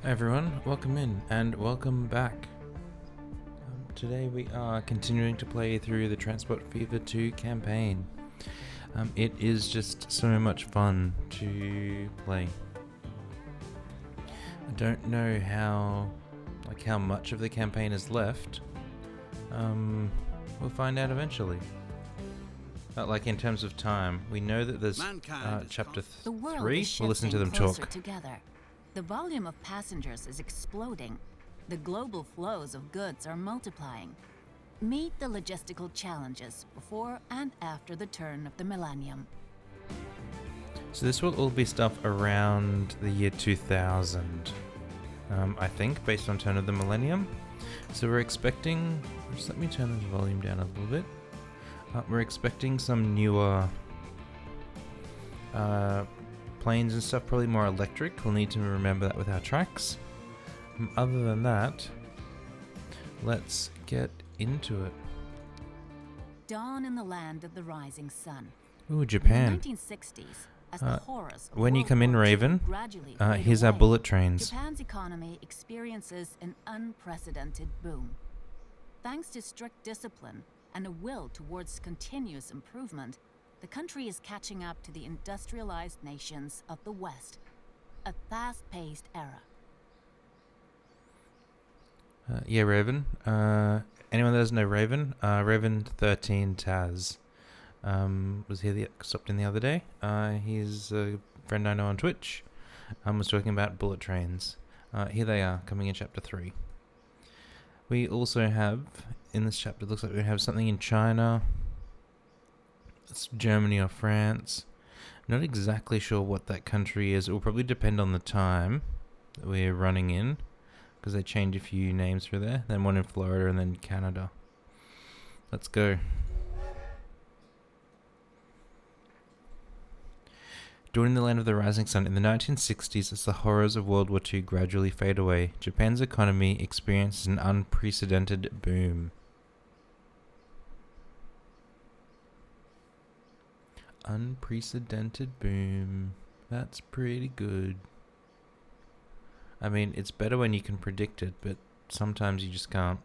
Hi everyone, welcome in and welcome back. Today we are continuing to play through the Transport Fever 2 campaign. It is just so much fun to play. I don't know how much of the campaign is left. We'll find out eventually. But in terms of time, we know that there's chapter 3. We'll listen to them talk. Together. The volume of passengers is exploding. The global flows of goods are multiplying. Meet the logistical challenges before and after the turn of the millennium. So this will all be stuff around the year 2000, I think, based on turn of the millennium. So we're expecting... Just let me turn the volume down a little bit. We're expecting some newer planes and stuff, probably more electric. We'll need to remember that with our tracks. Other than that, let's get into it. Dawn in the land of the rising sun. Ooh, Japan. In the 1960s, as the horrors of when you World come in, War II Raven, gradually here's fade our away, bullet trains. Japan's economy experiences an unprecedented boom. Thanks to strict discipline and a will towards continuous improvement, the country is catching up to the industrialized nations of the West, a fast-paced era. Yeah, Raven. Anyone that doesn't know Raven? Raven 13 Taz was here. Stopped in the other day. He's a friend I know on Twitch. Was talking about bullet trains. Here they are, coming in chapter 3. We also have in this chapter. Looks like we have something in China. It's Germany or France. Not exactly sure what that country is. It will probably depend on the time that we're running in, because they change a few names through there. Then one in Florida and then Canada. Let's go. Dawn in the land of the rising sun. In the 1960s, as the horrors of World War II gradually fade away, Japan's economy experiences an unprecedented boom. Unprecedented boom. That's pretty good. I mean, it's better when you can predict it, but sometimes you just can't.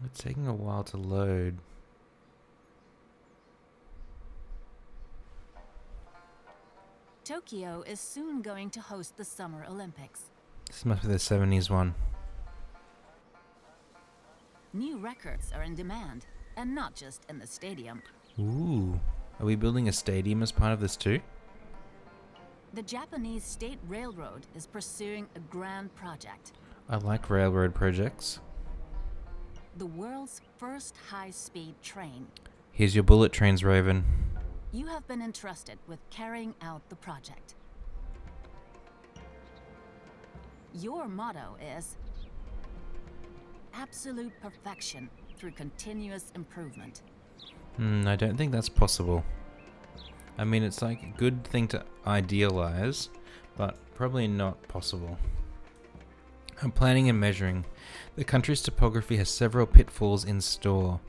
It's taking a while to load. Tokyo is soon going to host the Summer Olympics. This must be the 70s one. New records are in demand, and not just in the stadium. Ooh. Are we building a stadium as part of this too? The Japanese State Railroad is pursuing a grand project. I like railroad projects. The world's first high-speed train. Here's your bullet trains, Raven. You have been entrusted with carrying out the project. Your motto is absolute perfection through continuous improvement. I don't think that's possible. I mean, it's like a good thing to idealize, but probably not possible. Planning and measuring. The country's topography has several pitfalls in store.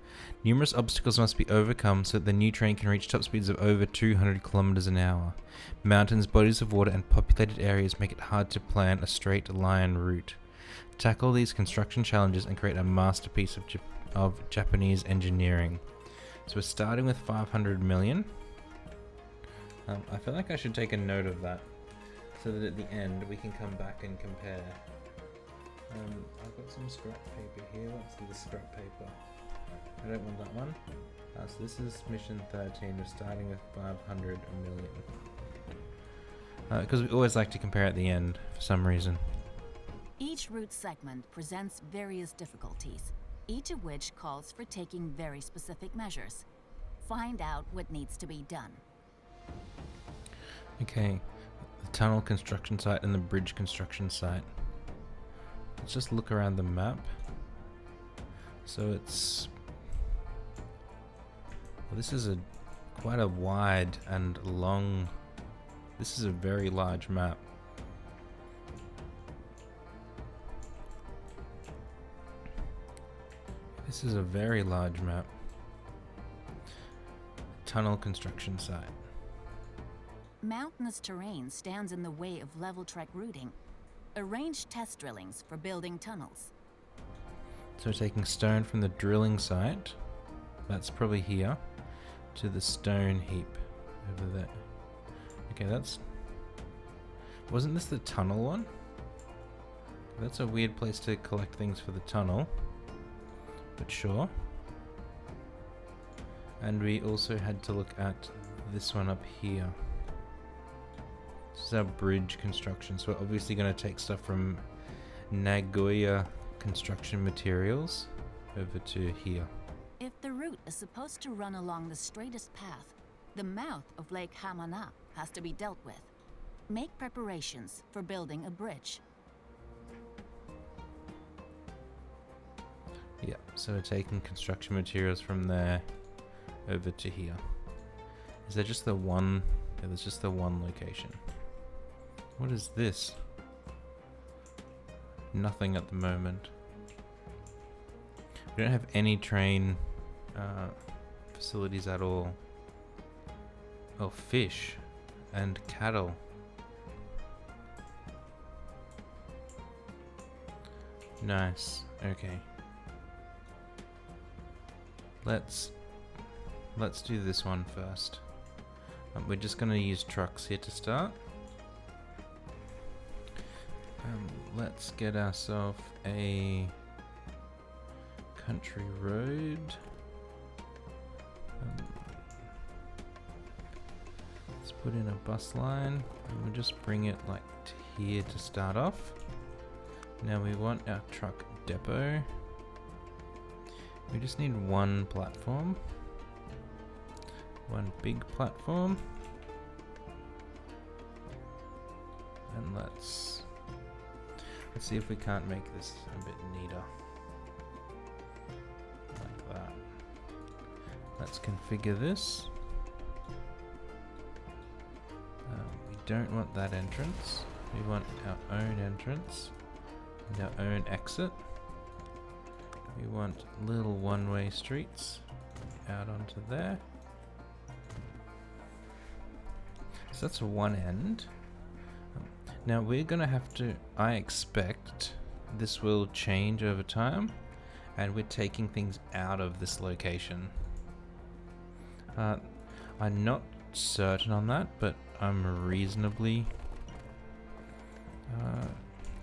Numerous obstacles must be overcome so that the new train can reach top speeds of over 200 kilometers an hour. Mountains, bodies of water, and populated areas make it hard to plan a straight line route. Tackle these construction challenges and create a masterpiece of Japanese engineering. So we're starting with 500 million. I feel like I should take a note of that, so that at the end we can come back and compare. I've got some scrap paper here. Let's do the scrap paper. I don't want that one. So this is mission 13. We're starting with 500 million. Because we always like to compare at the end for some reason. Each route segment presents various difficulties, each of which calls for taking very specific measures. Find out what needs to be done. Okay, the tunnel construction site and the bridge construction site. Let's just look around the map. So it's... Well, this is quite a wide and long... This is a very large map. This is a very large map. tunnel construction site. Mountainous terrain stands in the way of level track routing. Arrange test drillings for building tunnels. So we're taking stone from the drilling site, that's probably here, to the stone heap over there. Okay, that's... Wasn't this the tunnel one? That's a weird place to collect things for the tunnel, but sure. And we also had to look at this one up here. This is our bridge construction, so we're obviously going to take stuff from Nagoya construction materials over to here. If the route is supposed to run along the straightest path, the mouth of Lake Hamana has to be dealt with. Make preparations for building a bridge. Yeah, so we're taking construction materials from there over to here. Is there just the one? Yeah, there's just the one location. What is this? Nothing at the moment. We don't have any train facilities at all. Oh, fish and cattle. Nice. Okay. Let's do this one first. We're just gonna use trucks here to start. Let's get ourselves a country road. Let's put in a bus line, and we'll just bring it like to here to start off. Now we want our truck depot. We just need one platform. One big platform. And let's see if we can't make this a bit neater. Like that. Let's configure this. We don't want that entrance. We want our own entrance and our own exit. We want little one-way streets out onto there. So that's one end. Now we're gonna have to, I expect this will change over time, and we're taking things out of this location. I'm not certain on that, but I'm reasonably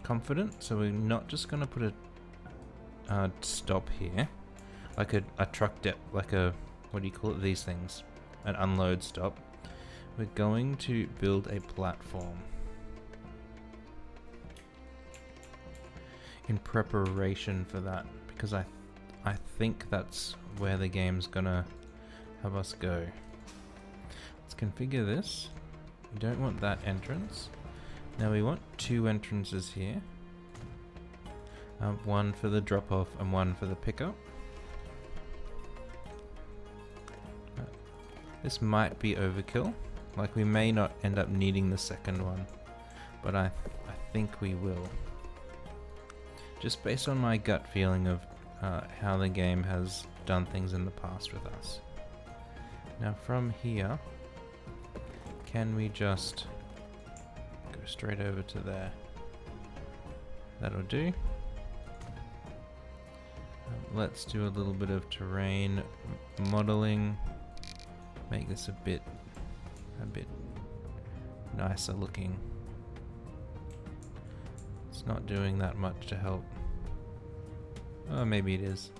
confident. So we're not just gonna put a stop here, like a truck depot, like a, what do you call it, these things, an unload stop. We're going to build a platform in preparation for that, because I think that's where the game's gonna have us go. Let's configure this. We don't want that entrance. Now we want two entrances here. One for the drop off and one for the pickup. This might be overkill. Like, we may not end up needing the second one, but I think we will. Just based on my gut feeling of how the game has done things in the past with us. Now from here, can we just go straight over to there? That'll do. Let's do a little bit of terrain modeling. Make this a bit nicer looking. It's not doing that much to help. Oh, maybe it is.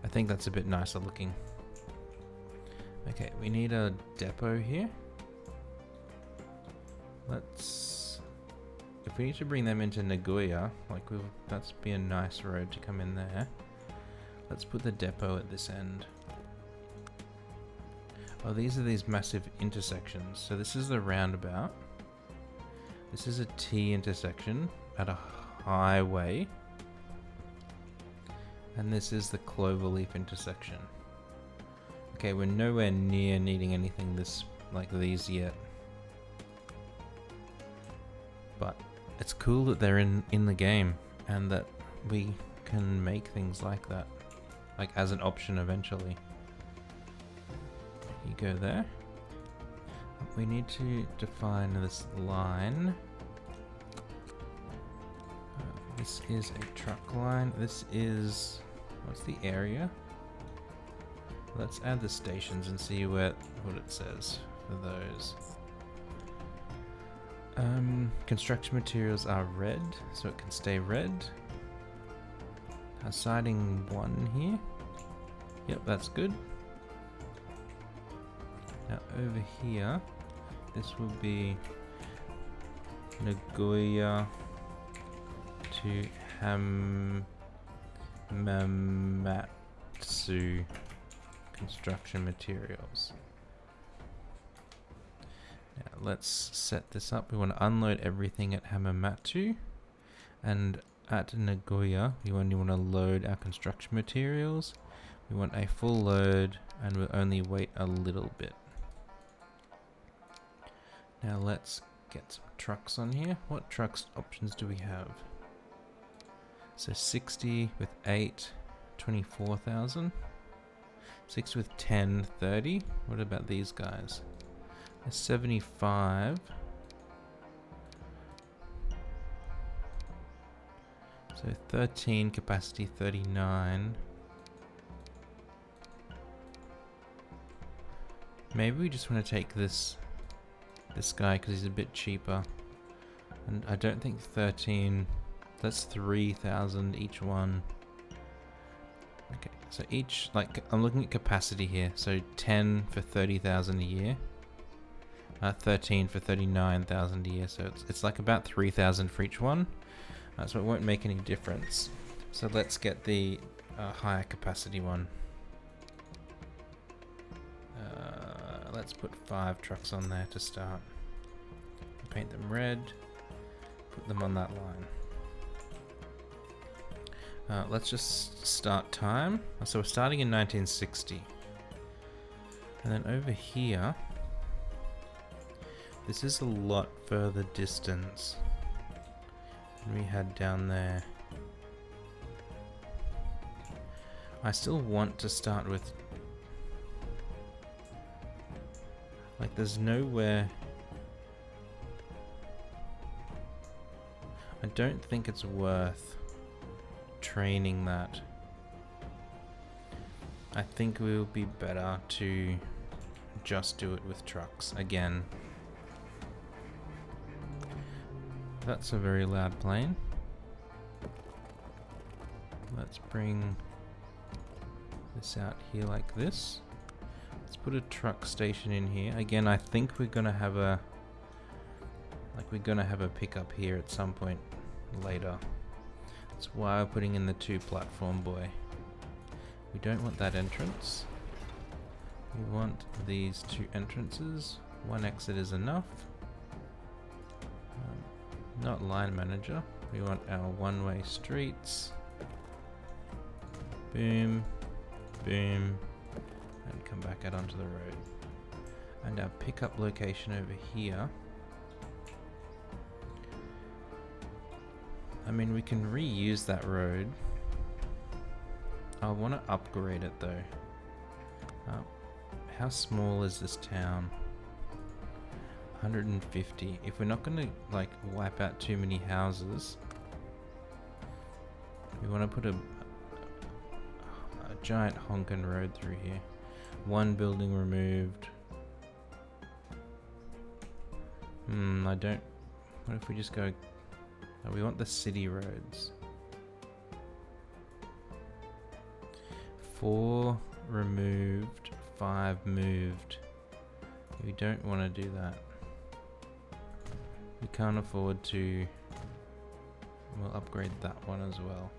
I think that's a bit nicer looking. Okay, we need a depot here. If we need to bring them into Nagoya, like that's be a nice road to come in there. Let's put the depot at this end. Oh, these are these massive intersections. So this is the roundabout. This is a T intersection at a highway. And this is the Cloverleaf intersection. Okay, we're nowhere near needing anything like these yet. But it's cool that they're in the game and that we can make things like that, like as an option eventually. You go there. We need to define this line. This is a truck line. This is... what's the area? Let's add the stations and see what it says for those. Construction materials are red, so it can stay red. Siding 1 here. Yep, that's good. Now over here, this will be Nagoya to Hamamatsu construction materials. Now let's set this up. We want to unload everything at Hamamatsu, and at Nagoya we only want to load our construction materials. We want a full load, and we'll only wait a little bit. Now let's get some trucks on here. What trucks options do we have? So 60 with 8, 24,000. 60 with 10, 30. What about these guys? A 75. So 13, capacity 39. Maybe we just want to take this guy because he's a bit cheaper. And I don't think 13, that's 3,000 each one. Okay, so each, like, I'm looking at capacity here. So 10 for 30,000 a year. 13 for 39,000 a year. So it's like about 3,000 for each one. So it won't make any difference. So let's get the higher capacity one. Let's put 5 trucks on there to start. Paint them red. Put them on that line. Let's just start time. So we're starting in 1960. And then over here, this is a lot further distance than we had down there. I still want to start with... like, there's nowhere... I don't think it's worth training that. I think we will be better to just do it with trucks again. That's a very loud plane. Let's bring this out here like this. Let's put a truck station in here. Again, I think we're gonna have a pickup here at some point later. That's why we're putting in the 2 platform boy. We don't want that entrance. We want these 2 entrances. 1 exit is enough. Not line manager. We want our one-way streets. Boom, boom, and come back out onto the road. And our pickup location over here. I mean, we can reuse that road. I want to upgrade it though. How small is this town? 150. If we're not going to like wipe out too many houses, we want to put a giant honkin' road through here. 1 building removed. I don't... what if we just go... no, we want the city roads. 4 removed, 5 moved. We don't want to do that. We can't afford to... we'll upgrade that one as well.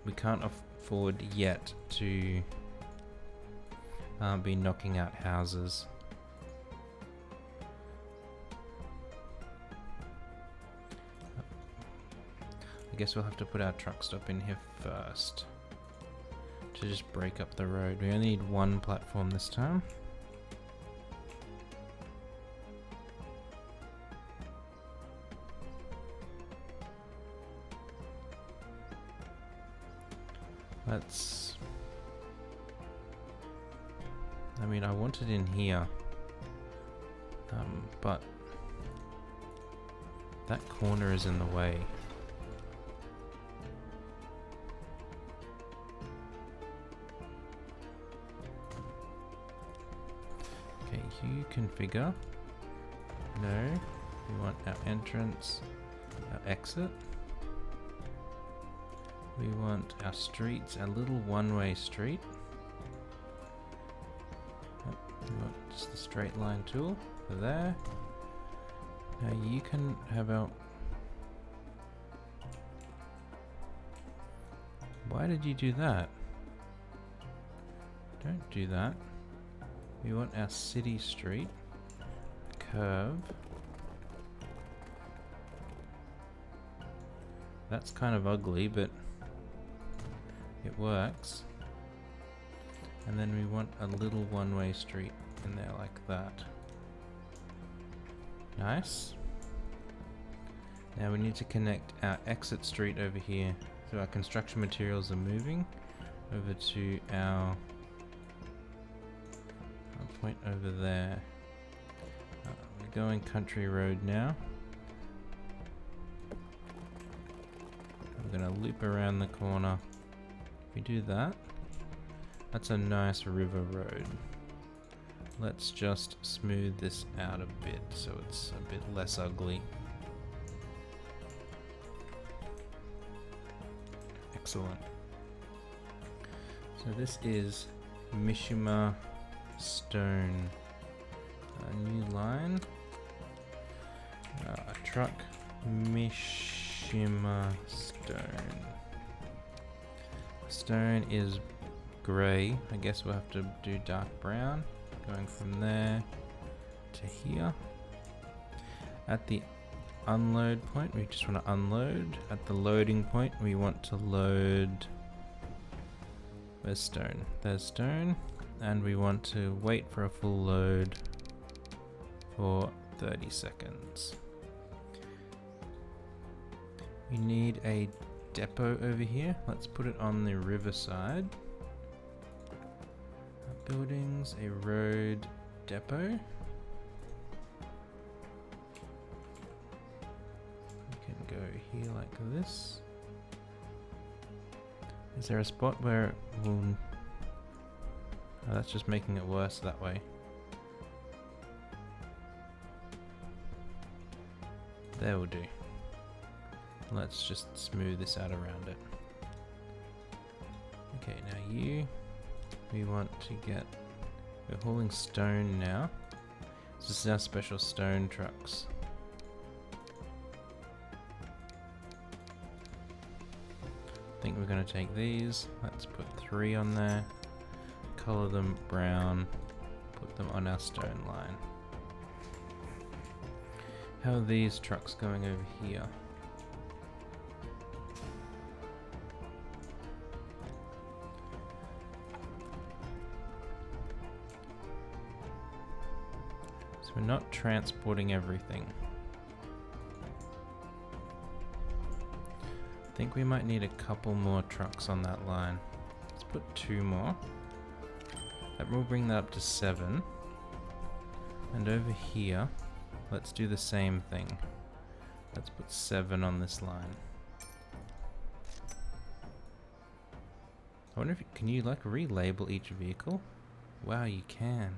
We can't afford yet to be knocking out houses. I guess we'll have to put our truck stop in here first to just break up the road. We only need 1 platform this time. I mean, I want it in here. But that corner is in the way. Okay, you configure. No, we want our entrance, our exit. We want our streets, our little one-way street. We want just the straight line tool for there. Now you can have our... Why did you do that? Don't do that. We want our city street curve. That's kind of ugly, but it works. And then we want a little one-way street in there like that. Nice. Now we need to connect our exit street over here. So our construction materials are moving over to our point over there. We're going country road now. I'm gonna loop around the corner. If we do that, that's a nice river road. Let's just smooth this out a bit so it's a bit less ugly. Excellent. So this is Mishima Stone. A new line. A truck. Mishima Stone. Stone is grey. I guess we'll have to do dark brown. Going from there to here. At the unload point, we just want to unload. At the loading point, we want to load. Where's stone? There's stone. And we want to wait for a full load for 30 seconds. We need a depot over here. Let's put it on the riverside. Buildings, a road depot. We can go here like this. Is there a spot where it will... Oh, that's just making it worse that way. There will do. Let's just smooth this out around it. Okay, now you... We want to get... We're hauling stone now. This is our special stone trucks. I think we're going to take these. Let's put 3 on there. Color them brown. Put them on our stone line. How are these trucks going over here? We're not transporting everything. I think we might need a couple more trucks on that line. Let's put 2 more. That will bring that up to 7. And over here, let's do the same thing. Let's put 7 on this line. I wonder if can you like relabel each vehicle? Wow, you can.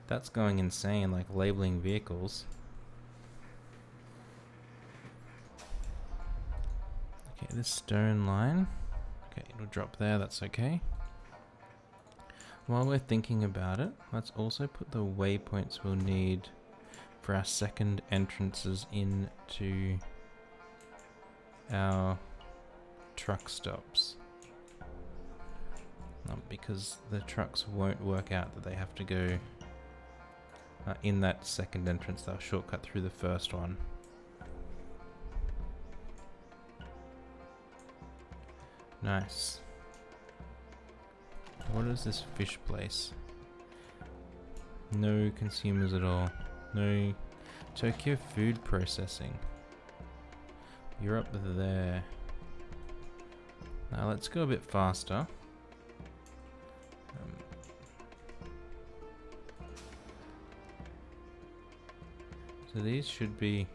That's going insane, like labeling vehicles. Okay, this stone line. Okay, it'll drop there, that's okay. While we're thinking about it, let's also put the waypoints we'll need for our second entrances into our truck stops. Because the trucks won't work out that they have to go in that second entrance. They'll shortcut through the first one. Nice. What is this fish place? No consumers at all. No Tokyo food processing. You're up there. Now let's go a bit faster. So these should be...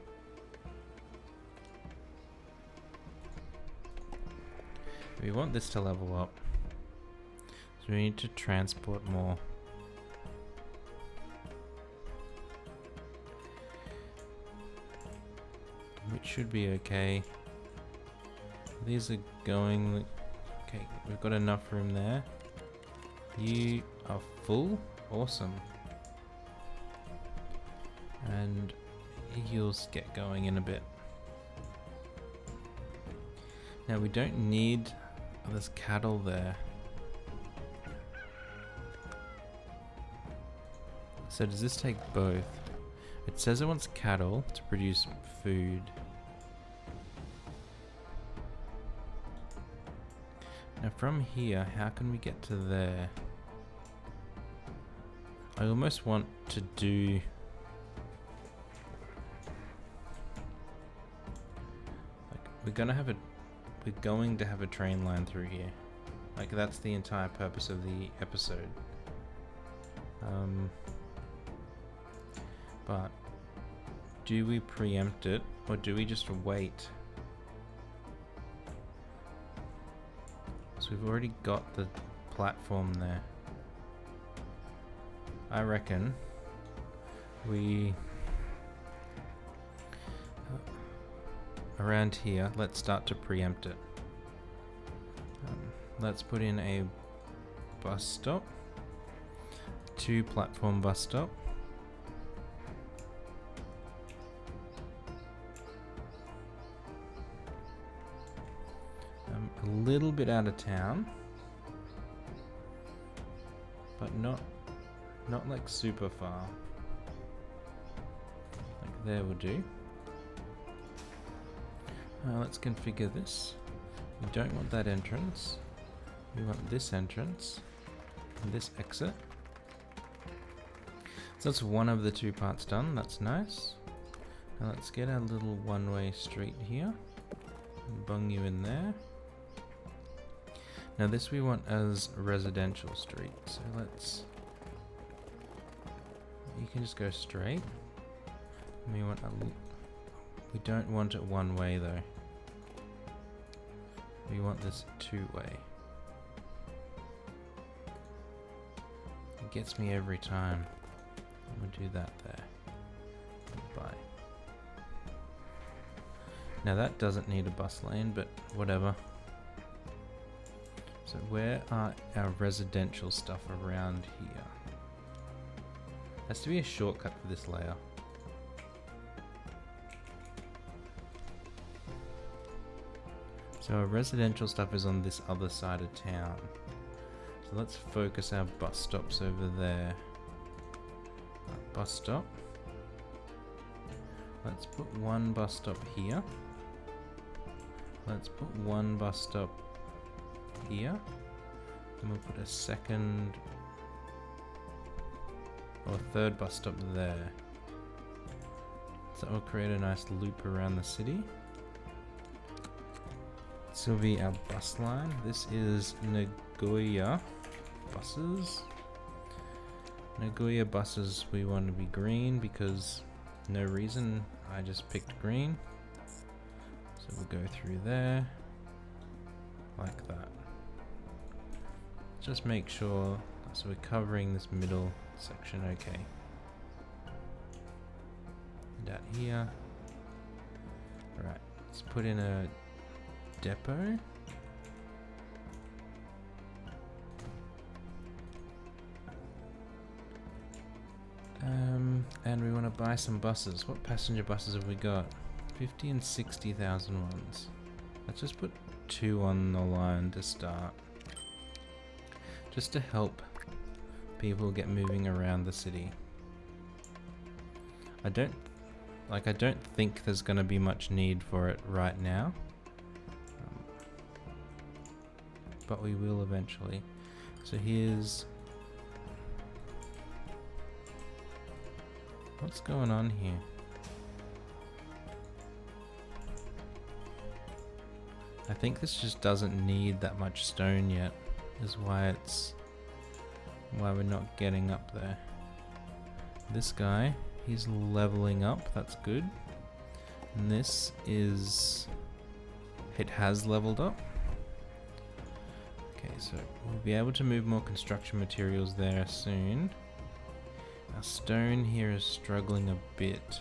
We want this to level up. So we need to transport more. Which should be okay. These are going... Okay, we've got enough room there. You are full? Awesome. And you'll get going in a bit. Now we don't need... Oh, there's cattle there. So does this take both? It says it wants cattle to produce food. Now from here, how can we get to there? I almost want to do... Like, we're going to have a train line through here. Like, that's the entire purpose of the episode. But do we preempt it, or do we just wait? So we've already got the platform there. I reckon we... around here, let's start to preempt it. Let's put in a bus stop. 2 platform bus stop. A little bit out of town, but not like super far. Like there will do. Let's configure this. We don't want that entrance. We want this entrance and this exit. So that's one of the 2 parts done. That's nice. Now let's get our little one-way street here and bung you in there. Now this we want as residential street, so let's... You can just go straight. We want we don't want it one way though. We want this 2-way. It gets me every time. We'll do that there. Goodbye. Now that doesn't need a bus lane, but whatever. So where are our residential stuff around here? Has to be a shortcut for this layer. So our residential stuff is on this other side of town. So let's focus our bus stops over there. Bus stop. Let's put 1 bus stop here. Let's put 1 bus stop here. Then we'll put a 2nd or 3rd bus stop there. So that will create a nice loop around the city. This will be our bus line. This is Nagoya buses. Nagoya buses, we want to be green because no reason, I just picked green. So we'll go through there like that. Just make sure, so we're covering this middle section okay. And out here. Alright, let's put in a depot. And we want to buy some buses. What passenger buses have we got? 50 and 60,000 ones. Let's just put 2 on the line to start. Just to help people get moving around the city. I don't think there's going to be much need for it right now. But we will eventually. So here's... What's going on here? I think this just doesn't need that much stone yet, is why we're not getting up there. This guy, He's leveling up, that's good. And this is... it has leveled up. Okay, so we'll be able to move more construction materials there soon. Our stone here is struggling a bit.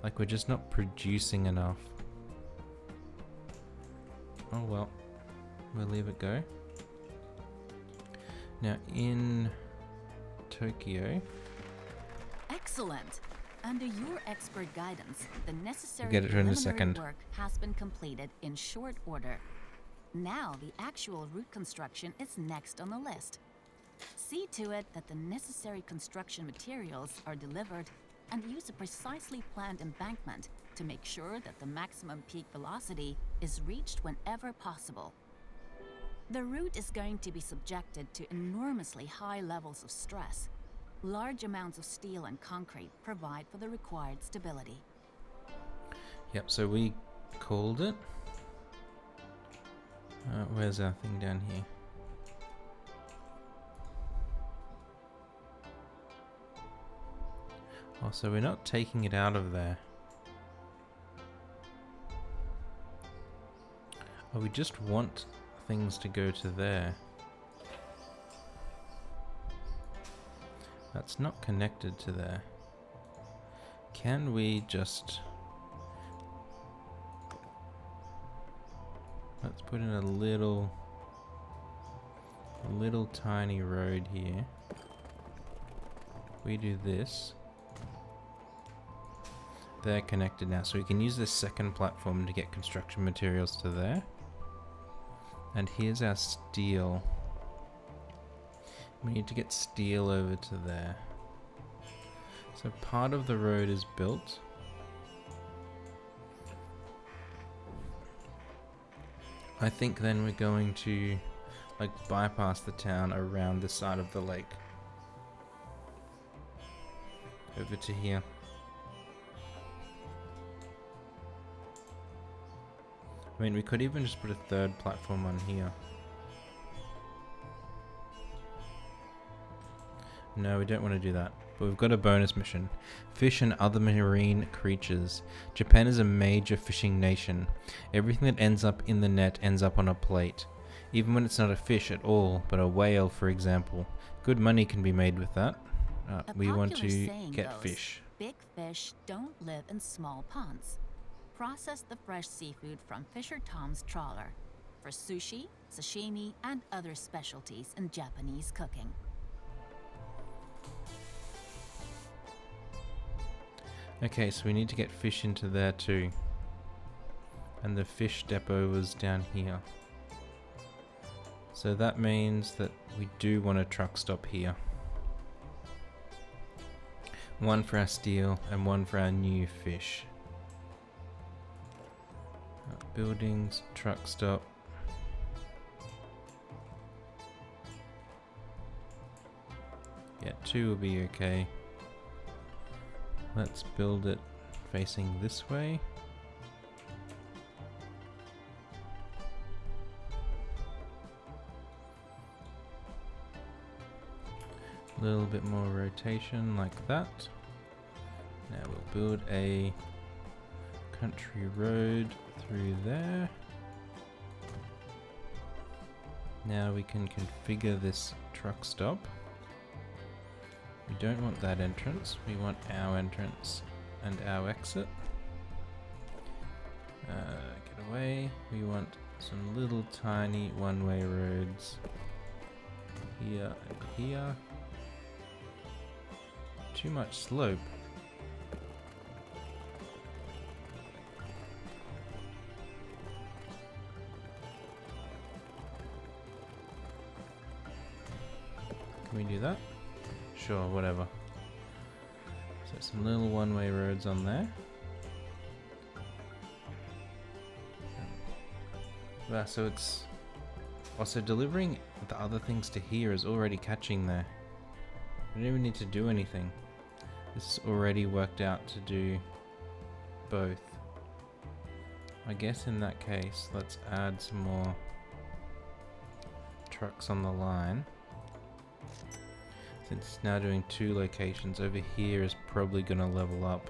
Like we're just not producing enough. Oh well, we'll leave it go. Now in Tokyo... Excellent! Under your expert guidance, the necessary We'll get it in a preliminary second. work has been completed in short order. Now the actual route construction is next on the list. See to it that the necessary construction materials are delivered and use a precisely planned embankment to make sure that the maximum peak velocity is reached whenever possible. The route is going to be subjected to enormously high levels of stress. Large amounts of steel and concrete provide for the required stability. Yep, so we called it. Where's our thing down here? Oh, so we're not taking it out of there. Oh, we just want things to go to there. That's not connected to there. Can we just... let's put in a little tiny road here. We do this. They're connected now, so we can use this second platform to get construction materials to there. And here's our steel. We need to get steel over to there. So part of the road is built. I think then we're going to like bypass the town around the side of the lake. Over to here. I mean, we could even just put a third platform on here. No, we don't want to do that. But we've got a bonus mission. Fish and other marine creatures. Japan is a major fishing nation. Everything that ends up in the net ends up on a plate. Even when it's not a fish at all, but a whale, for example. Good money can be made with that. We want to get fish. Big fish don't live in small ponds. Process the fresh seafood from Fisher Tom's trawler for sushi, sashimi, and other specialties in Japanese cooking. Okay, so we need to get fish into there too. And the fish depot was down here. So that means that we do want a truck stop here. One for our steel and one for our new fish. Buildings, truck stop. Yeah, 2 will be okay. Let's build it facing this way. A little bit more rotation like that. Now we'll build a country road through there. Now we can configure this truck stop. We don't want that entrance, we want our entrance and our exit. Get away. We want some little tiny one-way roads here and here. Too much slope. Can we do that? Sure, whatever. So some little one-way roads on there. Wow, so it's also delivering the other things to here is already catching there. We don't even need to do anything. This is already worked out to do both. I guess in that case, let's add some more trucks on the line. It's now doing 2 locations. Over here is probably going to level up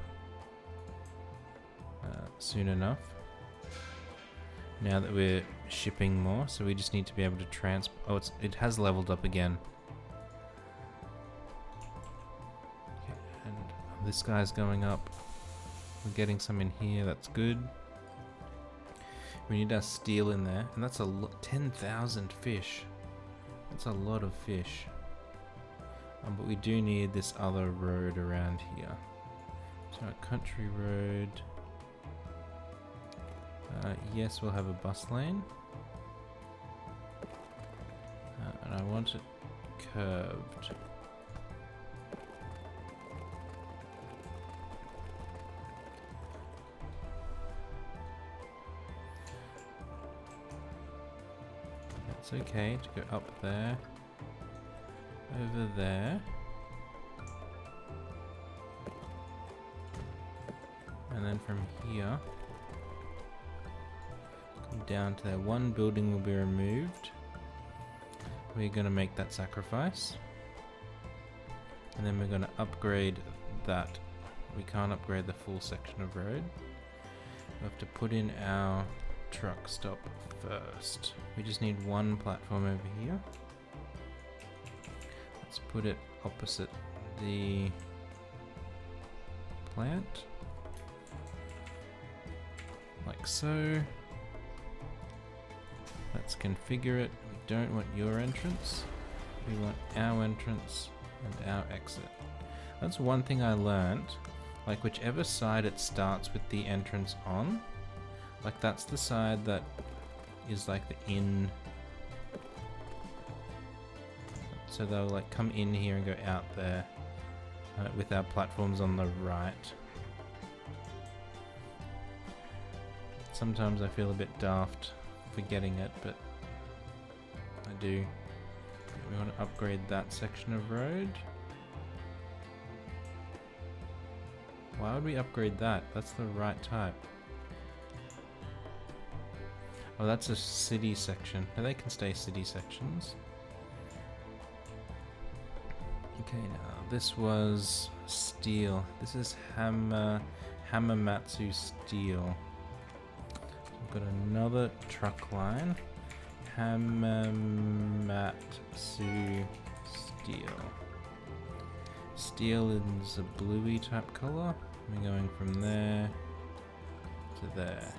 soon enough. Now that we're shipping more, so we just need to be able to oh, it has leveled up again. Okay, and this guy's going up. We're getting some in here, that's good. We need our steel in there, and that's 10,000 fish. That's a lot of fish. But we do need this other road around here. So a country road. Yes, we'll have a bus lane. And I want it curved. It's okay to go up there, over there, and then from here come down to there. One building will be removed. We're going to make that sacrifice, and then we're going to upgrade that. We can't upgrade the full section of road. We have to put in our truck stop first. We just need one platform over here. Let's put it opposite the plant, like so. Let's configure it. We don't want your entrance, we want our entrance and our exit. That's one thing I learned, like whichever side it starts with the entrance on, like that's the side that is like the in. So they'll like come in here and go out there with our platforms on the right. Sometimes I feel a bit daft forgetting it, but I do. We want to upgrade that section of road. Why would we upgrade that? That's the right type. Oh, that's a city section. No, they can stay city sections. Okay, now this was steel. This is Hamamatsu steel. So we've got another truck line. Hamamatsu steel. Steel is a bluey type color. We're going from there to there.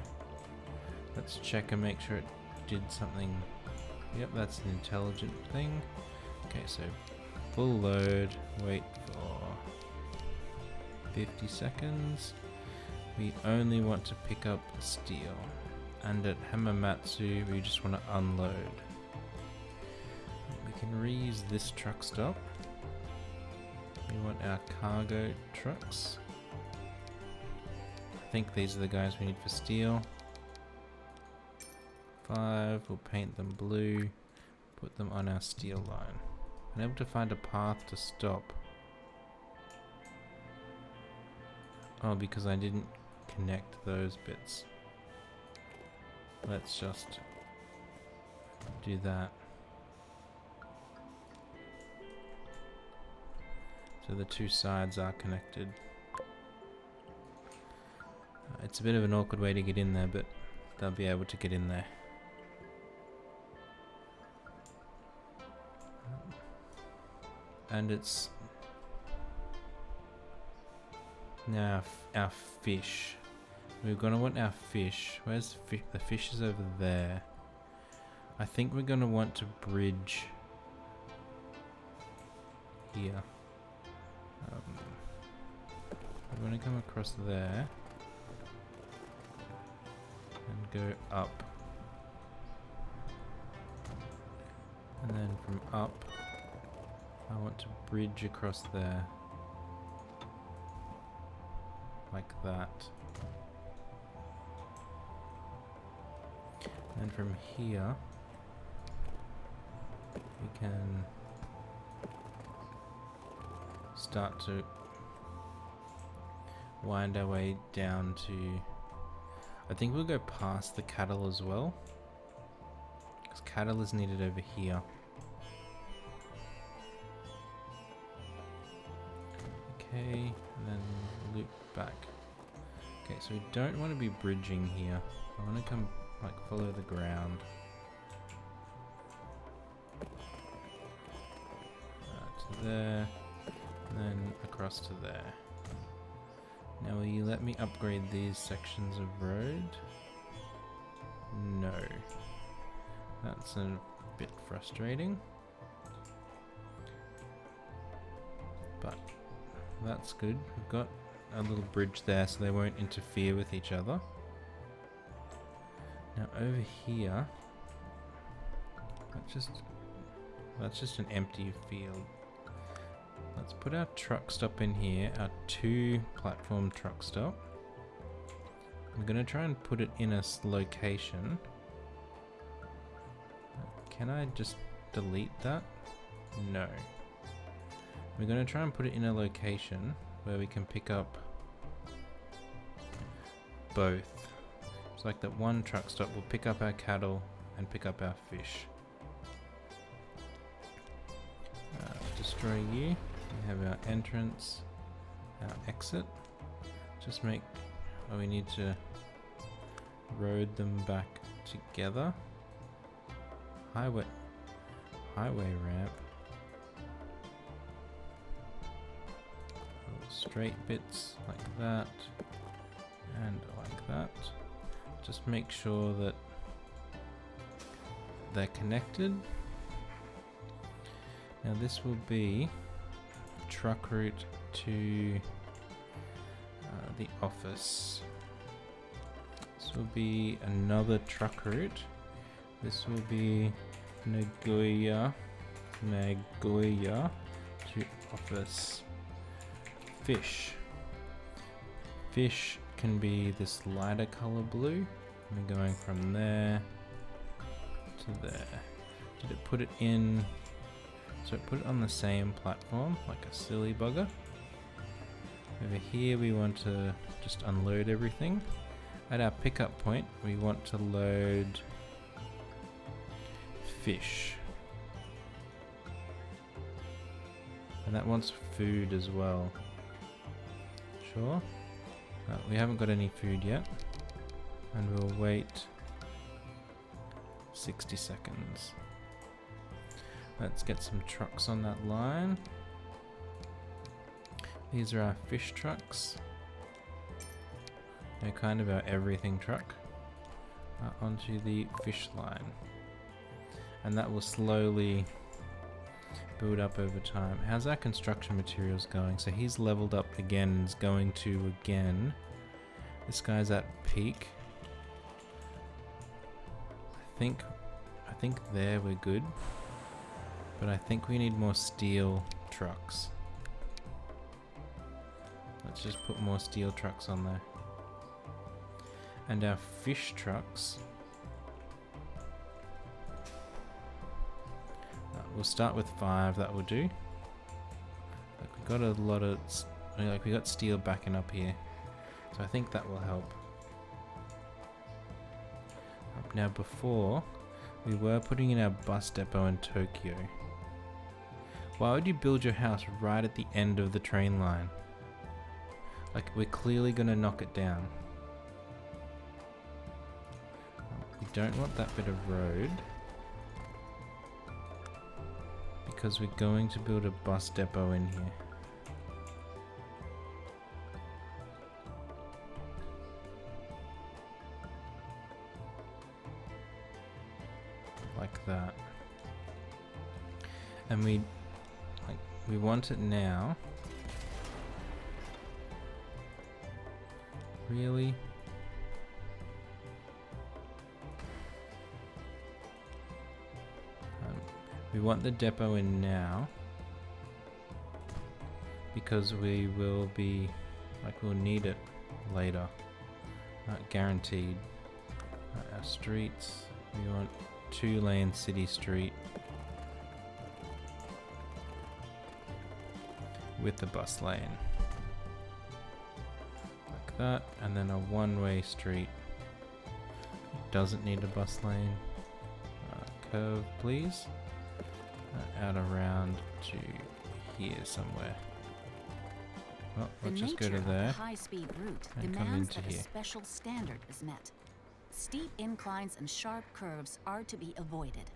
Let's check and make sure it did something. Yep, that's an intelligent thing. Okay, so full load, wait for 50 seconds. We only want to pick up steel. And at Hamamatsu, we just want to unload. We can reuse this truck stop. We want our cargo trucks. I think these are the guys we need for steel. 5, we'll paint them blue, put them on our steel line. Unable to find a path to stop. Oh, because I didn't connect those bits. Let's just do that. So the two sides are connected. It's a bit of an awkward way to get in there, but they'll be able to get in there. And it's now our fish. We're gonna want our fish. Where's the fish? The fish is over there. I think we're gonna want to bridge here. We're gonna come across there and go up, and then from up I want to bridge across there like that, and from here we can start to wind our way down to, I think we'll go past the cattle as well, because cattle is needed over here. Okay, and then loop back. Okay, so we don't want to be bridging here. I want to come, like, follow the ground. To there, and then across to there. Now will you let me upgrade these sections of road? No. That's a bit frustrating. But that's good. We've got a little bridge there so they won't interfere with each other. Now over here, that's just an empty field. Let's put our truck stop in here, our 2-platform truck stop. I'm gonna try and put it in a location. Can I just delete that? No. We're gonna try and put it in a location where we can pick up both. It's like that one truck stop will pick up our cattle and pick up our fish. Destroy you. We have our entrance, our exit. Just make, oh, we need to road them back together. Highway ramp. Little straight bits like that and like that. Just make sure that they're connected. Now this will be truck route to the office. This will be another truck route. This will be Nagoya to office. Fish can be this lighter color blue. We're going from there to there. Did it put it in? So it put it on the same platform, like a silly bugger. Over here we want to just unload everything. At our pickup point we want to load fish. And that wants food as well. Sure. We haven't got any food yet. And we'll wait 60 seconds. Let's get some trucks on that line. These are our fish trucks. They're kind of our everything truck. Onto the fish line. And that will slowly build up over time. How's our construction materials going? So he's leveled up again and is going to again. This guy's at peak. I think there we're good. But I think we need more steel trucks. Let's just put more steel trucks on there. And our fish trucks. We'll start with 5, that will do. Like we got a lot of, like we got steel backing up here. So I think that will help. Now before, we were putting in our bus depot in Tokyo. Why would you build your house right at the end of the train line? Like, we're clearly gonna knock it down. We don't want that bit of road. Because we're going to build a bus depot in here. Like that. And we want it now. Really? We want the depot in now. Because we will be, we'll need it later. Guaranteed. Our streets. We want 2-lane city street. With the bus lane. Like that, and then a 1-way street. Doesn't need a bus lane. Curve, please. Out around to here somewhere. Well, The let's just go nature to of the there. high-speed route and come demands into that a here. special standard is met. Steep inclines and sharp curves are to be avoided.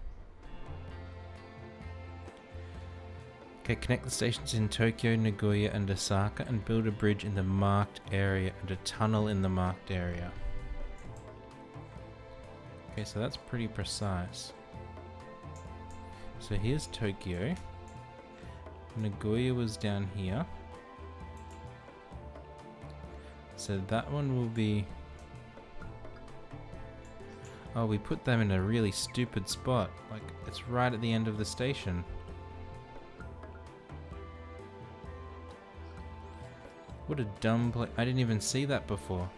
Okay, connect the stations in Tokyo, Nagoya, and Osaka and build a bridge in the marked area and a tunnel in the marked area. Okay, so that's pretty precise. So here's Tokyo. Nagoya was down here. So that one will be... Oh, we put them in a really stupid spot. Like, it's right at the end of the station. What a dumb place. I didn't even see that before.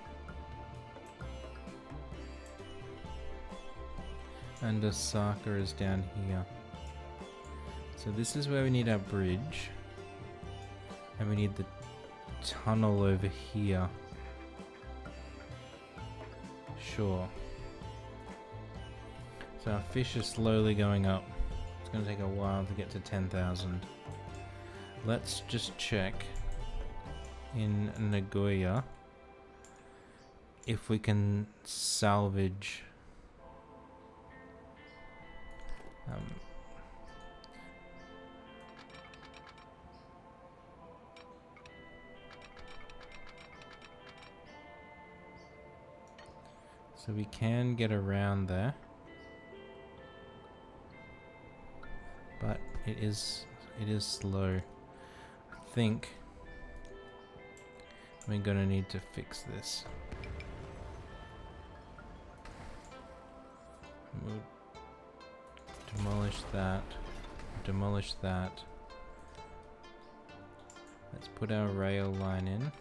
And Osaka is down here. So this is where we need our bridge. And we need the tunnel over here. Sure. So our fish is slowly going up. It's going to take a while to get to 10,000. Let's just check in Nagoya if we can salvage so we can get around there, but it is slow. I think we're gonna need to fix this. We'll demolish that. Demolish that. Let's put our rail line in.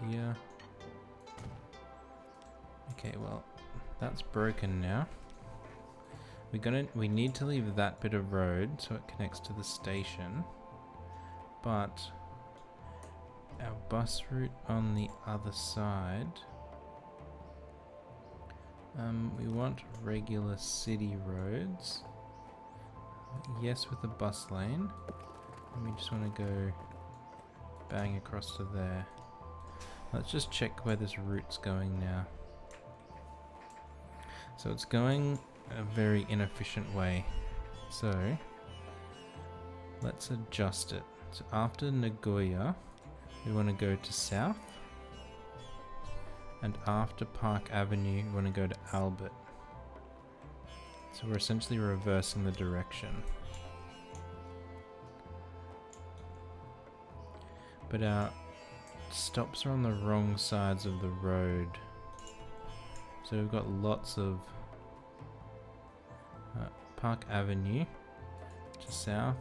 And here. Okay, well, that's broken now. We need to leave that bit of road so it connects to the station, but our bus route on the other side, we want regular city roads, yes, with a bus lane, and we just want to go bang across to there. Let's just check where this route's going now. So it's going a very inefficient way, so let's adjust it. So after Nagoya we want to go to south, and after Park Avenue we want to go to Albert. So we're essentially reversing the direction, but our stops are on the wrong sides of the road, so we've got lots of Park Avenue to south.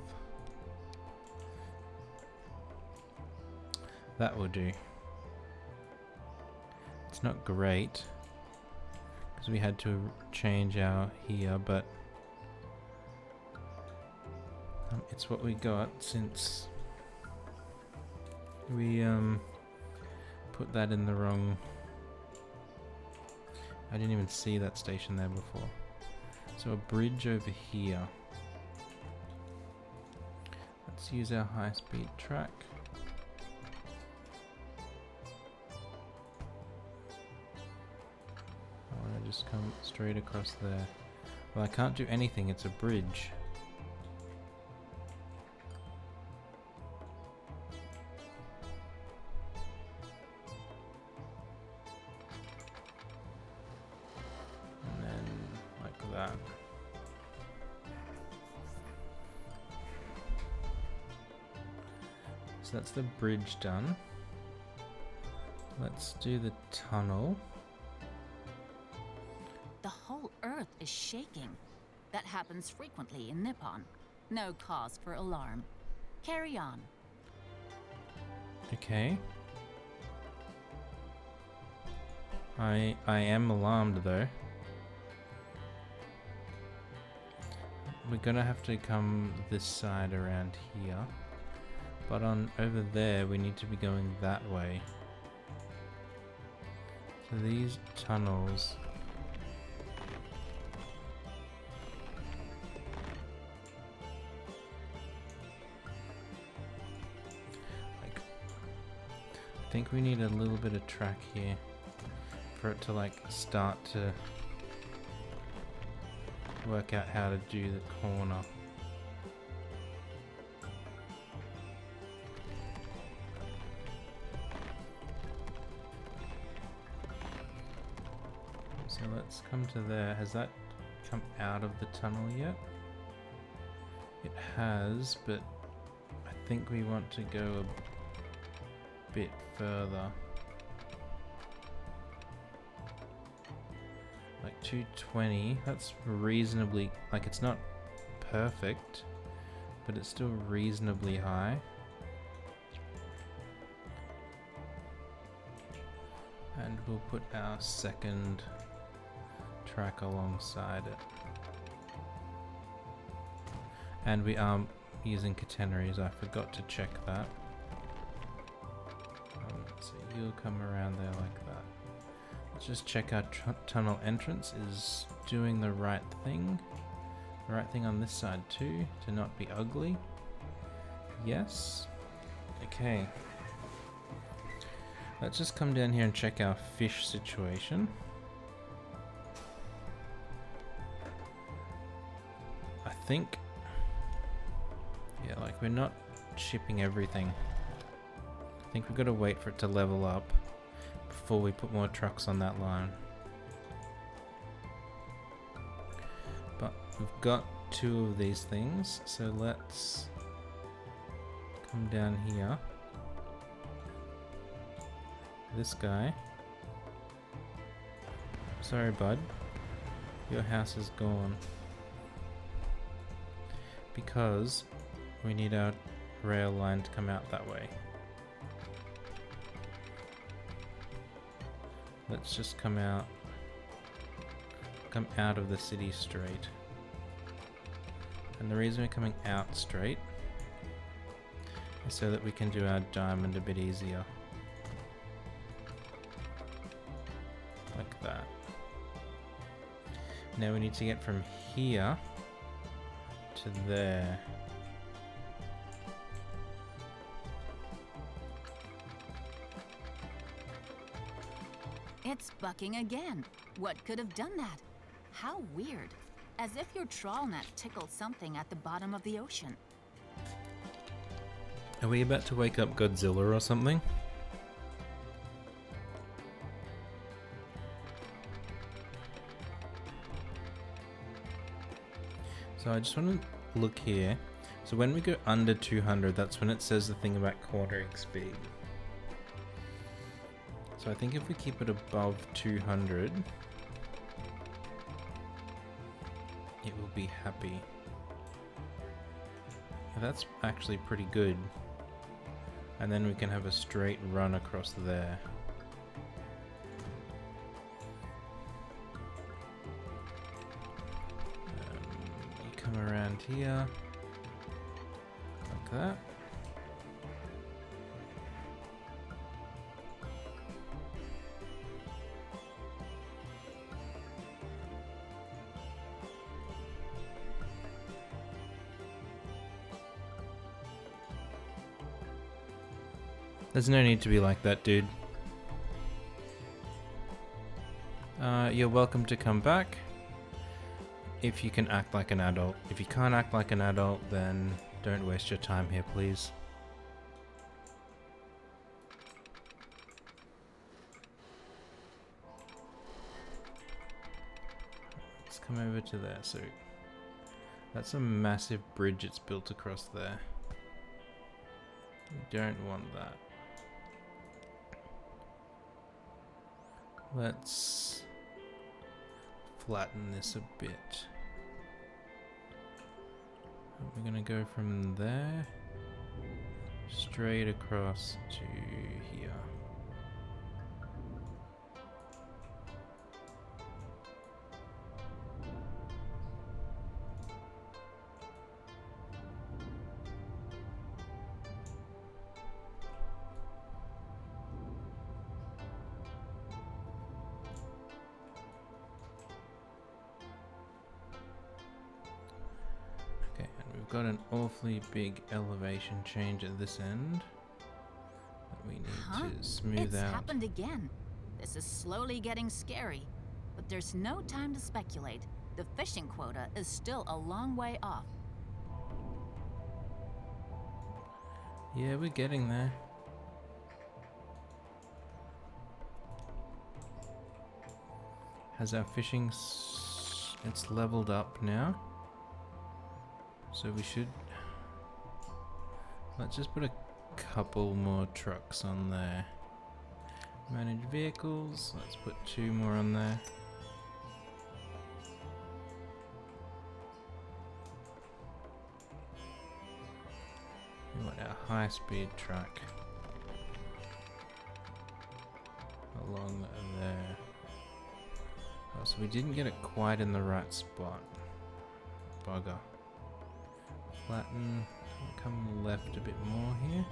That will do. It's not great because we had to change our here, but it's what we got since we put that in the wrong. I didn't even see that station there before. So a bridge over here. Let's use our high-speed track. I want to just come straight across there. Well, I can't do anything, it's a bridge. So that's the bridge done. Let's do the tunnel. The whole Earth is shaking. That happens frequently in Nippon. No cause for alarm. Carry on. Okay. I am alarmed though. We're gonna have to come this side around here. But on over there we need to be going that way. So these tunnels. Like, I think we need a little bit of track here for it to like start to work out how to do the corner. So let's come to there. Has that come out of the tunnel yet? It has, but I think we want to go a bit further. Like 220, that's reasonably, like it's not perfect, but it's still reasonably high. And we'll put our second track alongside it. And we are using catenaries, I forgot to check that. So you'll come around there like that. Let's just check our tunnel entrance is doing the right thing. The right thing on this side too, to not be ugly. Yes. Okay. Let's just come down here and check our fish situation. I think, yeah, like we're not shipping everything. I think we've got to wait for it to level up before we put more trucks on that line. But we've got 2 of these things, so let's come down here. This guy. Sorry, bud. Your house is gone. Because we need our rail line to come out that way. Let's just come out of the city straight. And the reason we're coming out straight is so that we can do our diamond a bit easier. Like that. Now we need to get from here to there. It's bucking again. What could have done that? How weird. As if your trawl net tickled something at the bottom of the ocean. Are we about to wake up Godzilla or something? So I just want to look here. So when we go under 200, that's when it says the thing about quartering speed. So I think if we keep it above 200, it will be happy. Yeah, that's actually pretty good. And then we can have a straight run across there. You come around here, like that. There's no need to be like that, dude. You're welcome to come back if you can act like an adult. If you can't act like an adult, then don't waste your time here, please. Let's come over to there. So that's a massive bridge it's built across there. We don't want that. Let's flatten this a bit. We're gonna go from there straight across to here. we've got an awfully big elevation change at this end that we need to smooth out. It's happened again. This is slowly getting scary. But there's no time to speculate. The fishing quota is still a long way off. Yeah, we're getting there. Has our fishing... it's leveled up now. So we should... let's just put a couple more trucks on there. Manage vehicles. Let's put 2 more on there. We want our high-speed truck along there. Oh, so we didn't get it quite in the right spot. Bugger. Flatten. Come left a bit more here.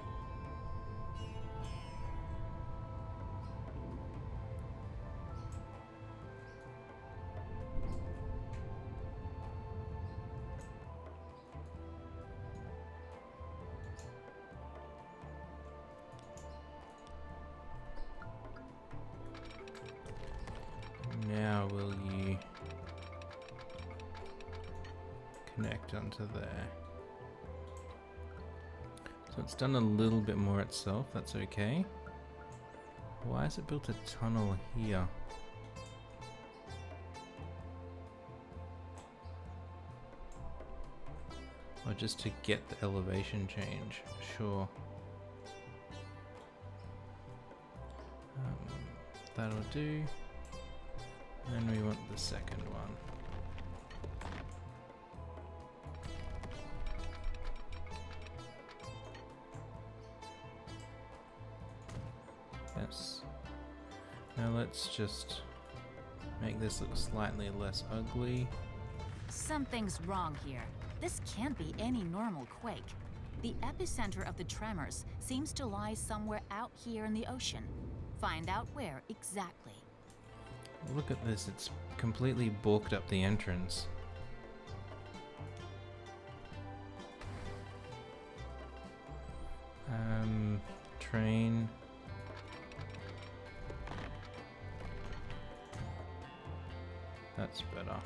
Now will you connect onto there? So it's done a little bit more itself, that's okay. Why has it built a tunnel here? Or just to get the elevation change, sure. That'll do. And we want the second one. Yes. Now let's just make this look slightly less ugly. Something's wrong here. This can't be any normal quake. The epicenter of the tremors seems to lie somewhere out here in the ocean. Find out where exactly. Look at this, it's completely balked up the entrance. Train. That's better.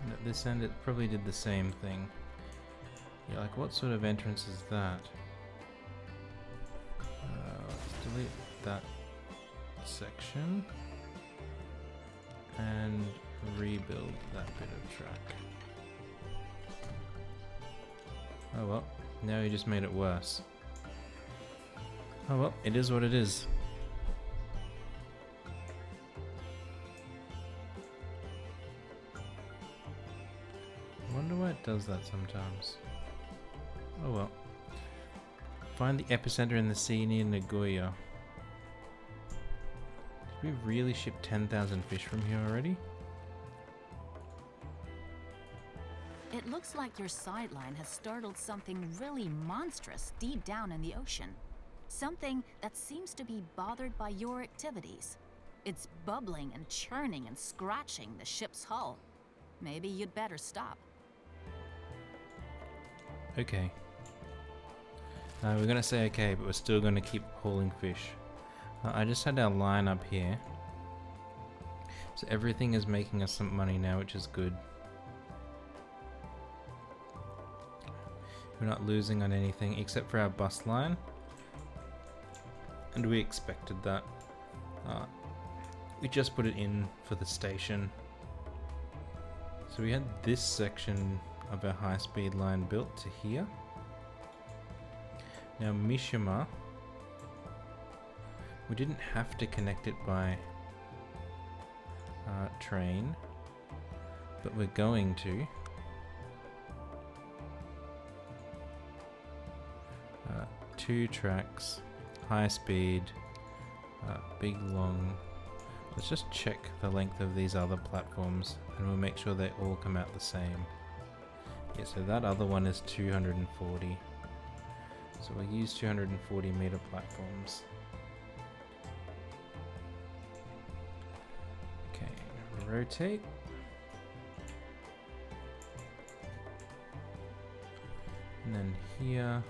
And at this end it probably did the same thing. Yeah, like what sort of entrance is that? Let's delete that section and rebuild that bit of track. Oh well, now he just made it worse. Oh well, it is what it is. I wonder why it does that sometimes. Oh well. Find the epicenter in the sea near Nagoya. Did we really ship 10,000 fish from here already? It looks like your sideline has startled something really monstrous deep down in the ocean. Something that seems to be bothered by your activities. It's bubbling and churning and scratching the ship's hull. Maybe you'd better stop. Okay. We're gonna say okay, but we're still gonna keep hauling fish. I just had our line up here. So everything is making us some money now, which is good. We're not losing on anything except for our bus line. And we expected that. We just put it in for the station. So we had this section of our high-speed line built to here. Now Mishima, we didn't have to connect it by train, but we're going to. 2 tracks, high speed, big long. Let's just check the length of these other platforms and we'll make sure they all come out the same. Yeah, so that other one is 240. So we'll use 240 meter platforms. Okay, rotate. And then here,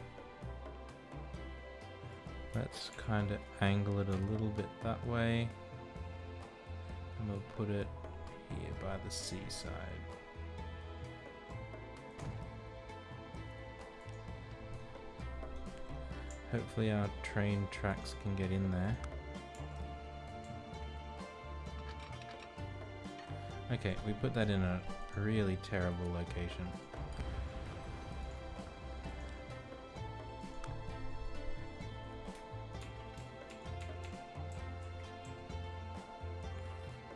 let's kind of angle it a little bit that way. And we'll put it here by the seaside. Hopefully our train tracks can get in there. Okay, we put that in a really terrible location.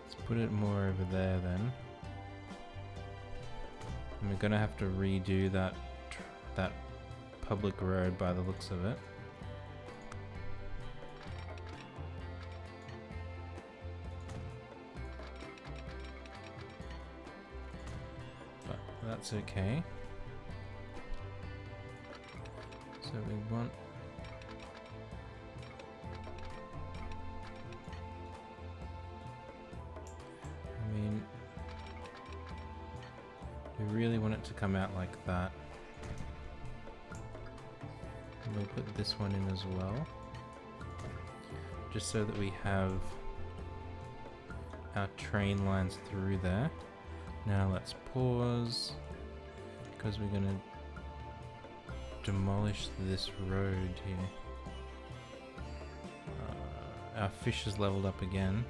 Let's put it more over there then. And we're gonna have to redo that public road by the looks of it. That's okay. So we want we really want it to come out like that. And we'll put this one in as well. Just so that we have our train lines through there. Now let's pause, because we're gonna demolish this road here. Our fish has leveled up again.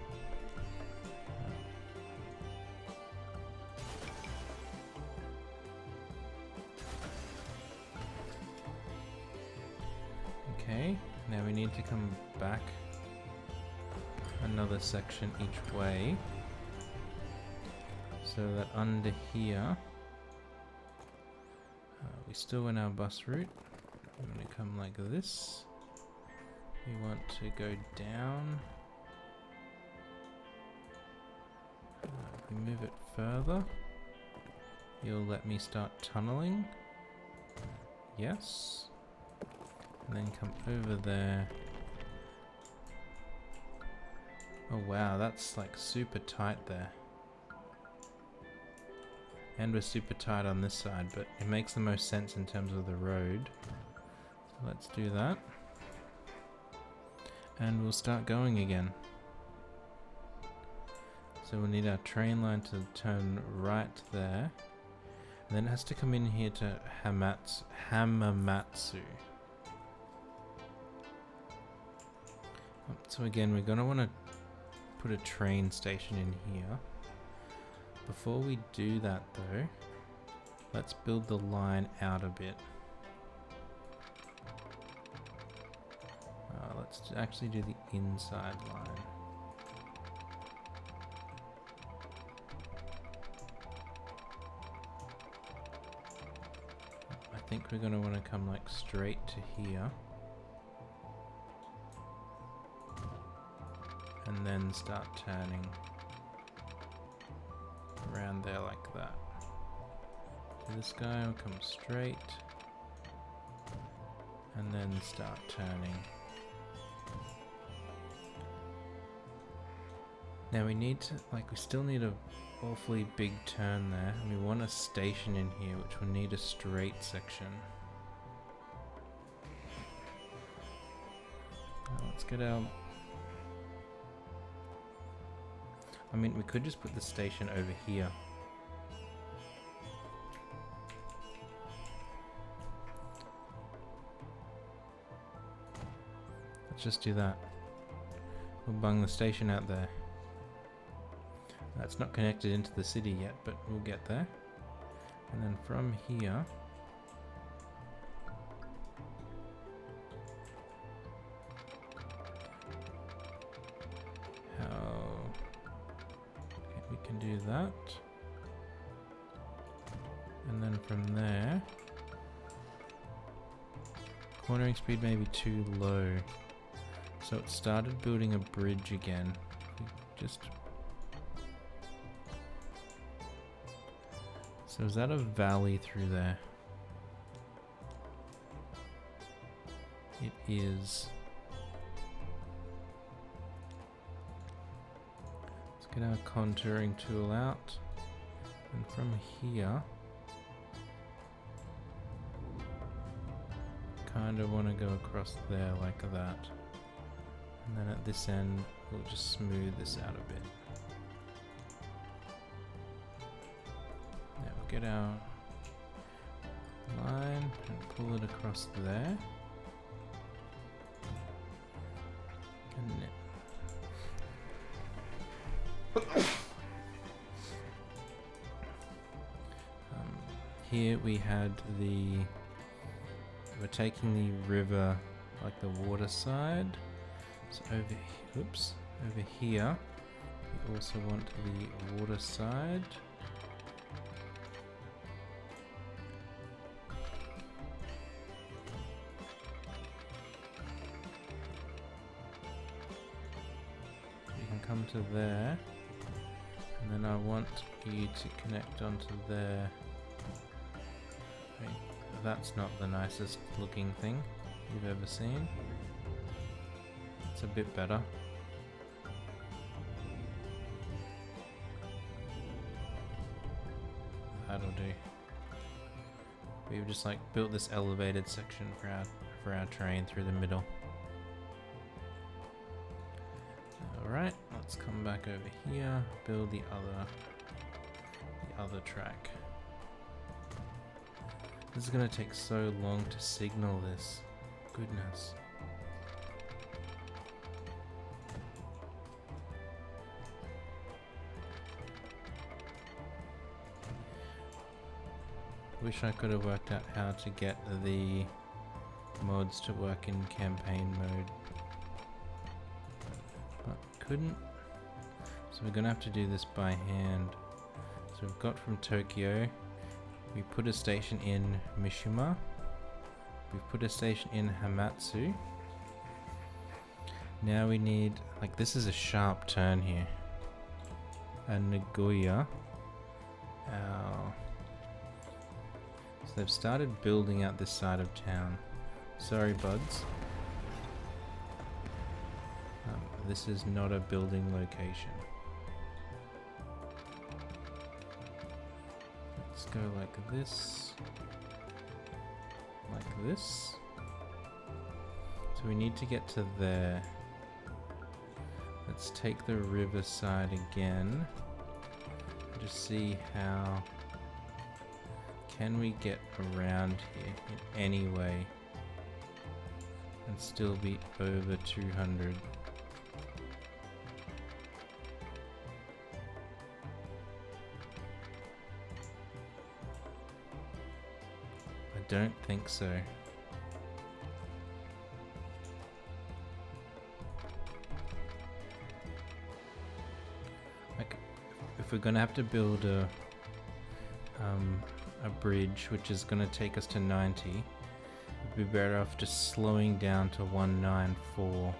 Okay, now we need to come back another section each way. So that under here, we still went our bus route. I'm going to come like this. We want to go down. If we move it further, you'll let me start tunneling. Yes. And then come over there. Oh wow, that's like super tight there. And we're super tight on this side, but it makes the most sense in terms of the road. So let's do that. And we'll start going again. So we'll need our train line to turn right there. And then it has to come in here to Hamamatsu. So again, we're going to want to put a train station in here. Before we do that though, let's build the line out a bit. Let's actually do the inside line. I think we're going to want to come like straight to here. And then start turning around there like that. So this guy will come straight and then start turning. Now we need to, we still need a awfully big turn there, and we want a station in here which will need a straight section. Now let's get our... we could just put the station over here. Let's just do that. We'll bung the station out there. That's not connected into the city yet, but we'll get there. And then from here, we can do that. And then from there, cornering speed may be too low. So it started building a bridge again. So is that a valley through there? It is. Let's get our contouring tool out. And from here, kind of want to go across there like that. And then at this end, we'll just smooth this out a bit. Now we'll get our line and pull it across there. And here we had we're taking the river, like the water side. So over here, we also want the water side. You can come to there, and then I want you to connect onto there. Wait, that's not the nicest looking thing you've ever seen. It's a bit better. That'll do. We've just like built this elevated section for our train through the middle. Alright, let's come back over here, build the other track. This is gonna take so long to signal this. Goodness. Wish I could have worked out how to get the mods to work in campaign mode, but couldn't. So we're gonna have to do this by hand. So we've got from Tokyo, we put a station in Mishima, we've put a station in Hamatsu. Now we need, like, this is a sharp turn here, and Nagoya. So they've started building out this side of town. Sorry, buds. This is not a building location. Let's go like this. Like this. So we need to get to there. Let's take the river side again. Just see how... Can we get around here in any way and still be over 200? I don't think so. Like, if we're gonna have to build a bridge, which is going to take us to 90, we'd be better off just slowing down to 194.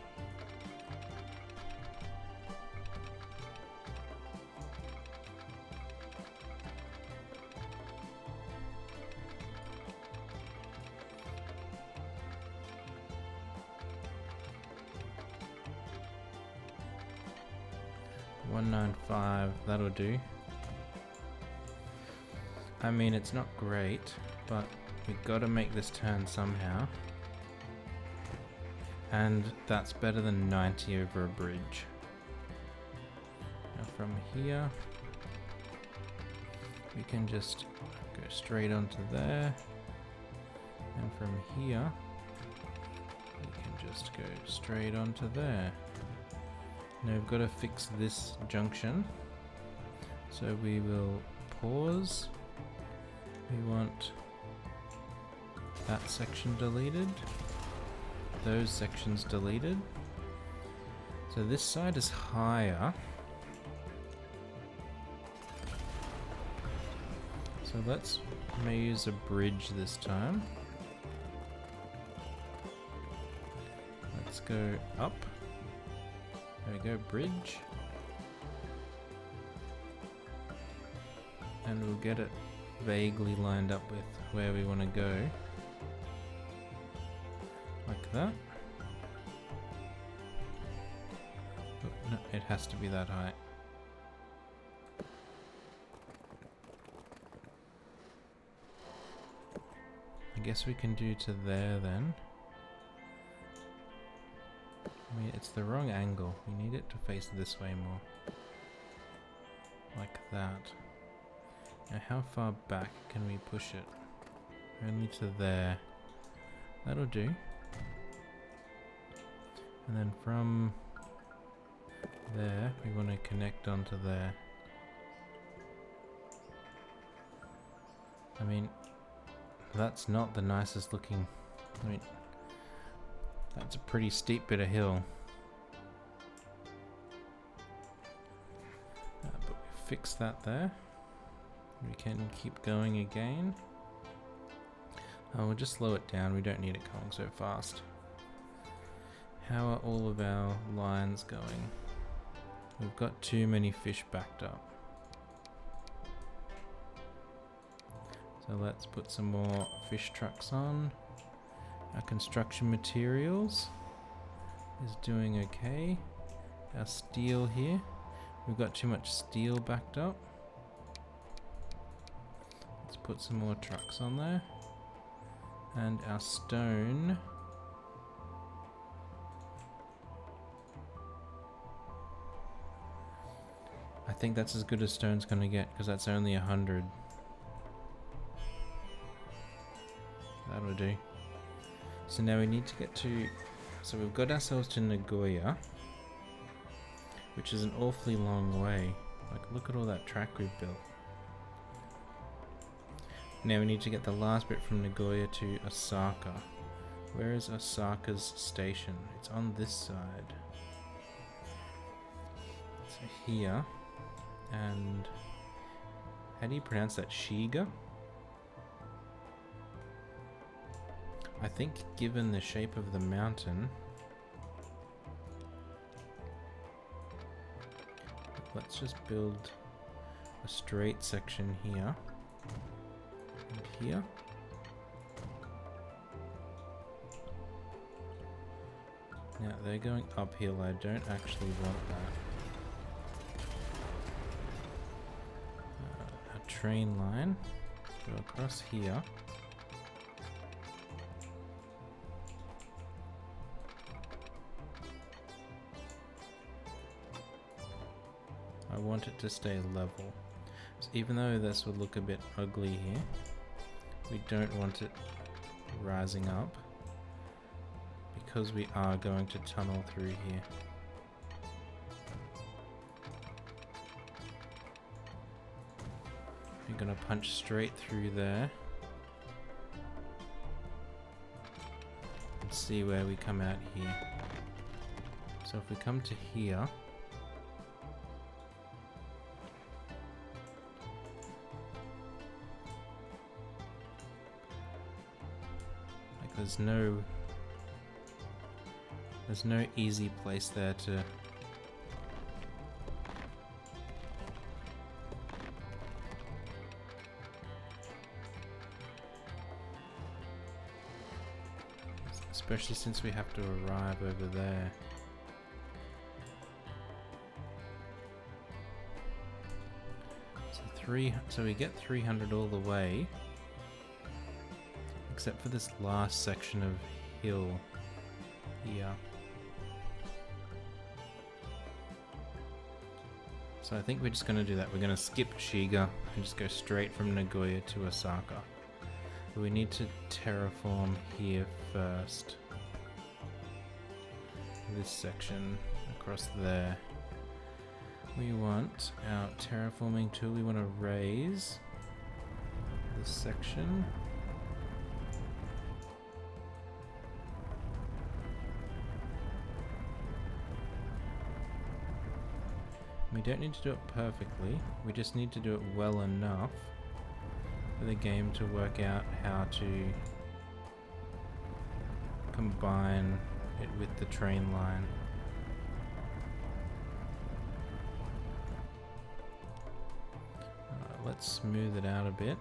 $195, that'll do. I mean, it's not great, but we've got to make this turn somehow. And that's better than 90 over a bridge. Now from here, we can just go straight onto there. And from here, we can just go straight onto there. Now we've got to fix this junction. So we will pause. We want that section deleted, those sections deleted. So this side is higher. So let's use a bridge this time. Let's go up. There we go, bridge. And we'll get it vaguely lined up with where we want to go, like that. Oh, no, it has to be that height. I guess we can do to there then. I mean, it's the wrong angle. We need it to face this way more. Like that. Now how far back can we push it? Only to there. That'll do. And then from there, we want to connect onto there. I mean, that's not the nicest looking... I mean, that's a pretty steep bit of hill. But we fixed that there. We can keep going again. Oh, we'll just slow it down. We don't need it going so fast. How are all of our lines going? We've got too many fish backed up. So let's put some more fish trucks on. Our construction materials is doing okay. Our steel here, we've got too much steel backed up. Let's put some more trucks on there. And our stone, I think that's as good as stone's gonna get, because that's only 100. That'll do. So now we need to get to... So we've got ourselves to Nagoya, which is an awfully long way. Like, look at all that track we've built. Now we need to get the last bit from Nagoya to Osaka. Where is Osaka's station? It's on this side. So here. And... how do you pronounce that? Shiga? I think given the shape of the mountain, let's just build a straight section here and here. Now they're going uphill. I don't actually want that. A train line, go across here. I want it to stay level. So even though this would look a bit ugly here, we don't want it rising up because we are going to tunnel through here. We're going to punch straight through there and see where we come out here. So if we come to here, there's no easy place there to especially since we have to arrive over there. So we get 300 all the way. Except for this last section of hill here. So I think we're just going to do that. We're going to skip Shiga and just go straight from Nagoya to Osaka. But we need to terraform here first. This section across there. We want our terraforming tool. We want to raise this section. We don't need to do it perfectly, we just need to do it well enough for the game to work out how to combine it with the train line. Let's smooth it out a bit.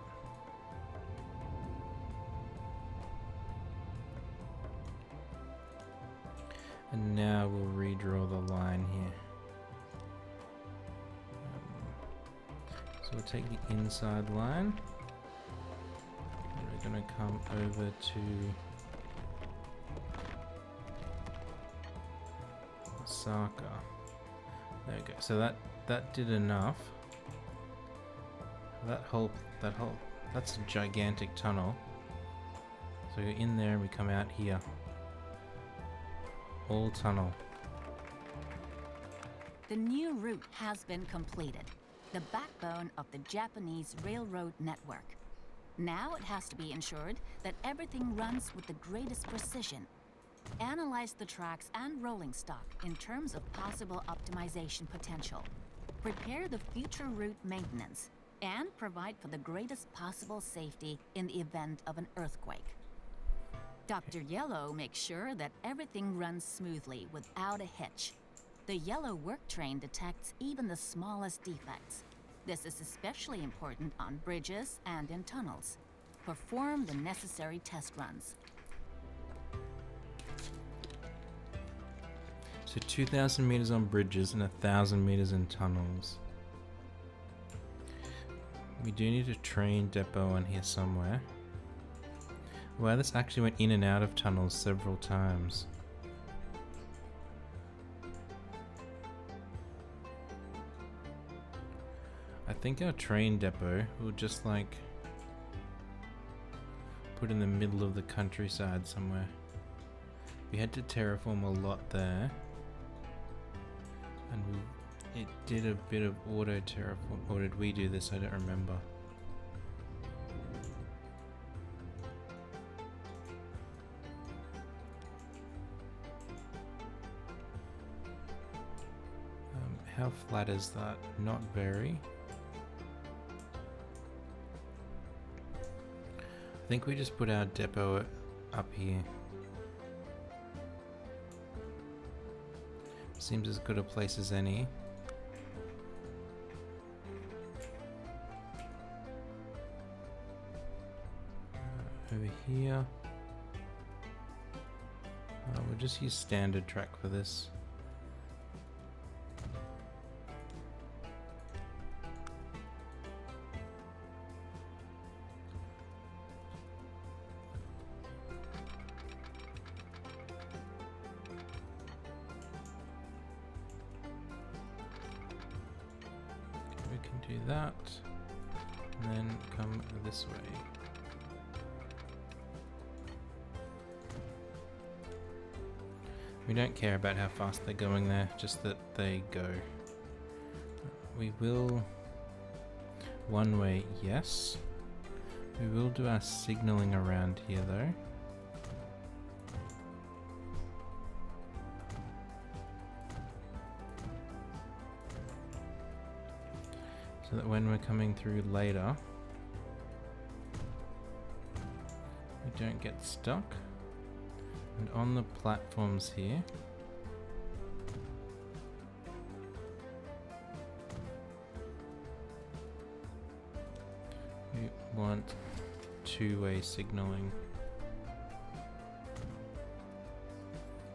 And now we'll redraw the line here. So we'll take the inside line, and we're going to come over to Osaka. There we go. So that did enough. That's a gigantic tunnel. So we're in there and we come out here. All tunnel. The new route has been completed, the backbone of the Japanese railroad network. Now it has to be ensured that everything runs with the greatest precision. Analyze the tracks and rolling stock in terms of possible optimization potential. Prepare the future route maintenance and provide for the greatest possible safety in the event of an earthquake. Dr. Yellow makes sure that everything runs smoothly without a hitch. The yellow work train detects even the smallest defects. This is especially important on bridges and in tunnels. Perform the necessary test runs. So 2,000 meters on bridges and 1,000 meters in tunnels. We do need a train depot in here somewhere. Wow, this actually went in and out of tunnels several times. I think our train depot will just like put in the middle of the countryside somewhere. We had to terraform a lot there. And it did a bit of auto terraform. Or did we do this? I don't remember. How flat is that? Not very. I think we just put our depot up here. Seems as good a place as any. Over here. We'll just use standard track for this. Do that, and then come this way. We don't care about how fast they're going there, just that they go. We will one way, yes. We will do our signaling around here though. So that when we're coming through later, we don't get stuck. And on the platforms here, we want two-way signaling.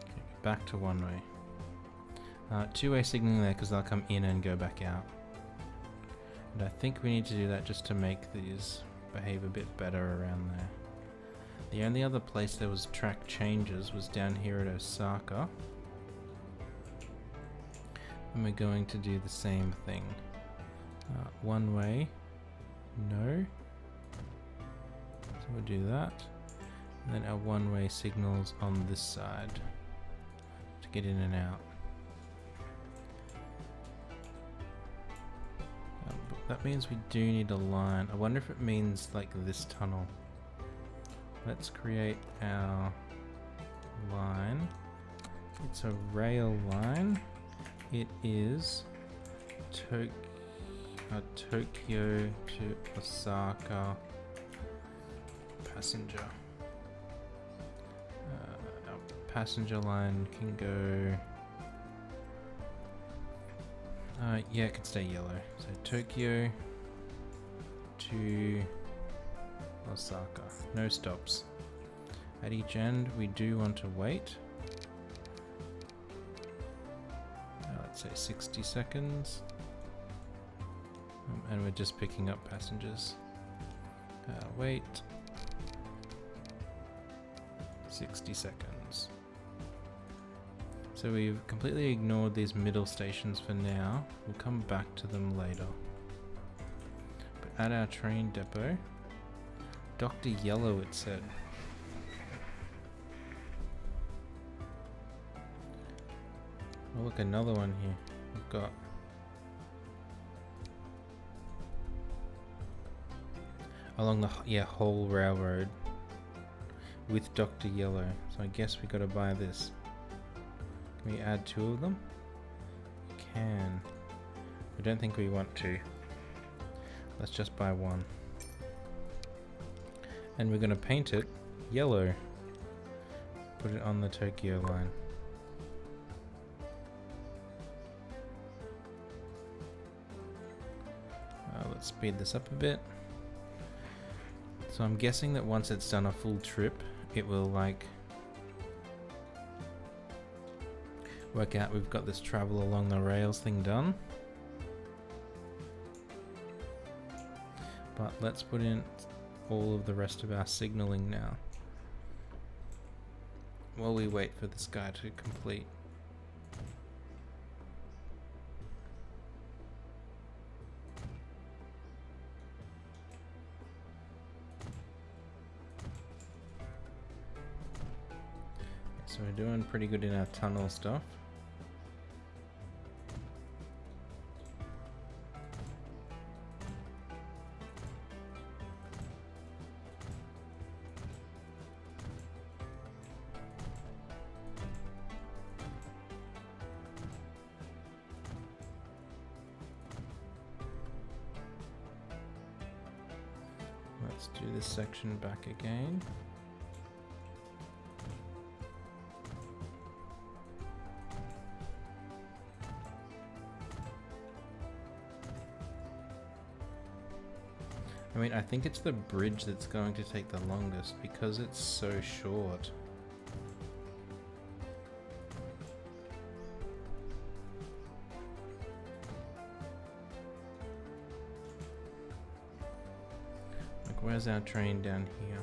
Okay, back to one-way. Two-way signaling there because they'll come in and go back out. And I think we need to do that just to make these behave a bit better around there. The only other place there was track changes was down here at Osaka. And we're going to do the same thing. One way, no. So we'll do that. And then our one-way signals on this side to get in and out. That means we do need a line. I wonder if it means like this tunnel. Let's create our line. It's a rail line. It is Tokyo to Osaka passenger. Our passenger line can go. Yeah, it can stay yellow. So Tokyo to Osaka. No stops. At each end, we do want to wait. Let's say 60 seconds. And we're just picking up passengers. Wait. 60 seconds. So we've completely ignored these middle stations for now. We'll come back to them later. But at our train depot, Dr. Yellow, it said. Oh look, another one here. We've got along the whole railroad with Dr. Yellow. So I guess we gotta buy this. Can we add 2 of them? We can. I don't think we want to. Let's just buy 1. And we're gonna paint it yellow. Put it on the Tokyo line. Let's speed this up a bit. So I'm guessing that once it's done a full trip, it will like work out we've got this travel along the rails thing done. But let's put in all of the rest of our signaling now while we wait for this guy to complete. So we're doing pretty good in our tunnel stuff. Let's do this section back again. I mean, I think it's the bridge that's going to take the longest because it's so short. Like, where's our train down here?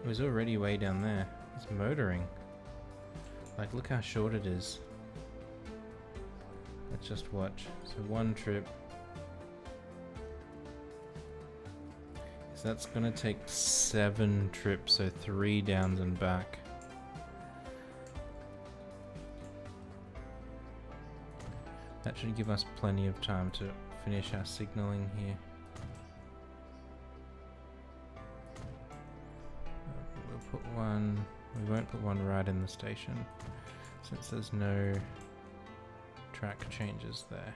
It was already way down there. It's motoring. Like, look how short it is. Let's just watch. So 1 trip. That's gonna take 7 trips, so 3 downs and back. That should give us plenty of time to finish our signaling here. We'll put one, we won't put one right in the station since there's no track changes there.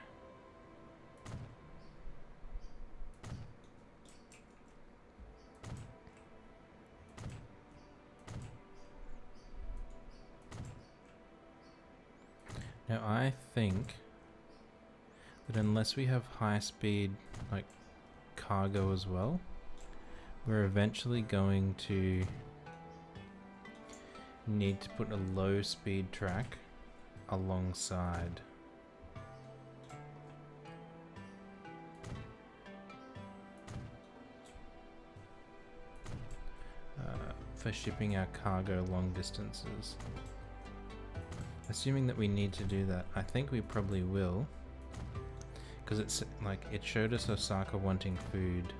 Now I think that unless we have high speed like cargo as well, we're eventually going to need to put a low speed track alongside. For shipping our cargo long distances. Assuming that we need to do that, I think we probably will, because it's like it showed us Osaka wanting food.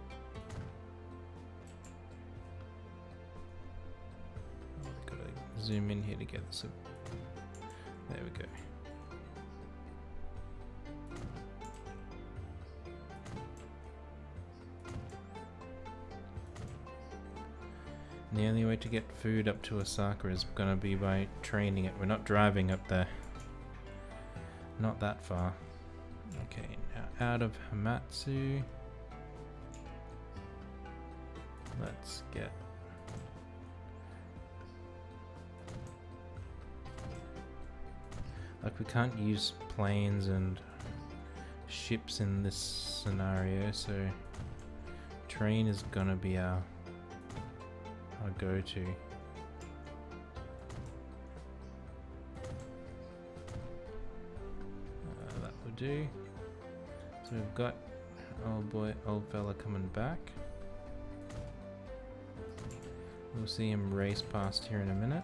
Oh, I've got to zoom in here to get this. There we go. And the only way to get food up to Osaka is gonna be by training it. We're not driving up there. Not that far. Okay, now out of Hamatsu. Let's get... Like, we can't use planes and ships in this scenario, so train is gonna be our go-to. That will do. So we've got old fella coming back. We'll see him race past here in a minute.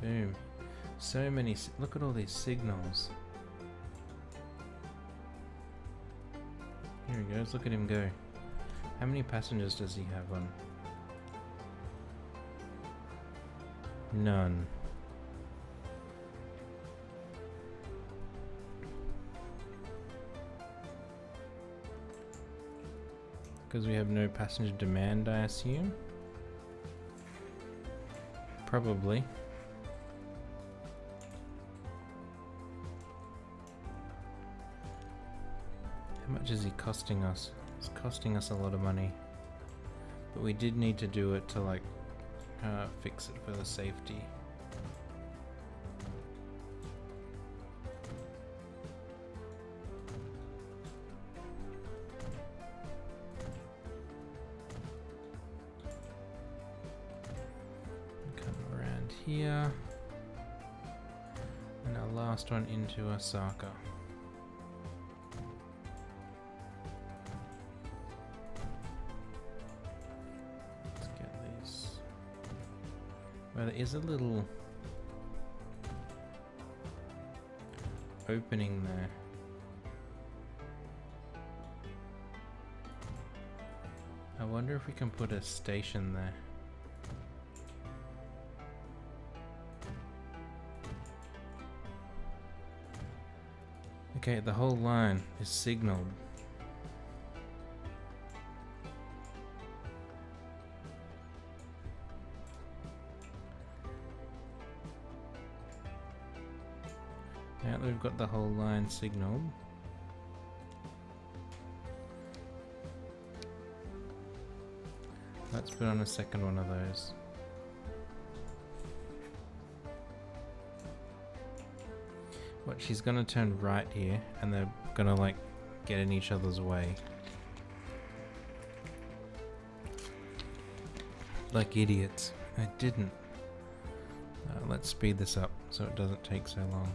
Boom. So many. Look at all these signals. Here he goes. Look at him go. How many passengers does he have on? None. Because we have no passenger demand, I assume. Probably. How much is he costing us? It's costing us a lot of money. But we did need to do it to like fix it for the safety. Here, and our last one into Osaka. Let's get these. Well, there is a little opening there. I wonder if we can put a station there. Okay, the whole line is signaled. Now that we've got the whole line signaled, let's put on a second one of those. What, she's gonna turn right here, and they're gonna like get in each other's way. Like idiots. I didn't. Let's speed this up so it doesn't take so long.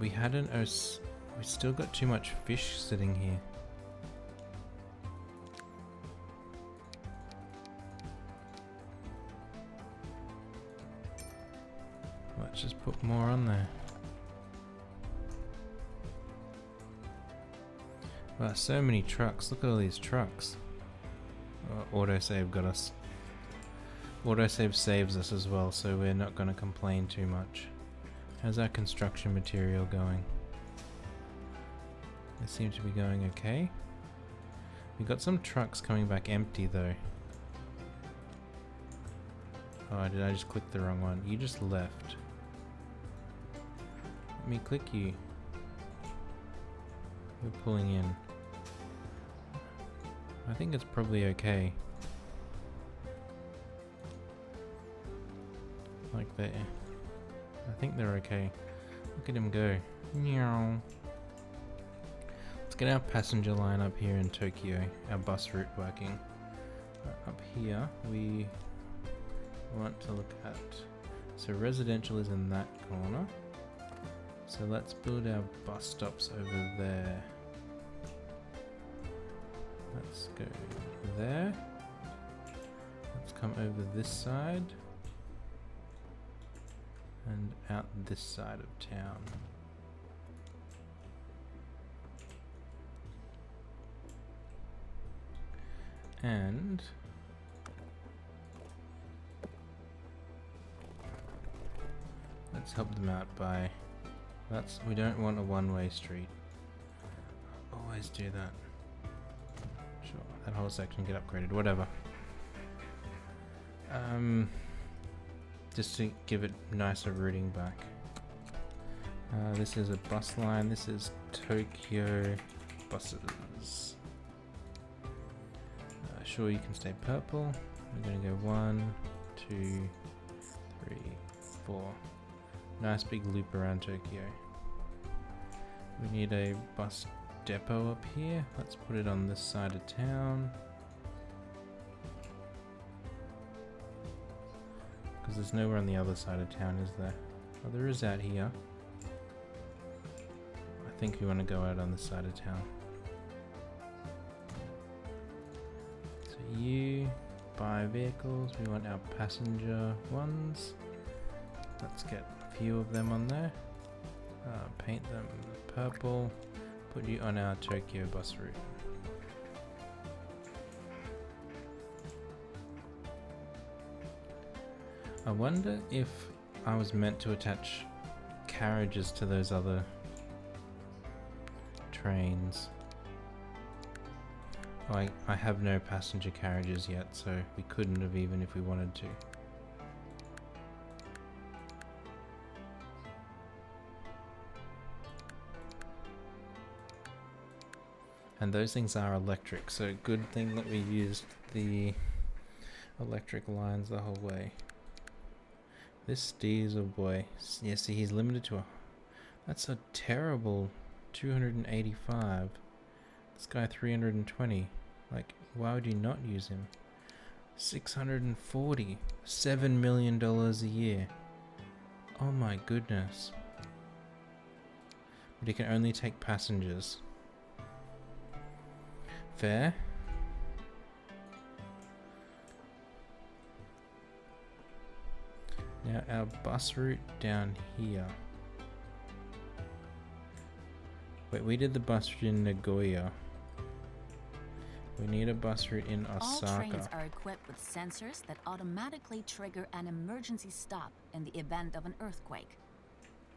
We had an we still got too much fish sitting here. Let's just put more on there. Wow, so many trucks. Look at all these trucks. Autosave got us. Autosave saves us as well, so we're not going to complain too much. How's our construction material going? They seem to be going okay. We got some trucks coming back empty though. Oh, did I just click the wrong one? You just left. Let me click you. We're pulling in. I think it's probably okay. Like that. I think they're okay. Look at him go. Meow. Let's get our passenger line up here in Tokyo. Our bus route working. Up here we want to look at. So residential is in that corner. So let's build our bus stops over there. Let's go there. Let's come over this side. And out this side of town. And let's help them out by we don't want a one-way street. Always do that. Sure, that whole section get upgraded, whatever. Just to give it nicer routing back. This is a bus line. This is Tokyo buses. Sure, you can stay purple. We're going to go 1, 2, 3, 4. Nice big loop around Tokyo. We need a bus depot up here. Let's put it on this side of town. Because there's nowhere on the other side of town, is there? Oh, there is out here. I think we want to go out on this side of town. So you buy vehicles. We want our passenger ones. Let's get a few of them on there. Paint them purple. Put you on our Tokyo bus route. I wonder if I was meant to attach carriages to those other trains. Oh, I have no passenger carriages yet, so we couldn't have even if we wanted to. And those things are electric, so good thing that we used the electric lines the whole way. This diesel boy, yeah, see, he's limited to that's a terrible 285. This guy 320. Like, why would you not use him? 640. $7 million a year. Oh my goodness. But he can only take passengers. Fair. Now our bus route down here. Wait, we did the bus route in Nagoya. We need a bus route in Osaka. All trains are equipped with sensors that automatically trigger an emergency stop in the event of an earthquake.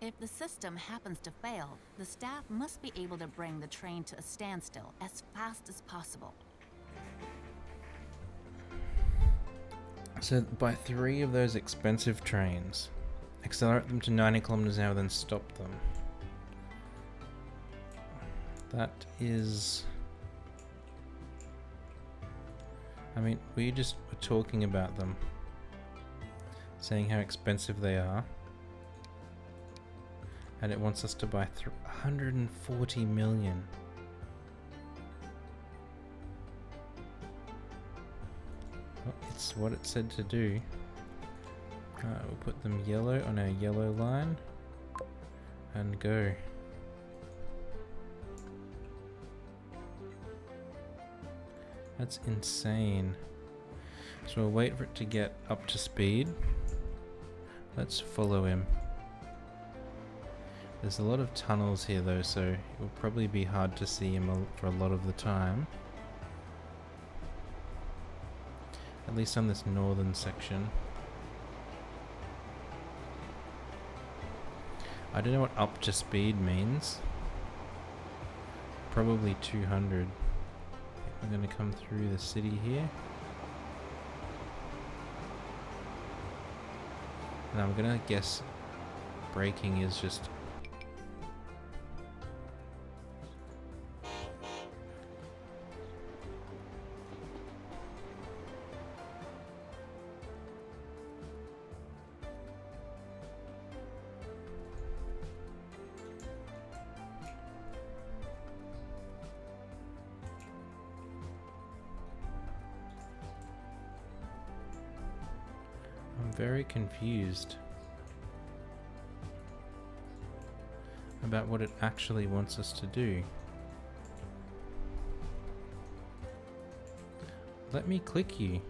If the system happens to fail, the staff must be able to bring the train to a standstill as fast as possible. So buy 3 of those expensive trains, accelerate them to 90 kilometers an hour, then stop them. That is... I mean, we just were talking about them, saying how expensive they are. And it wants us to buy 140 million. Well, it's what it said to do. We'll put them yellow on our yellow line and go. That's insane. So we'll wait for it to get up to speed. Let's follow him. There's a lot of tunnels here though, so it will probably be hard to see him for a lot of the time. At least on this northern section. I don't know what up to speed means. Probably 200. We're going to come through the city here. And I'm going to guess braking is just... I'm very confused about what it actually wants us to do. Let me click you.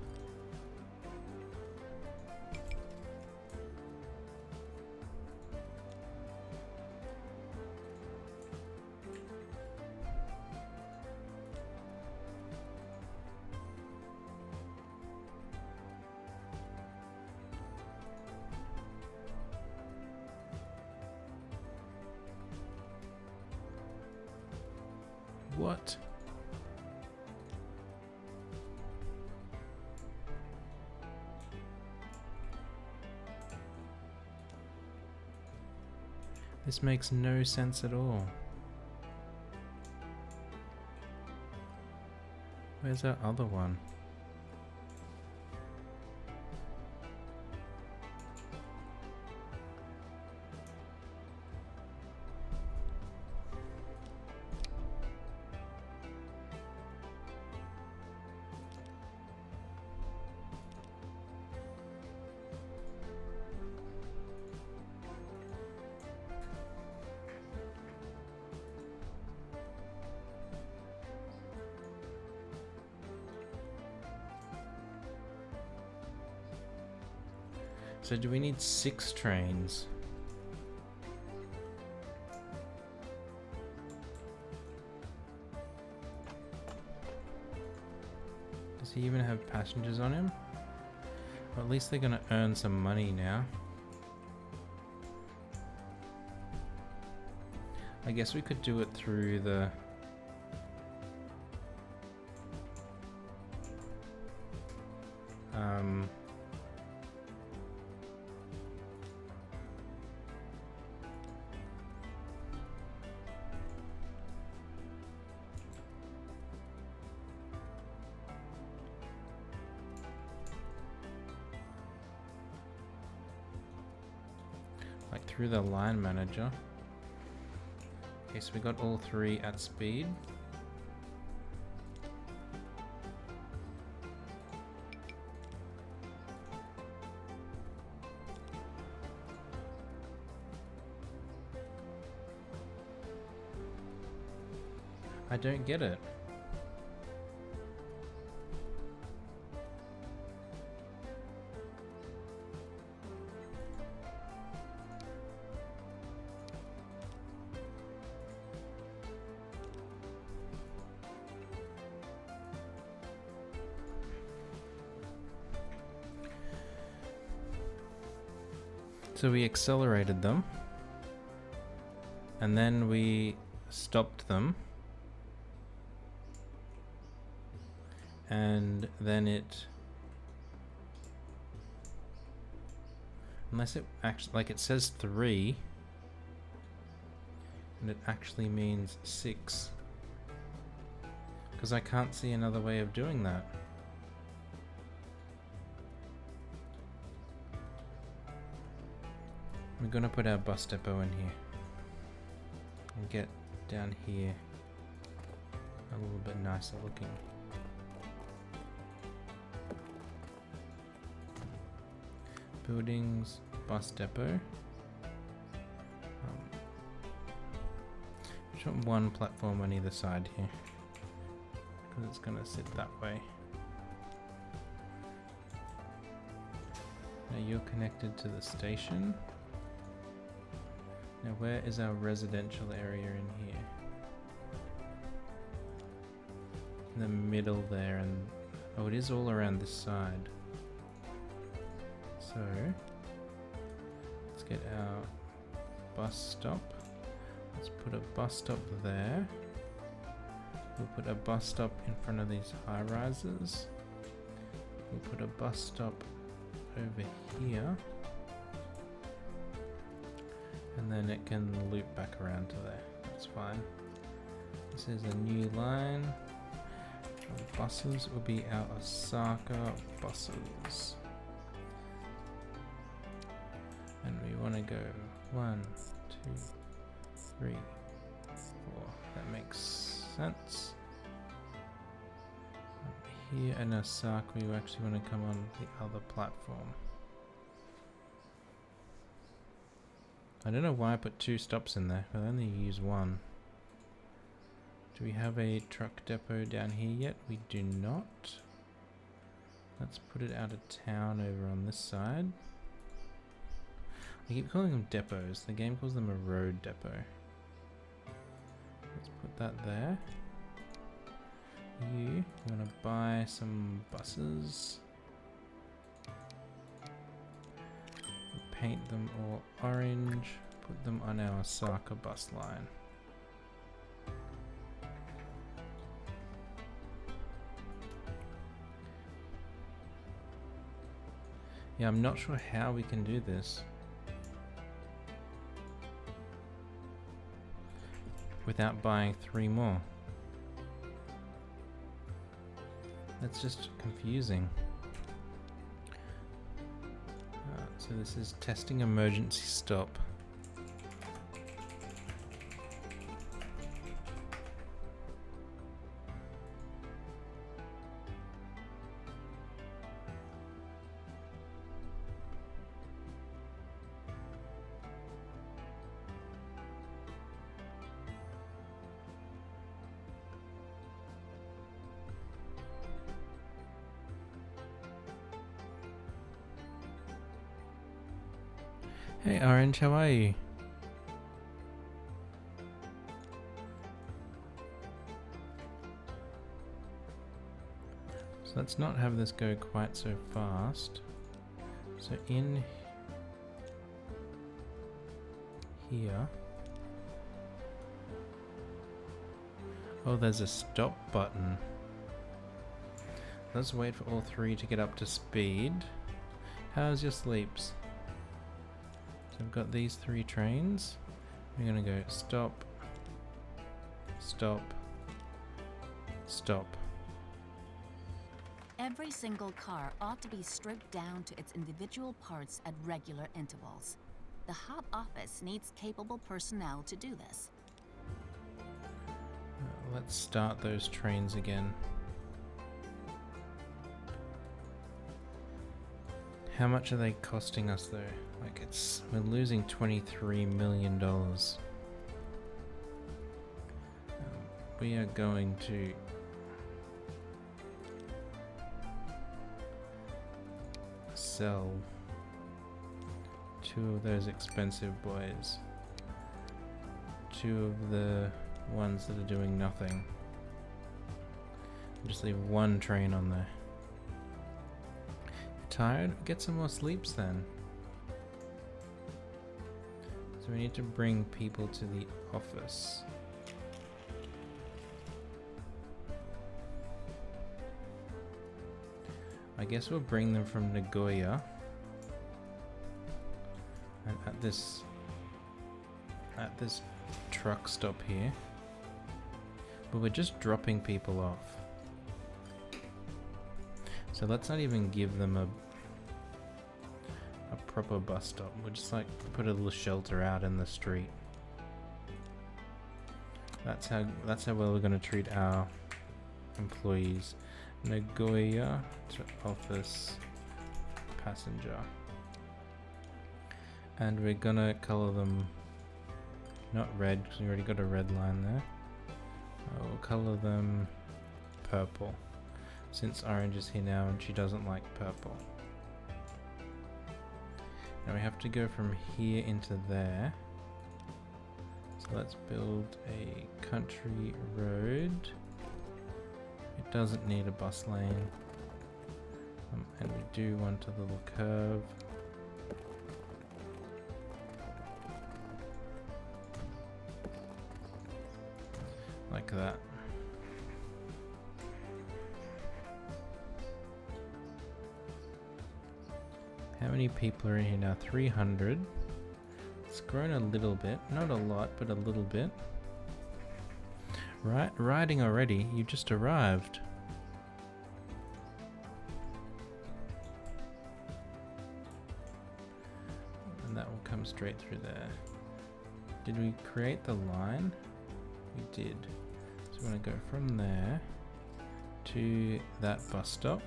What? This makes no sense at all. Where's our other one? So do we need 6 trains? Does he even have passengers on him? Well, at least they're gonna earn some money now. I guess we could do it through the... like through the line manager. Okay, so we got all 3 at speed. I don't get it. So we accelerated them, and then we stopped them, and then it, unless it actually, like it says 3, and it actually means 6, because I can't see another way of doing that. We're gonna put our bus depot in here and get down here a little bit nicer looking. Buildings, bus depot. Just want one platform on either side here because it's gonna sit that way. Now you're connected to the station. Now where is our residential area in here? In the middle there, and oh, it is all around this side. So let's get our bus stop. Let's put a bus stop there. We'll put a bus stop in front of these high rises. We'll put a bus stop over here. And then it can loop back around to there. That's fine. This is a new line. Our buses will be our Osaka buses. And we want to go 1, 2, 3, 4. That makes sense. Here in Osaka, we actually want to come on the other platform. I don't know why I put 2 stops in there. I'll only use 1. Do we have a truck depot down here yet? We do not. Let's put it out of town over on this side. I keep calling them depots. The game calls them a road depot. Let's put that there. You want to buy some buses. Paint them all orange. Put them on our Osaka bus line. Yeah, I'm not sure how we can do this without buying 3 more. That's just confusing. So this is testing emergency stop. Hey Orange, how are you? So let's not have this go quite so fast. So in here. Oh, there's a stop button. Let's wait for all three to get up to speed. How's your sleeps? So I've got these 3 trains. We're gonna go stop, stop, stop. Every single car ought to be stripped down to its individual parts at regular intervals. The hub office needs capable personnel to do this. Let's start those trains again. How much are they costing us though? Like we're losing $23 million. We are going to sell 2 of those expensive boys. 2 of the ones that are doing nothing. Just leave 1 train on there. Tired? Get some more sleeps then. So we need to bring people to the office. I guess we'll bring them from Nagoya. And at this truck stop here. But we're just dropping people off. So let's not even give them a proper bus stop. We'll just like put a little shelter out in the street. That's how well we're gonna treat our employees. Nagoya to office passenger. And we're gonna color them not red because we already got a red line there. We'll color them purple. Since Orange is here now and she doesn't like purple. Now we have to go from here into there. So let's build a country road. It doesn't need a bus lane. And we do want a little curve. Like that. How many people are in here now? 300. It's grown a little bit. Not a lot, but a little bit. Right, riding already? You just arrived. And that will come straight through there. Did we create the line? We did. So we want to go from there to that bus stop.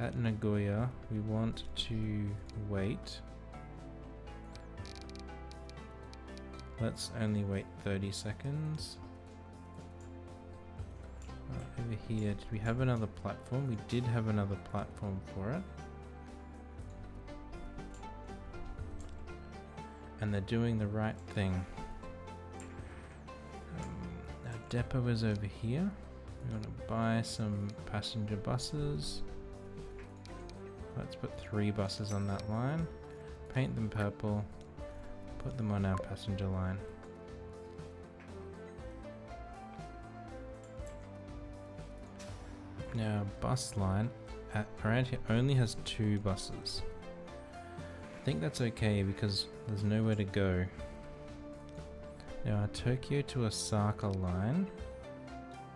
At Nagoya, we want to wait. Let's only wait 30 seconds. Over here, did we have another platform? We did have another platform for it. And they're doing the right thing. Our depot is over here. We want to buy some passenger buses. Let's put 3 buses on that line. Paint them purple. Put them on our passenger line. Now, bus line around here only has 2 buses. I think that's okay because there's nowhere to go. Now, our Tokyo to Osaka line.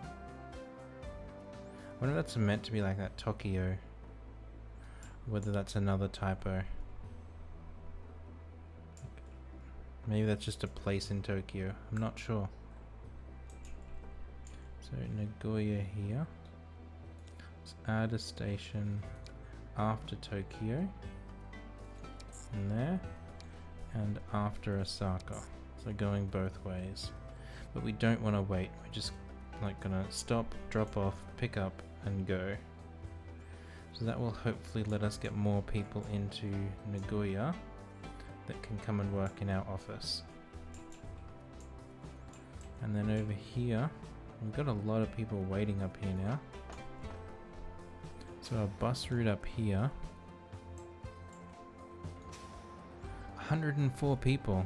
I wonder if that's meant to be like that Tokyo. Whether that's another typo. Maybe that's just a place in Tokyo. I'm not sure. So Nagoya here. Let's add a station after Tokyo. In there. And after Osaka. So going both ways. But we don't want to wait. We're just like gonna stop, drop off, pick up and go. So that will hopefully let us get more people into Nagoya. that can come and work in our office. And then over here, we've got a lot of people waiting up here now. So our bus route up here, 104 people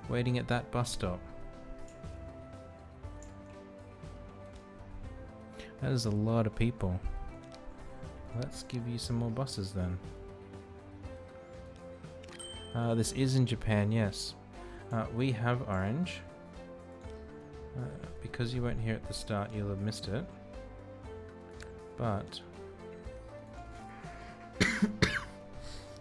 waiting at that bus stop. That is a lot of people. Let's give you some more buses then. This is in Japan, yes. We have orange. Because you weren't here at the start, you'll have missed it. But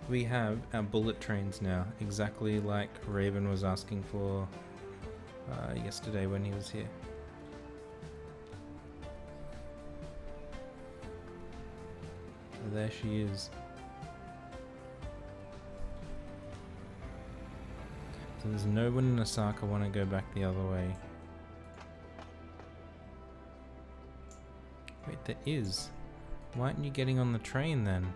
we have our bullet trains now, exactly like Raven was asking for yesterday when he was here. So there she is. So there's no one in Osaka want to go back the other way. Wait, there is. Why aren't you getting on the train then?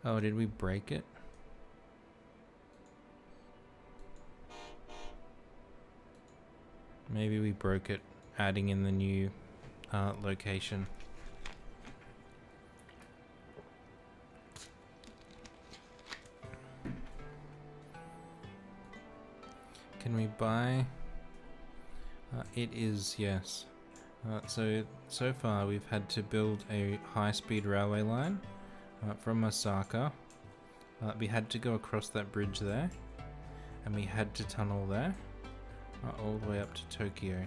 Oh, did we break it? Maybe we broke it adding in the new location. Can we buy? It is, yes. So far we've had to build a high-speed railway line from Osaka. We had to go across that bridge there, and we had to tunnel there, all the way up to Tokyo.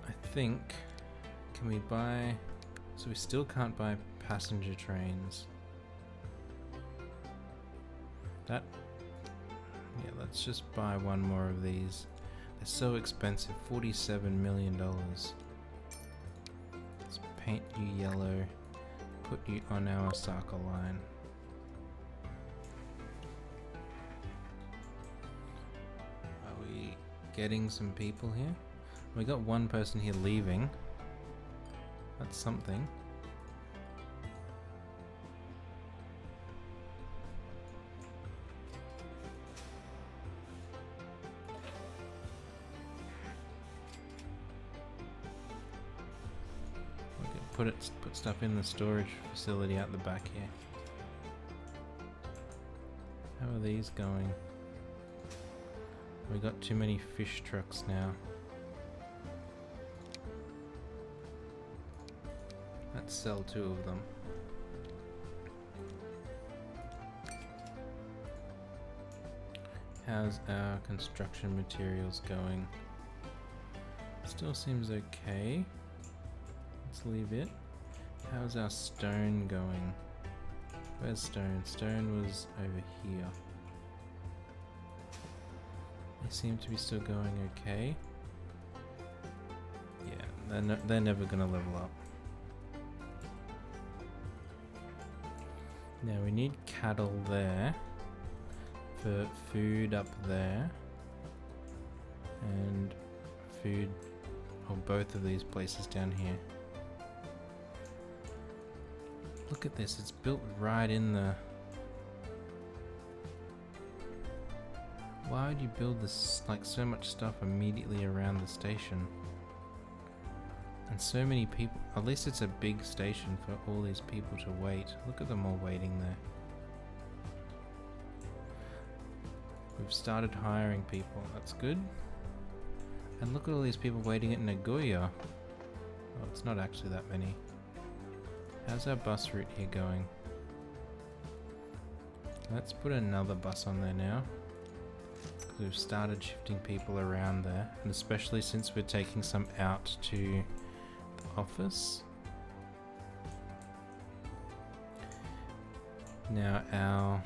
I think, can we buy, so we still can't buy passenger trains. Yeah, let's just buy one more of these. They're so expensive, $47 million. Let's paint you yellow, put you on our Osaka line. Are we getting some people here? We got one person here leaving. That's something. Put stuff in the storage facility out the back here. How are these going? We got too many fish trucks now. Let's sell 2 of them. How's our construction materials going? Still seems okay. Let's leave it. How's our stone going? Where's stone? Stone was over here. They seem to be still going okay. Yeah, they're never gonna level up. Now we need cattle there for food up there, and food on both of these places down here. Look at this, it's built right in the... Why would you build this, like, so much stuff immediately around the station? And so many people, at least it's a big station for all these people to wait. Look at them all waiting there. We've started hiring people, that's good. And look at all these people waiting at Nagoya. Oh, it's not actually that many. How's our bus route here going? Let's put another bus on there now. Because we've started shifting people around there. And especially since we're taking some out to the office. Now our...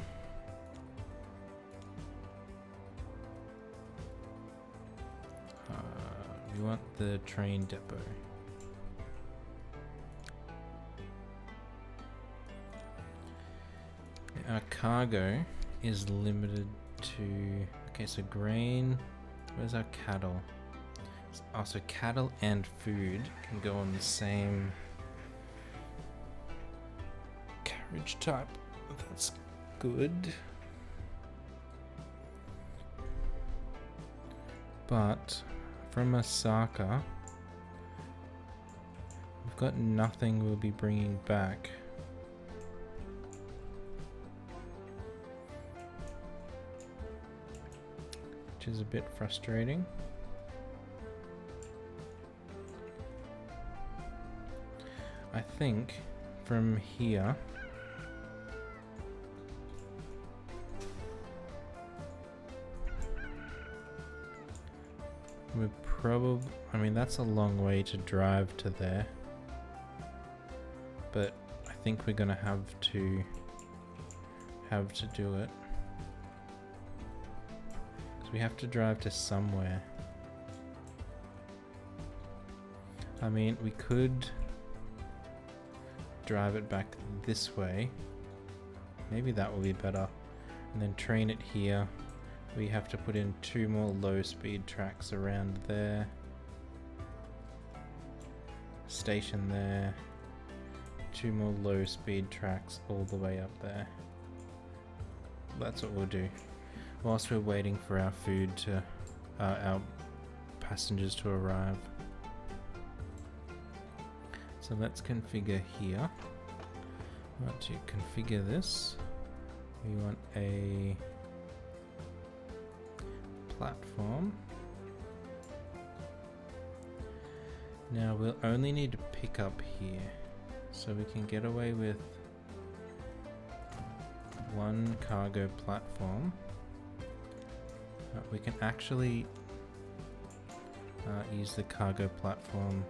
we want the train depot. Our cargo is limited to... Okay, so grain. Where's our cattle? Oh, so cattle and food can go on the same carriage type. That's good. But from Osaka, we've got nothing we'll be bringing back. Which is a bit frustrating. I think from here we're probably, I mean that's a long way to drive to there, but I think we're gonna have to do it, because we have to drive to somewhere. I mean, we could drive it back this way. Maybe that will be better. And then train it here. We have to put in 2 more low speed tracks around there. Station there. 2 more low speed tracks all the way up there. That's what we'll do. Whilst we're waiting for our food to, our passengers to arrive. So let's configure here. We want to configure this. We want a platform. Now we'll only need to pick up here. So we can get away with 1 cargo platform. We can actually use the cargo platform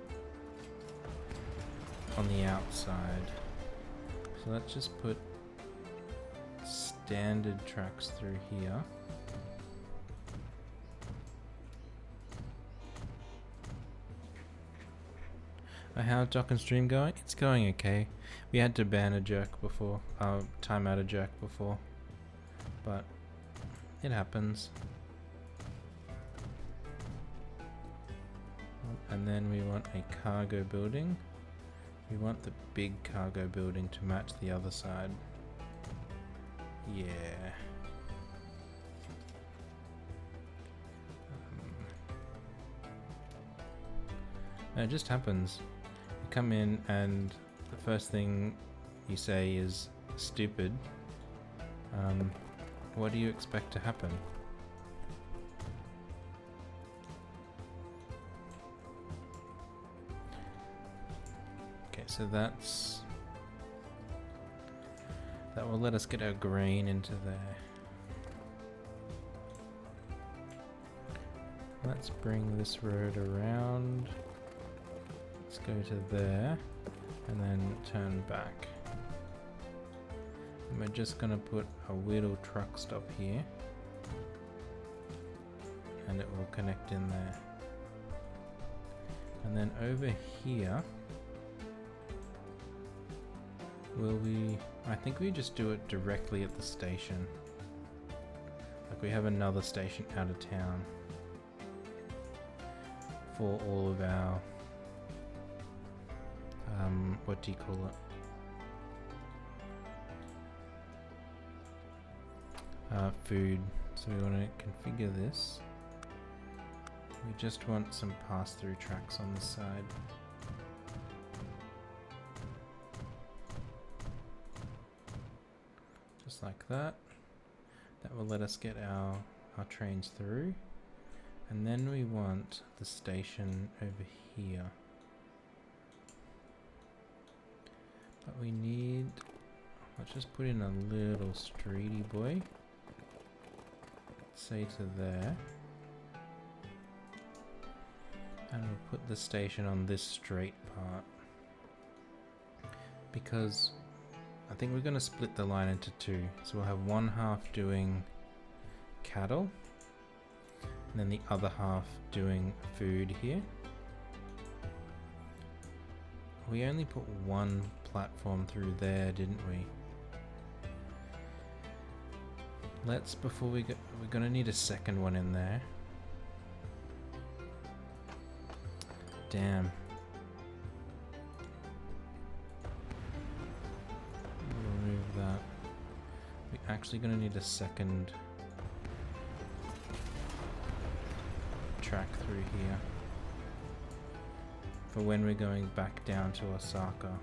on the outside. So let's just put standard tracks through here. How's dock and stream going? It's going okay. We had to ban a jerk before, time out a jerk before, but it happens. And then we want a cargo building. We want the big cargo building to match the other side. Yeah. It just happens. You come in and the first thing you say is stupid. What do you expect to happen? Okay, so that will let us get our grain into there. Let's bring this road around. Let's go to there and then turn back. And we're just gonna put a little truck stop here and it will connect in there. And then over here, I think we just do it directly at the station. Like we have another station out of town for all of our, what do you call it? Food. So we want to configure this. We just want some pass-through tracks on the side. Just like that. That will let us get our trains through. And then we want the station over here. But we need, let's just put in a little streety boy. Say to there. And we'll put the station on this straight part. Because I think we're going to split the line into 2. So we'll have one half doing cattle. And then the other half doing food here. We only put 1 platform through there, didn't we? Let's, before we go, we're gonna need a second one in there. Damn. Remove that. We're actually gonna need a second track through here for when we're going back down to Osaka.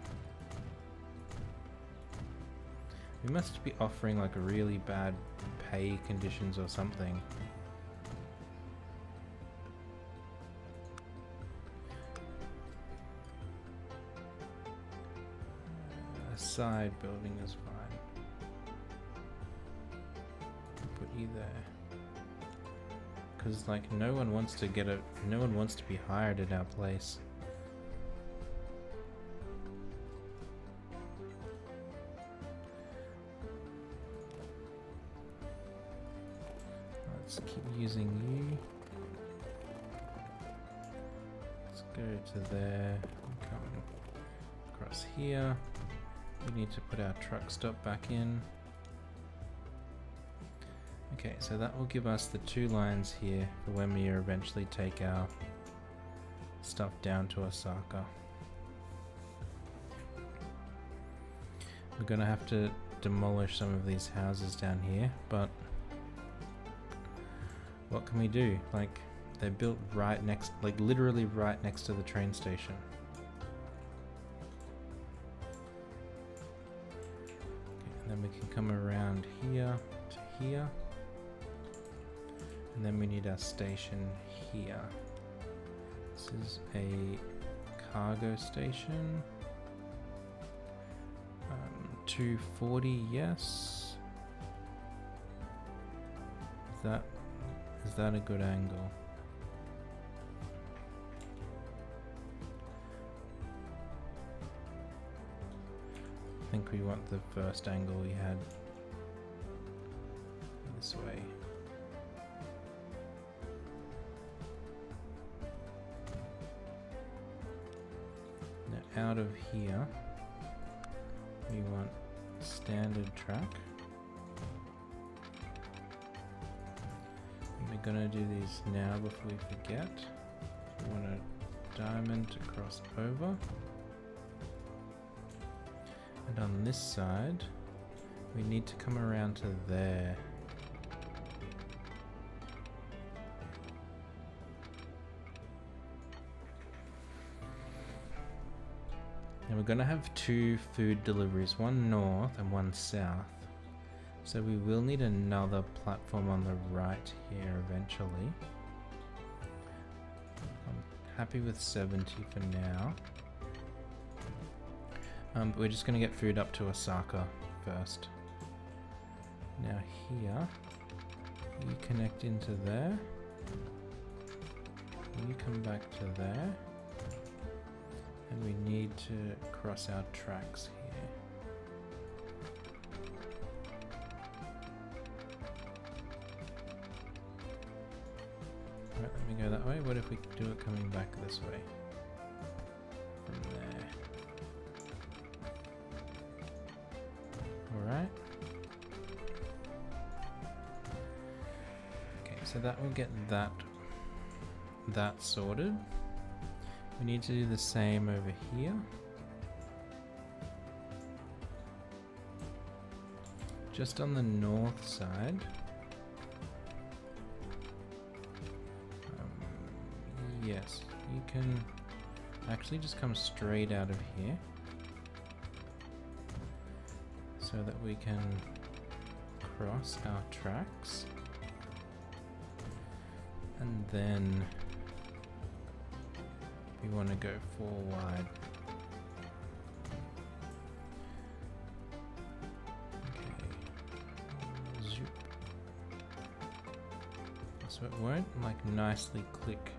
We must be offering like really bad pay conditions or something. A side building is fine. Put you there. Cause like no one wants to be hired at our place. Let's keep using you. Let's go to there. Come across here. We need to put our truck stop back in. Okay, so that will give us the 2 lines here for when we eventually take our stuff down to Osaka. We're gonna have to demolish some of these houses down here, but what can we do? Like, they're built right next, like literally right next to the train station. Okay, and then we can come around here to here. And then we need our station here. This is a cargo station. 240, yes. Is that a good angle? I think we want the first angle we had this way. Now out of here, we want standard track. We're gonna do these now before we forget. We want a diamond to cross over. And on this side, we need to come around to there. And we're gonna have 2 food deliveries, one north and one south. So we will need another platform on the right here eventually. I'm happy with 70 for now. But we're just gonna get food up to Osaka first. Now here, you connect into there. You come back to there. And we need to cross our tracks here. Alright, let me go that way. What if we do it coming back this way? From there. Alright. Okay, so that will get that sorted. We need to do the same over here. Just on the north side. Yes, you can actually just come straight out of here. So that we can cross our tracks. And then we want to go 4 wide. Okay. Zoop. So it won't like nicely click.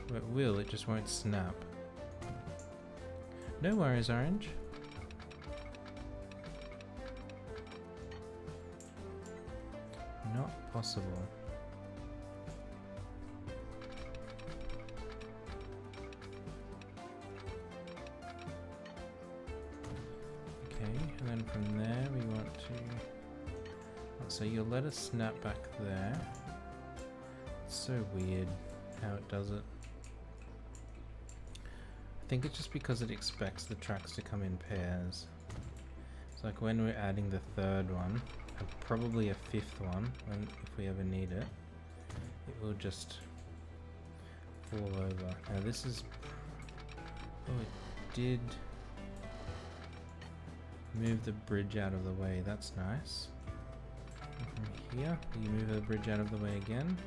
Well, it will, it just won't snap. No worries, Orange. Not possible. Okay, and then from so you'll let us snap back there. It's so weird how it does it. I think it's just because it expects the tracks to come in pairs. It's like when we're adding the third one, and probably a fifth one, when if we ever need it, it will just fall over. Now this is... oh, it did move the bridge out of the way. That's nice. And from here, you move the bridge out of the way again.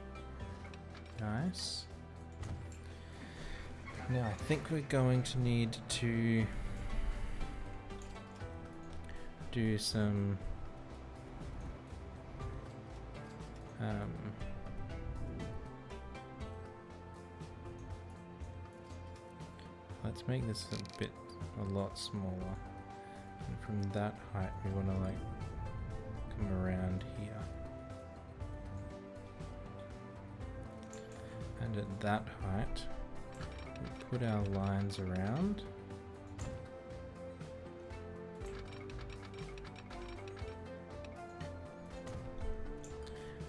Nice. Now I think we're going to need to do some let's make this a lot smaller, and from that height we want to like come around here, and at that height we put our lines around.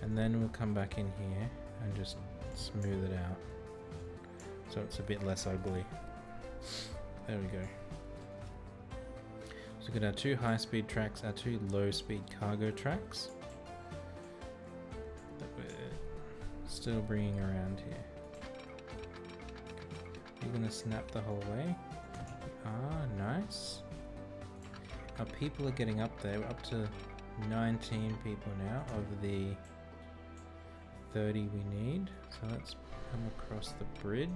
And then we'll come back in here and just smooth it out so it's a bit less ugly. There we go. So we've got our 2 high-speed tracks, our 2 low-speed cargo tracks that we're still bringing around here. You're gonna snap the whole way. Ah, nice. Our people are getting up there. We're up to 19 people now of the 30 we need. So let's come across the bridge.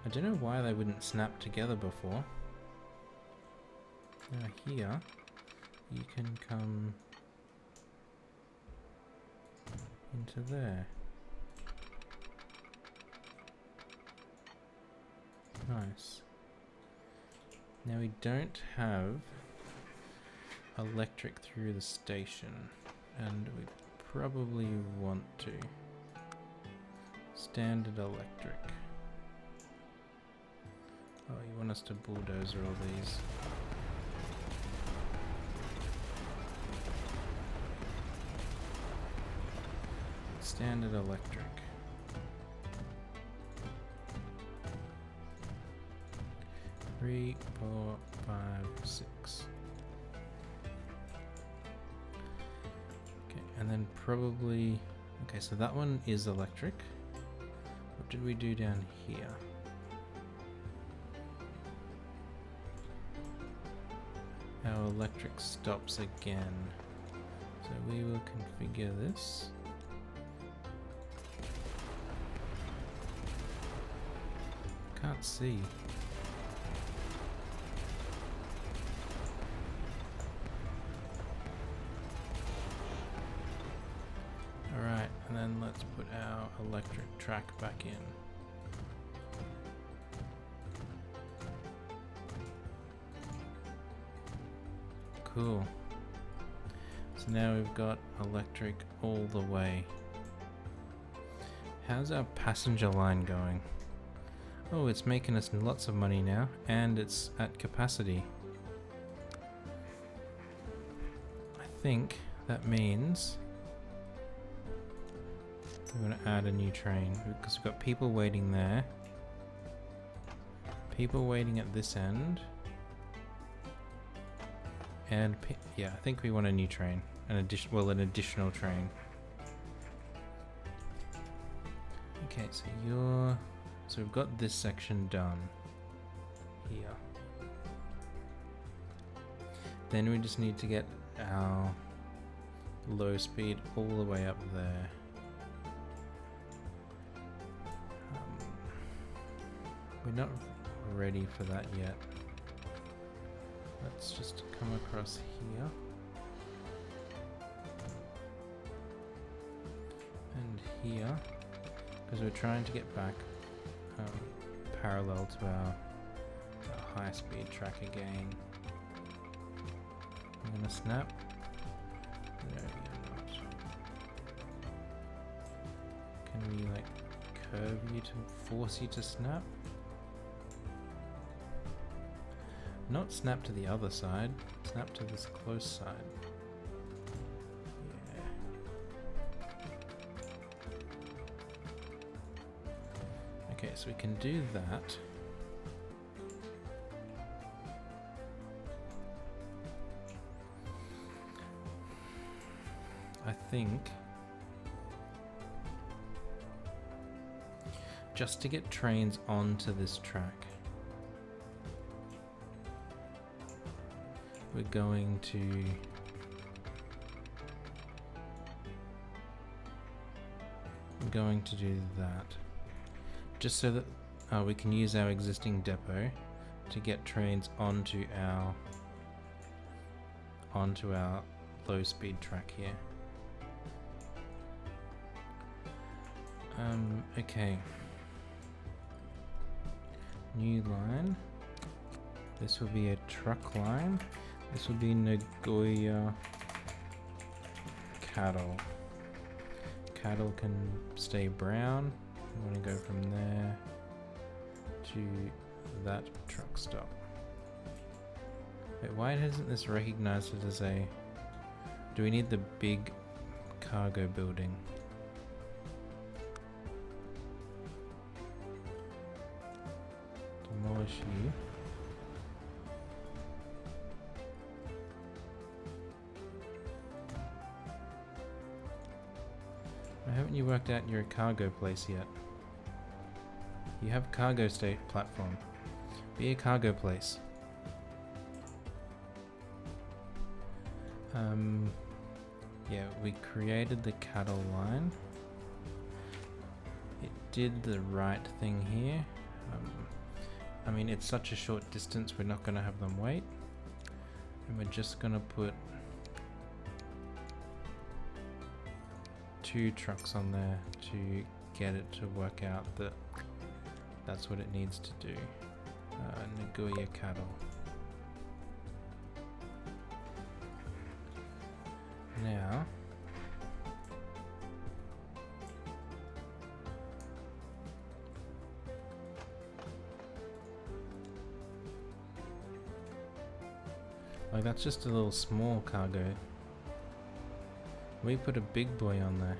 I don't know why they wouldn't snap together before. Now here, you can come into there. Nice. Now we don't have electric through the station, and we probably want to. Standard electric. Oh, you want us to bulldozer all these. Standard electric. Three, 4, 5, 6. Okay, and then probably... okay, so that one is electric. What did we do down here? Our electric stops again. So we will configure this. Can't see. Alright, and then let's put our electric track back in. Cool. So now we've got electric all the way. How's our passenger line going? Oh, it's making us lots of money now, and it's at capacity. I think that means we're going to add a new train, because we've got people waiting there, people waiting at this end, and yeah, I think we want a new train, an additional train. Okay, so we've got this section done here. Then we just need to get our low speed all the way up there. We're not ready for that yet. Let's just come across here. And here, because we're trying to get back parallel to our high-speed track again. I'm gonna snap. No, you're not. Can we like curve you to force you to snap? Not snap to the other side. Snap to this close side. Yeah. Okay, so we can do that. I think just to get trains onto this track, we're going to do that, just so that we can use our existing depot to get trains onto our low speed track here. Okay. New line. This will be a truck line. This will be Nagoya cattle. Cattle can stay brown. I'm going to go from there to that truck stop. Wait, why hasn't this recognized it as a... Do we need the big cargo building? Demolish you. Why haven't you worked out your cargo place yet? You have cargo state platform. Be a cargo place. Yeah, we created the cattle line. It did the right thing here. I mean, it's such a short distance, we're not going to have them wait. And we're just going to put 2 trucks on there to get it to work out that that's what it needs to do. Nagoya cattle. Now, like that's just a little small cargo. We put a big boy on there.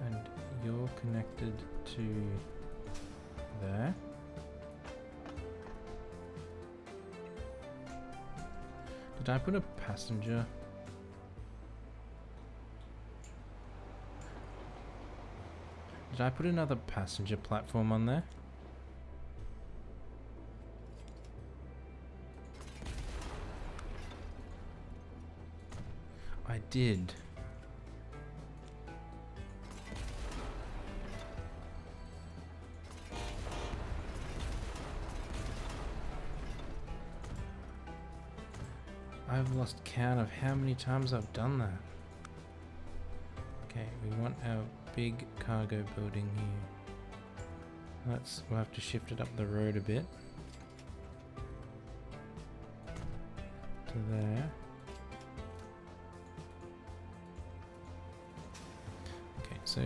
And you're connected to there. Did I put a passenger? Did I put another passenger platform on there? I did. I've lost count of how many times I've done that. Okay, we want our big cargo building here. We'll have to shift it up the road a bit. To there. Okay, so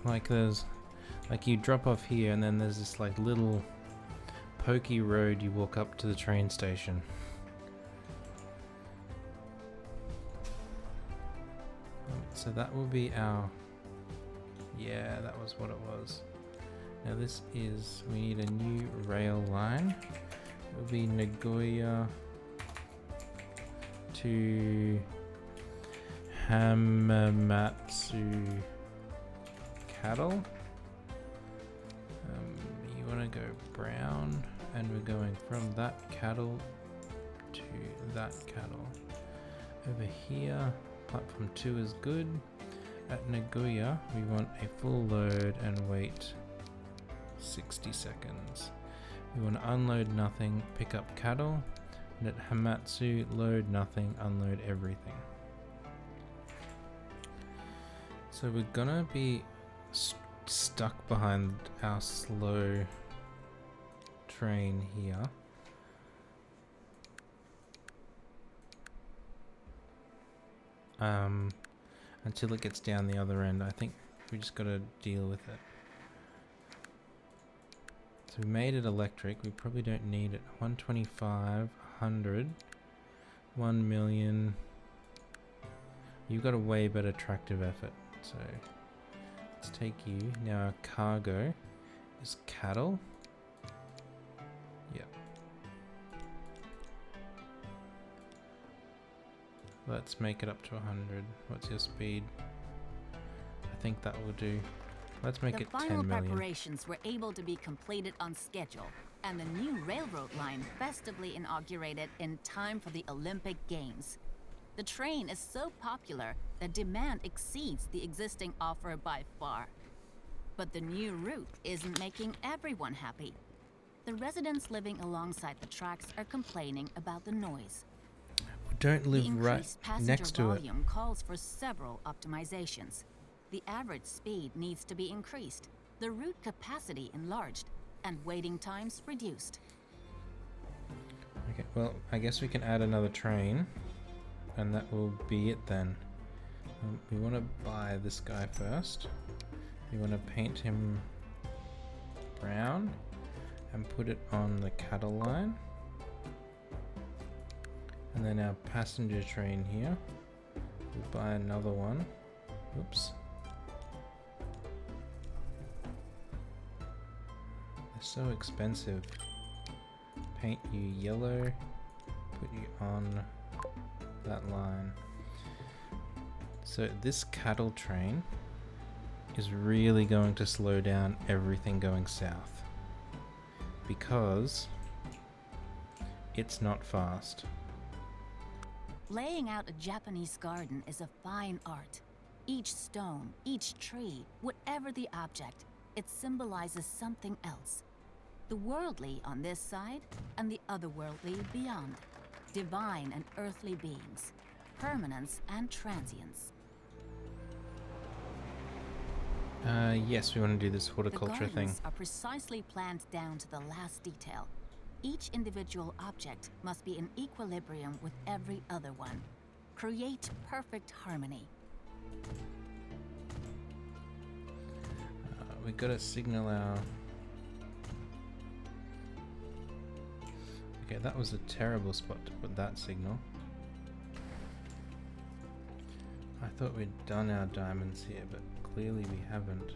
like you drop off here and then there's this like little pokey road you walk up to the train station. So that will be our... Yeah, that was what it was. Now this is... We need a new rail line. It will be Nagoya to Hamamatsu cattle. You want to go brown, and we're going from that cattle to that cattle. Over here... Platform 2 is good. At Nagoya, we want a full load and wait 60 seconds. We want to unload nothing, pick up cattle. And at Hamatsu, load nothing, unload everything. So we're gonna be stuck behind our slow train here. until it gets down the other end. I think we just got to deal with it. So we made it electric. We probably don't need it. 125, 100, 1 million. You've got a way better tractive effort. So let's take you. Now our cargo is cattle. Yep. Let's make it up to 100. What's your speed? I think that will do. Let's make it 10 million. The final preparations were able to be completed on schedule, and the new railroad line festively inaugurated in time for the Olympic Games. The train is so popular that demand exceeds the existing offer by far. But the new route isn't making everyone happy. The residents living alongside the tracks are complaining about the noise. We don't live right next to it. The increased passenger volume calls for several optimizations. The average speed needs to be increased, the route capacity enlarged, and waiting times reduced. Okay, well, I guess we can add another train, and that will be it then. We want to buy this guy first. We want to paint him brown and put it on the cattle line. And then our passenger train here, we'll buy another one. Oops. They're so expensive. Paint you yellow, put you on that line. So this cattle train is really going to slow down everything going south because it's not fast. Laying out a Japanese garden is a fine art. Each stone, each tree, whatever the object, it symbolizes something else. The worldly on this side and the otherworldly beyond. Divine and earthly beings, permanence and transience. Yes, we want to do this horticulture The thing. gardens are precisely planned down to the last detail. Each individual object must be in equilibrium with every other one. Create perfect harmony. We gotta signal our... Okay, that was a terrible spot to put that signal. I thought we'd done our diamonds here, but clearly we haven't.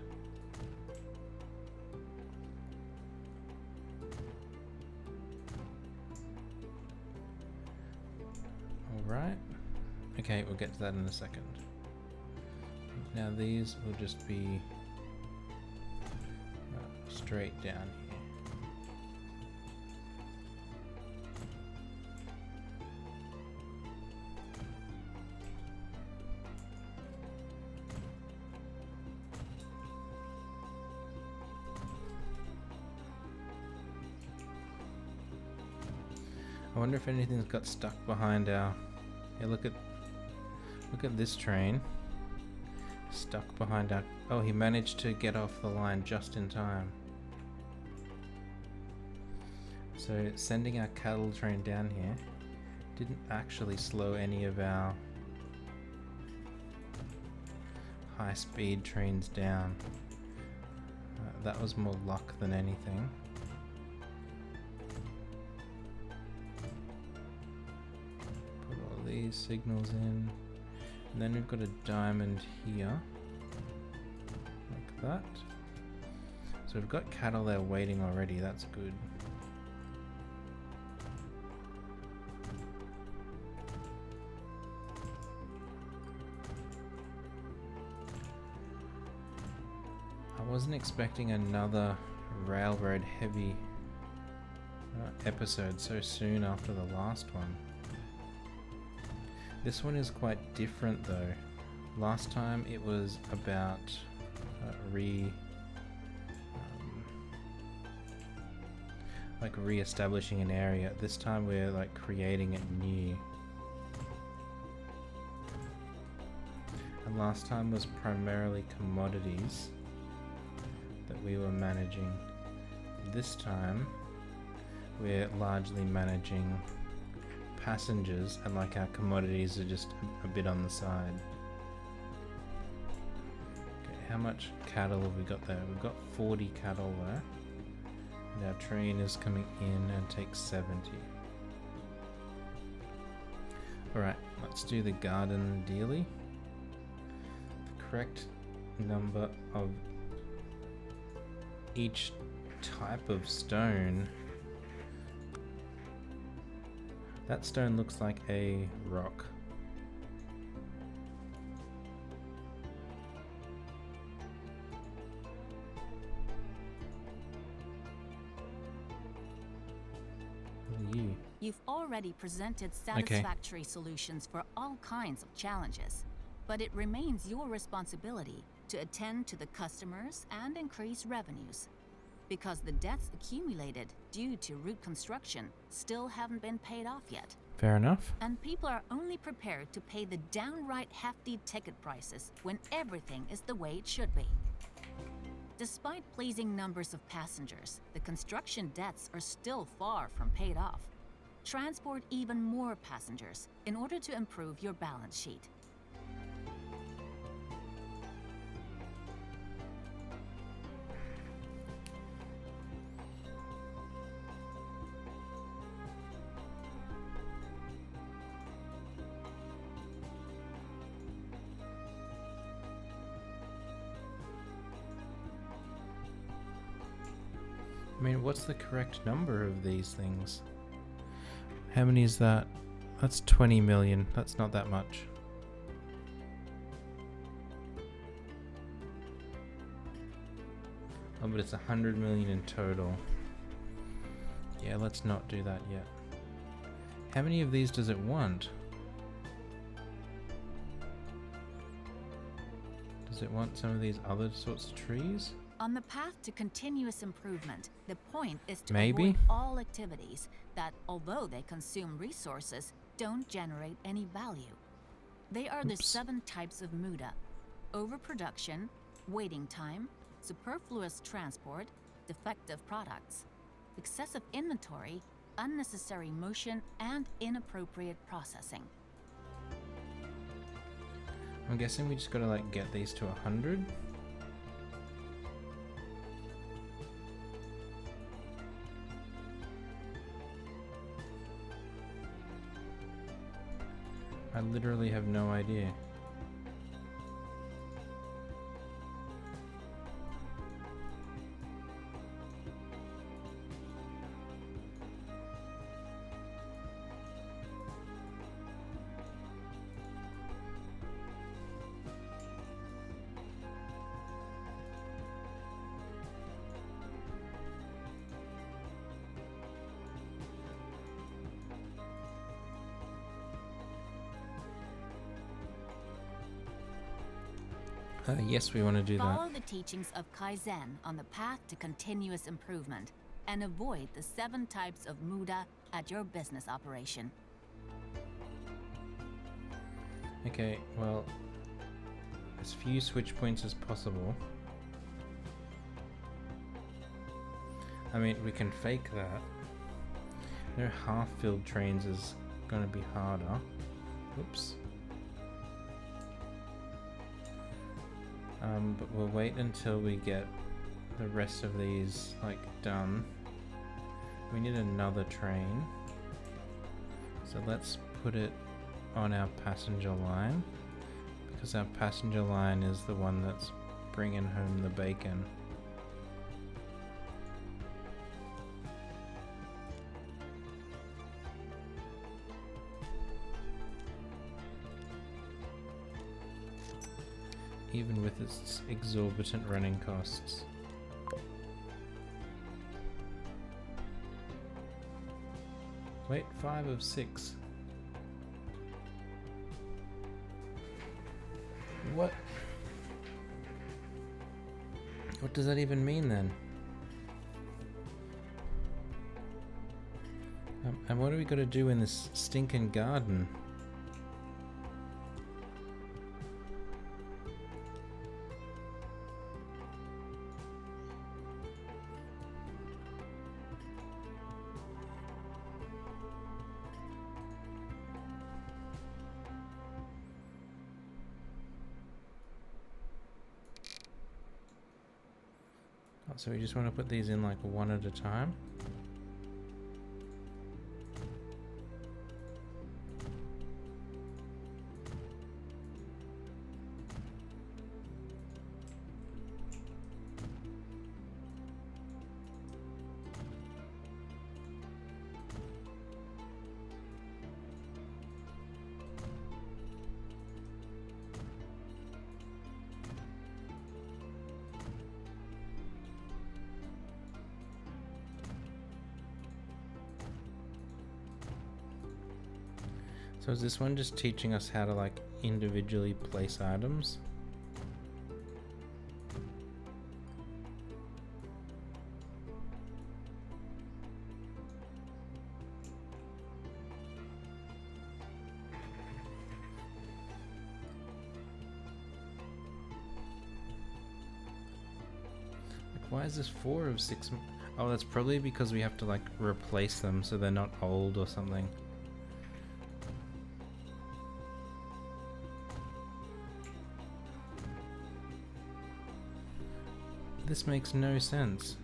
Alright. Okay, we'll get to that in a second. Now these will just be straight down here. I wonder if anything's got stuck behind our... Yeah, look at this train. Stuck behind our... Oh, he managed to get off the line just in time. So sending our cattle train down here didn't actually slow any of our high-speed trains down. That was more luck than anything. Put all these signals in. And then we've got a diamond here. Like that. So we've got cattle there waiting already, that's good. I wasn't expecting another railroad heavy episode so soon after the last one. This one is quite different though. Last time it was about re-establishing an area. This time we're like creating it new. And last time was primarily commodities that we were managing. This time we're largely managing passengers, and like our commodities are just a bit on the side. how much cattle have we got there? We've got 40 cattle there. And our train is coming in and takes 70. Alright, let's do the garden dealy. The correct number of each type of stone. That stone looks like a rock. You've already presented satisfactory solutions for all kinds of challenges, but it remains your responsibility to attend to the customers and increase revenues, because the debts accumulated due to route construction still haven't been paid off yet. Fair enough. And people are only prepared to pay the downright hefty ticket prices when everything is the way it should be. Despite pleasing numbers of passengers, the construction debts are still far from paid off. Transport even more passengers in order to improve your balance sheet. I mean, what's the correct number of these things? How many is that? That's 20 million. That's not that much. Oh, but it's 100 million in total. Yeah, let's not do that yet. How many of these does it want? Does it want some of these other sorts of trees? On the path to continuous improvement, the point is to Maybe. avoid all activities that, although they consume resources, don't generate any value. They are the 7 types of muda: overproduction, waiting time, superfluous transport, defective products, excessive inventory, unnecessary motion, and inappropriate processing. I'm guessing we just gotta like get these to 100. I literally have no idea. Yes, we want to do that. Follow the teachings of Kaizen on the path to continuous improvement and avoid the 7 types of muda at your business operation. Okay, well, as few switch points as possible. I mean, we can fake that. No half-filled trains is going to be harder. Oops. But we'll wait until we get the rest of these like done. We need another train, so let's put it on our passenger line, because our passenger line is the one that's bringing home the bacon. Even with its exorbitant running costs. Wait, 5 of 6. What? What does that even mean then? And what are we got to do in this stinking garden? Oh, so we just want to put these in like one at a time. So is this one just teaching us how to like individually place items? Like, why is this 4 of 6? Oh, that's probably because we have to like replace them so they're not old or something. This makes no sense.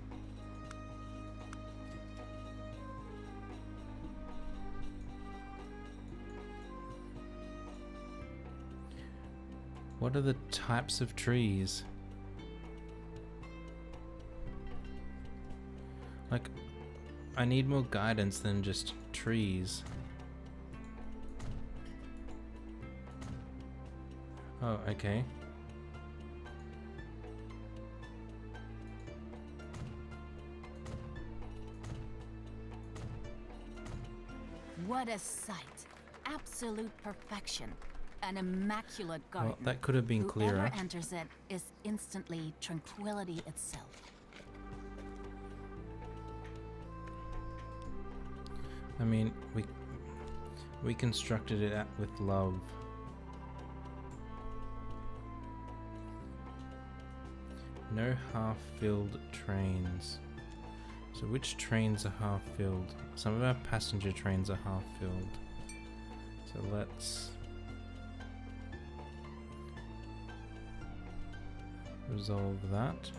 What are the types of trees? Like, I need more guidance than just trees. Oh, okay. What a sight. Absolute perfection. An immaculate garden. Well, that could have been clearer. Whoever enters it is instantly tranquility itself. I mean, we constructed it with love. No half-filled trains. So which trains are half-filled? Some of our passenger trains are half-filled. So let's resolve that.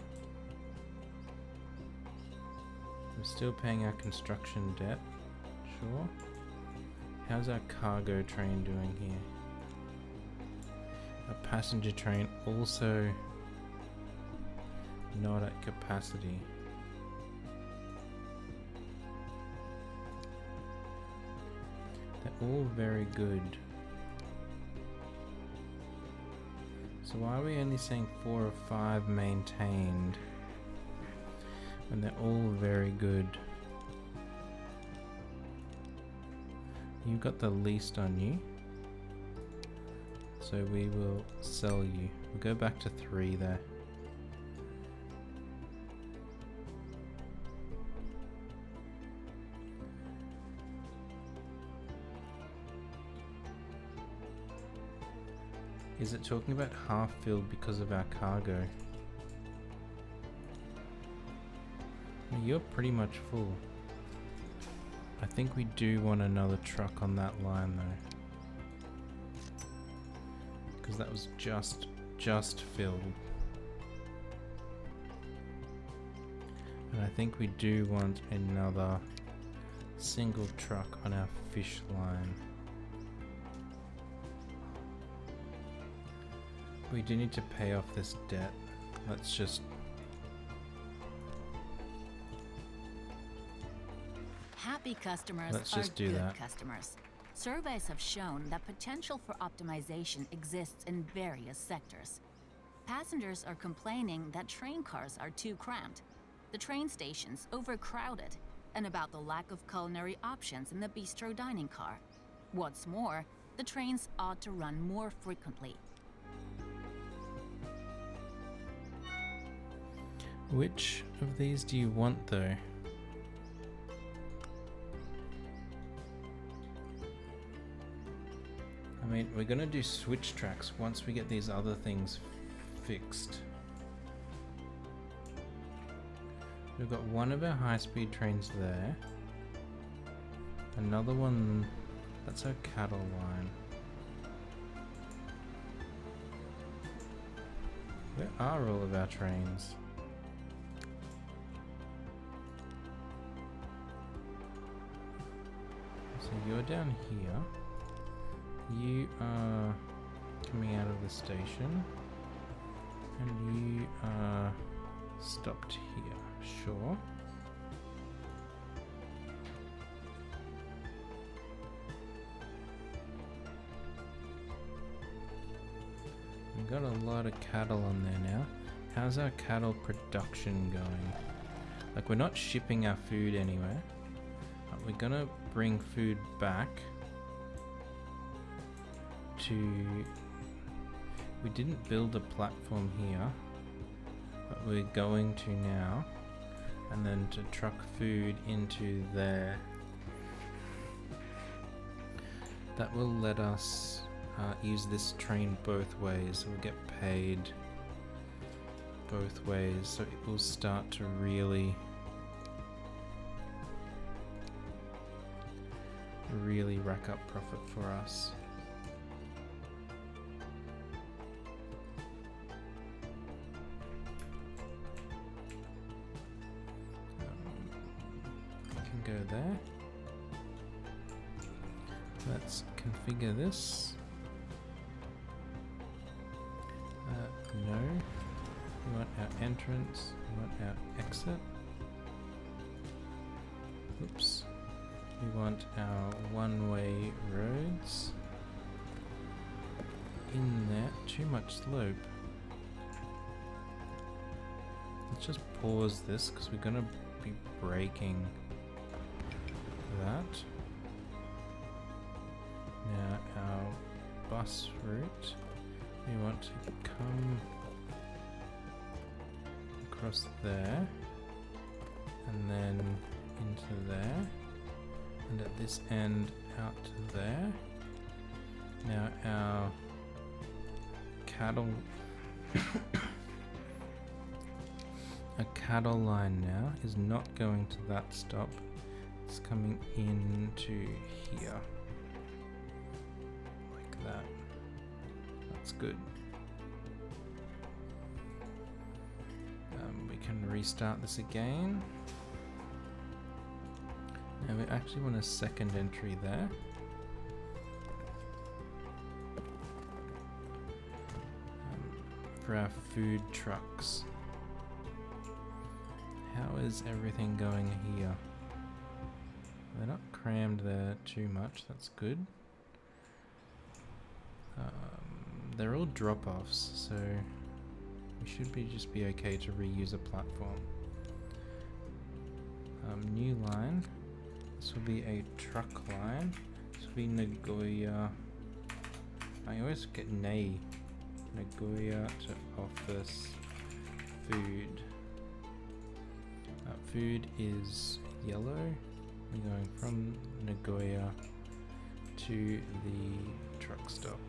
We're still paying our construction debt. Sure. How's our cargo train doing here? A passenger train also not at capacity. They're all very good. So why are we only saying 4 of 5 maintained when they're all very good? You've got the least on you, so we will sell you. We'll go back to 3 there. Is it talking about half filled because of our cargo? Well, you're pretty much full. I think we do want another truck on that line though, because that was just filled. And I think we do want another single truck on our fish line. We do need to pay off this debt. Let's just... Happy customers Let's are just do good that. customers. Surveys have shown that potential for optimization exists in various sectors. Passengers are complaining that train cars are too cramped, the train stations overcrowded, and about the lack of culinary options in the bistro dining car. What's more, the trains ought to run more frequently. Which of these do you want though? I mean, we're gonna do switch tracks once we get these other things fixed. We've got one of our high-speed trains there. Another one, that's our cattle line. Where are all of our trains? So you're down here. You are coming out of the station. And you are stopped here. Sure. We've got a lot of cattle on there now. How's our cattle production going? Like, we're not shipping our food anywhere. But we're gonna bring food back to... We didn't build a platform here, but we're going to now. And then to truck food into there. That will let us use this train both ways. We'll get paid both ways, so it will start to really rack up profit for us. Go there. Let's configure this. No. We want our entrance. We want our exit. Oops. We want our one-way roads. In there. Too much slope. Let's just pause this because we're going to be braking that. Now our bus route, we want to come across there and then into there, and at this end out to there. Now our cattle a cattle line now is not going to that stop. It's coming into here, like that. That's good. We can restart this again. Now we actually want a second entry there. For our food trucks. How is everything going here? They're not crammed there too much, that's good. They're all drop-offs, so we should just be okay to reuse a platform. New line. This will be a truck line. This will be Nagoya. I always get Nagoya to office food. Food is yellow. We're going from Nagoya to the truck stop.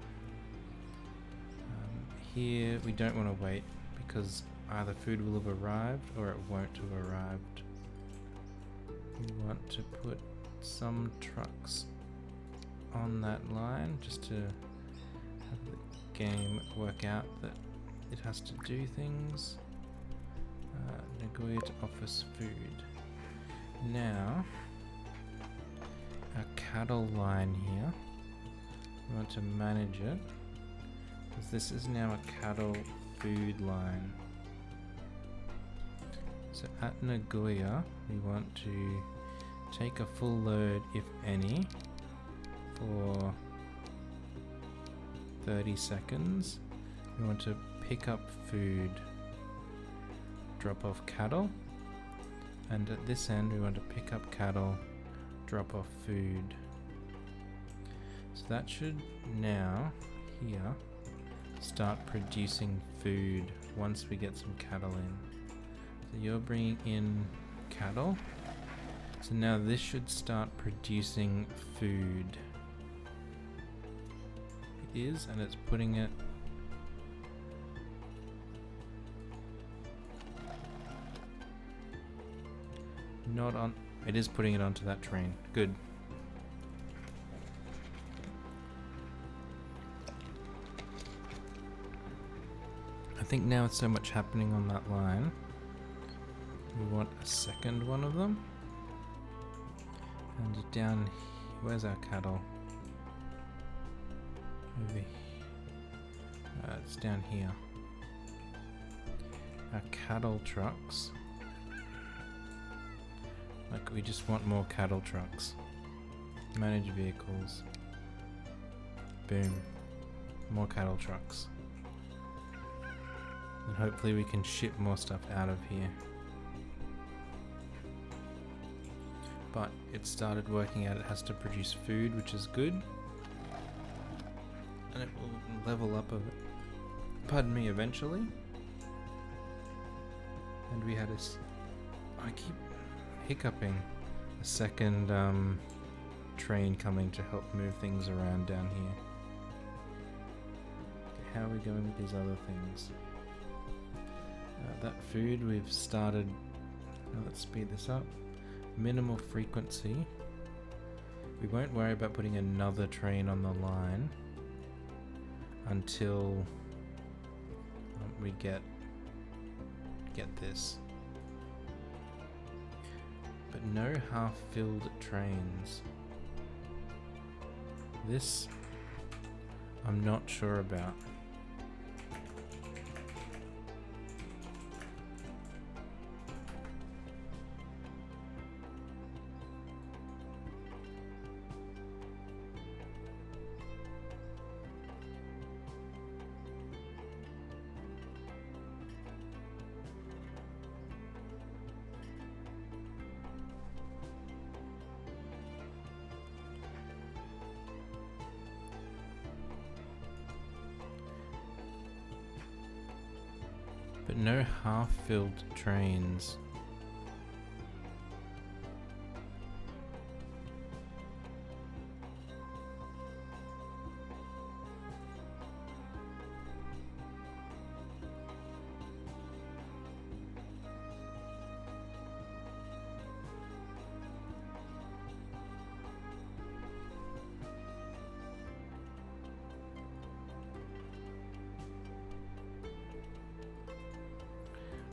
Here we don't want to wait because either food will have arrived or it won't have arrived. We want to put some trucks on that line just to have the game work out that it has to do things. Nagoya to office food. Now our cattle line here, we want to manage it because this is now a cattle food line. So at Nagoya we want to take a full load, if any, for 30 seconds. We want to pick up food, drop off cattle, and at this end we want to pick up cattle, drop off food. So that should now here start producing food once we get some cattle in. So you're bringing in cattle, so now this should start producing food. It is, and it's putting it not on. It is putting it onto that train. Good. I think now it's so much happening on that line. We want a second one of them. And down Where's our cattle? Over here. It's down here. Our cattle trucks. Like, we just want more cattle trucks. Manage vehicles. Boom. More cattle trucks. And hopefully we can ship more stuff out of here. But it started working out it has to produce food, which is good. And it will level up pardon me, eventually. And we had I keep hiccuping. A second train coming to help move things around down here. Okay, how are we going with these other things? That food we've started. Let's speed this up. Minimal frequency. We won't worry about putting another train on the line until we get this. But no half-filled trains. This I'm not sure about. But no half-filled trains.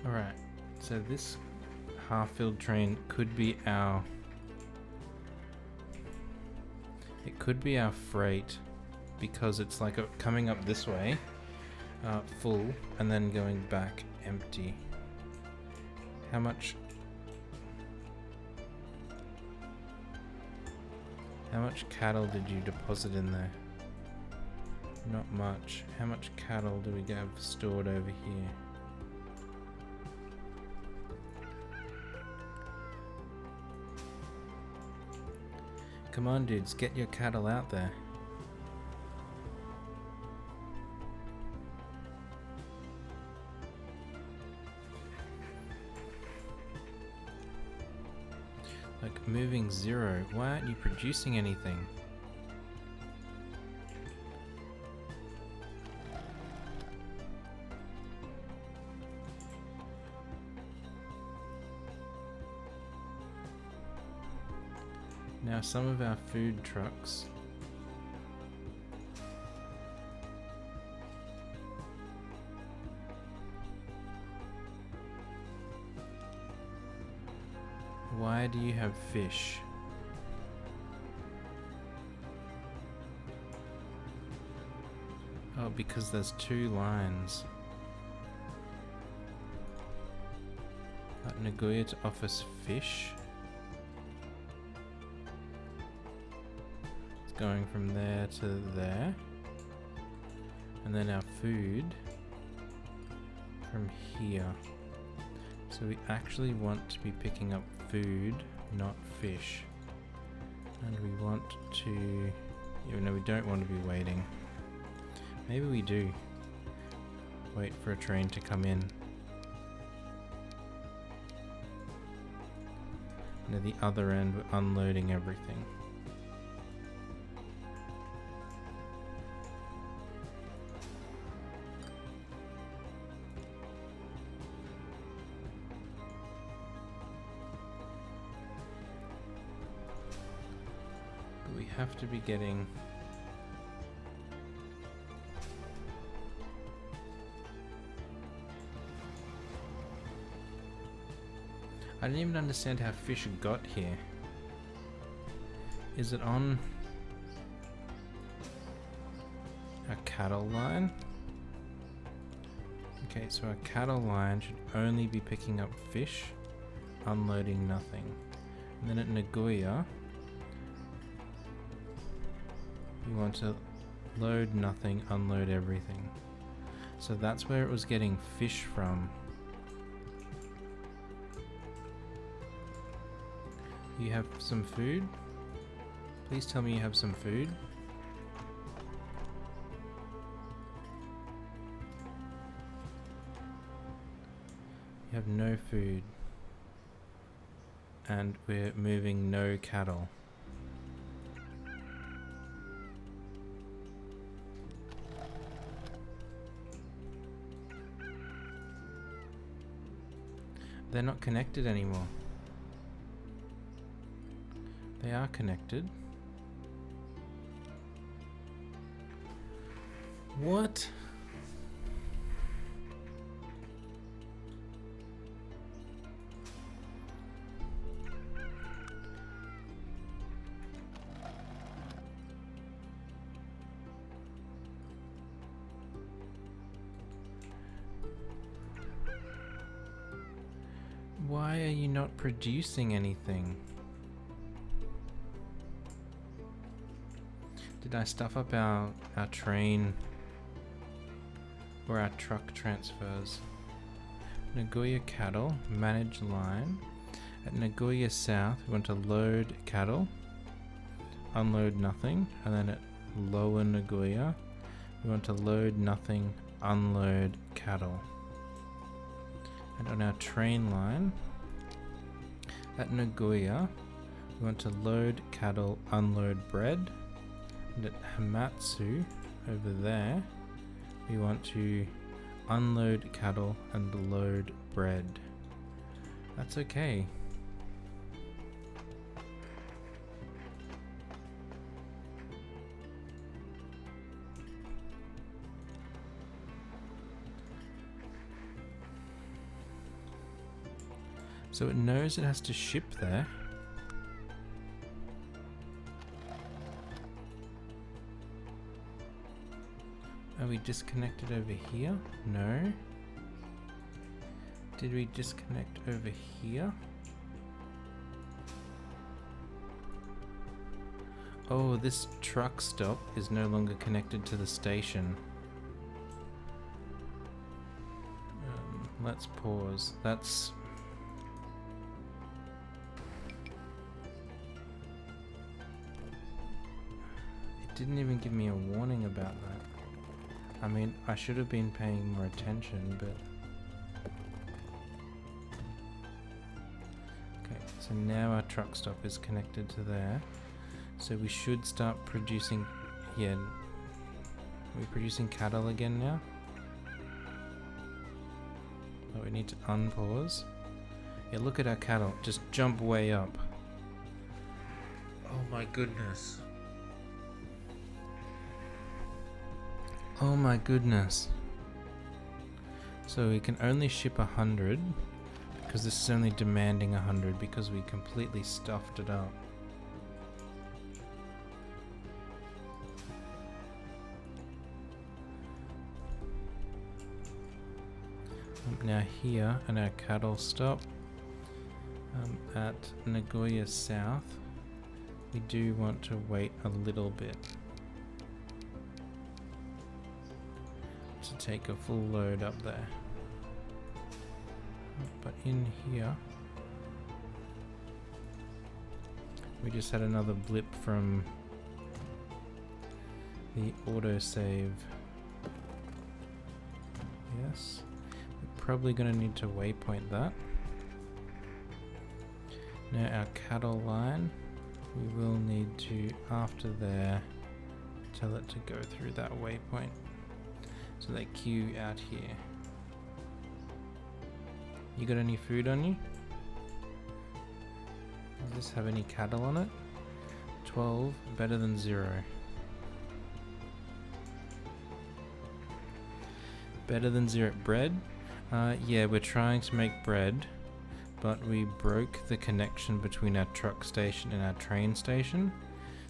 Alright, so this half-filled train could be our... It could be our freight, because it's like coming up this way, full, and then going back empty. How much cattle did you deposit in there? Not much. How much cattle do we have stored over here? Come on, dudes, get your cattle out there. Like, moving 0. Why aren't you producing anything? Now some of our food trucks why do you have fish? Oh, because there's 2 lines. Nagoya to offers fish. Going from there to there, and then our food from here. So we actually want to be picking up food, not fish. And we want to, even though we don't want to be waiting. Maybe we do. Wait for a train to come in. And at the other end, we're unloading everything. We have to be getting I didn't even understand how fish got here. Is it on our cattle line? Okay, so our cattle line should only be picking up fish, unloading nothing. And then at Nagoya, you want to load nothing, unload everything. So that's where it was getting fish from. You have some food? Please tell me you have some food. You have no food. And we're moving no cattle. They're not connected anymore. They are connected. What? Why are you not producing anything? Did I stuff up our train or our truck transfers? Nagoya cattle, manage line. At Nagoya South, we want to load cattle, unload nothing, and then at Lower Nagoya, we want to load nothing, unload cattle. And on our train line, at Nagoya, we want to load cattle, unload bread. And at Hamatsu, over there, we want to unload cattle and load bread. That's okay. So it knows it has to ship there. Are we disconnected over here? No. Did we disconnect over here? Oh, this truck stop is no longer connected to the station. Let's pause. That's... It didn't even give me a warning about that. I mean, I should have been paying more attention, but... Okay, so now our truck stop is connected to there. So we should start producing... Yeah. Are we producing cattle again now? Oh, we need to unpause. Yeah, look at our cattle. Just jump way up. Oh my goodness. Oh my goodness. So we can only ship 100 because this is only demanding 100 because we completely stuffed it up. Now here at our cattle stop at Nagoya South, we do want to wait a little bit to take a full load up there. But in here, we just had another blip from the autosave. Yes. Probably going to need to waypoint that. Now our cattle line, we will need to, after there, tell it to go through that waypoint. So they queue out here. You got any food on you? Does this have any cattle on it? 12, better than 0. Better than 0. Bread? Yeah, we're trying to make bread, but we broke the connection between our truck station and our train station.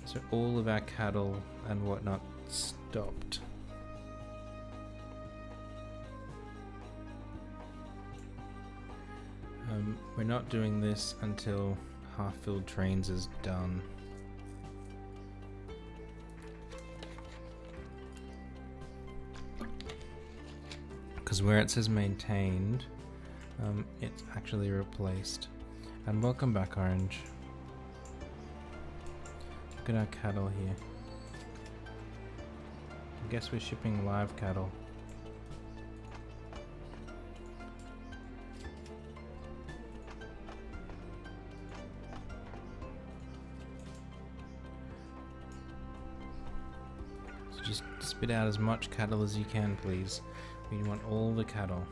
So all of our cattle and whatnot stopped. We're not doing this until half-filled trains is done. Because where it says maintained, it's actually replaced. And welcome back, Orange. Look at our cattle here. I guess we're shipping live cattle. So just spit out as much cattle as you can, please. We want all the cattle.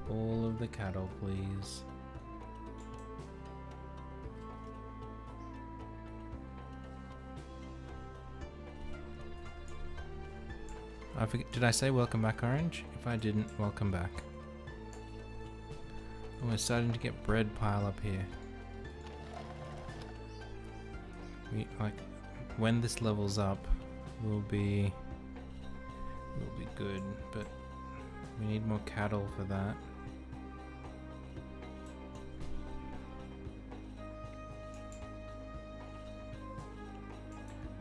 All of the cattle, please. I forget, did I say welcome back, Orange? If I didn't, welcome back. Oh, we're starting to get bread pile up here. We like when this levels up, we'll be good, but we need more cattle for that.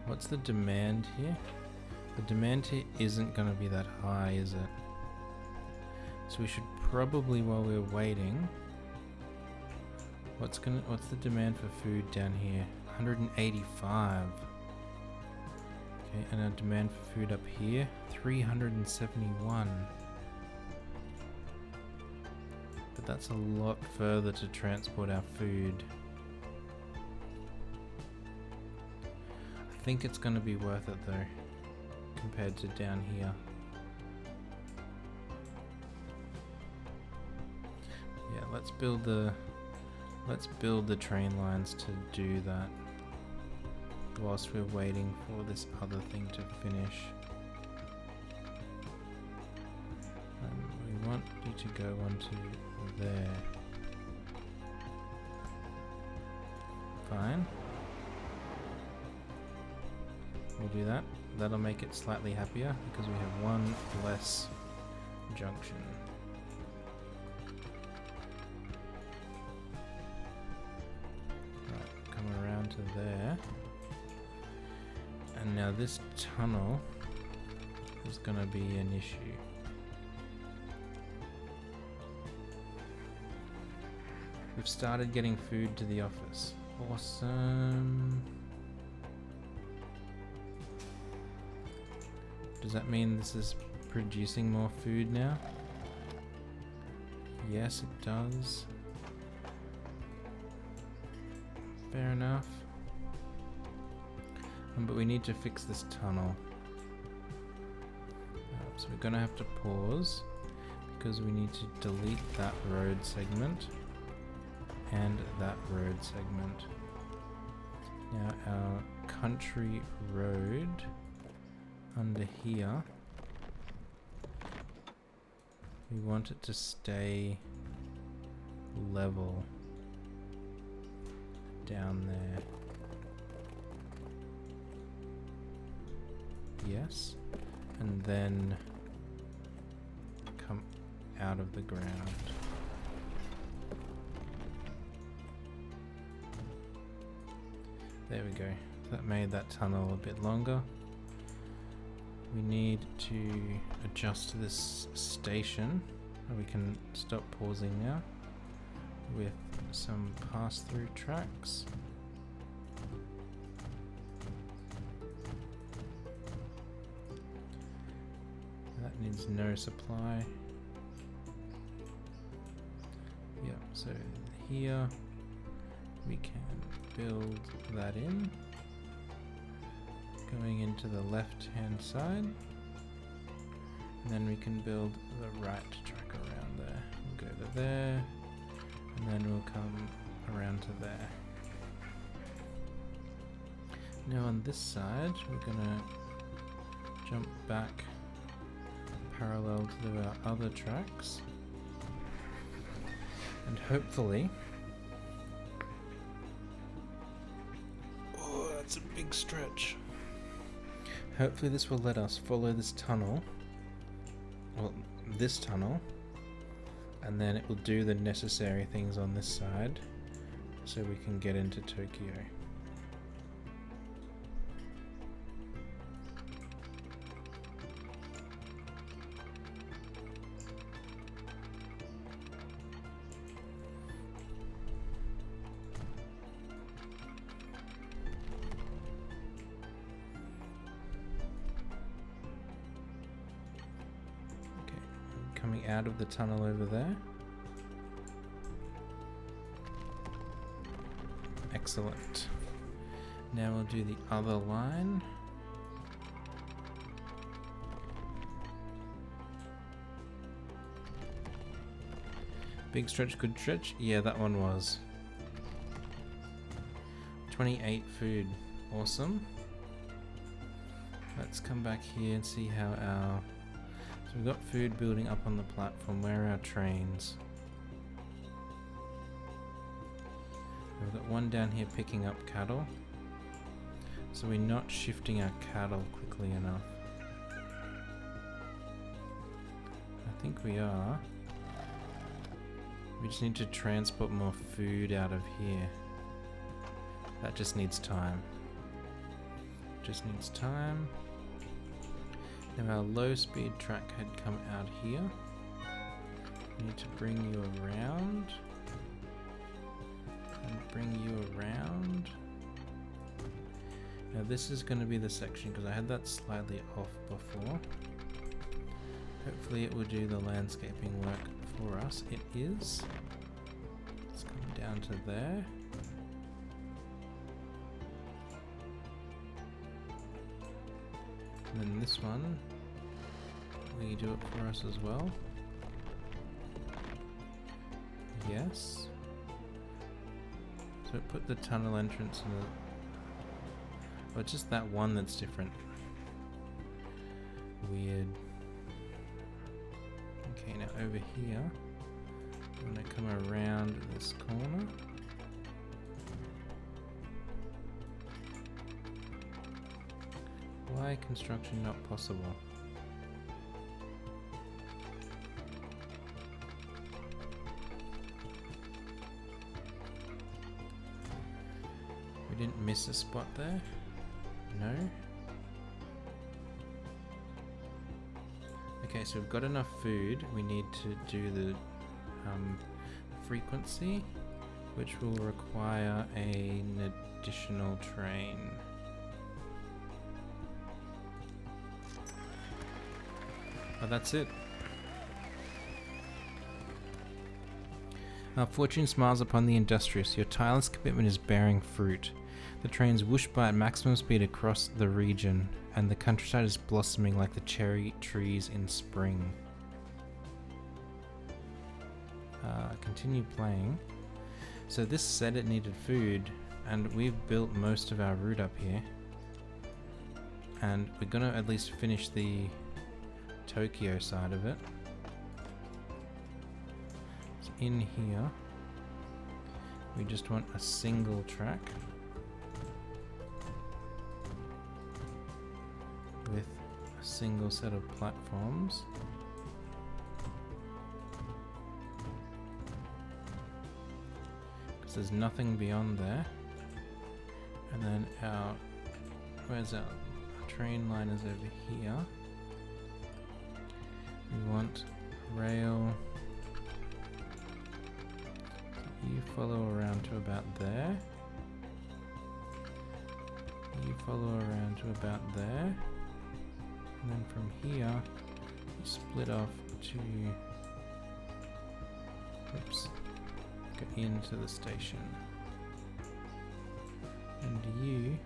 What's the demand here? The demand here isn't going to be that high, is it? So we should probably, while we're waiting, what's the demand for food down here? 185. Okay, and our demand for food up here, 371. But that's a lot further to transport our food. I think it's going to be worth it though, compared to down here. Yeah, let's build the train lines to do that whilst we're waiting for this other thing to finish. We want you to go onto there. Fine. We'll do that. That'll make it slightly happier because we have one less junction. Right, come around to there. And now this tunnel is gonna be an issue. We've started getting food to the office. Awesome. Does that mean this is producing more food now? Yes, it does. Fair enough. But we need to fix this tunnel. So we're gonna have to pause because we need to delete that road segment and that road segment. Now our country road under here, we want it to stay level down there. Yes, and then come out of the ground. There we go. That made that tunnel a bit longer. We need to adjust this station. We can stop pausing now with some pass-through tracks. That needs no supply. Yep, so here we can build that in. Going into the left hand side, and then we can build the right track around there. We'll go to there, and then we'll come around to there. Now on this side, we're gonna jump back parallel to our other tracks, and hopefully, oh, that's a big stretch. Hopefully this will let us follow this tunnel. Well, this tunnel. And then it will do the necessary things on this side so we can get into Tokyo. Coming out of the tunnel over there. Excellent. Now we'll do the other line. Big stretch, good stretch. Yeah, that one was. 28 food. Awesome. Let's come back here and see how our... So we've got food building up on the platform. Where are our trains? We've got one down here picking up cattle. So we're not shifting our cattle quickly enough. I think we are. We just need to transport more food out of here. That just needs time. Just needs time. Now our low speed track had come out here. We need to bring you around. And bring you around. Now this is going to be the section because I had that slightly off before. Hopefully it will do the landscaping work for us. It is. Let's come down to there. And then this one, will you do it for us as well? Yes. So put the tunnel entrance in the... Oh, it's just that one that's different. Weird. Okay, now over here, I'm going to come around this corner. Why construction not possible? We didn't miss a spot there? No? Okay, so we've got enough food. We need to do the frequency, which will require an additional train. Oh, that's it. Our fortune smiles upon the industrious. Your tireless commitment is bearing fruit. The trains whoosh by at maximum speed across the region, and the countryside is blossoming like the cherry trees in spring. Continue playing. So this said it needed food, and we've built most of our route up here. And we're gonna at least finish the Tokyo side of it. So in here, we just want a single track with a single set of platforms. Because there's nothing beyond there. And then our, where's our train line is over here. We want rail. You follow around to about there. You follow around to about there. And then from here, you split off to, oops, go into the station. And you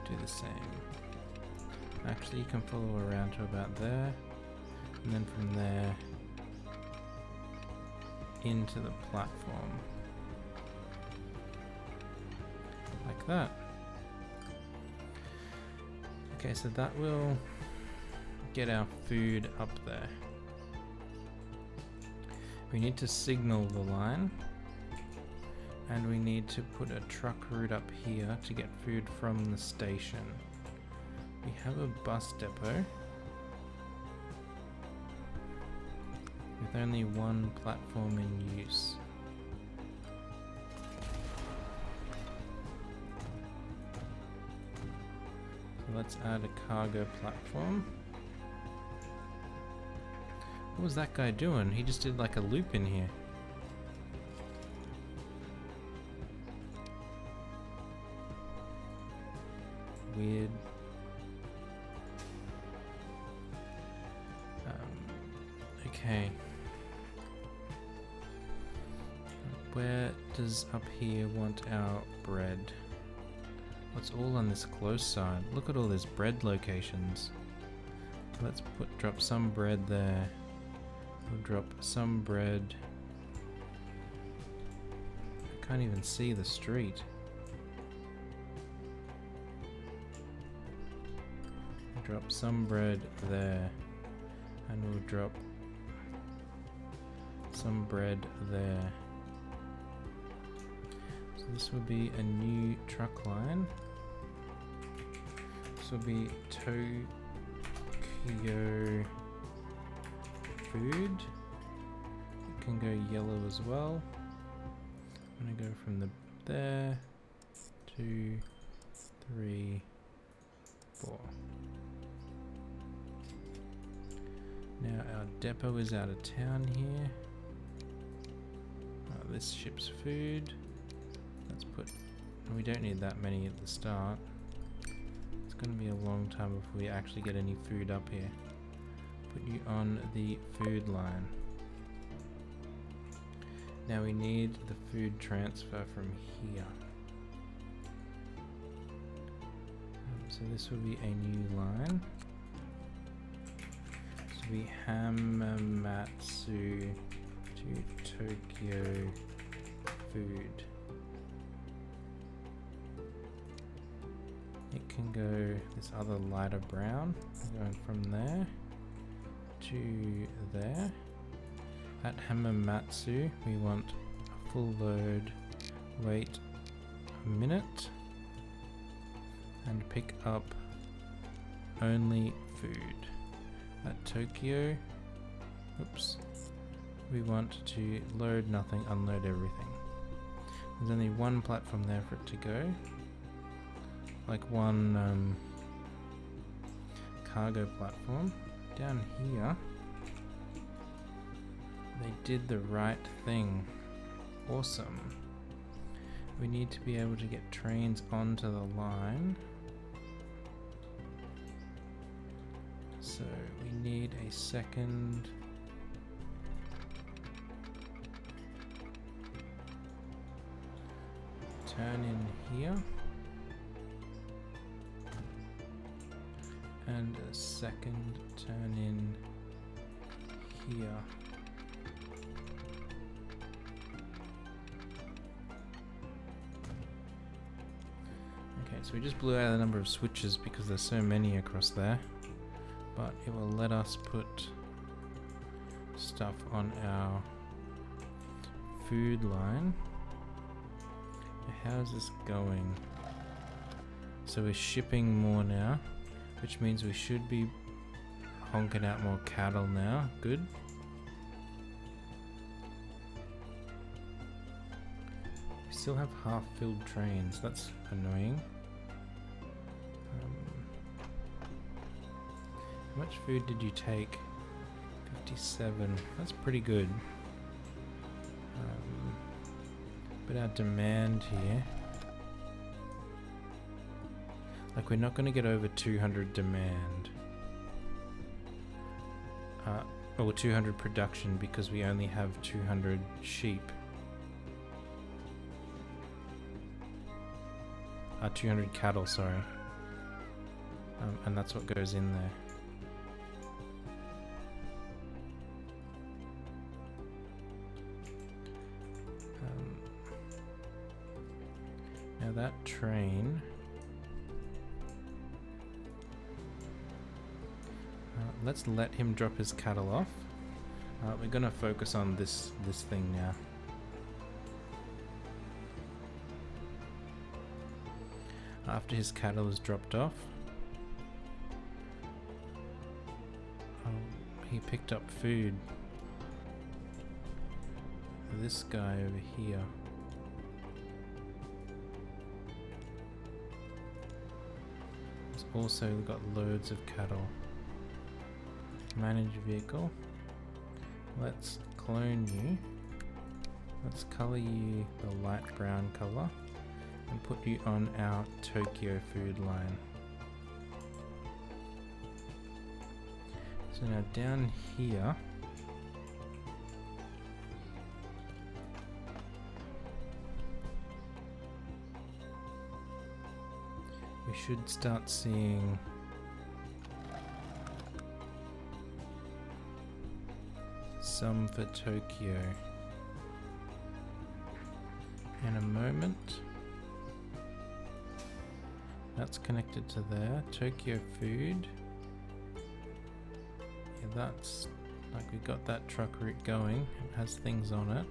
do the same. Actually, you can follow around to about there, and then from there into the platform. Like that. Okay, so that will get our food up there. We need to signal the line, And we need to put a truck route up here to get food from the station. We have a bus depot with only one platform in use. So let's add a cargo platform. What was that guy doing? He just did like a loop in here. Weird. Okay. Where does up here want our bread? What's all on this close side? Look at all these bread locations. Let's drop some bread there. We'll drop some bread. I can't even see the street. Drop some bread there, and we'll drop some bread there. So this will be a new truck line. This will be Tokyo food. It can go yellow as well. I'm gonna go from there, 2, 3, 4. Now our depot is out of town here. This ships food. Let's put, we don't need that many at the start. It's going to be a long time before we actually get any food up here. Put you on the food line. Now we need the food transfer from here. So this will be a new line. We Hamamatsu to Tokyo food. It can go this other lighter brown, going from there to there. At Hamamatsu we want a full load, wait a minute, and pick up only food. At Tokyo, oops, we want to load nothing, unload everything. There's only one platform there for it to go, like one cargo platform. Down here, they did the right thing. Awesome. We need to be able to get trains onto the line. So we need a second turn in here and a second turn in here. Okay, so we just blew out the number of switches because there's so many across there. But it will let us put stuff on our food line. How's this going? So we're shipping more now, which means we should be honking out more cattle now. Good. We still have half-filled trains. That's annoying. How much food did you take? 57. That's pretty good. But our demand here, like, we're not going to get over 200 demand. Or 200 production because we only have 200 sheep. 200 cattle, sorry. And that's what goes in there. Now that train, let's let him drop his cattle off. We're gonna focus on this thing now. after his cattle is dropped off. He picked up food. This guy over here. He's also got loads of cattle. Manage vehicle. Let's clone you. Let's color you the light brown color and put you on our Tokyo food line. So now down here, we should start seeing some for Tokyo in a moment. That's connected to there. Tokyo food. Yeah, that's like we got that truck route going. It has things on it.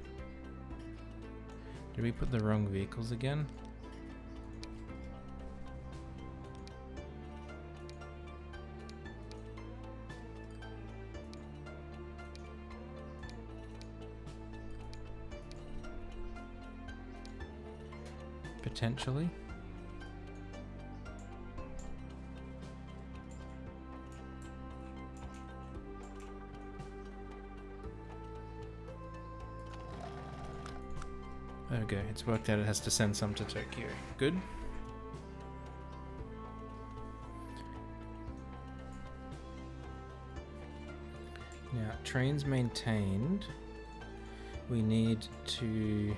Did we put the wrong vehicles again? Potentially. There we go, it's worked out, it has to send some to Tokyo. Good. Now, trains maintained. We need to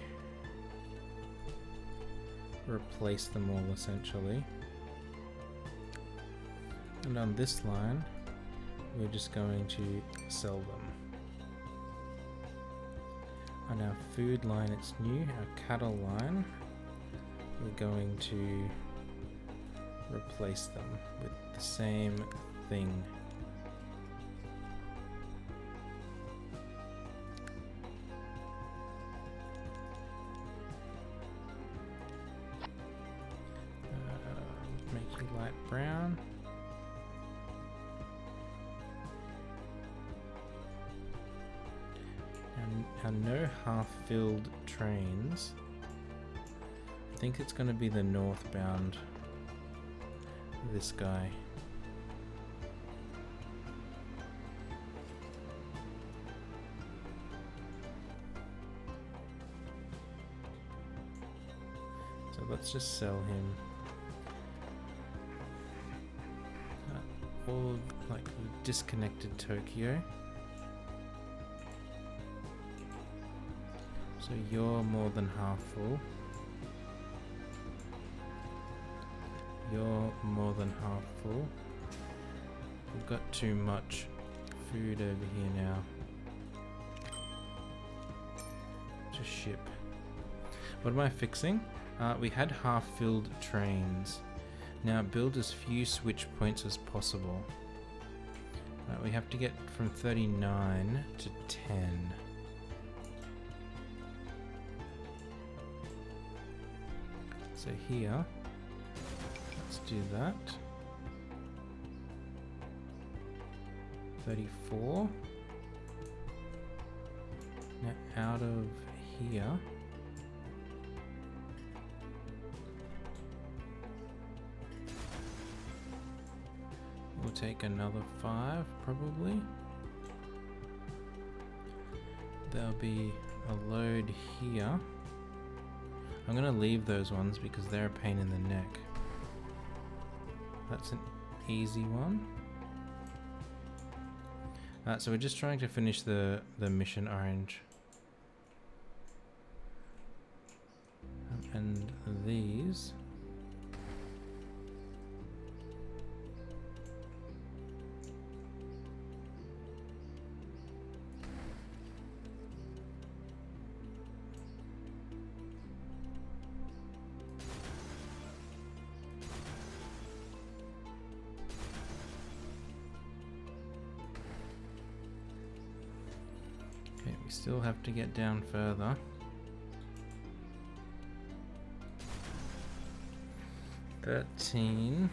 replace them all essentially. And on this line, we're just going to sell them. On our food line, it's new. Our cattle line, we're going to replace them with the same thing. Make you light brown. And no half-filled trains. I think it's going to be the northbound. This guy. So let's just sell him. All like disconnected Tokyo. So you're more than half full. You're more than half full. We've got too much food over here now to ship. What am I fixing? We had half-filled trains. Now build as few switch points as possible. We have to get from 39 to 10. So here, let's do that. 34. Now out of here, we'll take another 5 probably. There'll be a load here. I'm going to leave those ones because they're a pain in the neck. That's an easy one. So we're just trying to finish the mission orange. And these. Okay, we still have to get down further. 13.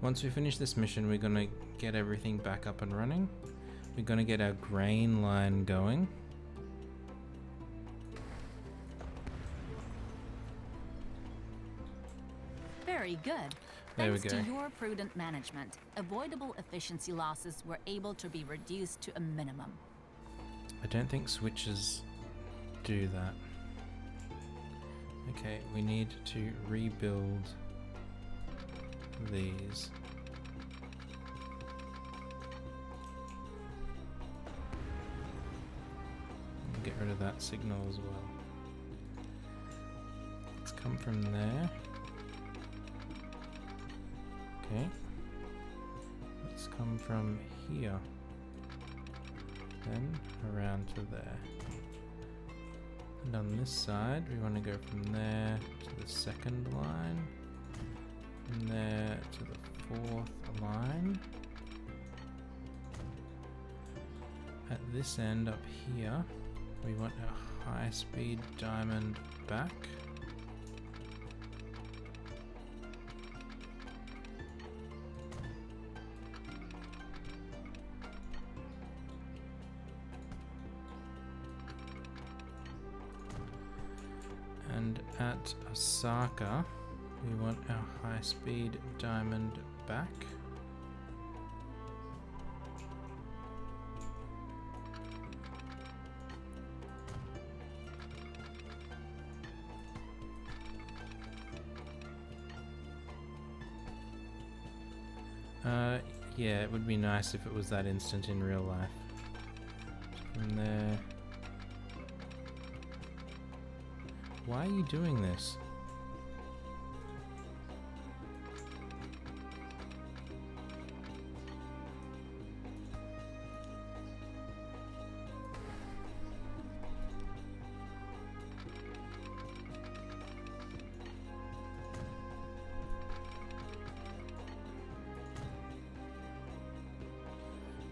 Once we finish this mission, we're gonna get everything back up and running. We're gonna get our grain line going. Very good. There we Thanks go. to your prudent management, avoidable efficiency losses were able to be reduced to a minimum. I don't think switches do that. Okay, we need to rebuild these. And get rid of that signal as well. Let's come from there. Okay. Let's come from here. Then around to there. And on this side, we want to go from there to the second line. From there to the fourth line. At this end up here, we want a high-speed diamond back. And at Osaka, we want our high-speed diamond back. Yeah, it would be nice if it was that instant in real life. From there. Why are you doing this?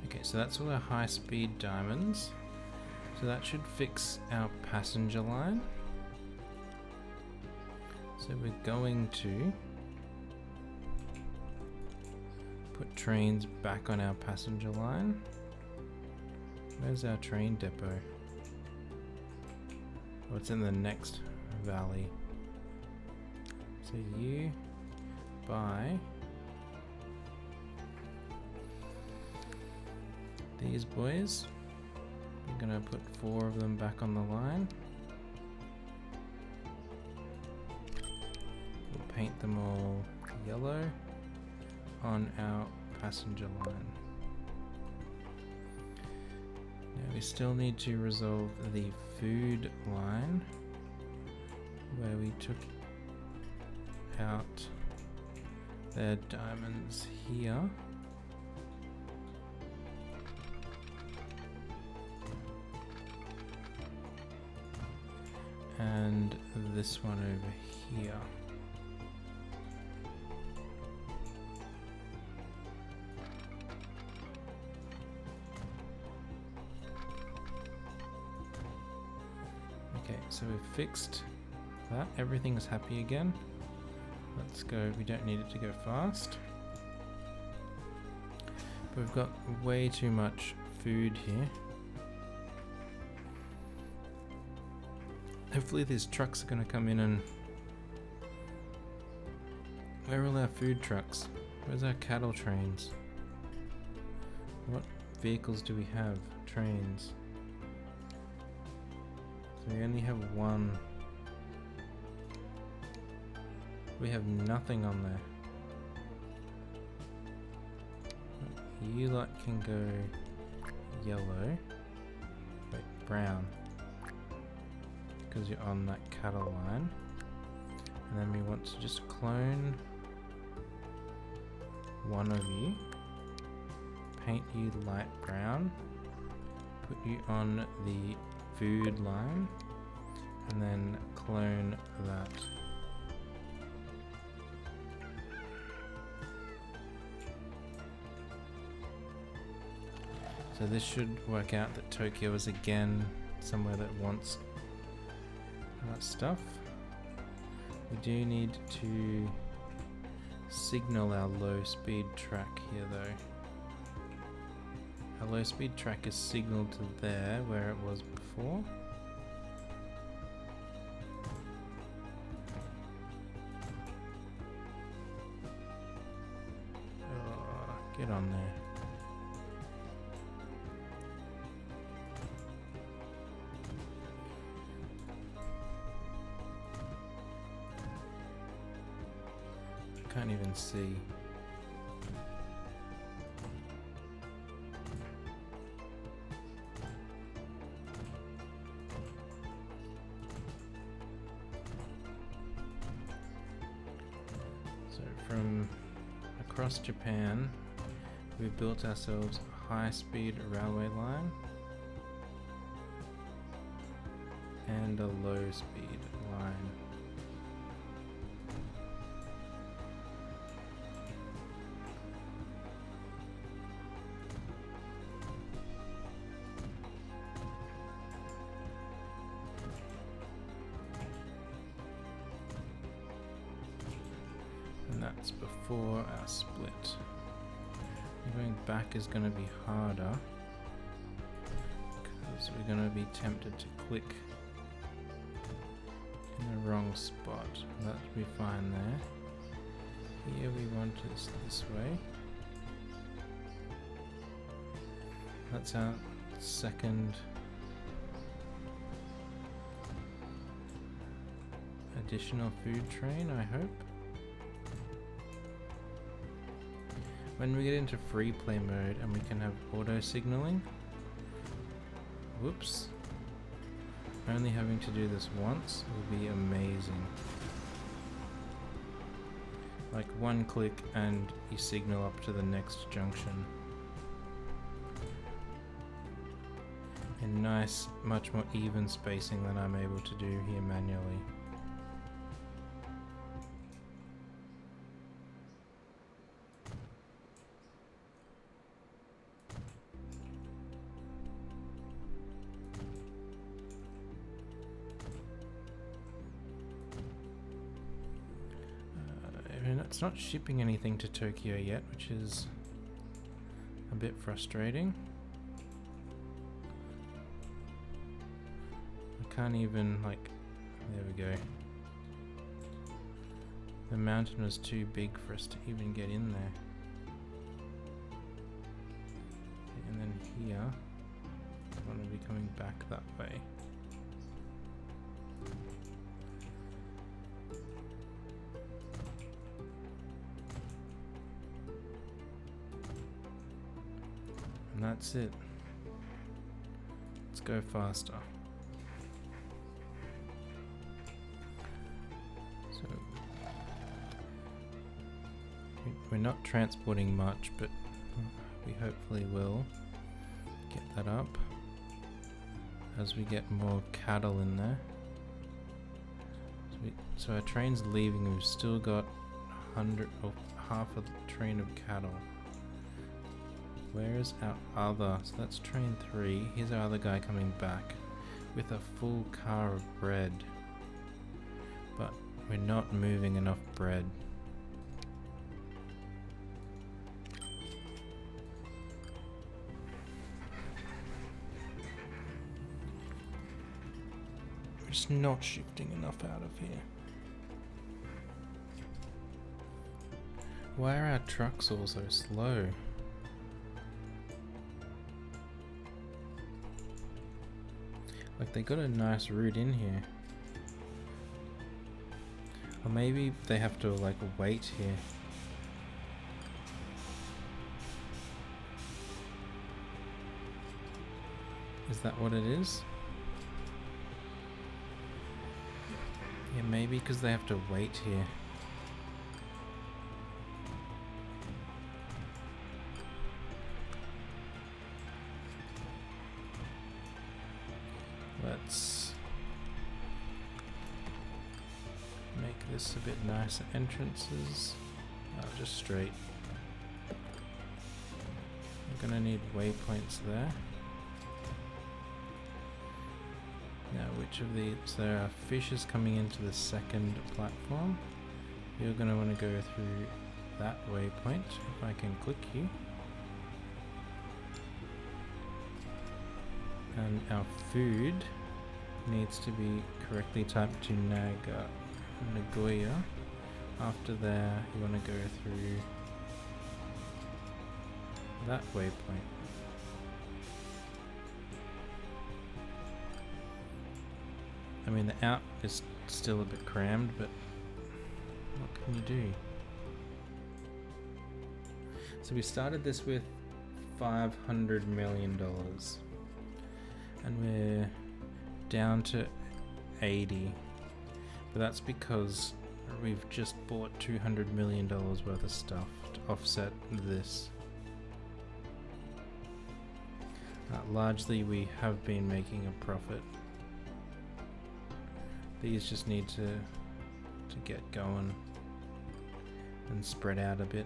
Okay, so that's all our high-speed diamonds. So that should fix our passenger line. So we're going to put trains back on our passenger line. Where's our train depot? Oh, it's in the next valley. So you buy these boys. We're gonna put 4 of them back on the line. Paint them all yellow on our passenger line. Now we still need to resolve the food line where we took out their diamonds here. And this one over here. Okay, so we've fixed that. Everything's happy again. Let's go. We don't need it to go fast. But we've got way too much food here. Hopefully these trucks are going to come in and... Where are all our food trucks? Where's our cattle trains? What vehicles do we have? Trains. So we only have one. We have nothing on there. You lot can go yellow. Wait, brown. Because you're on that cattle line. And then we want to just clone one of you. Paint you light brown. Put you on the food line, and then clone that. So this should work out that Tokyo is again somewhere that wants that stuff. We do need to signal our low speed track here though. Our low speed track is signaled to there where it was before. Oh, get on there. Can't even see. So from across Japan, we've built ourselves a high-speed railway line and a low-speed line. And that's before our split. Going back is going to be harder because we're going to be tempted to click in the wrong spot. That'll be fine there. Here we want it this way. That's our second additional food train, I hope. When we get into free play mode and we can have auto signaling, whoops, only having to do this once will be amazing. Like one click and you signal up to the next junction. And nice, much more even spacing than I'm able to do here manually. It's not shipping anything to Tokyo yet, which is a bit frustrating. I can't even, like, there we go. The mountain was too big for us to even get in there. And then here, I want to be coming back that way. And that's it. Let's go faster. So we're not transporting much, but we hopefully will get that up as we get more cattle in there. So our train's leaving. We've still got 100 or half a train of cattle. Where is our other? So that's train 3. Here's our other guy coming back with a full car of bread. But we're not moving enough bread. We're just not shifting enough out of here. Why are our trucks all so slow? Like, they got a nice route in here. Or maybe they have to, like, wait here. Is that what it is? Yeah, maybe because they have to wait here. Let's make this a bit nicer. Entrances, just straight. I'm gonna need waypoints there. Now, which of these? So there are fishes coming into the second platform. You're going to want to go through that waypoint. If I can click you. And our food needs to be correctly typed to Nagoya. After there, you want to go through that waypoint. I mean, the out is still a bit crammed, but what can you do? So we started this with $500 million. And we're down to 80. But that's because we've just bought $200 million worth of stuff to offset this. Largely we have been making a profit. These just need to get going and spread out a bit.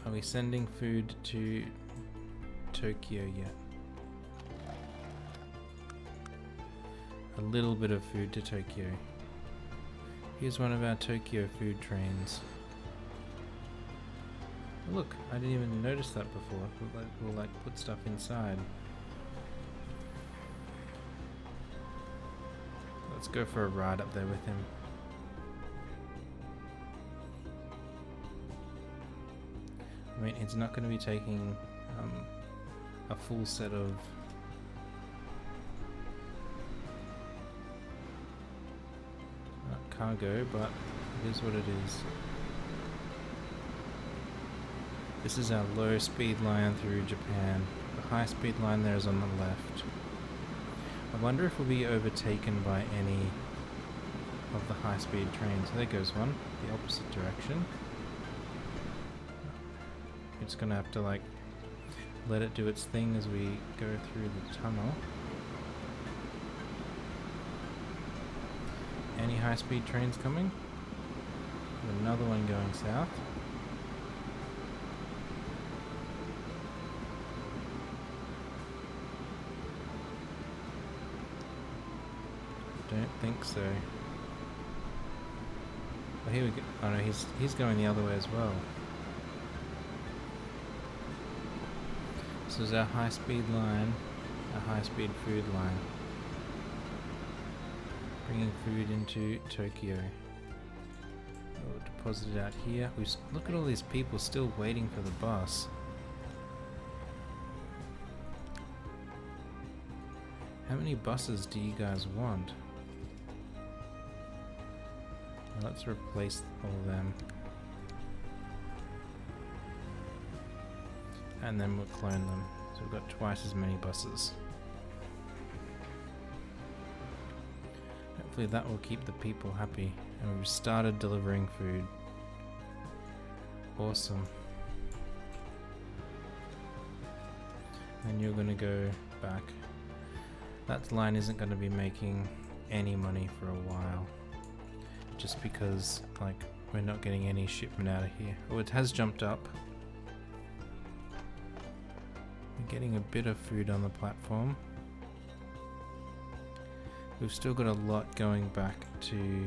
Are we sending food to Tokyo yet? A little bit of food to Tokyo. Here's one of our Tokyo food trains. Look, I didn't even notice that before. We'll like put stuff inside. Let's go for a ride up there with him. I mean, it's not going to be taking a full set of cargo, but it is what it is. This is our low speed line through Japan. The high speed line there is on the left. I wonder if we'll be overtaken by any of the high speed trains. There goes one, the opposite direction. We're just gonna have to like let it do its thing as we go through the tunnel. Any high speed trains coming? Another one going south. Don't think so. Oh, here we go. Oh no, he's going the other way as well. This is our high speed line, our high speed food line. Bringing food into Tokyo. Oh, deposit it out here. Look at all these people still waiting for the bus. How many buses do you guys want? Well, let's replace all of them. And then we'll clone them. So we've got twice as many buses. Hopefully that will keep the people happy. And we've started delivering food. Awesome. And you're going to go back. That line isn't going to be making any money for a while. Just because, like, we're not getting any shipment out of here. Oh, it has jumped up. We're getting a bit of food on the platform. We've still got a lot going back to...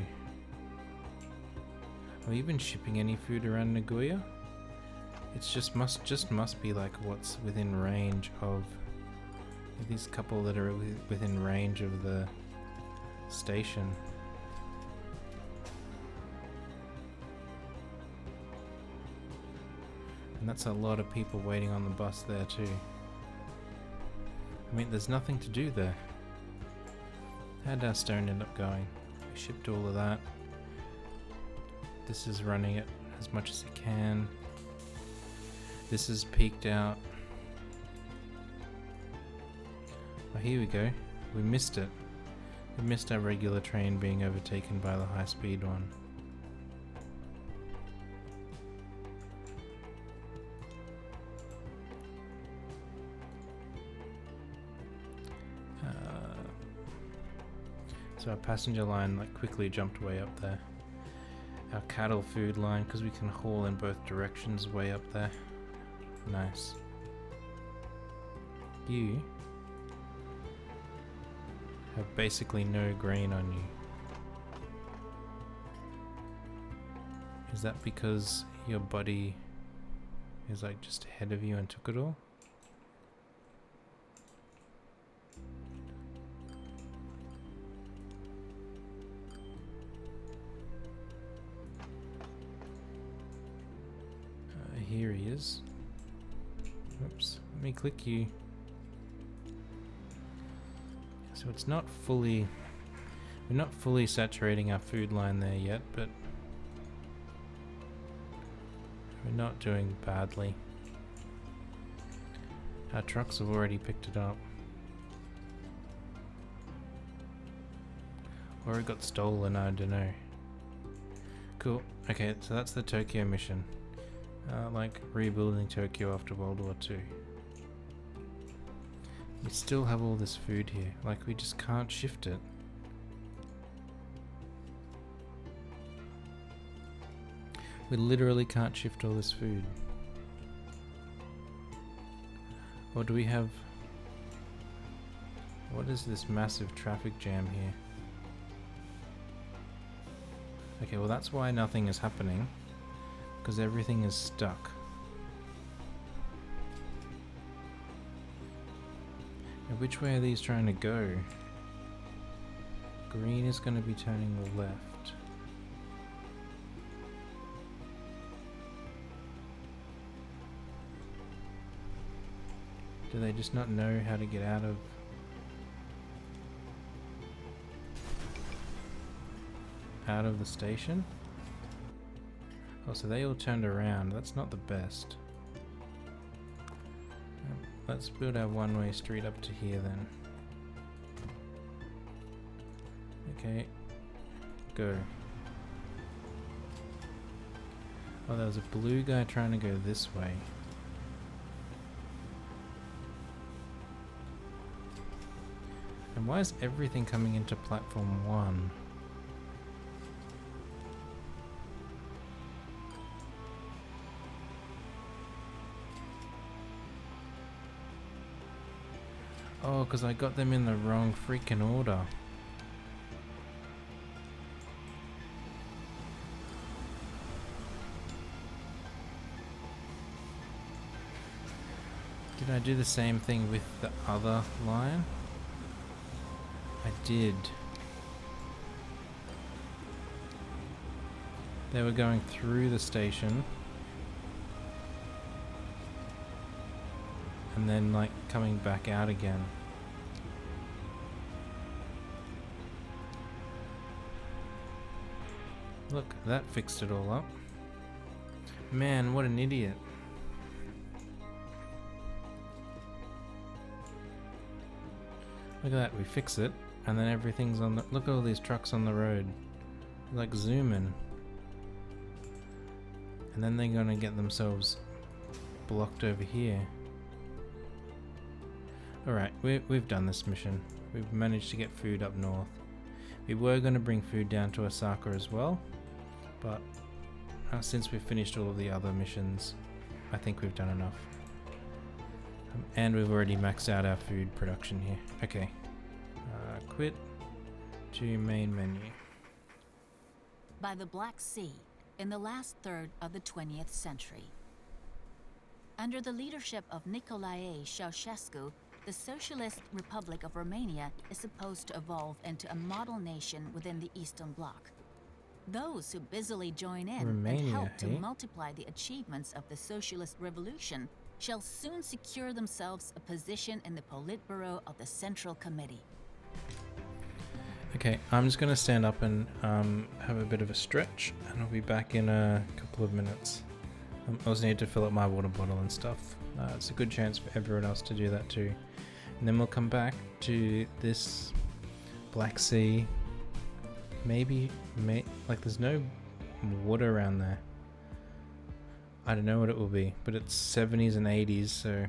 Are we even shipping any food around Nagoya? It's just must be like what's within range of these couple that are within range of the station. And that's a lot of people waiting on the bus there too. I mean, there's nothing to do there. How'd our stone end up going? We shipped all of that. This is running it as much as it can. This is peaked out. Oh, here we go. We missed it. We missed our regular train being overtaken by the high speed one. So our passenger line like quickly jumped way up there. our cattle food line because we can haul in both directions way up there. Nice. You have basically no grain on you. Is that because your buddy is like just ahead of you and took it all? Here he is. Oops, let me click you. So it's not fully, we're not fully saturating our food line there yet, but we're not doing badly. Our trucks have already picked it up. Or it got stolen, I don't know. Cool, okay, so that's the Tokyo mission. Like rebuilding Tokyo after World War II. We still have all this food here, like we just can't shift it. We literally can't shift all this food. Or do we have... What is this massive traffic jam here? Okay, well that's why nothing is happening. Because everything is stuck. Now, which way are these trying to go? Green is going to be turning left. Do they just not know how to get out of the station? Oh, so they all turned around. That's not the best. Let's build our one-way street up to here then. Okay. Go. Oh, there was a blue guy trying to go this way. And why is everything coming into platform 1? Oh, because I got them in the wrong freaking order. Did I do the same thing with the other line? I did. They were going through the station. And then like coming back out again. Look, that fixed it all up. Man, what an idiot. Look at that, we fix it, and then everything's on the... Look at all these trucks on the road. Like zoom in. And then they're gonna get themselves blocked over here. Alright, we've done this mission. We've managed to get food up north. We were going to bring food down to Osaka as well, but since we've finished all of the other missions, I think we've done enough. And we've already maxed out our food production here. Okay. Quit to main menu. By the Black Sea, in the last third of the 20th century. Under the leadership of Nicolae Ceausescu, the Socialist Republic of Romania is supposed to evolve into a model nation within the Eastern Bloc. Those who busily join in and help to multiply the achievements of the Socialist Revolution shall soon secure themselves a position in the Politburo of the Central Committee. Okay, I'm just going to stand up and have a bit of a stretch, and I'll be back in a couple of minutes. I also need to fill up my water bottle and stuff. It's a good chance for everyone else to do that too. And then we'll come back to this Black Sea. Maybe, like there's no water around there. I don't know what it will be, but it's 70s and 80s, so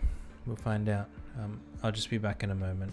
we'll find out. I'll just be back in a moment.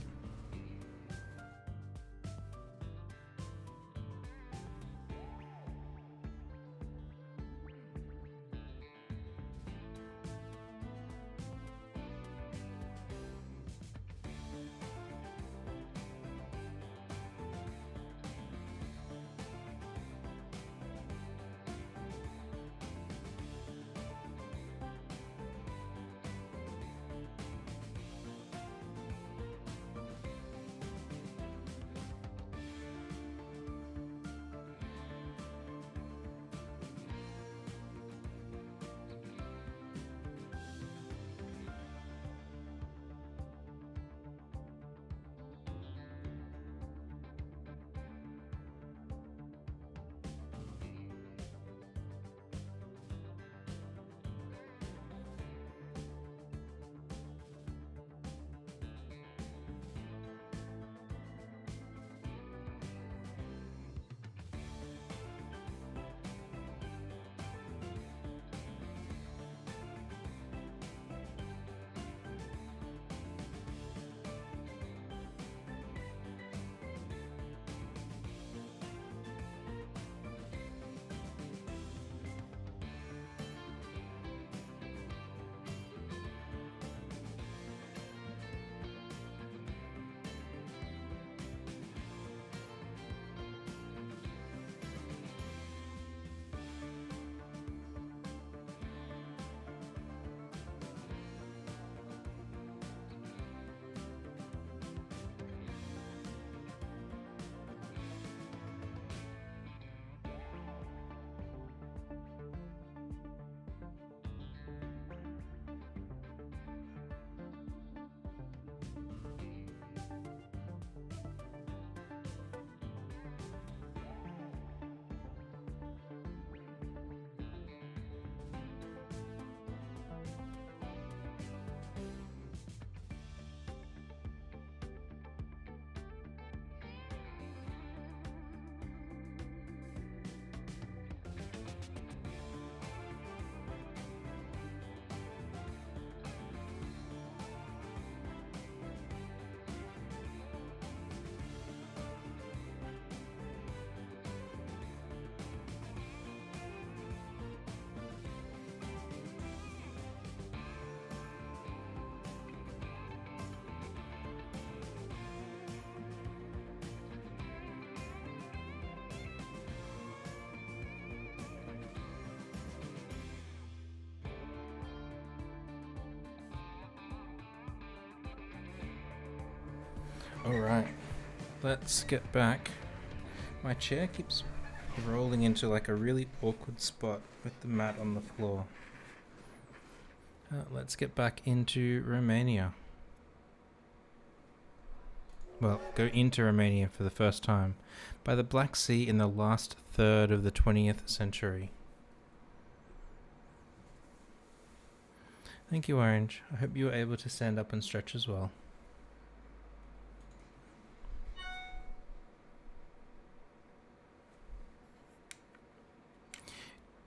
Alright, let's get back. My chair keeps rolling into like a really awkward spot with the mat on the floor. Let's get back into Romania. Well, go into Romania for the first time by the Black Sea in the last third of the 20th century. Thank you, Orange. I hope you were able to stand up and stretch as well.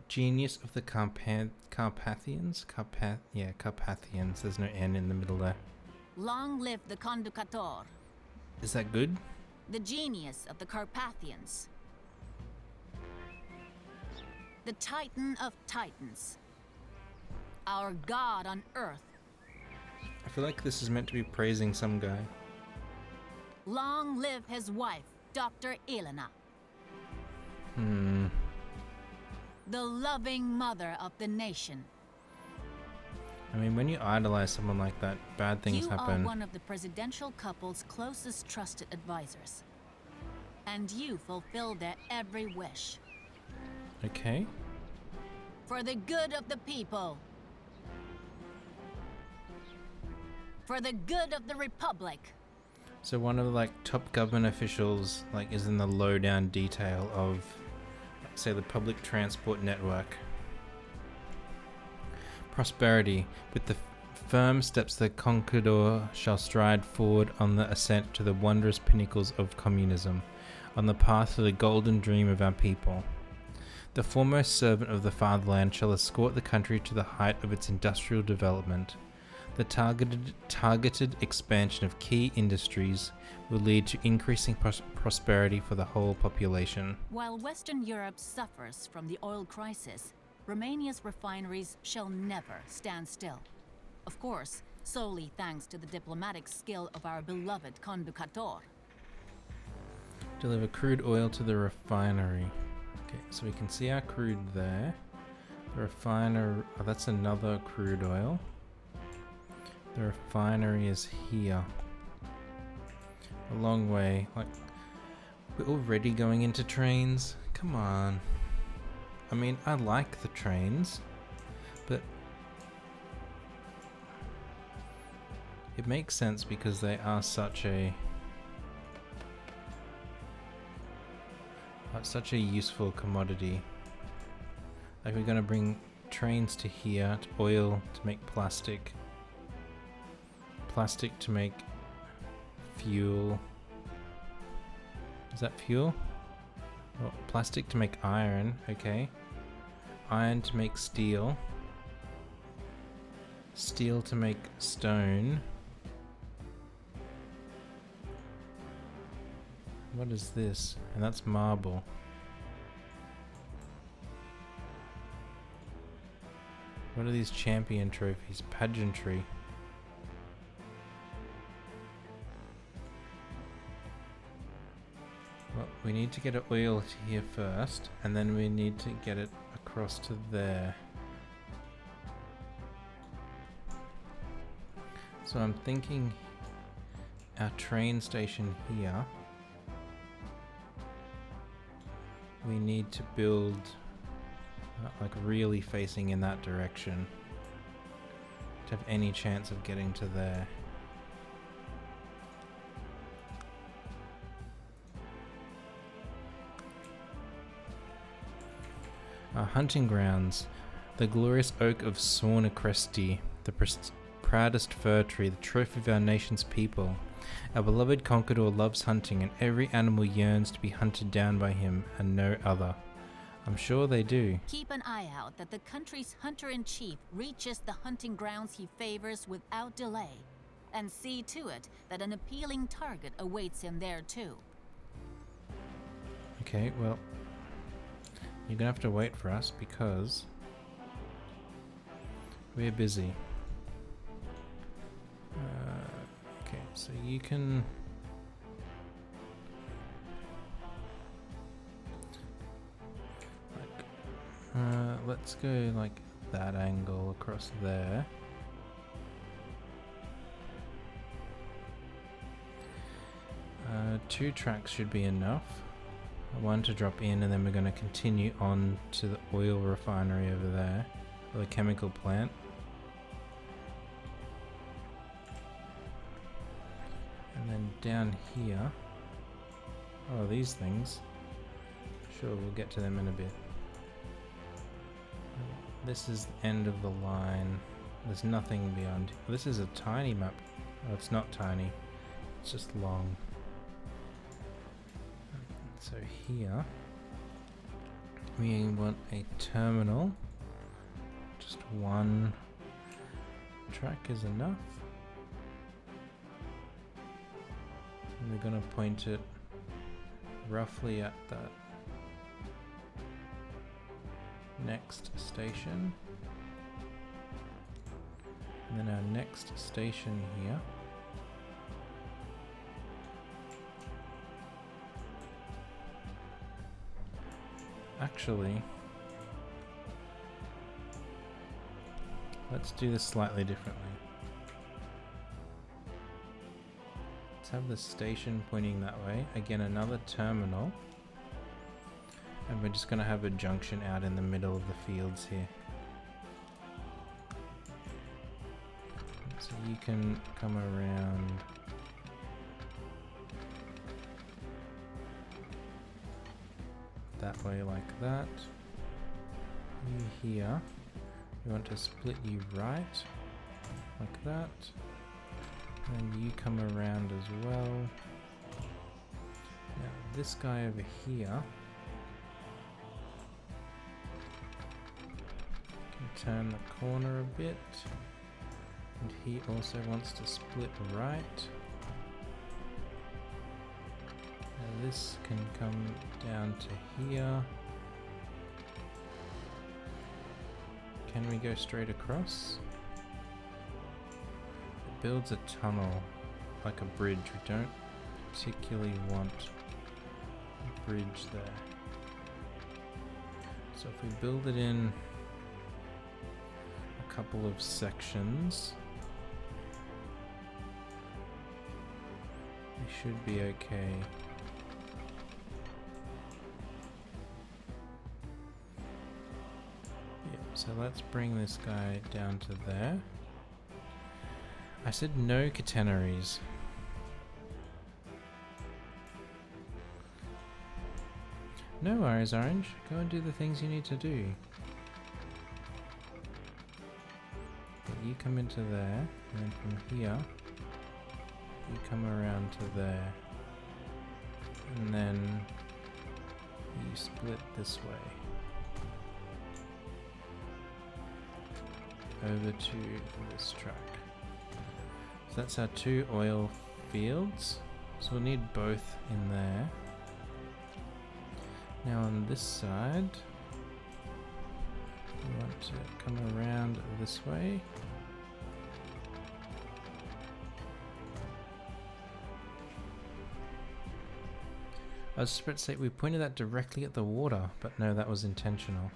Genius of the Carpathians? Carpathians. There's no N in the middle there. Long live the Conducator, Is that good? the genius of the Carpathians. The Titan of Titans. Our god on earth. I feel like this is meant to be praising some guy. Long live his wife, Dr. Elena. The loving mother of the nation. I mean, when you idolize someone like that, bad things happen. You are one of the presidential couple's closest trusted advisors. And you fulfill their every wish. Okay. For the good of the people. For the good of the Republic. So one of the like top government officials like is in the lowdown detail of, say, the public transport network. Prosperity. With the firm steps the conqueror shall stride forward on the ascent to the wondrous pinnacles of communism, on the path to the golden dream of our people. The foremost servant of the fatherland shall escort the country to the height of its industrial development. The targeted expansion of key industries will lead to increasing prosperity for the whole population. While Western Europe suffers from the oil crisis, Romania's refineries shall never stand still. Of course, solely thanks to the diplomatic skill of our beloved Conducator. Deliver crude oil to the refinery. Okay, so we can see our crude there. The refinery, oh, that's another crude oil. The refinery is here. A long way. Like, we're already going into trains. Come on. I mean, I like the trains, but it makes sense because they are such a useful commodity. Like, we're gonna bring trains to here, to oil to make plastic. Plastic to make fuel. Is that fuel? Well, plastic to make iron, okay. Iron to make steel. Steel to make stone. What is this? And that's marble. What are these champion trophies? Pageantry. Well, we need to get it oil to here first, and then we need to get it across to there. So I'm thinking our train station here, we need to build like really facing in that direction to have any chance of getting to there. Our hunting grounds, the glorious oak of Sornacresti, the proudest fir tree, the trophy of our nation's people. Our beloved conqueror loves hunting, and every animal yearns to be hunted down by him and no other. I'm sure they do. Keep an eye out that the country's hunter-in-chief reaches the hunting grounds he favors without delay, and see to it that an appealing target awaits him there too. Okay, well, you're gonna have to wait for us because we're busy. Okay, so you can... let's go like that angle across there. 2 tracks should be enough. One to drop in, and then we're going to continue on to the oil refinery over there, or the chemical plant. And then down here, oh, these things. Sure, we'll get to them in a bit. This is the end of the line. There's nothing beyond. This is a tiny map. Oh, it's not tiny. It's just long. So here, we want a terminal. Just one track is enough. And we're going to point it roughly at that next station. And then our next station here. Actually, let's do this slightly differently. Let's have the station pointing that way. Again, another terminal. And we're just going to have a junction out in the middle of the fields here. So you can come around that way like that. You here, we want to split you right like that, and you come around as well. Now this guy over here can turn the corner a bit, and he also wants to split right. This can come down to here. Can we go straight across? It builds a tunnel, like a bridge. We don't particularly want a bridge there. So if we build it in a couple of sections, we should be okay. So let's bring this guy down to there. I said no catenaries. No worries, Orange. Go and do the things you need to do. But you come into there, and then from here, you come around to there. And then you split this way. Over to this track. So that's our 2 oil fields. So we'll need both in there. Now on this side, we want to come around this way. I was just about to say, we pointed that directly at the water, but no, that was intentional.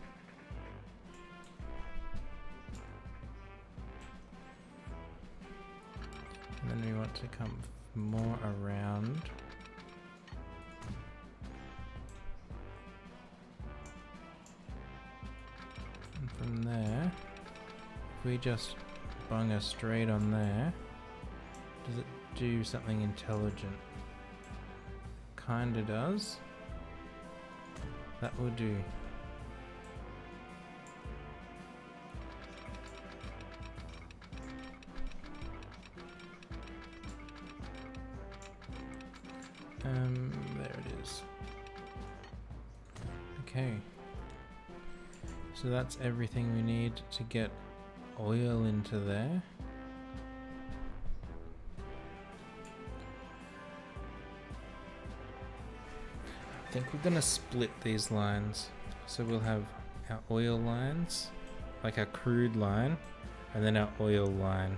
And then we want to come more around. And from there, if we just bung a straight on there, does it do something intelligent? Kinda does. That will do. There it is. Okay. So that's everything we need to get oil into there. I think we're gonna split these lines. So we'll have our oil lines, like our crude line, and then our oil line.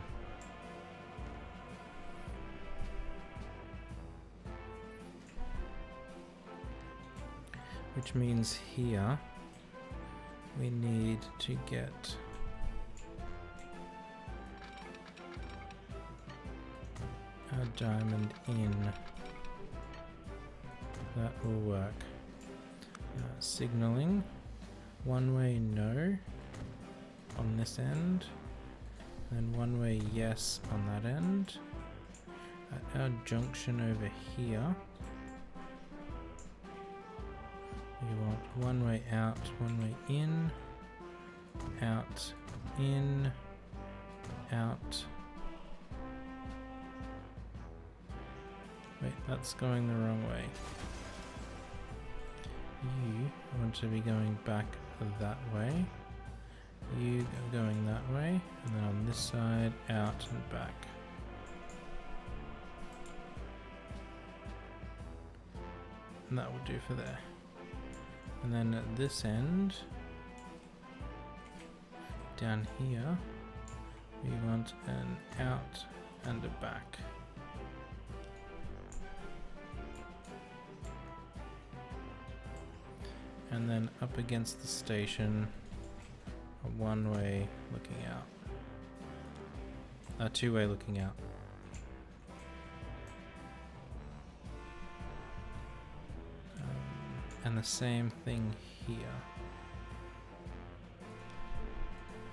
Which means here we need to get our diamond in That will work. Signaling. One way no on this end. And one way yes on that end. At our junction over here, we want one way out, one way in, out, in, out. Wait, that's going the wrong way. You want to be going back that way. You going that way, and then on this side, out and back. And that will do for there. And then at this end, down here, we want an out and a back. And then up against the station, a one-way looking out. A two-way looking out. And the same thing here.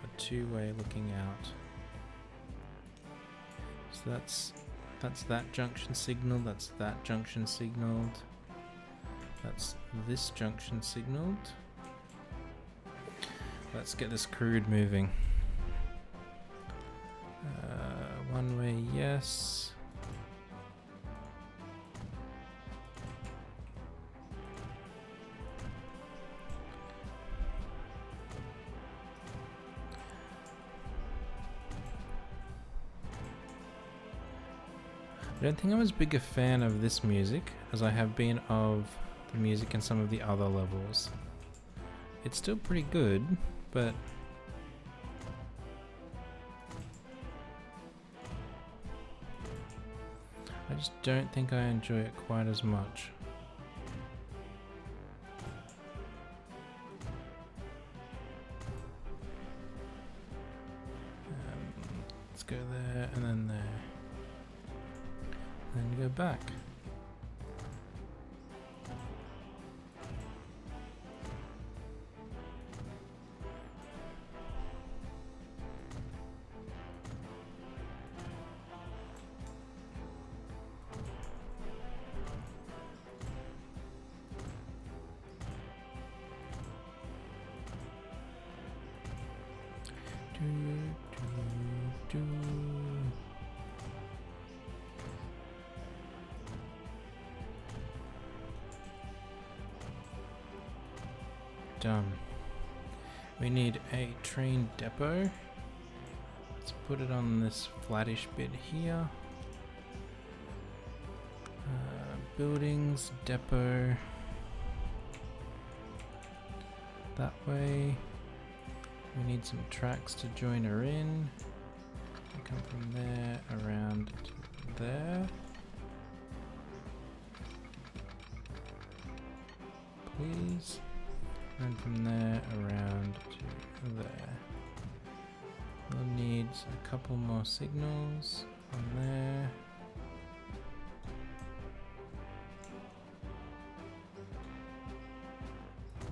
A two-way looking out. So that's that junction signal, that's that junction signaled. That's this junction signaled. Let's get this crude moving. One way, yes. I don't think I'm as big a fan of this music as I have been of the music in some of the other levels. It's still pretty good, but I just don't think I enjoy it quite as much. Let's go there and then there. And go back. Done. We need a train depot. Let's put it on this flattish bit here. Buildings, depot. That way. We need some tracks to join her in. We come from there around to there. Please. And from there around to there. We'll need a couple more signals on there.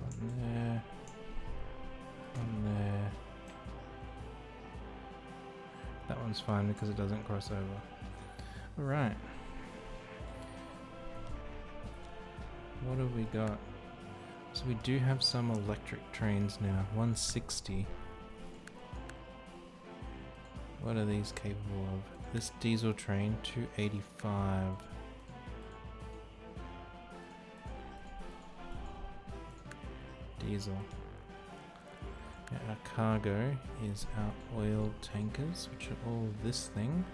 On there. On there. That one's fine because it doesn't cross over. Alright. What have we got? So we do have some electric trains now. 160. What are these capable of? This diesel train, 285. Diesel. Yeah, our cargo is our oil tankers, which are all this thing.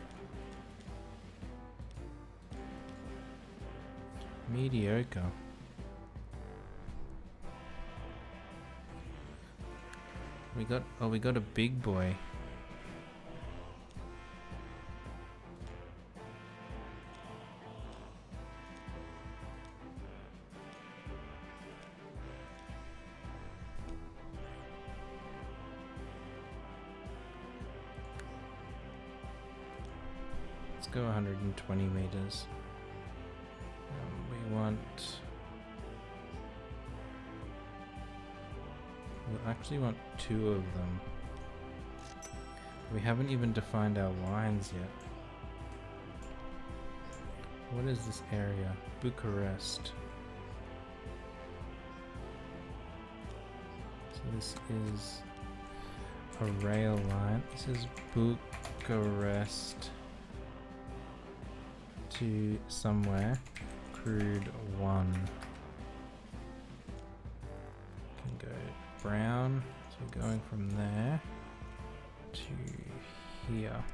Mediocre. We got a big boy. Let's go 120 meters. We want We'll actually want 2 of them. We haven't even defined our lines yet. What is this area? Bucharest. So this is a rail line. This is Bucharest to somewhere. Crude 1. Can go brown. So going from there to here.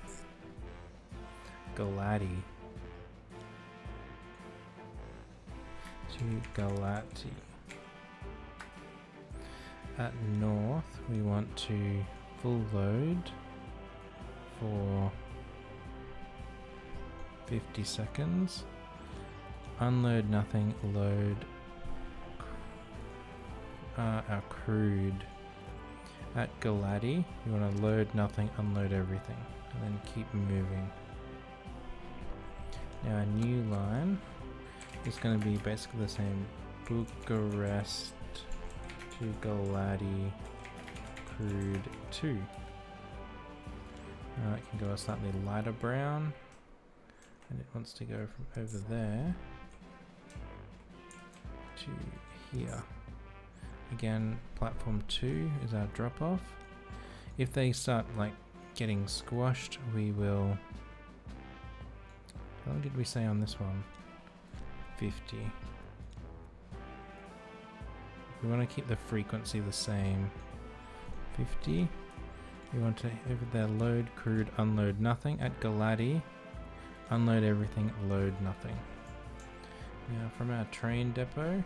Galati. To Galati. At north, we want to full load for 50 seconds. Unload nothing, load our crude. At Galati, you want to load nothing, unload everything, and then keep moving. Now a new line is going to be basically the same. Bucharest to Galati, crude 2. It can go a slightly lighter brown, and it wants to go from over there to here. Again, platform 2 is our drop off. If they start like getting squashed, we will. How long did we say on this one? 50. We want to keep the frequency the same. 50. We want to over there load crude, unload nothing. At Galati, unload everything, load nothing. Now from our train depot,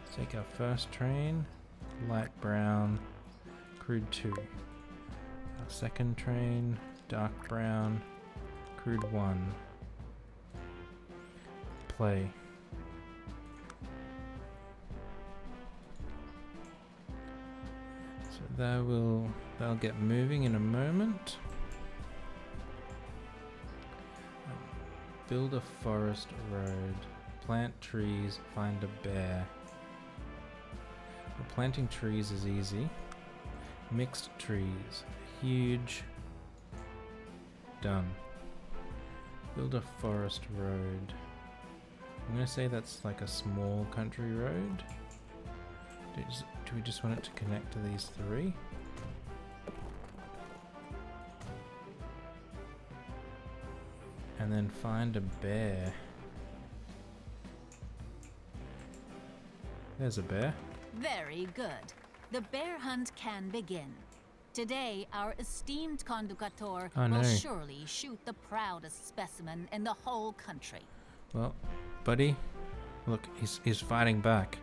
let's take our first train, light brown, crude 2. Our second train, dark brown, crude 1. Play. So they'll get moving in a moment. Build a forest road. Plant trees, find a bear. Well, planting trees is easy. Mixed trees. Huge. Done. Build a forest road. I'm going to say that's like a small country road. Do we just want it to connect to these 3? And then find a bear. There's a bear. Very good. The bear hunt can begin. Today, our esteemed conductor will surely shoot the proudest specimen in the whole country. Well, buddy, look, he's fighting back.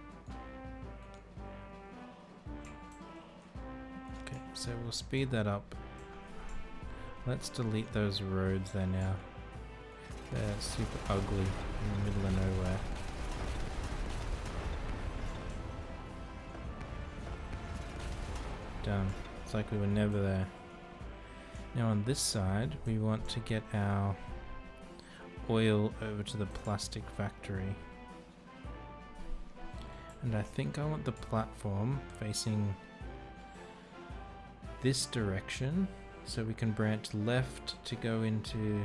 Okay, so we'll speed that up. Let's delete those roads there now. They're super ugly in the middle of nowhere. Done. It's like we were never there. Now on this side, we want to get our oil over to the plastic factory. And I think I want the platform facing this direction so we can branch left to go into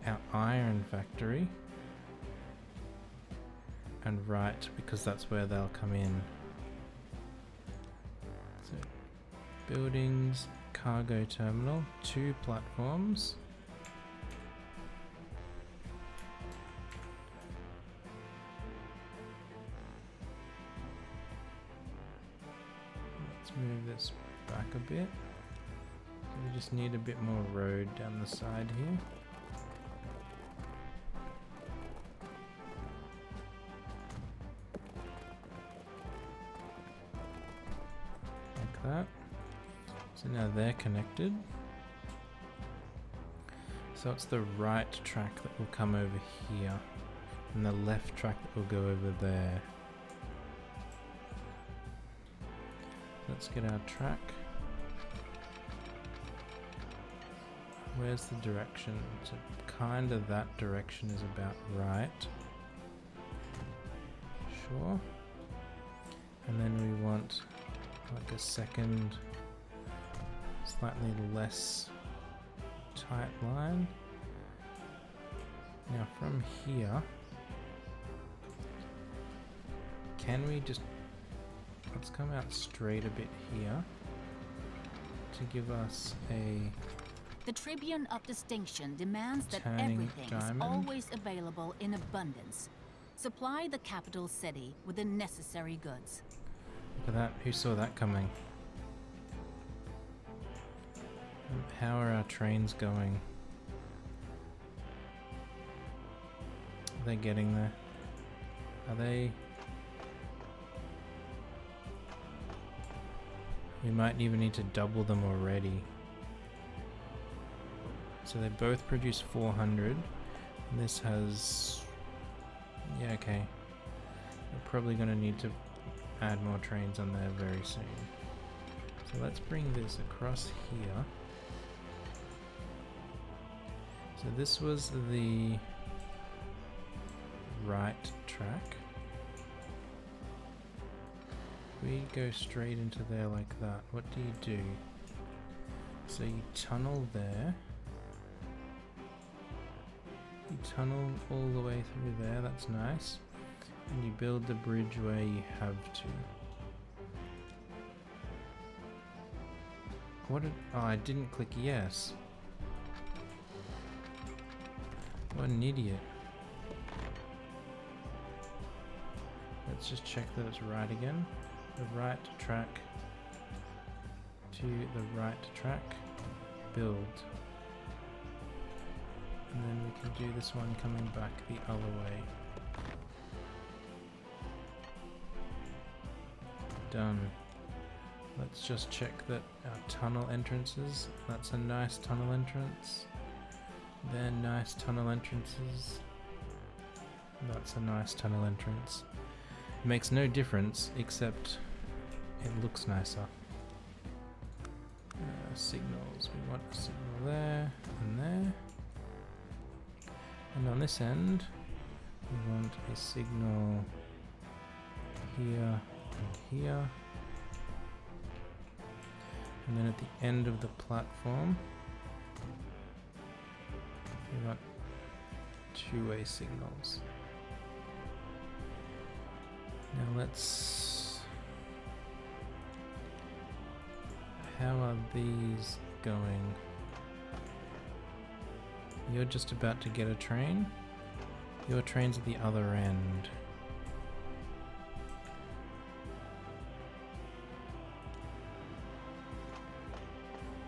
our iron factory, and right because that's where they'll come in. So buildings, cargo terminal, 2 platforms. Let's move this back a bit. So we just need a bit more road down the side here. That. So now they're connected. So it's the right track that will come over here, and the left track that will go over there. Let's get our track. Where's the direction? So kind of that direction is about right. Sure. And then we want like a second, slightly less tight line. Now from here, can we just, let's come out straight a bit here to give us a The Tribune of Distinction demands that turning everything diamond. is always available in abundance. Supply the capital city with the necessary goods. Look at that, who saw that coming? How are our trains going? Are they getting there? Are they? We might even need to double them already. So they both produce 400. And this has... Yeah, okay. We're probably going to need to add more trains on there very soon. So let's bring this across here. So this was the right track. We go straight into there like that. What do you do? So you tunnel there. You tunnel all the way through there, that's nice. And you build the bridge where you have to. What did, oh, I didn't click yes. What an idiot. Let's just check that it's right again. The right track to the right track. Build. And then we can do this one coming back the other way. Done. Let's just check that our tunnel entrances, that's a nice tunnel entrance. They're nice tunnel entrances. That's a nice tunnel entrance. It makes no difference except it looks nicer. Signals, we want a signal there and there. And on this end, we want a signal here and here. And then at the end of the platform, we want two-way signals. Now let's... How are these going? You're just about to get a train. Your train's at the other end.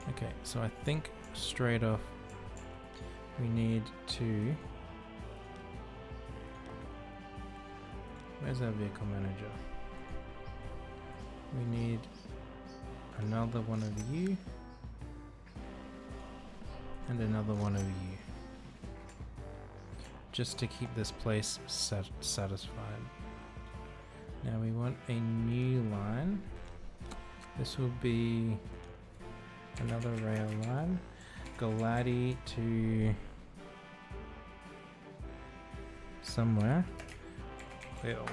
Okay, so I think straight off we need to... Where's our vehicle manager? We need another one of you and another one of you, just to keep this place satisfied. Now we want a new line. This will be another rail line. Galati to somewhere. Well,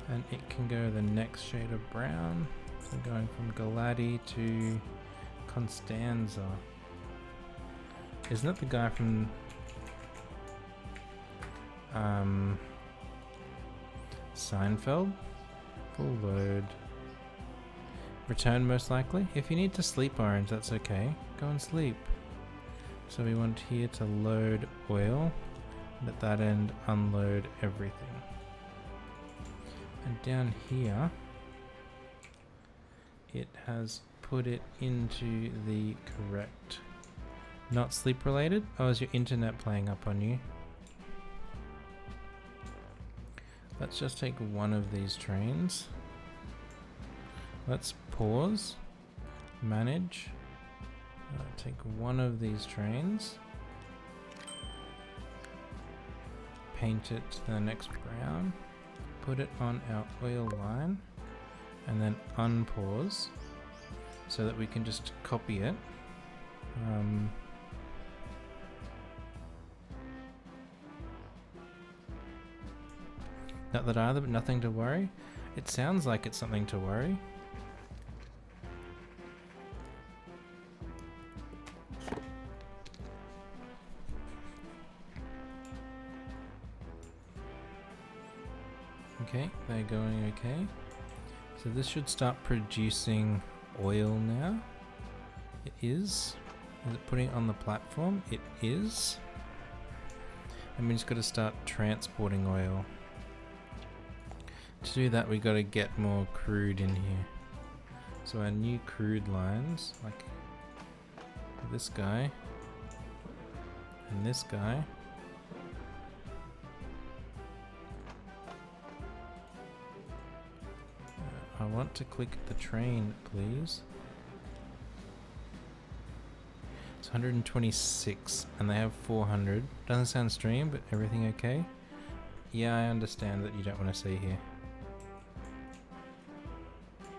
and it can go the next shade of brown. So going from Galati to Constanza. Isn't that the guy from Seinfeld? Full load. Return most likely. If you need to sleep, Orange, that's okay. Go and sleep. So we want here to load oil. And at that end, unload everything. And down here, it has put it into the correct... Not sleep related? Oh, is your internet playing up on you? Let's just take one of these trains. Let's pause. Manage. Take one of these trains. Paint it to the next brown. Put it on our oil line. And then unpause. So that we can just copy it. Not that either, but nothing to worry. It sounds like it's something to worry. Okay, they're going okay. So this should start producing oil now. It is. Is it putting it on the platform? It is. And we just got to start transporting oil. To do that, we got to get more crude in here. So our new crude lines, like this guy and this guy. I want to click the train, please. It's 126 and they have 400. Doesn't sound stream, but everything okay? Yeah, I understand that you don't want to see here.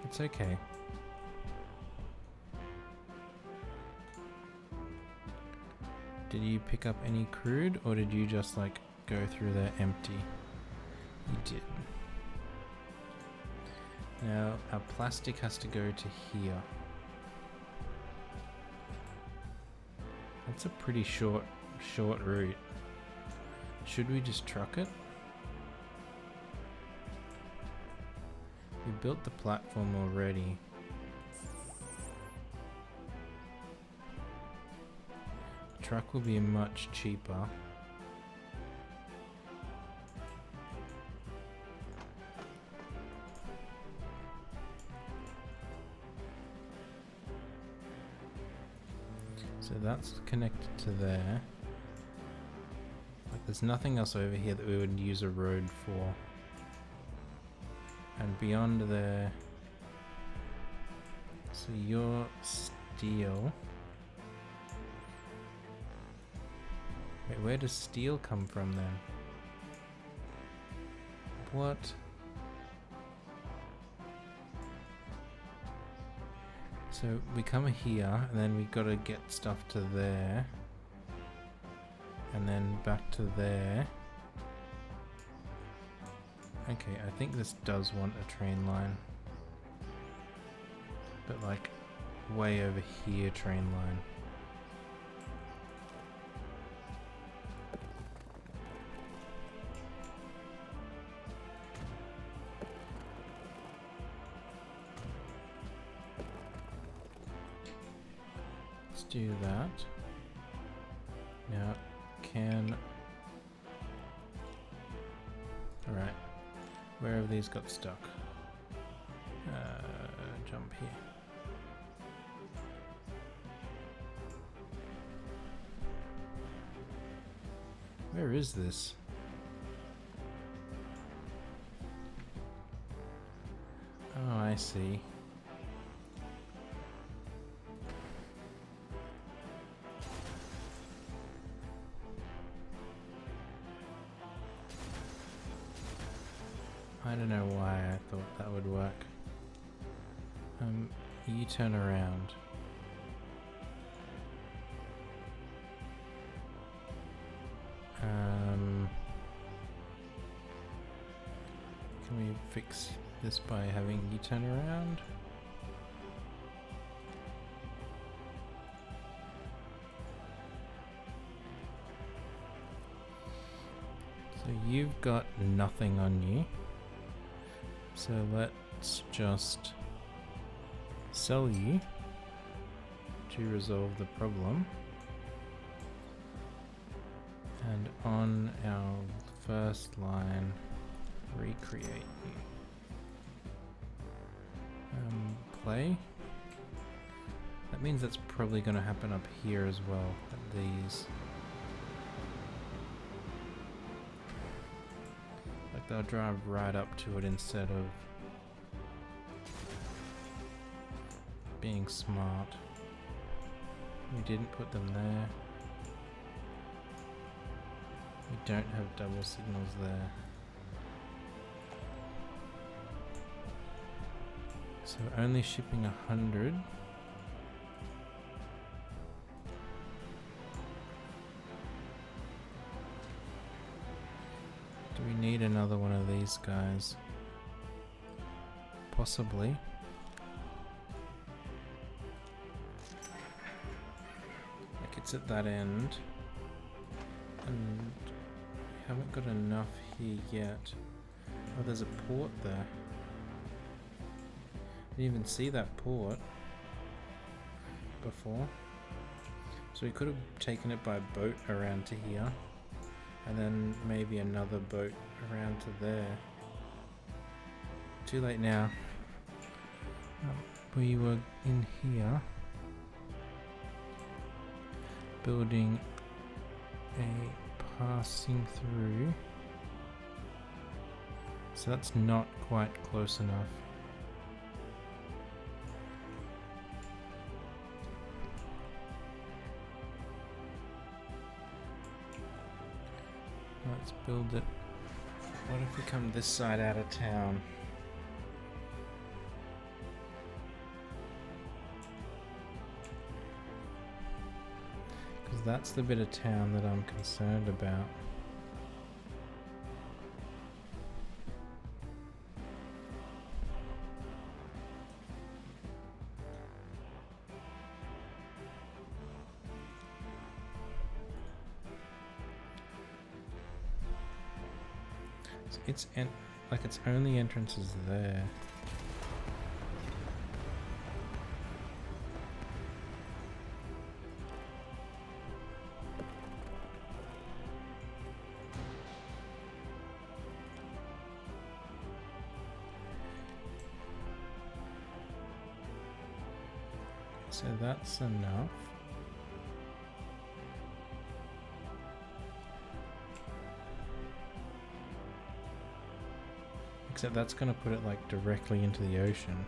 It's okay. Did you pick up any crude or did you just like go through there empty? You did. Now our plastic has to go to here. That's a pretty short route. Should we just truck it? We built the platform already. The truck will be much cheaper. So that's connected to there. Like there's nothing else over here that we would use a road for. And beyond there, so your steel. Wait, where does steel come from then? What? So we come here and then we gotta get stuff to there. And then back to there. Okay, I think this does want a train line. But like way over here train line. Let's do that. Now can... Alright. Where have these got stuck? Jump here. Where is this? Oh, I see. I don't know why I thought that would work. You turn around. Can we fix this by having you turn around? So you've got nothing on you. So let's just sell you to resolve the problem. And on our first line, recreate you. Play. That means that's probably going to happen up here as well, at these. Like they'll drive right up to it instead of being smart. We didn't put them there. We don't have double signals there. So only shipping 100. Do we need another one of these guys? possibly. Like it's at that end. And we haven't got enough here yet. Oh, there's a port there. Didn't even see that port before. So we could have taken it by boat around to here. And then maybe another boat around to there. Too late now. We were in here building a passing through. So that's not quite close enough. Let's build it. What if we come this side out of town? Because that's the bit of town that I'm concerned about. Its only entrance is there. So that's enough. Except that's going to put it like directly into the ocean.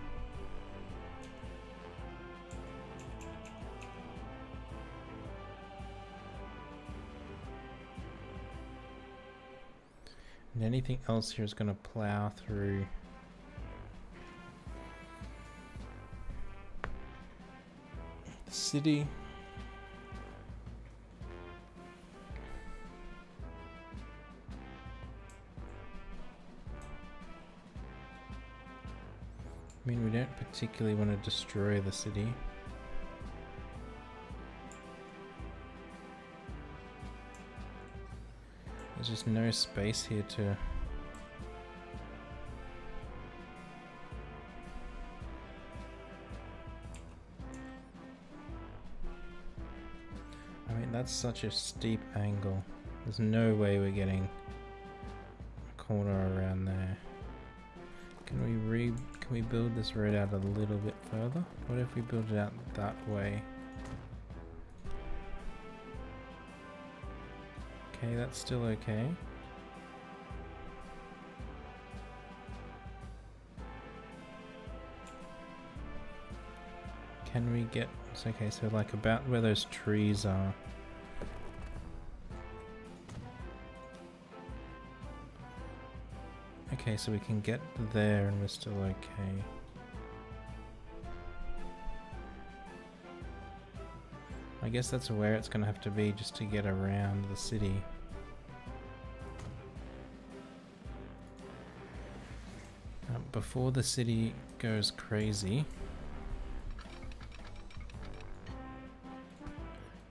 And anything else here is going to plow through. The city. I mean, we don't particularly want to destroy the city. There's just no space here to... I mean, that's such a steep angle. There's no way we're getting a corner around there. Can we build this road out a little bit further? What if we build it out that way? Okay, that's still okay. Can we get... It's okay, so like about where those trees are. Okay, so we can get there and we're still okay. I guess that's where it's going to have to be just to get around the city. Before the city goes crazy,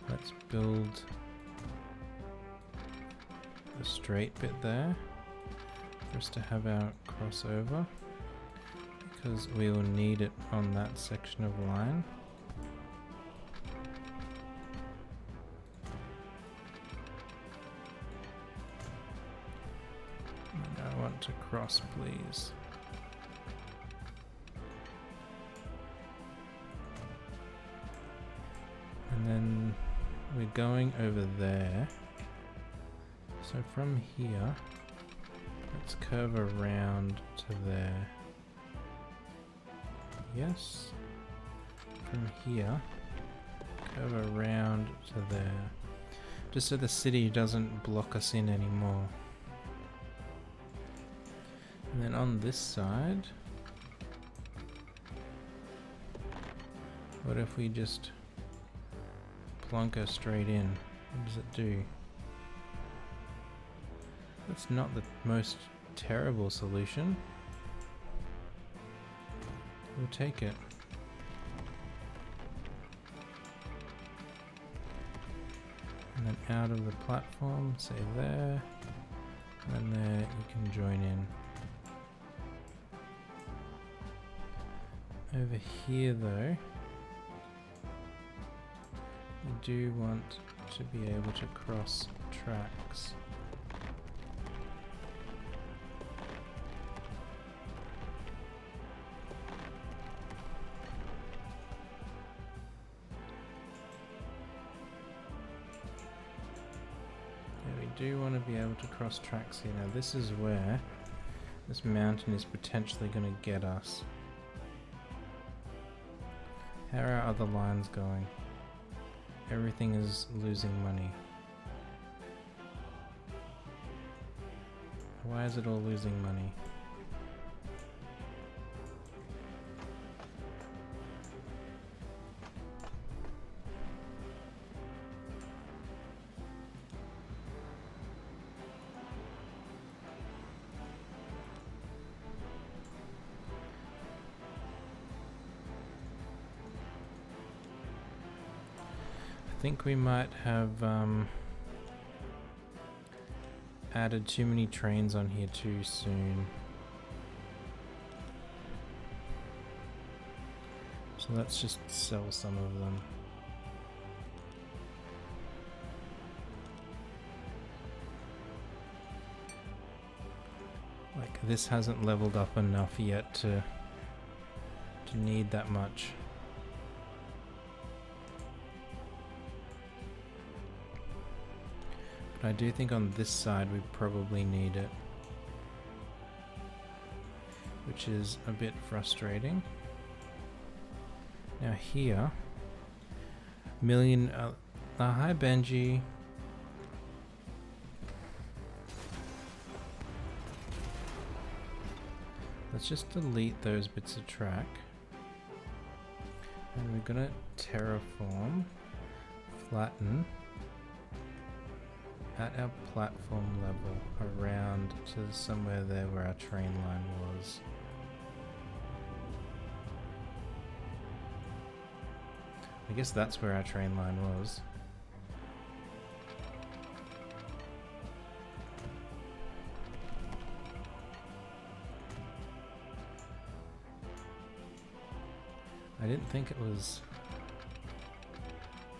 let's build a straight bit there for us to have our crossover, because we will need it on that section of line. And I want to cross, please. And then we're going over there. So from here, let's curve around to there. Yes. From here, curve around to there. Just so the city doesn't block us in anymore. And then on this side, what if we just plonk her straight in? What does it do? That's not the most terrible solution. We'll take it. And then out of the platform, say there. And there you can join in. Over here though, you do want to be able to cross tracks. Do want to be able to cross tracks here. Now this is where this mountain is potentially going to get us. How are our other lines going? Everything is losing money. Why is it all losing money? I think we might have added too many trains on here too soon. So let's just sell some of them. Like this hasn't leveled up enough yet to need that much. I do think on this side we probably need it, which is a bit frustrating. Now here, hi Benji. Let's just delete those bits of track. And we're gonna terraform, flatten, at our platform level around to somewhere there where our train line was. I guess that's where our train line was. I didn't think it was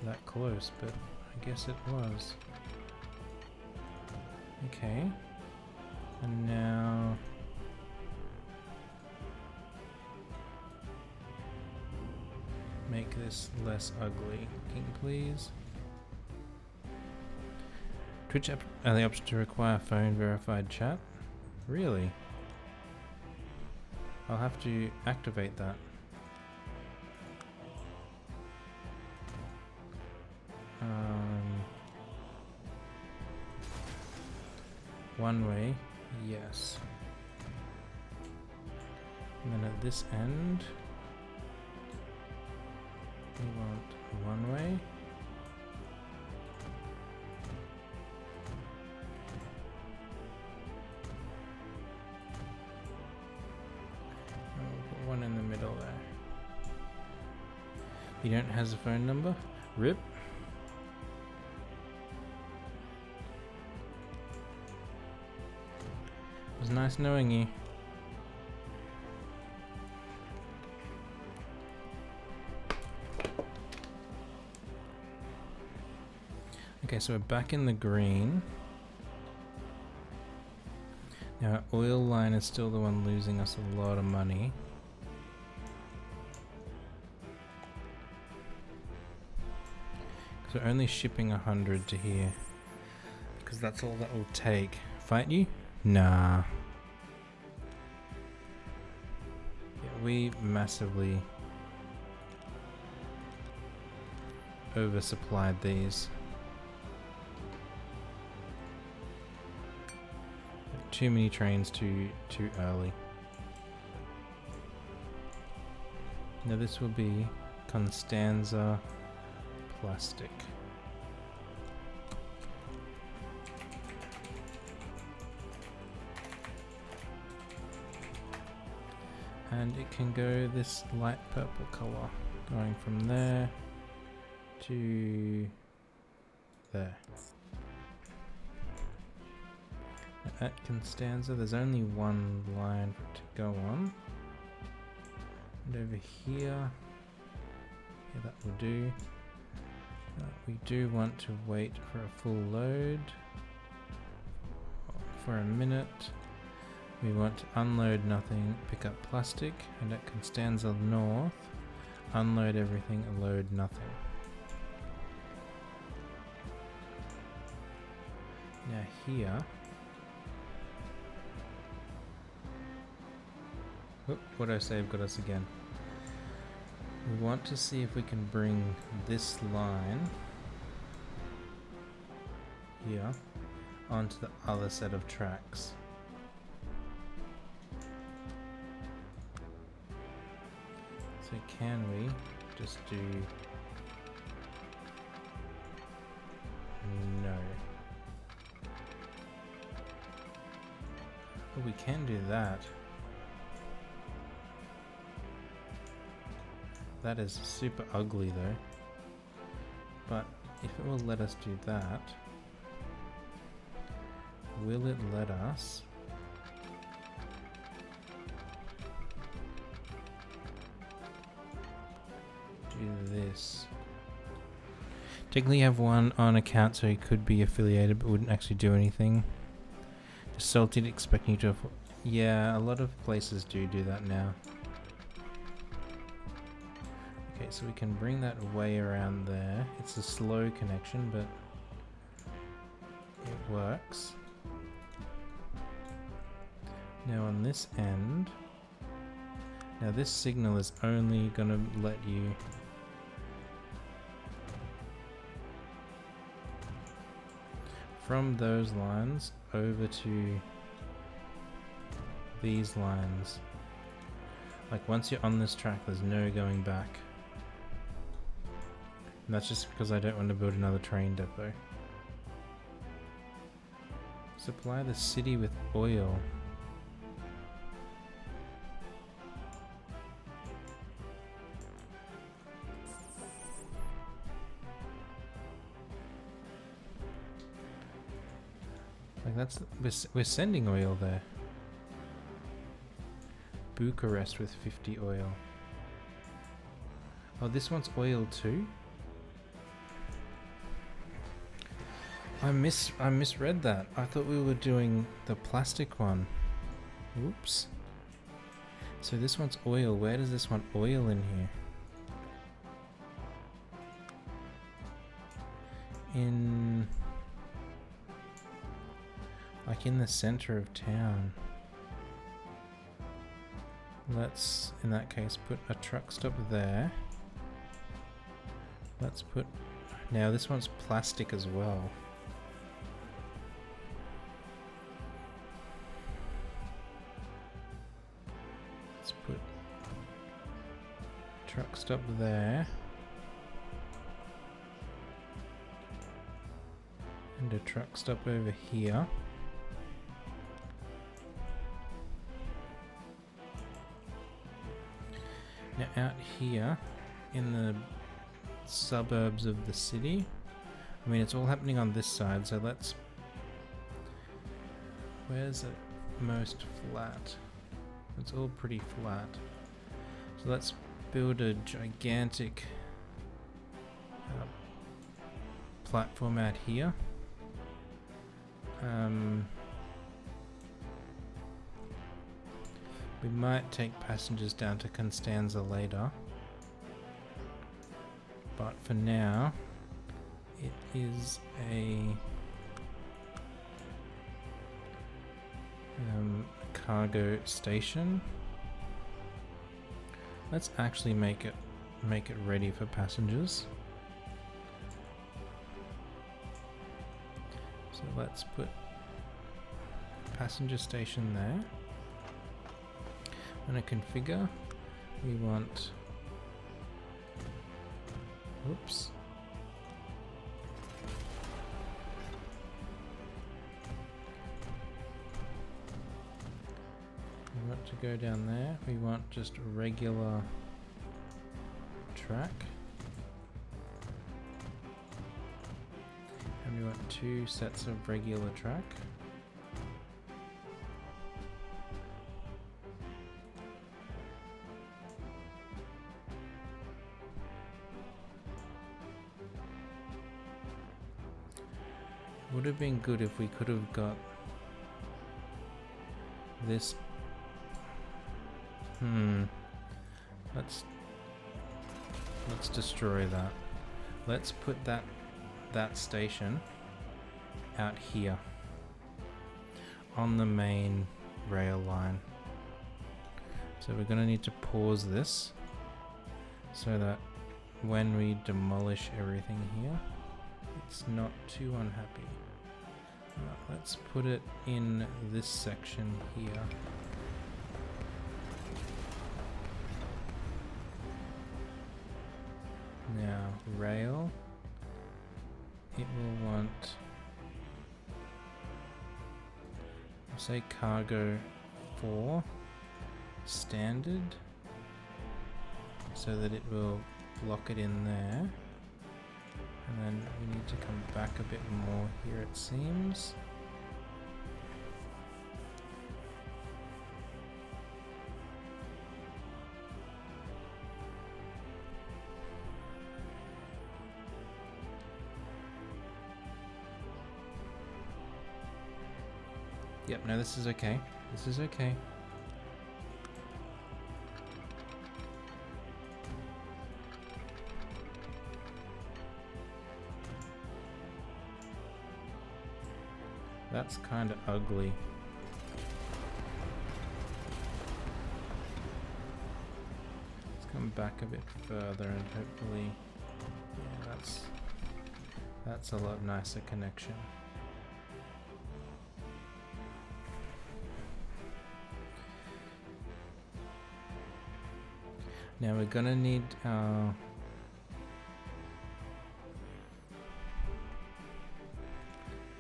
that close, but I guess it was. Okay, and now make this less ugly, King, please. Twitch app the option to require phone verified chat. Really? I'll have to activate that. One way, yes. And then at this end, we want one way. And we'll put one in the middle there. You don't have a phone number? RIP. It was nice knowing you. Okay, so we're back in the green. Now our oil line is still the one losing us a lot of money. So we're only shipping 100 to here. Because that's all that will take. Fight you? Nah. Yeah, we massively oversupplied these. Too many trains too early. Now this will be Constanza plastic. And it can go this light purple color, going from there to there. Now at Constanza, there's only one line for it to go on. And over here, yeah, that will do. We do want to wait for a full load for a minute. We want to unload nothing, pick up plastic, and at Constanza North, unload everything and load nothing. Now here, what I saved got us again. We want to see if we can bring this line here onto the other set of tracks. So can we just do no? Well, we can do that. That is super ugly though. But if it will let us do that, will it let us do this? Technically you have one on account, so he could be affiliated but wouldn't actually do anything. Just salted expecting you to yeah, a lot of places do that now. Okay, so we can bring that way around there. It's a slow connection, but it works. Now on this end, now this signal is only going to let you from those lines over to these lines. Like once you're on this track, there's no going back. And that's just because I don't want to build another train depot. Supply the city with oil. Like that's, we're sending oil there. Bucharest with 50 oil. Oh, this one's oil too? I misread that. I thought we were doing the plastic one. Oops. So this one's oil. Where does this one oil in here? In... like in the center of town. Let's, in that case, put a truck stop there. Let's put... now this one's plastic as well. Let's put truck stop there. And a truck stop over here. Now out here in the suburbs of the city, I mean it's all happening on this side, so let's, where's it most flat? It's all pretty flat. So let's build a gigantic platform out here. We might take passengers down to Constanza later, but for now it is a cargo station. Let's actually make it ready for passengers. So let's put passenger station there. I'm going to configure, we want, oops, we want to go down there. We want just regular track. And we want 2 sets of regular track. Would have been good if we could have got this. Let's destroy that. Let's put that station out here on the main rail line. So we're gonna need to pause this so that when we demolish everything here, it's not too unhappy. Let's put it in this section here. Now, rail, it will want, say, cargo 4 standard, so that it will lock it in there. And then we need to come back a bit more here, it seems. Yep, no, this is okay. This is okay. That's kind of ugly. Let's come back a bit further and hopefully, yeah, that's a lot nicer connection. Now we're gonna need our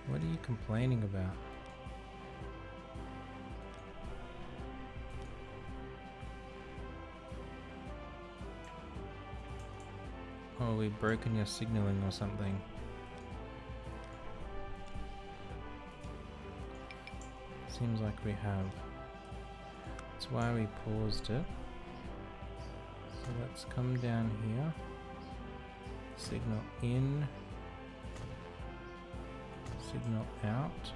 what are you complaining about? Oh, we've broken your signaling or something. Seems like we have. That's why we paused it. So let's come down here. Signal in. Signal out.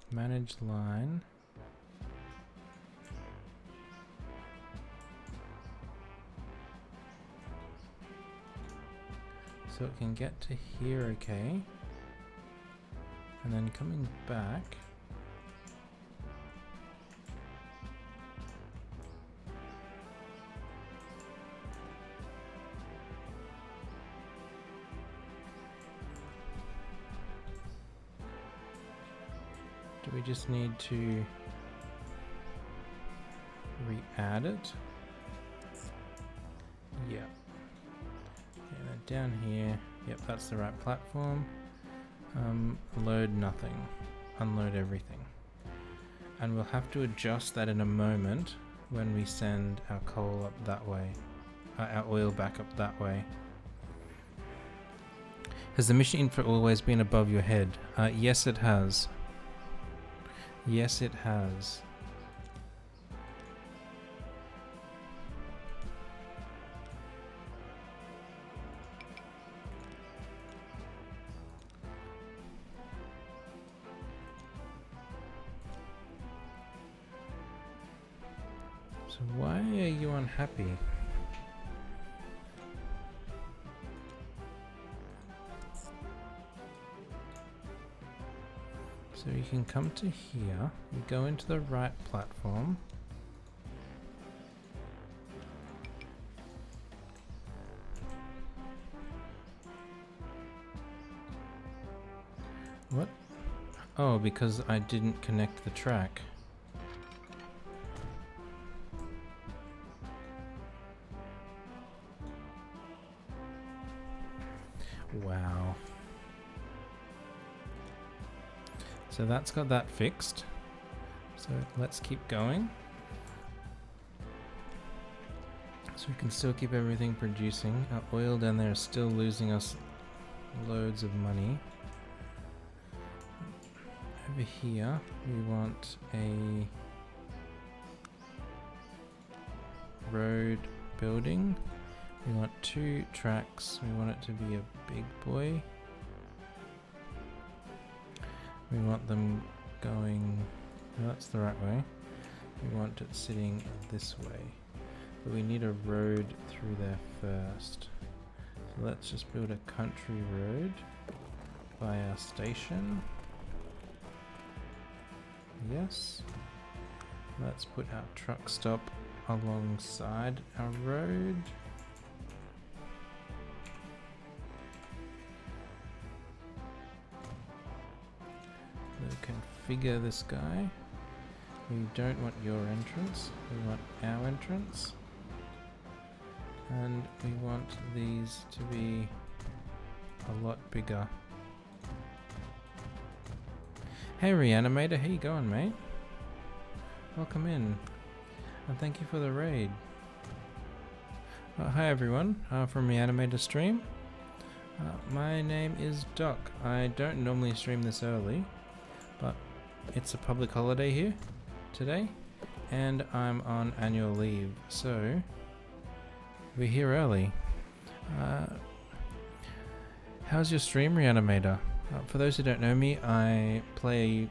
Manage line. So it can get to here, okay. And then coming back. Do we just need to re-add it? Yeah. And then down here, yep, that's the right platform. Load nothing, unload everything. And we'll have to adjust that in a moment when we send our coal up that way, our oil back up that way. Has the mission info always been above your head? Yes, it has. Yes, it has. So why are you unhappy? So you can come to here, you go into the right platform. What? Oh, because I didn't connect the track. Wow. So that's got that fixed. So let's keep going. So we can still keep everything producing. Our oil down there is still losing us loads of money. Over here we want a road building. We want 2 tracks. We want it to be a big boy. We want them going, no, that's the right way. We want it sitting this way. But we need a road through there first. So let's just build a country road by our station. Yes. Let's put our truck stop alongside our road. We'll configure this guy. We don't want your entrance, we want our entrance. And we want these to be a lot bigger. Hey Reanimator, how you going, mate? Welcome in, and thank you for the raid. Hi everyone, from Reanimator Stream. My name is Doc. I don't normally stream this early, but it's a public holiday here today, and I'm on annual leave, so we're here early. How's your stream, Reanimator? For those who don't know me, I play...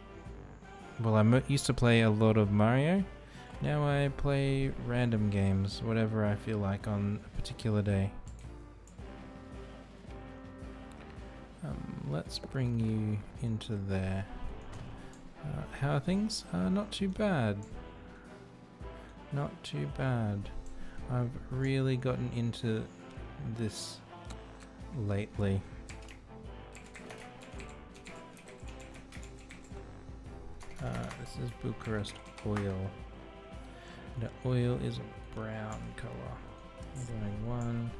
Well, I used to play a lot of Mario. Now I play random games, whatever I feel like on a particular day. Let's bring you into there. How are things? Not too bad. Not too bad. I've really gotten into this lately. This is Bucharest oil. The oil is a brown color. I'm doing one.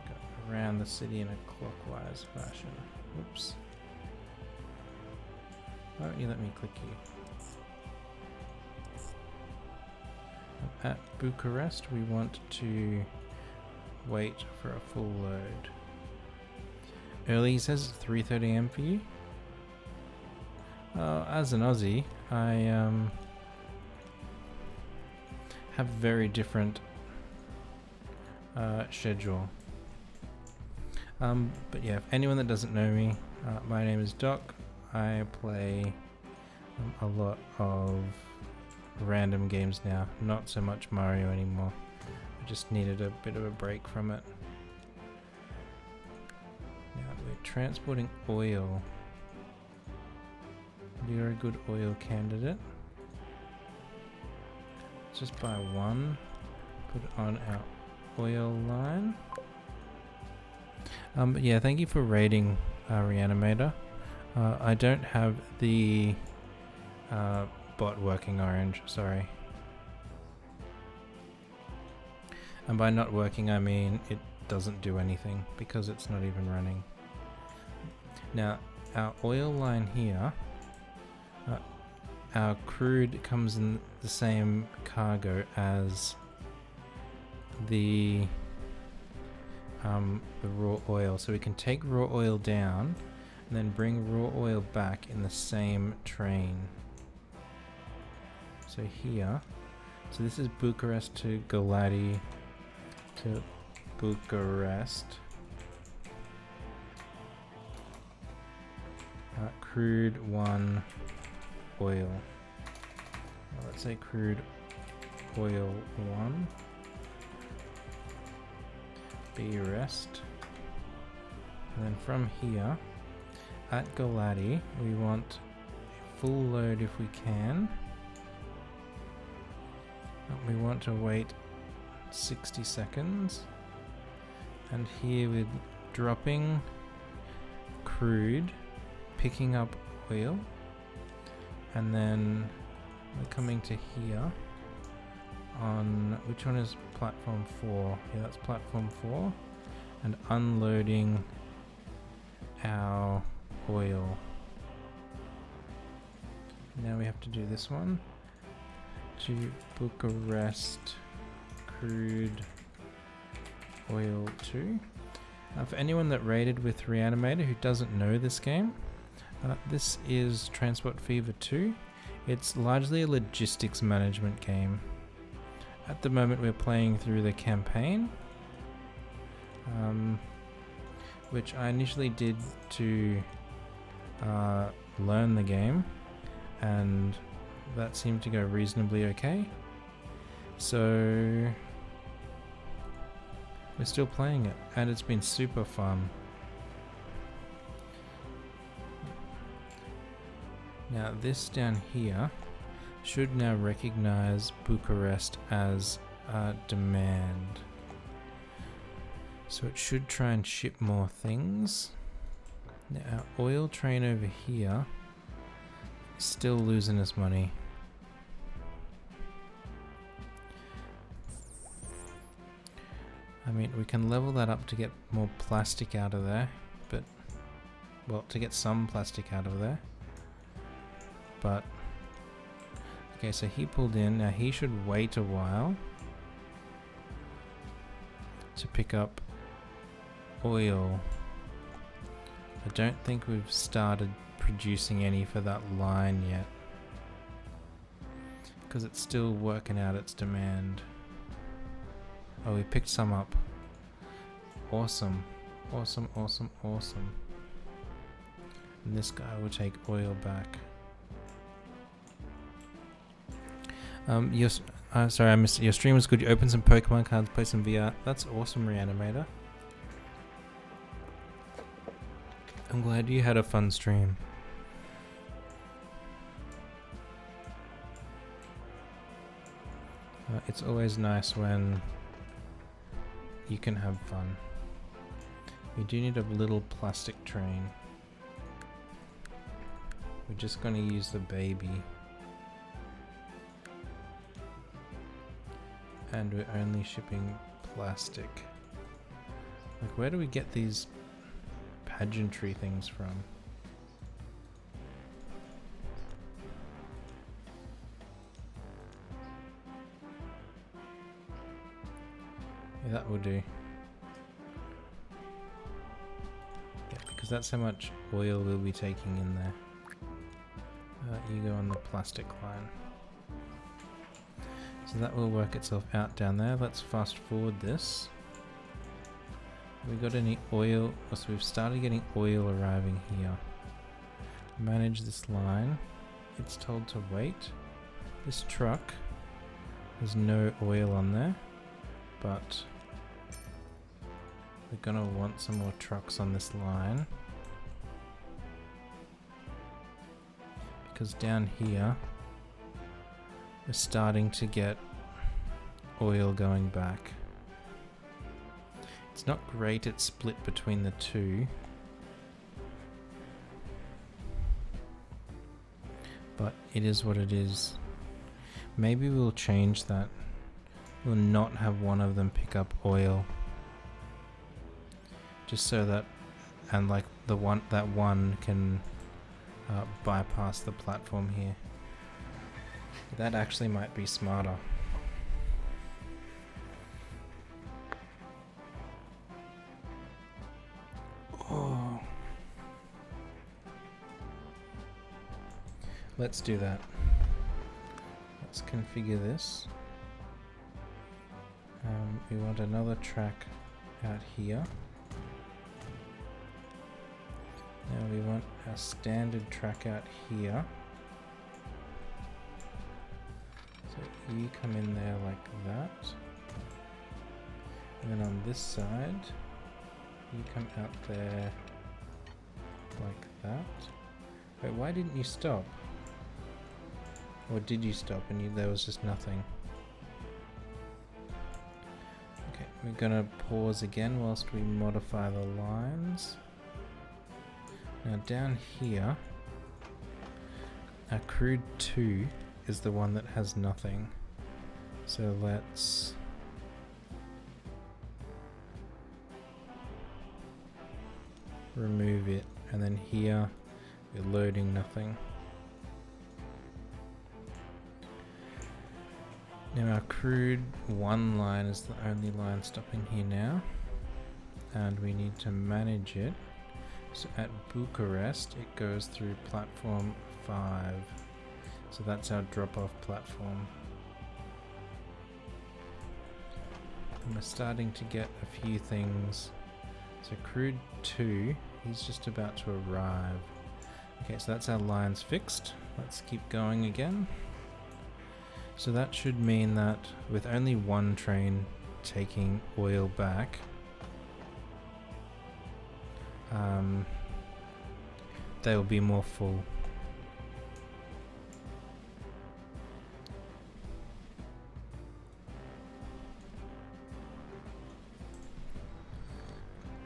Go around the city in a clockwise fashion. Whoops. Why don't you let me click you? At Bucharest, we want to wait for a full load. Early says 3:30 AM for you. As an Aussie, I have very different schedule. But yeah, if anyone that doesn't know me, my name is Doc. I play a lot of random games now, not so much Mario anymore. I just needed a bit of a break from it. Now we're transporting oil. You're a good oil candidate. Let's just buy one, put it on our oil line. But yeah, thank you for raiding Reanimator. I don't have the bot working, Orange, sorry. And by not working I mean it doesn't do anything because it's not even running. Now our oil line here, our crude comes in the same cargo as the raw oil, so we can take raw oil down and then bring raw oil back in the same train. So here, so this is Bucharest to Galati to Bucharest. Crude 1 oil. Well, let's say crude oil 1. B rest. And then from here, at Galati, we want a full load if we can. We want to wait 60 seconds. And here we're dropping crude, picking up oil, and then we're coming to here on, which one is platform 4? Yeah, that's platform 4, and unloading our oil. Now we have to do this one. To Bucharest crude oil 2. For anyone that raided with Reanimator who doesn't know this game, this is Transport Fever 2. It's largely a logistics management game. At the moment we're playing through the campaign, which I initially did to learn the game, and that seemed to go reasonably okay. So we're still playing it, and it's been super fun. Now this down here should now recognize Bucharest as demand. So it should try and ship more things. Now our oil train over here is still losing us money. I mean, we can level that up to get more plastic out of there, but, well, to get some plastic out of there. But, okay, so he pulled in. Now he should wait a while to pick up oil. I don't think we've started producing any for that line yet, because it's still working out its demand. Oh, we picked some up. Awesome. Awesome, awesome, awesome. And this guy will take oil back. Sorry, I missed it. Your stream was good. You opened some Pokemon cards, play some VR. That's awesome, Reanimator. I'm glad you had a fun stream. It's always nice when you can have fun. We do need a little plastic train. We're just going to use the baby. And we're only shipping plastic. Like, where do we get these pageantry things from? Yeah, that will do. Yeah, because that's how much oil we'll be taking in there. You go on the plastic line. So that will work itself out down there. Let's fast forward this. We got any oil? So we've started getting oil arriving here. Manage this line. It's told to wait. This truck, there's no oil on there, but we're gonna want some more trucks on this line, because down here we're starting to get oil going back. It's not great, it's split between the two, but it is what it is. Maybe we'll change that. We'll not have one of them pick up oil, just so that, and like that one can bypass the platform here. That actually might be smarter. Oh. Let's do that. Let's configure this. We want another track out here. Now we want our standard track out here. So you come in there like that. And then on this side, you come out there like that. Wait, why didn't you stop? Or did you stop and there was just nothing? Okay, we're gonna pause again whilst we modify the lines. Now down here, our crude 2 is the one that has nothing. So let's remove it, and then here we're loading nothing. Now our crude 1 line is the only line stopping here now, and we need to manage it. So at Bucharest it goes through platform 5, so that's our drop-off platform. And we're starting to get a few things. So crude 2, he's just about to arrive. Okay, so that's our lines fixed. Let's keep going again. So that should mean that with only 1 train taking oil back, they will be more full.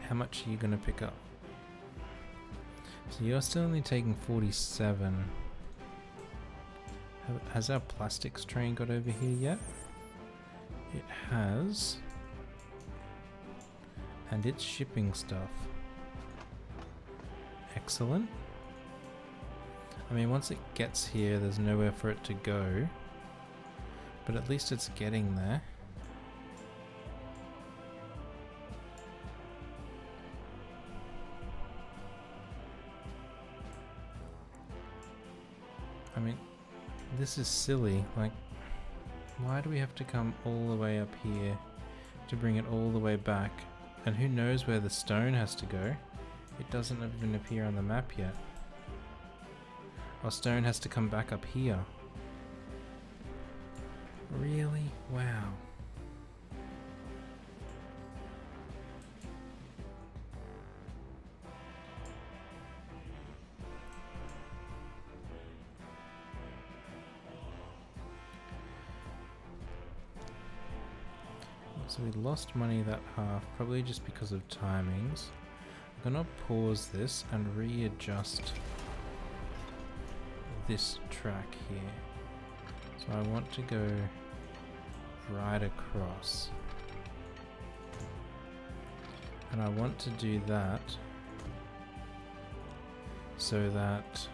How much are you going to pick up? So you're still only taking 47. Has our plastics train got over here yet? It has. And it's shipping stuff. Excellent. I mean, once it gets here, there's nowhere for it to go. But at least it's getting there. I mean, this is silly. Like, why do we have to come all the way up here to bring it all the way back? And who knows where the stone has to go? It doesn't even appear on the map yet. Our stone has to come back up here. Really? Wow. So we lost money that half, probably just because of timings. I'm gonna pause this and readjust this track here. So I want to go right across. And I want to do that so that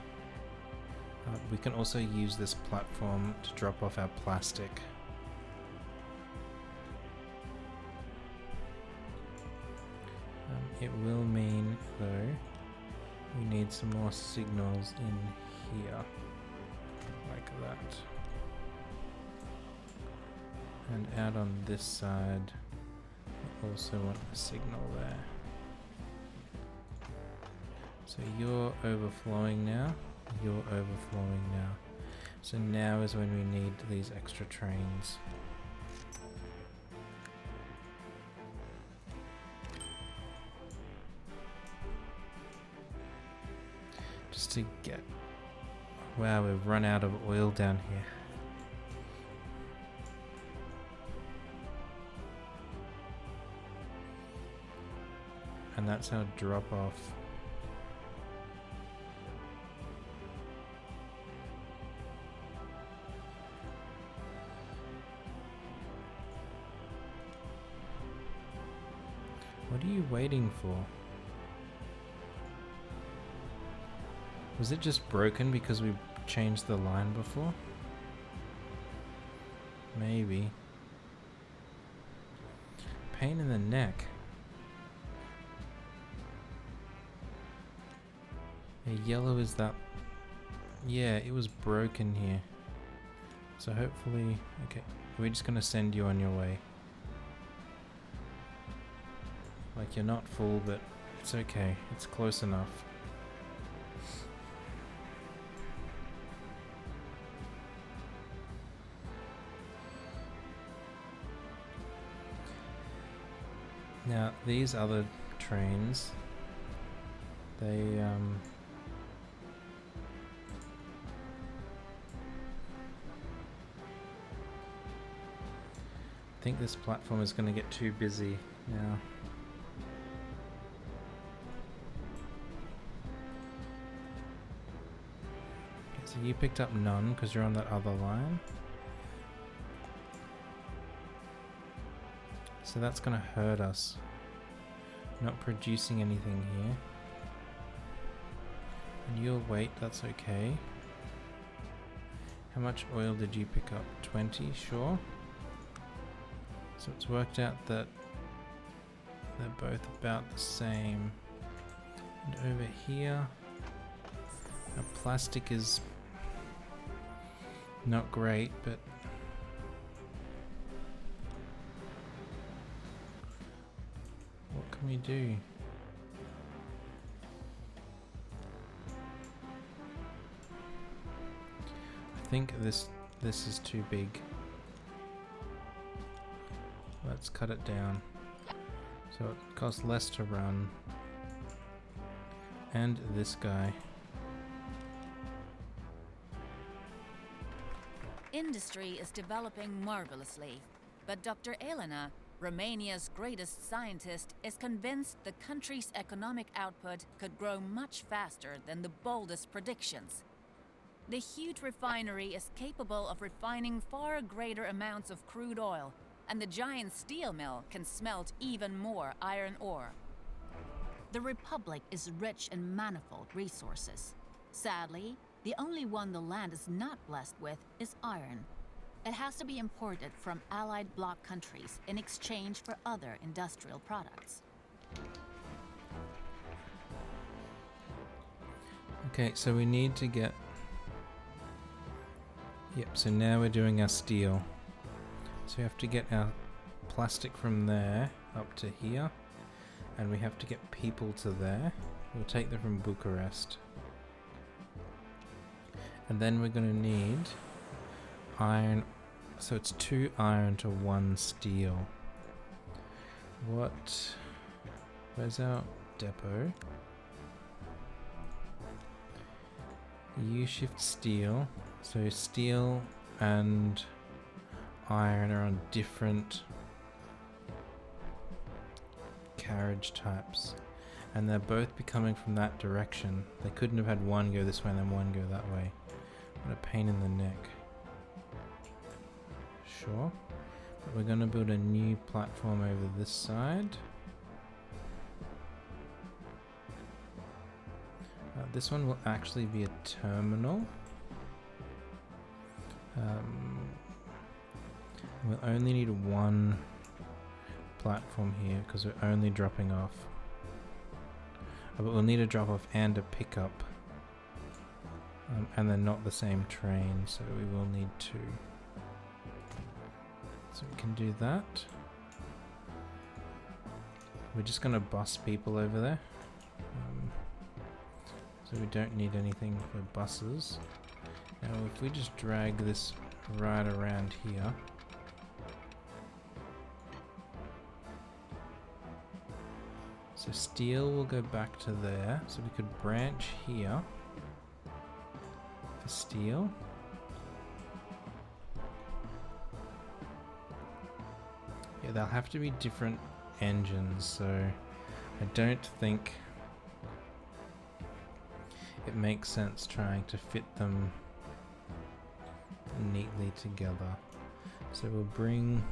we can also use this platform to drop off our plastic. It will mean, though, we need some more signals in here, like that. And out on this side, we also want a signal there. So you're overflowing now, you're overflowing now. So now is when we need these extra trains. Just to get... Wow, we've run out of oil down here. And that's our drop off. What are you waiting for? Was it just broken because we changed the line before? Maybe. Pain in the neck. Yellow is that... Yeah, it was broken here. So hopefully... Okay, we're just gonna send you on your way. Like, you're not full, but it's okay. It's close enough. Now, these other trains, they, I think this platform is going to get too busy now. Okay, so you picked up none because you're on that other line. So that's going to hurt us. Not producing anything here. And you'll wait, that's okay. How much oil did you pick up? 20, sure. So it's worked out that they're both about the same. And over here, our plastic is not great, but what can we do? I think this is too big. Let's cut it down so it costs less to run. And this guy. Industry is developing marvelously, but Dr. Elena, Romania's greatest scientist, is convinced the country's economic output could grow much faster than the boldest predictions. The huge refinery is capable of refining far greater amounts of crude oil, and the giant steel mill can smelt even more iron ore. The Republic is rich in manifold resources. Sadly, the only one the land is not blessed with is iron. It has to be imported from Allied bloc countries in exchange for other industrial products. Okay, so we need to get... Yep, so now we're doing our steel. So we have to get our plastic from there up to here. And we have to get people to there. We'll take them from Bucharest. And then we're going to need iron. So it's 2 iron to 1 steel. Where's our depot? U-shift steel. So steel and iron are on different carriage types. And they're both be coming from that direction. They couldn't have had one go this way and then one go that way. What a pain in the neck. Sure. But we're going to build a new platform over this side. This one will actually be a terminal. We'll only need 1 platform here because we're only dropping off. But we'll need a drop off and a pickup. And they're not the same train, so we will need 2. So we can do that. We're just going to bus people over there. So we don't need anything for buses. Now if we just drag this right around here. So steel will go back to there. So we could branch here for steel. Yeah, they'll have to be different engines, so I don't think it makes sense trying to fit them neatly together. So we'll bring...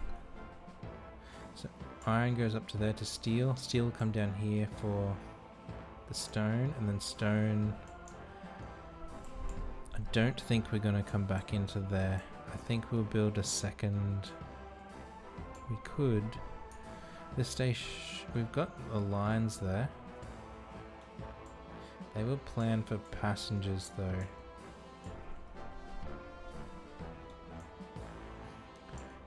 So iron goes up to there to steel. Steel will come down here for the stone, and then stone... I don't think we're going to come back into there. I think we'll build a second... We could. This station... We've got the lines there. They were planned for passengers though.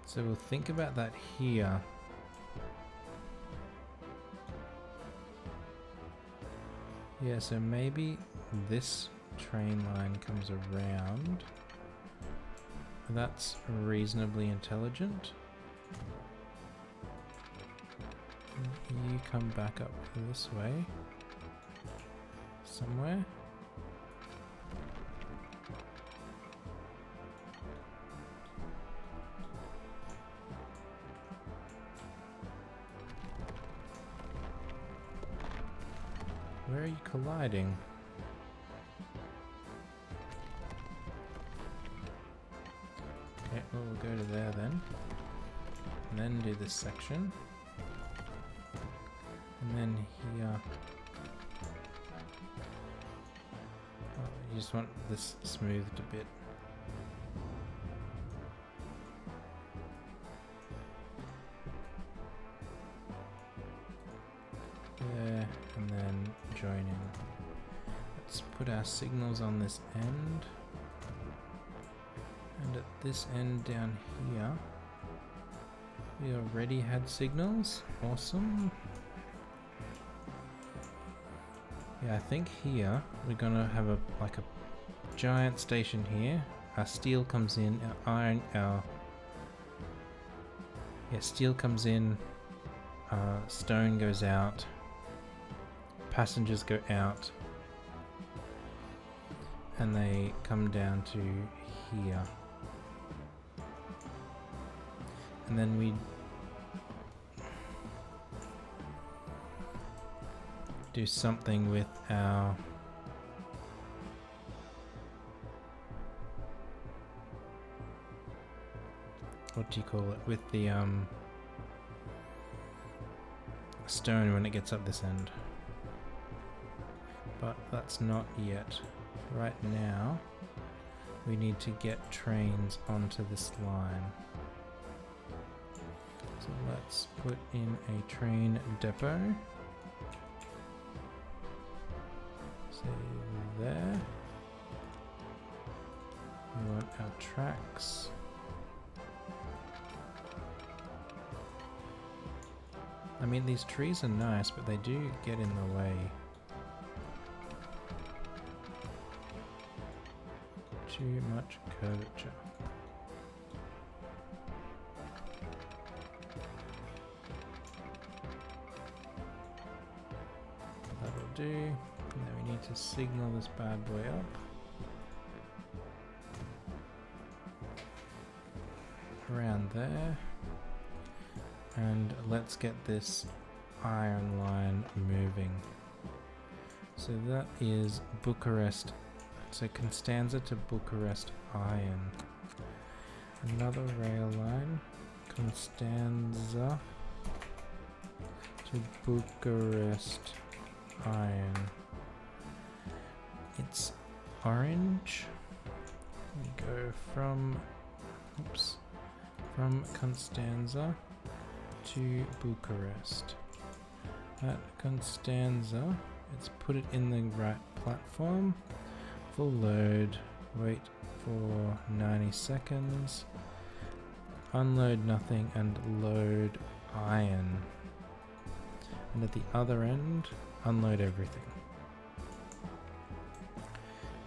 So we'll think about that here. Yeah, so maybe this train line comes around. That's reasonably intelligent. You come back up this way. Somewhere. Where are you colliding? Okay, well we'll go to there then. And then do this section. And then here. You just want this smoothed a bit. join in. Let's put our signals on this end. And at this end down here, we already had signals. Awesome. Yeah, I think here we're gonna have a giant station here. Our steel comes in, steel comes in, stone goes out, passengers go out, and they come down to here. And then we do something with our what do you call it, with the stone when it gets up this end. But that's not yet. Right now we need to get trains onto this line. So let's put in a train depot. Say there. We want our tracks. I mean, these trees are nice, but they do get in the way. Too much curvature. That'll do. And then we need to signal this bad boy up. Around there. And let's get this iron line moving. So that is Bucharest. So Constanza to Bucharest iron. Another rail line. Constanza to Bucharest iron. It's orange. We go from Constanza to Bucharest. At Constanza, let's put it in the right platform. Full load, wait for 90 seconds, unload nothing and load iron. And at the other end, unload everything.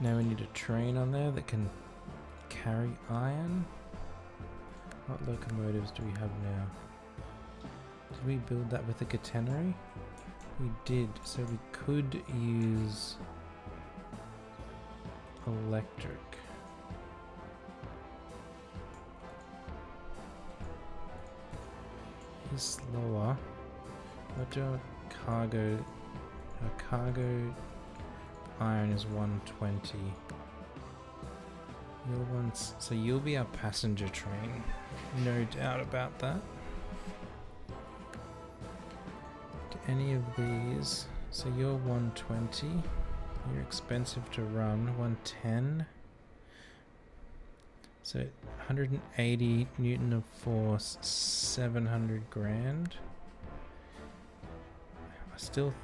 Now we need a train on there that can carry iron. What locomotives do we have now? Did we build that with a catenary? We did, so we could use electric. He's slower. What's your cargo? Our cargo iron is 120. So you'll be our passenger train. No doubt about that. Any of these, so you're 120, you're expensive to run, 110, so 180 Newton of force, 700 grand. I still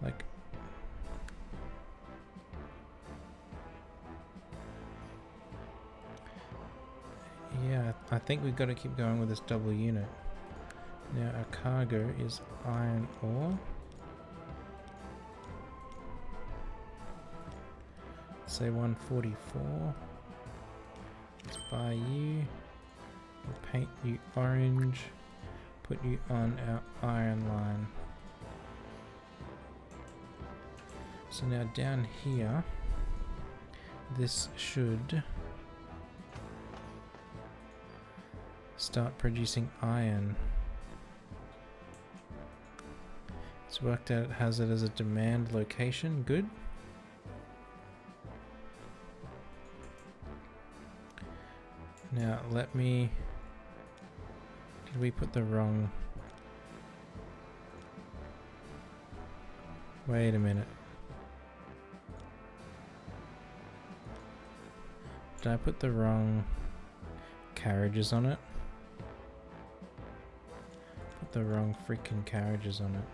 like yeah, I think we've got to keep going with this double unit. Now our cargo is iron ore. Say 144. Let's buy you. We'll paint you orange. Put you on our iron line. So now down here, this should start producing iron. It's worked out it has it as a demand location. Good. Now let me... Did we put the wrong... Wait a minute. Did I put the wrong carriages on it? Put the wrong freaking carriages on it.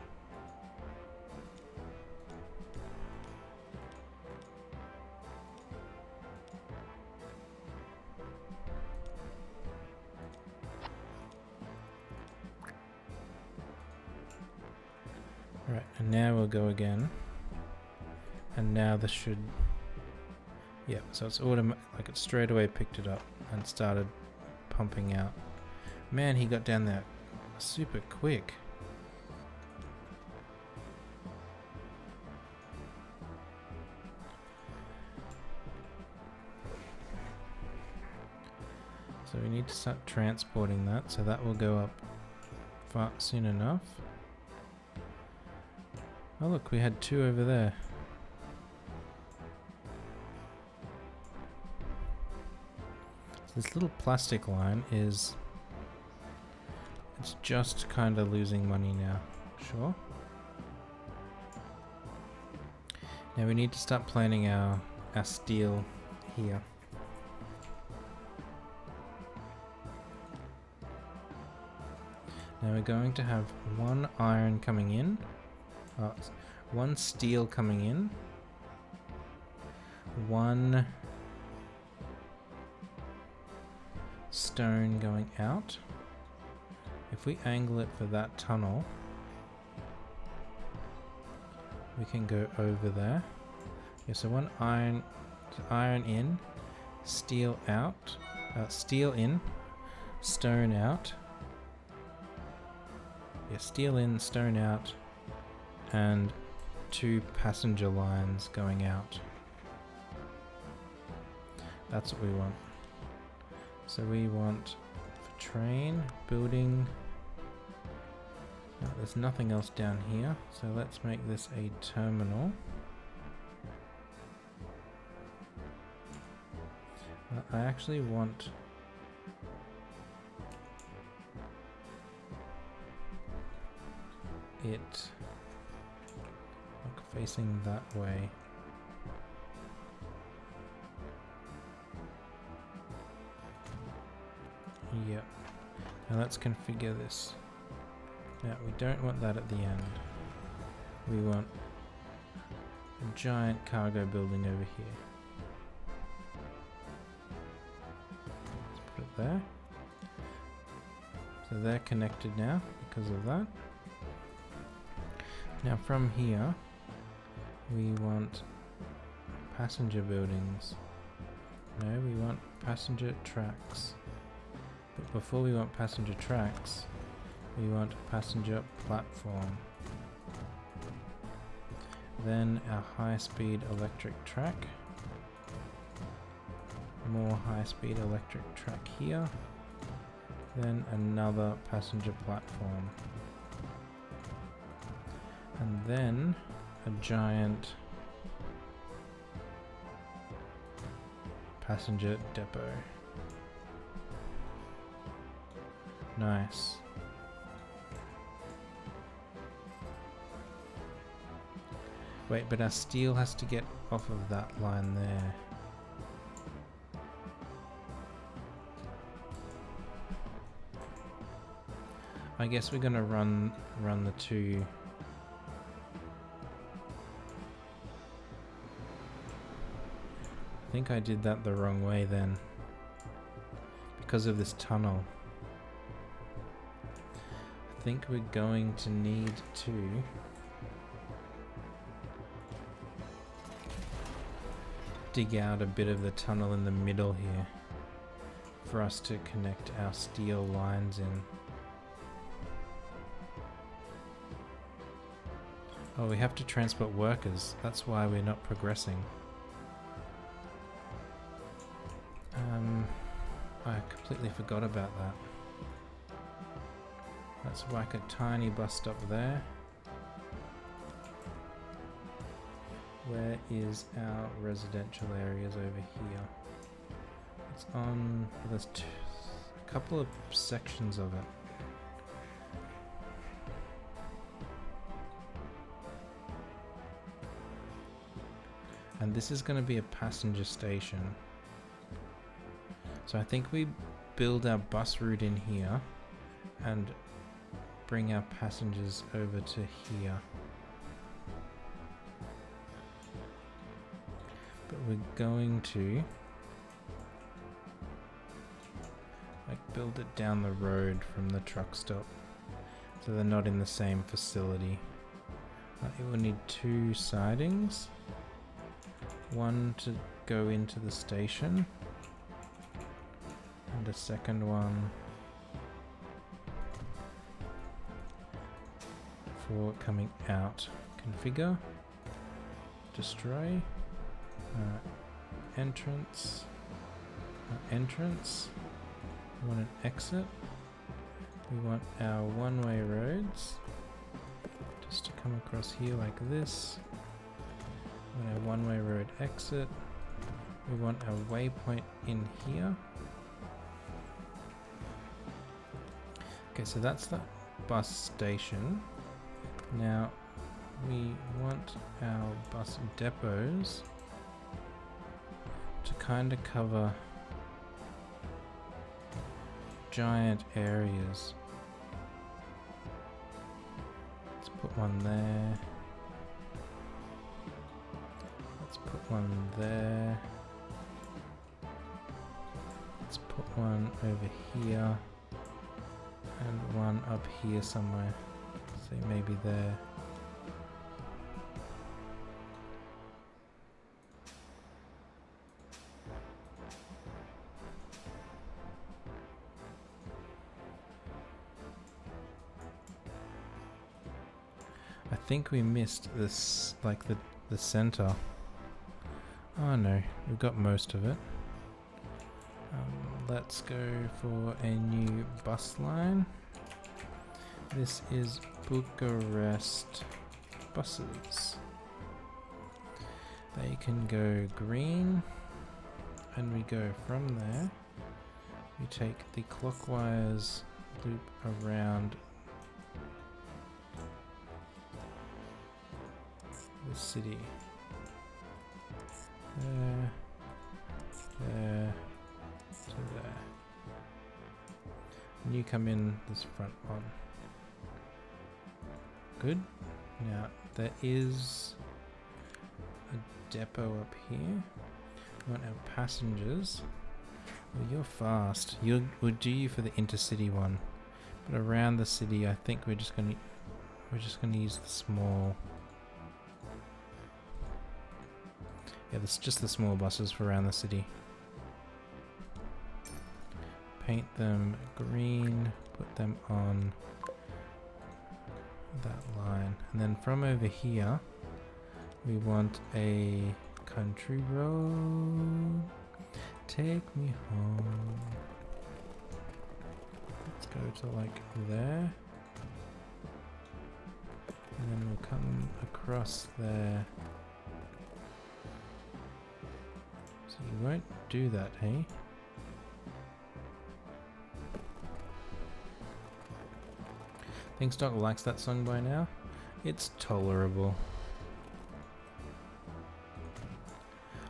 Right, and now we'll go again. And now this should... Yep, so it's like it straight away picked it up and started pumping out. Man, he got down there super quick. So we need to start transporting that, so that will go up far soon enough. Oh look, we had 2 over there. So this little plastic line is... It's just kind of losing money now. Sure. Now we need to start planning our steel here. Now we're going to have 1 iron coming in, 1 steel coming in, 1 stone going out. If we angle it for that tunnel, we can go over there. Okay, so 1 iron in, steel out, steel in, stone out. Yeah, steel in, stone out, and 2 passenger lines going out. That's what we want. So we want for train, building. No, there's nothing else down here, so let's make this a terminal. I actually want it facing that way. Yep. Now let's configure this. Now we don't want that at the end. We want a giant cargo building over here. Let's put it there. So they're connected now because of that. Now from here, we want passenger buildings. No, we want passenger tracks. But before we want passenger tracks, we want a passenger platform. Then our high-speed electric track. More high-speed electric track here. Then another passenger platform. And then a giant passenger depot. Nice. Wait, but our steel has to get off of that line there. I guess we're gonna run the 2. I think I did that the wrong way then, because of this tunnel. I think we're going to need to dig out a bit of the tunnel in the middle here for us to connect our steel lines in. Oh, we have to transport workers. That's why we're not progressing. I completely forgot about that. Let's whack a tiny bus stop there. Where is our residential areas over here? It's on... there's a couple of sections of it. And this is going to be a passenger station. So I think we build our bus route in here and bring our passengers over to here. But we're going to like build it down the road from the truck stop so they're not in the same facility. It will need 2 sidings. One to go into the station. And a second one for coming out. Configure. Destroy. Entrance. Entrance. We want an exit. We want our one-way roads just to come across here like this. We want our one-way road exit. We want our waypoint in here. Okay, so that's the bus station. Now we want our bus depots to kind of cover giant areas. Let's put one there. Let's put one there. Let's put one over here. And one up here somewhere. So maybe there. I think we missed this, like the center. Oh no, we've got most of it. Let's go for a new bus line. This is Bucharest buses. They can go green, and we go from there. We take the clockwise loop around the city. There, there, to there. And you come in this front one. Good. Now there is a depot up here. We want our passengers. Well, you're fast. We'll do you for the intercity one, but around the city, I think we're just gonna use the small. Yeah, that's just the small buses for around the city. Paint them green. Put them on that line, and then from over here, we want a country road. Take me home. Let's go to like there. And then we'll come across there. So you won't do that, hey? I think Stock likes that song by now. It's tolerable.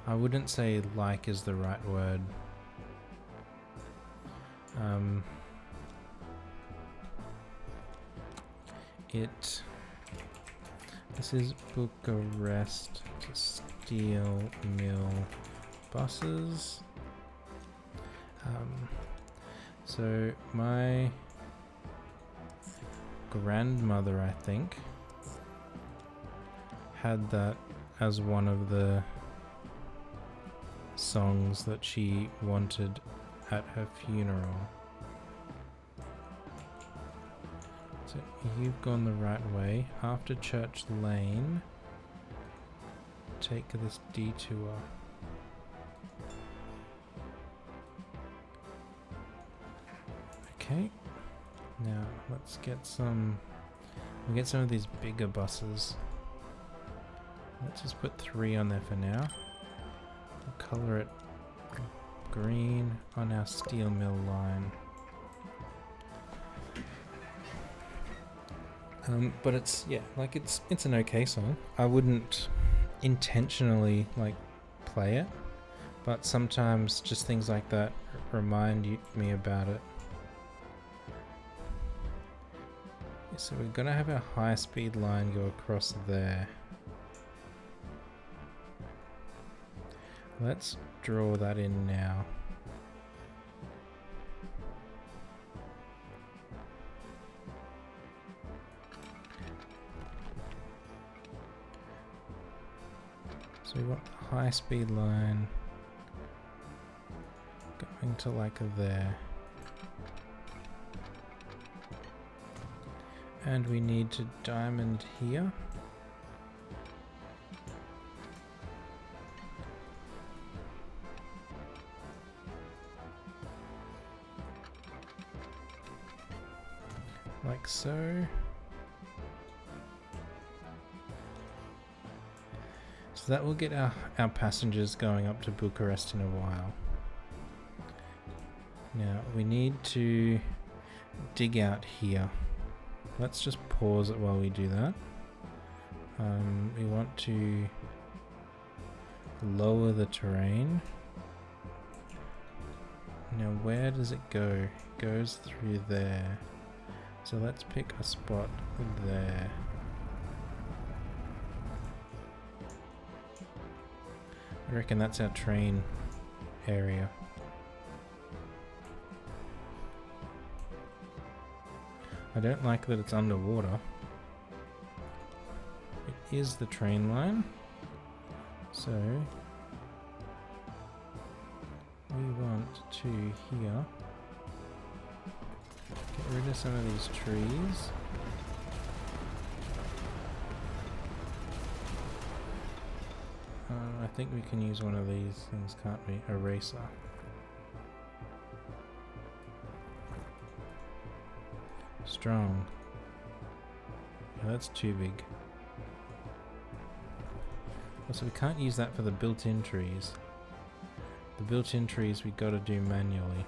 I wouldn't say like is the right word. This is Bucharest steel mill buses. So my grandmother, I think, had that as one of the songs that she wanted at her funeral. So you've gone the right way. After Church Lane, take this detour. Okay. Now let's get some. We'll get some of these bigger buses. Let's just put 3 on there for now. We'll color it green on our steel mill line. But it's it's an okay song. I wouldn't intentionally play it, but sometimes just things like that remind me about it. So we're gonna have our high speed line go across there. Let's draw that in now. So we want the high speed line going to like there. And we need to diamond here. Like so. So that will get our passengers going up to Bucharest in a while. Now we need to dig out here. Let's just pause it while we do that. We want to lower the terrain. Now where does it go? It goes through there. So let's pick a spot there. I reckon that's our train area. I don't like that it's underwater. It is the train line. So we want to here get rid of some of these trees. I think we can use one of these things, can't we? Eraser. Strong. Yeah, that's too big. Also, we can't use that for the built-in trees. The built-in trees we gotta do manually.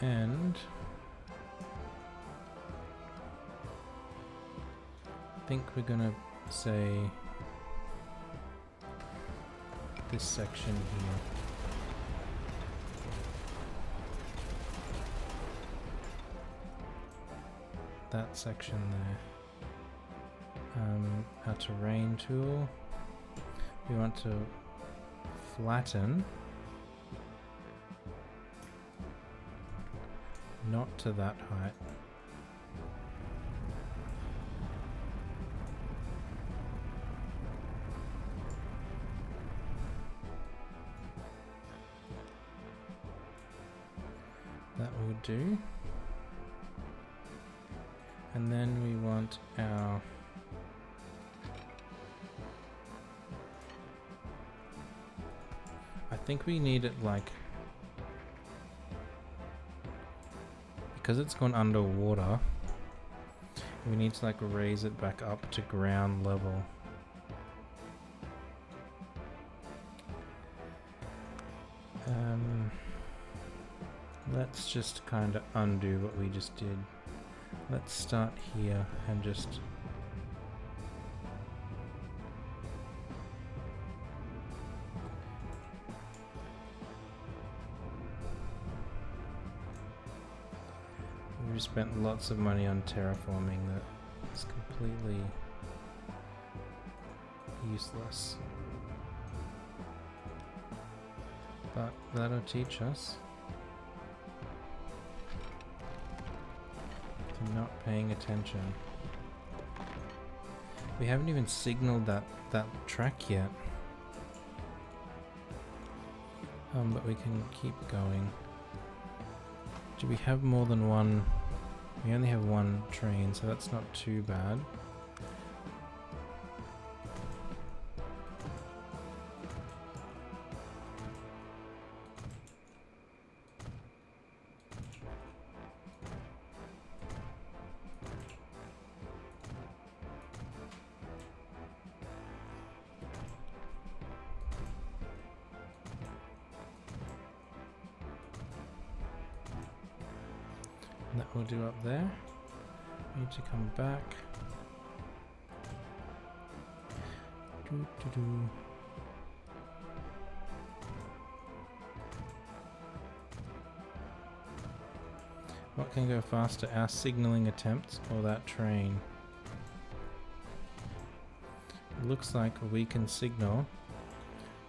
And I think we're gonna say this section here. That section there. Our terrain tool. We want to flatten. Not to that height. That will do. And then we want our I think we need it like, because it's gone underwater, we need to like raise it back up to ground level. Let's just kind of undo what we just did. Let's start here and just we've spent lots of money on terraforming that is completely useless. But that'll teach us to not paying attention. We haven't even signaled that track yet. But we can keep going. Do we have more than one? We only have one train, so that's not too bad. And that will do up there. Need to come back. What can go faster, our signaling attempts or that train? It looks like we can signal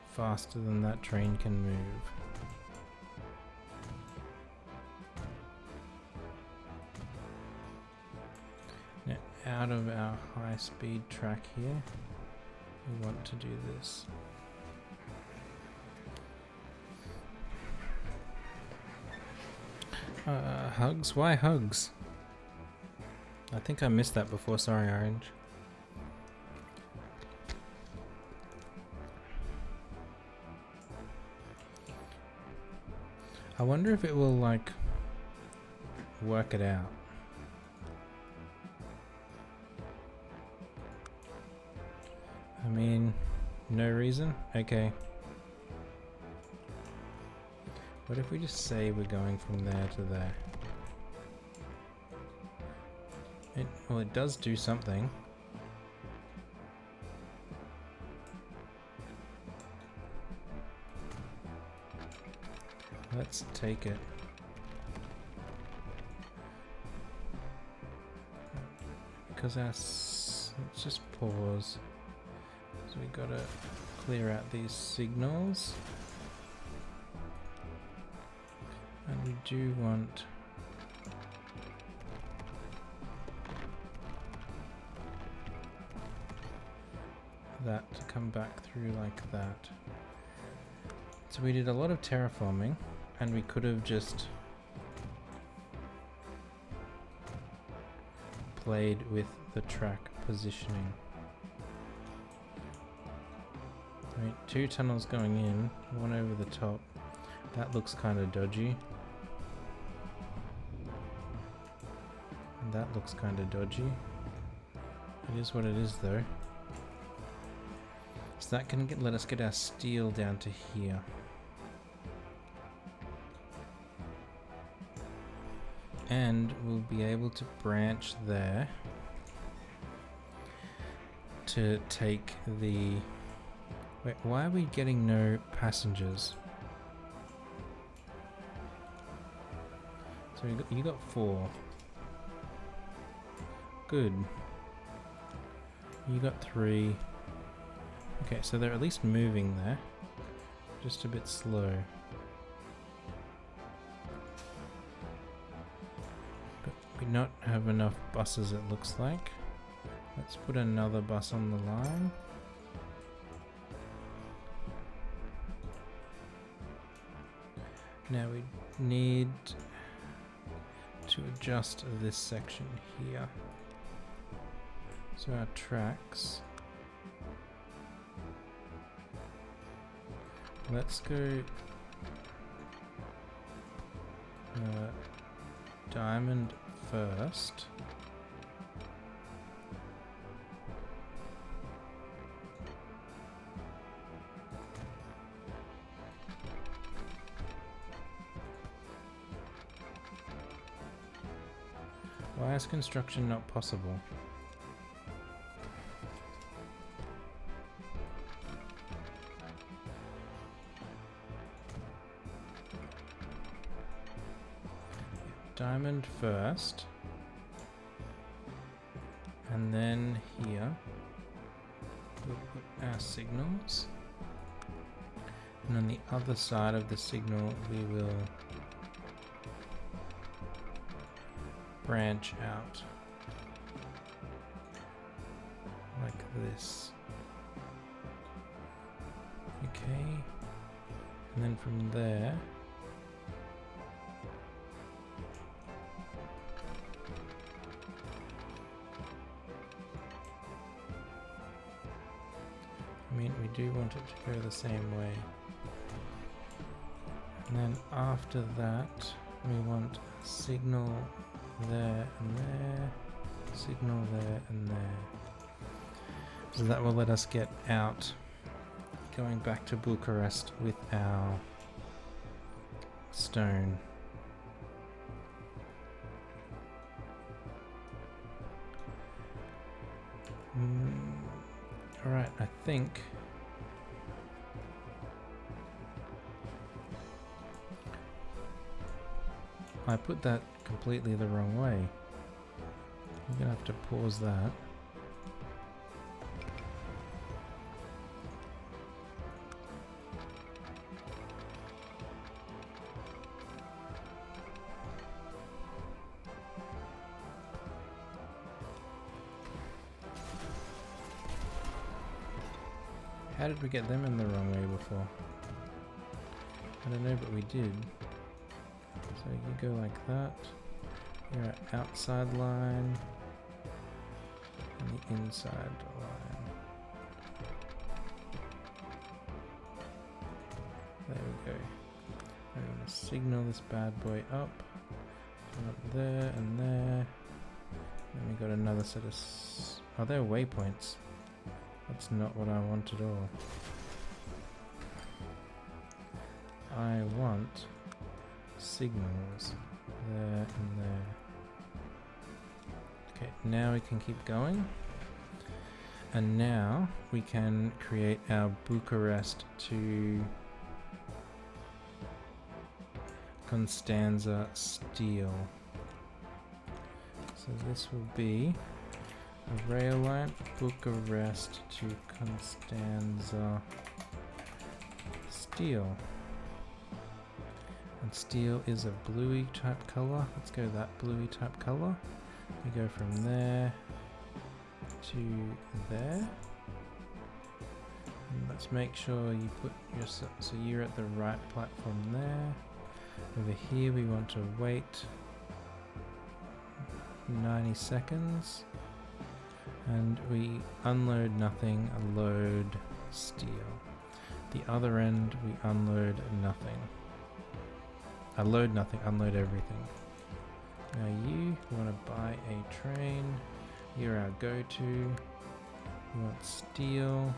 faster than that train can move. out of our high-speed track here, we want to do this. Hugs? Why hugs? I think I missed that before, sorry Orange. I wonder if it will like work it out. I mean, no reason? Okay. What if we just say we're going from there to there? Well, it does do something. Let's take it. Because let's just pause. So we gotta clear out these signals. And we do want that to come back through like that. So we did a lot of terraforming, and we could have just played with the track positioning. I mean, 2 tunnels going in, 1 over the top. That looks kind of dodgy. And that looks kind of dodgy. It is what it is though. So that can let us get our steel down to here. And we'll be able to branch there to take the... Wait, why are we getting no passengers? So you got 4. Good. You got 3. Okay, so they're at least moving there. Just a bit slow. But we not have enough buses, it looks like. Let's put another bus on the line. Now we need to adjust this section here. So our tracks. Let's go diamond first. Why is construction not possible? Diamond first, and then here we'll put our signals, and on the other side of the signal we will branch out like this. Okay, and then from there we do want it to go the same way. And then after that, we want a signal there and there, signal there and there. So that will let us get out, going back to Bucharest with our stone. Alright, I think I put that completely the wrong way. I'm gonna have to pause that. How did we get them in the wrong way before? I don't know, but we did. So you go like that. You're at outside line. And the inside line. There we go. I'm going to signal this bad boy up. Up there and there. Then we got another set of... oh, they're waypoints. That's not what I want at all. I want signals there and there. Okay, now we can keep going. And now we can create our Bucharest to Constanza steel. So this will be a rail line Bucharest to Constanza steel. And steel is a bluey type color. Let's go that bluey type color. We go from there to there. And let's make sure you put your so you're at the right platform there. Over here we want to wait 90 seconds. And we unload nothing, load steel. The other end we unload nothing. Load nothing, unload everything. Now you want to buy a train. You're our go-to. You want steel.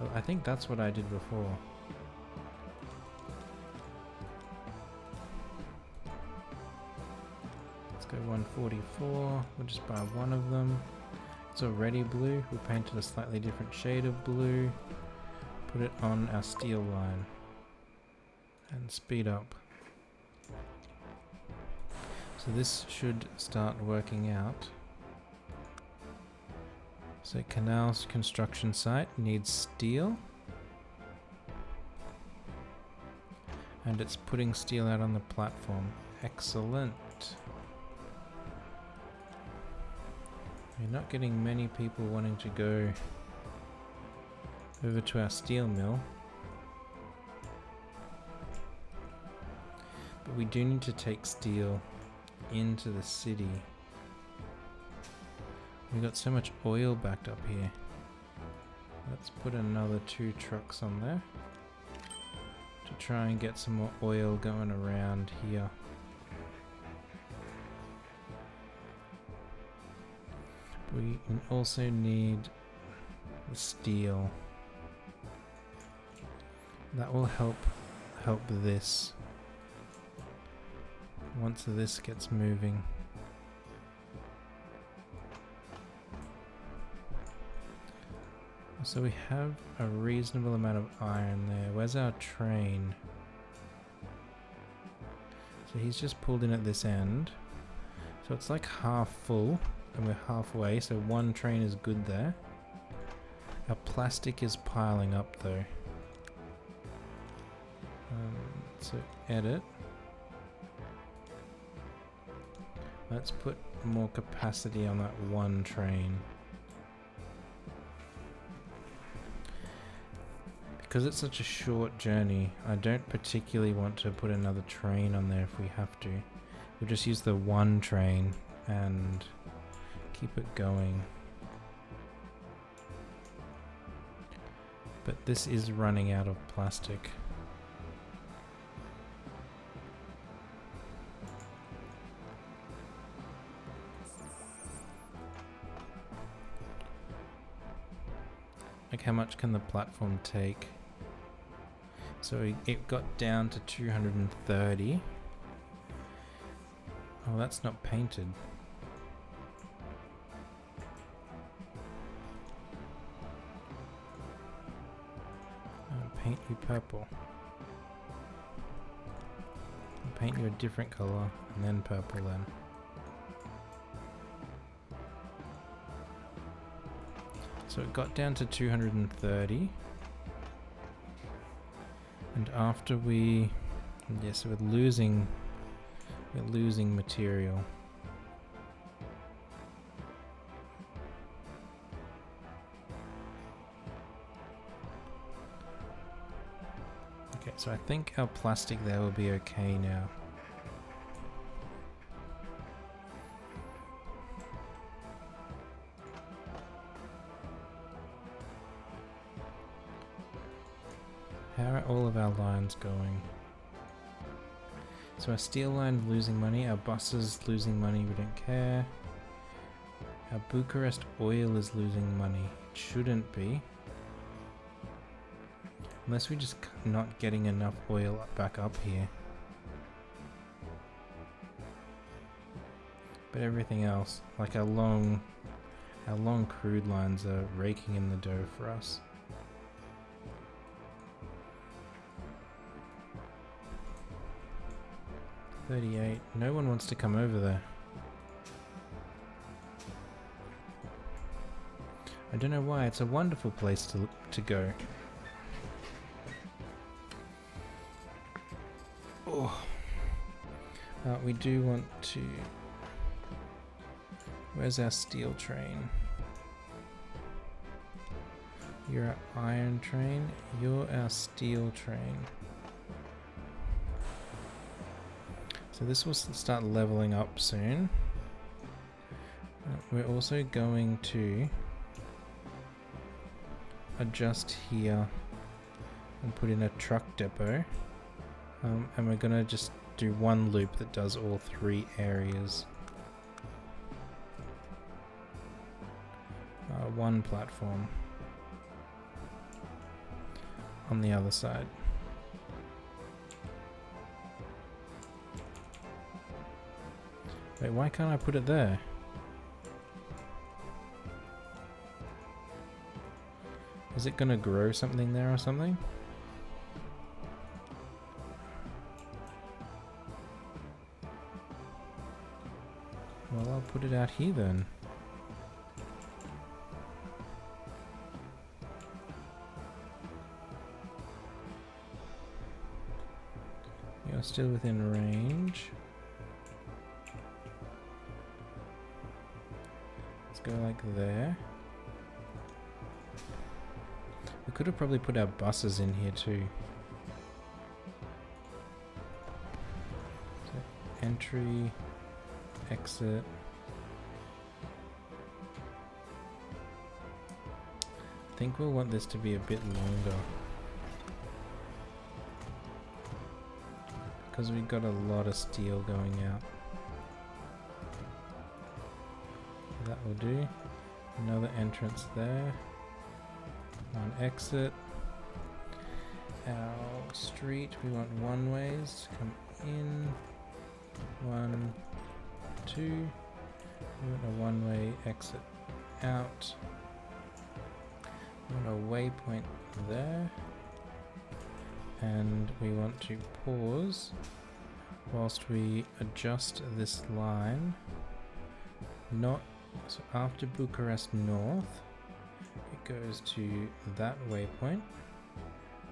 Well, I think that's what I did before. Let's go 144. We'll just buy one of them. It's already blue. We painted a slightly different shade of blue. Put it on our steel line. And speed up. So this should start working out. So canals construction site needs steel. And it's putting steel out on the platform. Excellent. We're not getting many people wanting to go over to our steel mill. But we do need to take steel into the city. We got so much oil backed up here. Let's put another 2 trucks on there to try and get some more oil going around here. We also need the steel. That will help this. Once this gets moving. So we have a reasonable amount of iron there. Where's our train? So he's just pulled in at this end. So it's like half full and we're halfway, so one train is good there. Our plastic is piling up though. So edit. Let's put more capacity on that one train. Because it's such a short journey, I don't particularly want to put another train on there if we have to. We'll just use the one train and keep it going. But this is running out of plastic. Like how much can the platform take? So it got down to 230. Oh, that's not painted. Paint you purple. I'll paint you a different color and then purple then. So it got down to 230. And after we... yes, we're losing material. Okay, so I think our plastic there will be okay now. How are all of our lines going? So our steel line losing money, our buses losing money, we don't care. Our Bucharest oil is losing money. It shouldn't be. Unless we're just not getting enough oil back up here. But everything else, like our long crude lines are raking in the dough for us. $38. No one wants to come over there. I don't know why. It's a wonderful place to go. Oh. We do want to... Where's our steel train? You're our iron train. You're our steel train. So this will start leveling up soon. We're also going to adjust here and put in a truck depot. And we're going to just do one loop that does all three areas. One platform on the other side. Wait, why can't I put it there? Is it gonna grow something there or something? Well, I'll put it out here then. You're still within range. Go like there. We could have probably put our buses in here too. So entry, exit. I think we'll want this to be a bit longer. Because we've got a lot of steel going out. That will do. Another entrance there. One exit. Our street, we want one ways to come in. 1, 2. We want a one way exit out. We want a waypoint there. And we want to pause whilst we adjust this line. So after Bucharest North, it goes to that waypoint,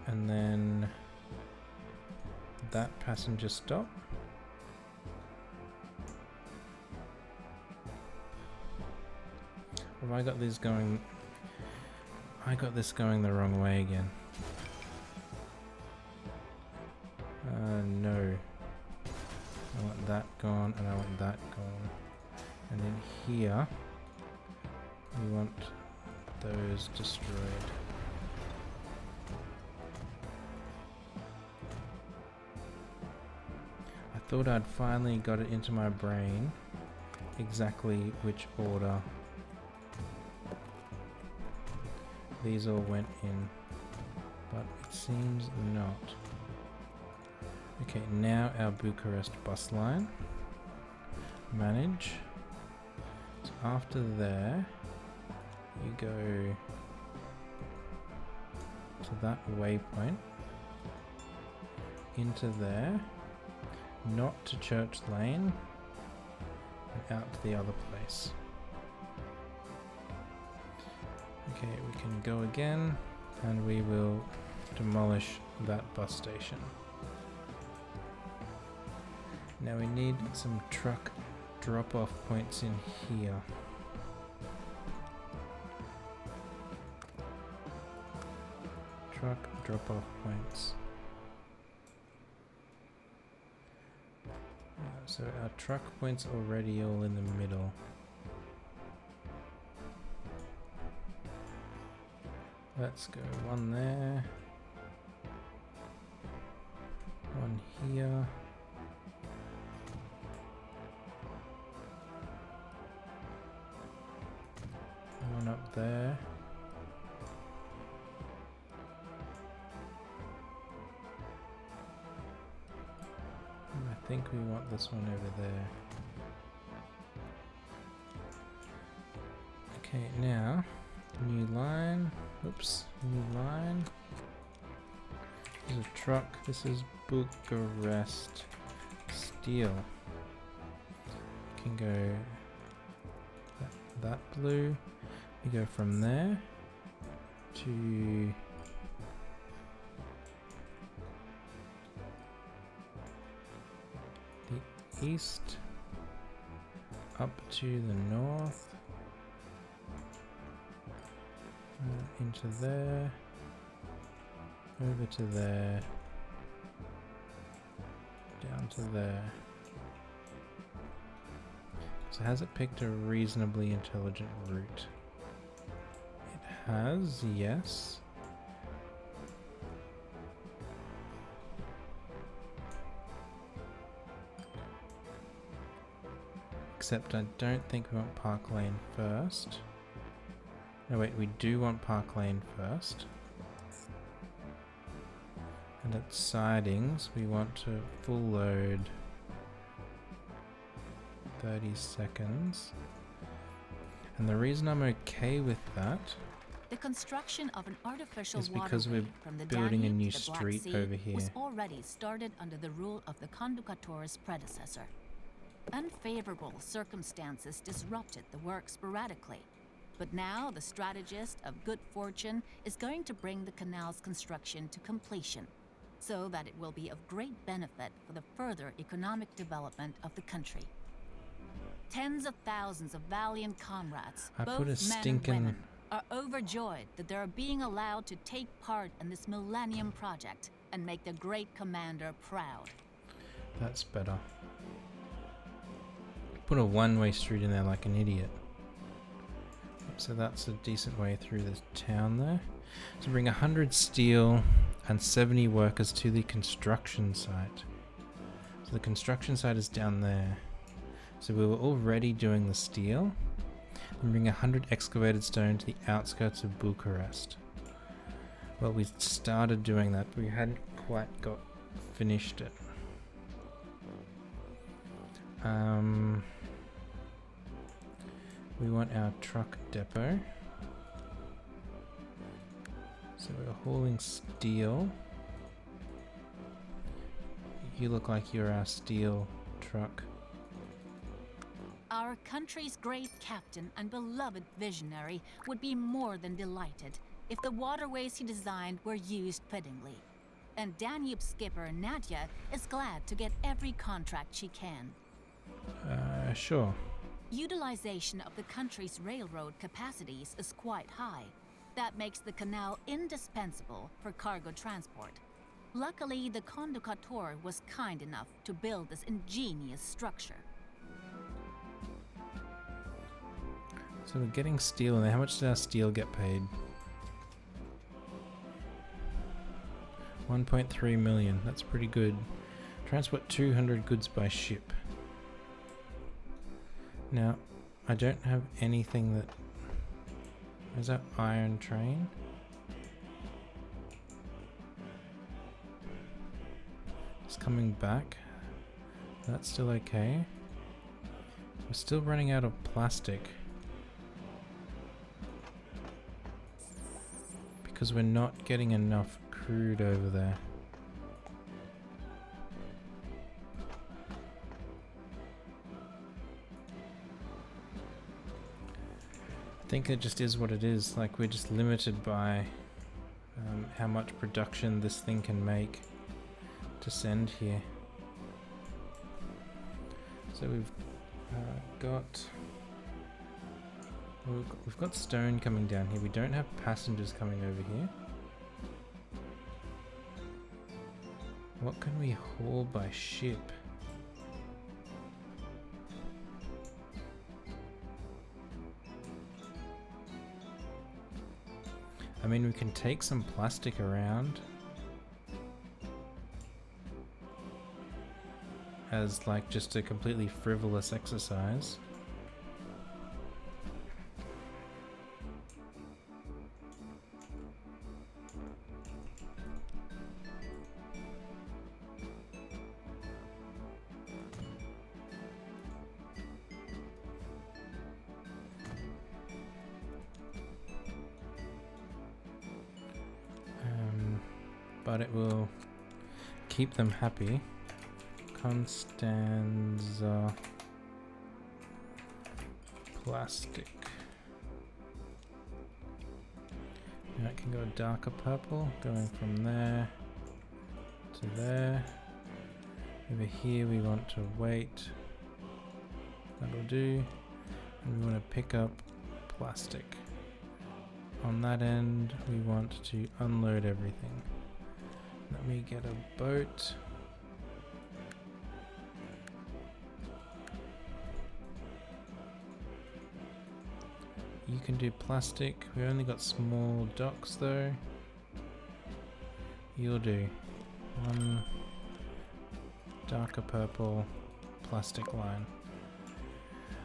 and then that passenger stop. Have I got this going? I got this going the wrong way again. No. I want that gone, and I want that gone. And in here, we want those destroyed. I thought I'd finally got it into my brain exactly which order these all went in, but it seems not. Okay, now our Bucharest bus line. Manage. So after there, you go to that waypoint, into there, not to Church Lane, and out to the other place. Okay, we can go again, and we will demolish that bus station. Now we need some truck drop-off points in here. Truck drop-off points. So our truck point's already all in the middle. Let's go one there. One here. One up there. And I think we want this one over there. Okay, now, new line. Oops, new line. This is a truck. This is Bucharest steel. Can go that blue. We go from there to the east, up to the north, into there, over to there, down to there. So has it picked a reasonably intelligent route? It has, yes. Except I don't think we want Park Lane first. No wait, we do want Park Lane first. And at sidings we want to full load 30 seconds. And the reason I'm okay with that the construction of an artificial is because waterway we're from the building a Danube new to the Black street Sea over here. was already started under the rule of the Conducatores' predecessor. Unfavorable circumstances disrupted the work sporadically, but now the strategist of good fortune is going to bring the canal's construction to completion, so that it will be of great benefit for the further economic development of the country. Tens of thousands of valiant comrades, I both put a men stinking- and women, are overjoyed that they are being allowed to take part in this Millennium Project and make the great commander proud. That's better. Put a one-way street in there like an idiot. So that's a decent way through the town there. So bring 100 steel and 70 workers to the construction site. So the construction site is down there. So we were already doing the steel. And bring 100 excavated stone to the outskirts of Bucharest. Well, we started doing that, but we hadn't quite got finished it. We want our truck depot. So we're hauling steel. You look like you're our steel truck. Our country's great captain and beloved visionary would be more than delighted if the waterways he designed were used fittingly. And Danube skipper Nadia is glad to get every contract she can. Sure. Utilization of the country's railroad capacities is quite high. That makes the canal indispensable for cargo transport. Luckily, the Conducatore was kind enough to build this ingenious structure. So we're getting steel in there. How much did our steel get paid? 1.3 million. That's pretty good. Transport 200 goods by ship. Now, I don't have anything that... Is that iron train? It's coming back. That's still okay. We're still running out of plastic. Because we're not getting enough crude over there. I think it just is what it is. Like, we're just limited by how much production this thing can make to send here. So we've got stone coming down here. We don't have passengers coming over here. What can we haul by ship? mean, we can take some plastic around as like just a completely frivolous exercise. But it will keep them happy. Constanza plastic. Now it can go a darker purple, going from there to there. Over here we want to wait. That'll do. And we want to pick up plastic. On that end we want to unload everything. Let me get a boat. You can do plastic. We only got small docks though. You'll do one darker purple plastic line.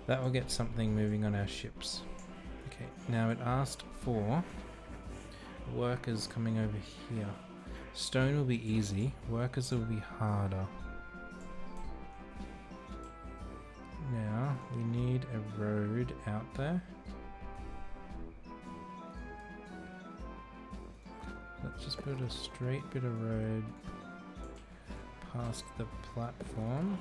That will get something moving on our ships. Okay, now it asked for workers coming over here. Stone will be easy, workers will be harder. Now, we need a road out there. Let's just build a straight bit of road past the platform.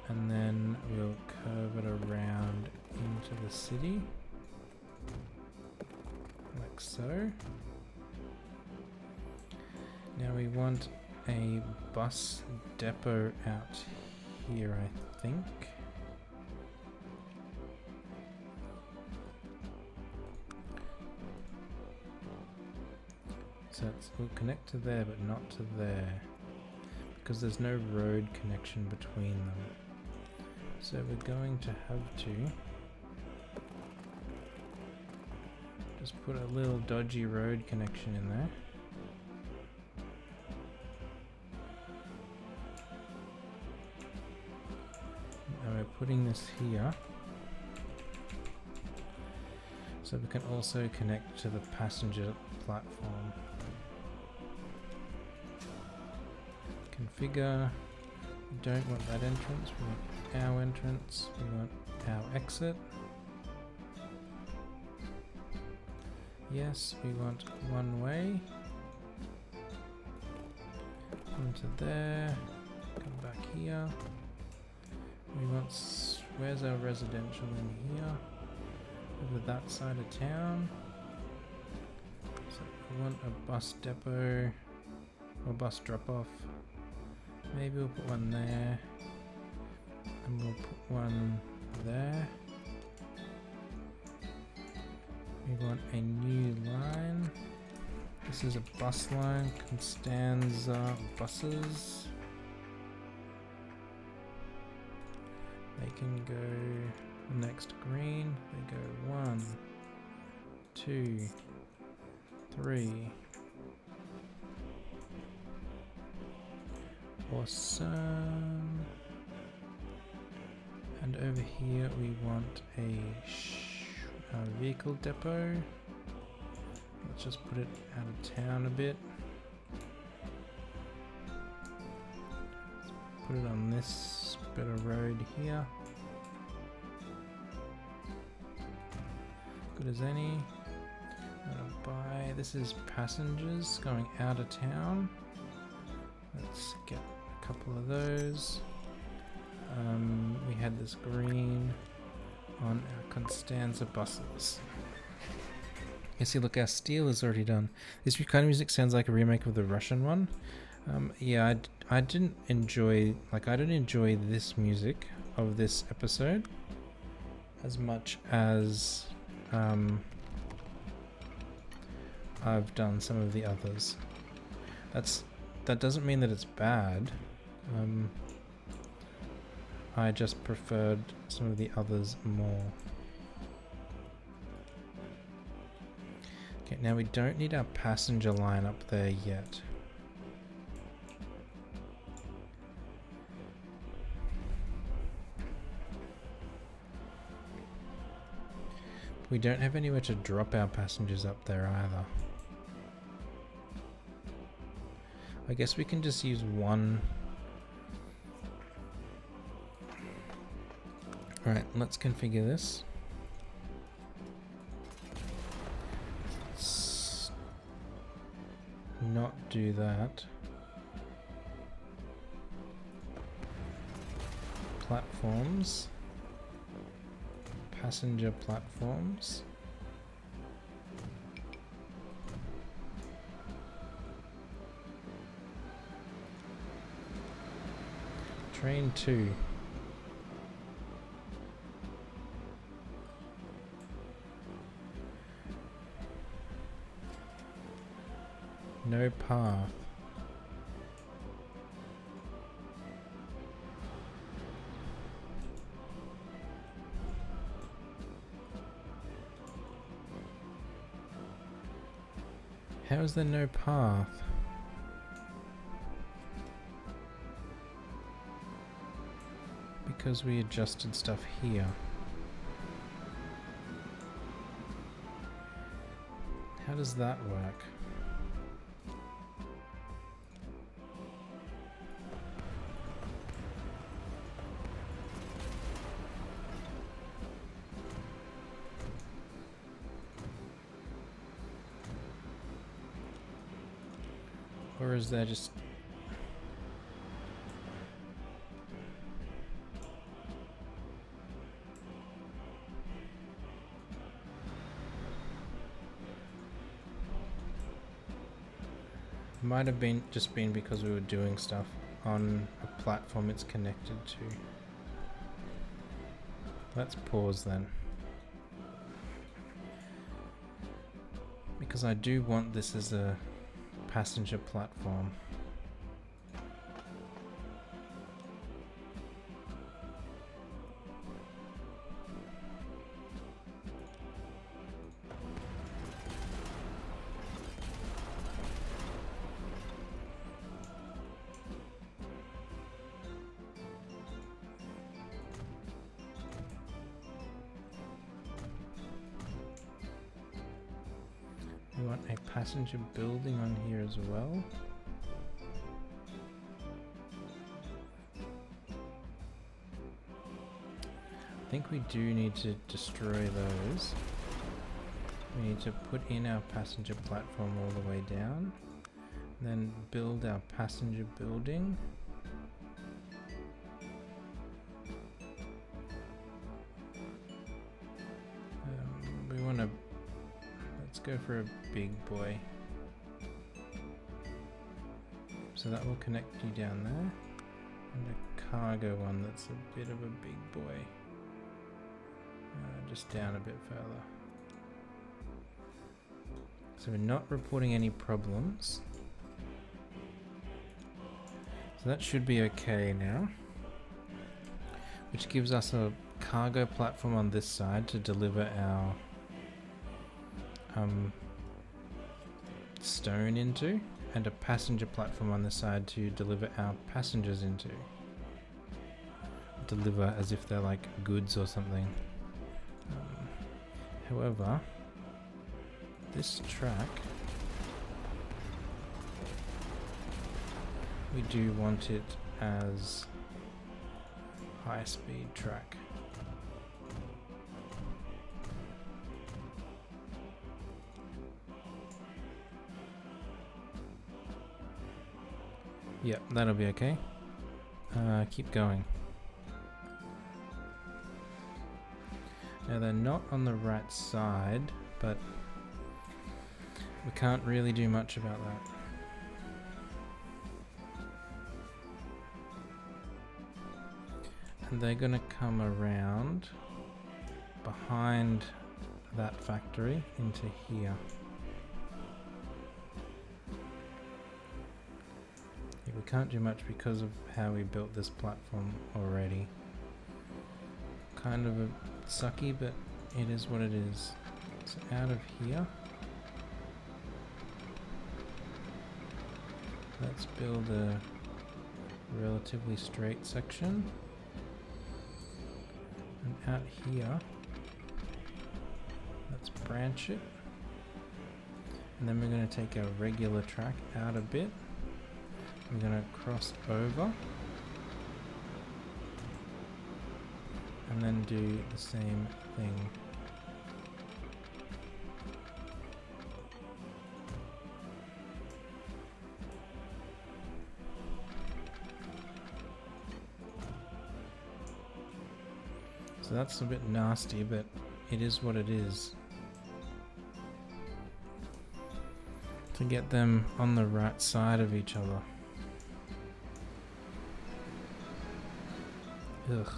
And then we'll curve it around into the city. Like so. Now we want a bus depot out here, I think. So we'll connect to there, but not to there, because there's no road connection between them. So we're going to have to just put a little dodgy road connection in there. And we're putting this here so we can also connect to the passenger platform. Configure. We don't want that entrance, we want our entrance, we want our exit. Yes, we want one way. Into there, come back here. We want, where's our residential in here? Over that side of town. So we want a bus depot or bus drop off. Maybe we'll put one there. And we'll put one there. We want a new line. This is a bus line, Constanza buses. They can go next green. They go 1, 2, 3. Awesome. And over here we want a vehicle depot. Let's just put it out of town a bit. Let's put it on this bit of road here. Good as any. I'm gonna buy, this is passengers going out of town. Let's get a couple of those. We had this green on our Constanza buses. You see, look, our steel is already done. This kind of music sounds like a remake of the Russian one. Yeah, I didn't enjoy, I don't enjoy this music of this episode as much as I've done some of the others. That doesn't mean that it's bad. I just preferred some of the others more. Okay, now we don't need our passenger line up there yet. We don't have anywhere to drop our passengers up there either. I guess we can just use one. Alright, let's configure this. Let's not do that. Platforms. Passenger platforms. Train 2. No path. How is there no path? Because we adjusted stuff here. How does that work? Or is there just... Might have been just been because we were doing stuff on a platform it's connected to. Let's pause then. Because I do want this as a passenger platform. We want a passenger building on here as well. I think we do need to destroy those. We need to put in our passenger platform all the way down, then build our passenger building. We want to... Let's go for a big boy. So that will connect you down there. And a cargo one that's a bit of a big boy. Just down a bit further. So we're not reporting any problems. So that should be okay now. Which gives us a cargo platform on this side to deliver our stone into, and a passenger platform on the side to deliver our passengers into. Deliver as if they're like goods or something. However, this track, we do want it as high-speed track. Yep, that'll be okay. Keep going. Now they're not on the right side, but we can't really do much about that. And they're gonna come around behind that factory into here. Yeah, we can't do much because of how we built this platform already. Kind of a sucky, but it is what it is. So out of here, Let's build a relatively straight section. And out here, let's branch it. And then we're going to take our regular track out a bit. We're going to cross over. And then do the same thing. So that's a bit nasty, but it is what it is. To get them on the right side of each other. Ugh.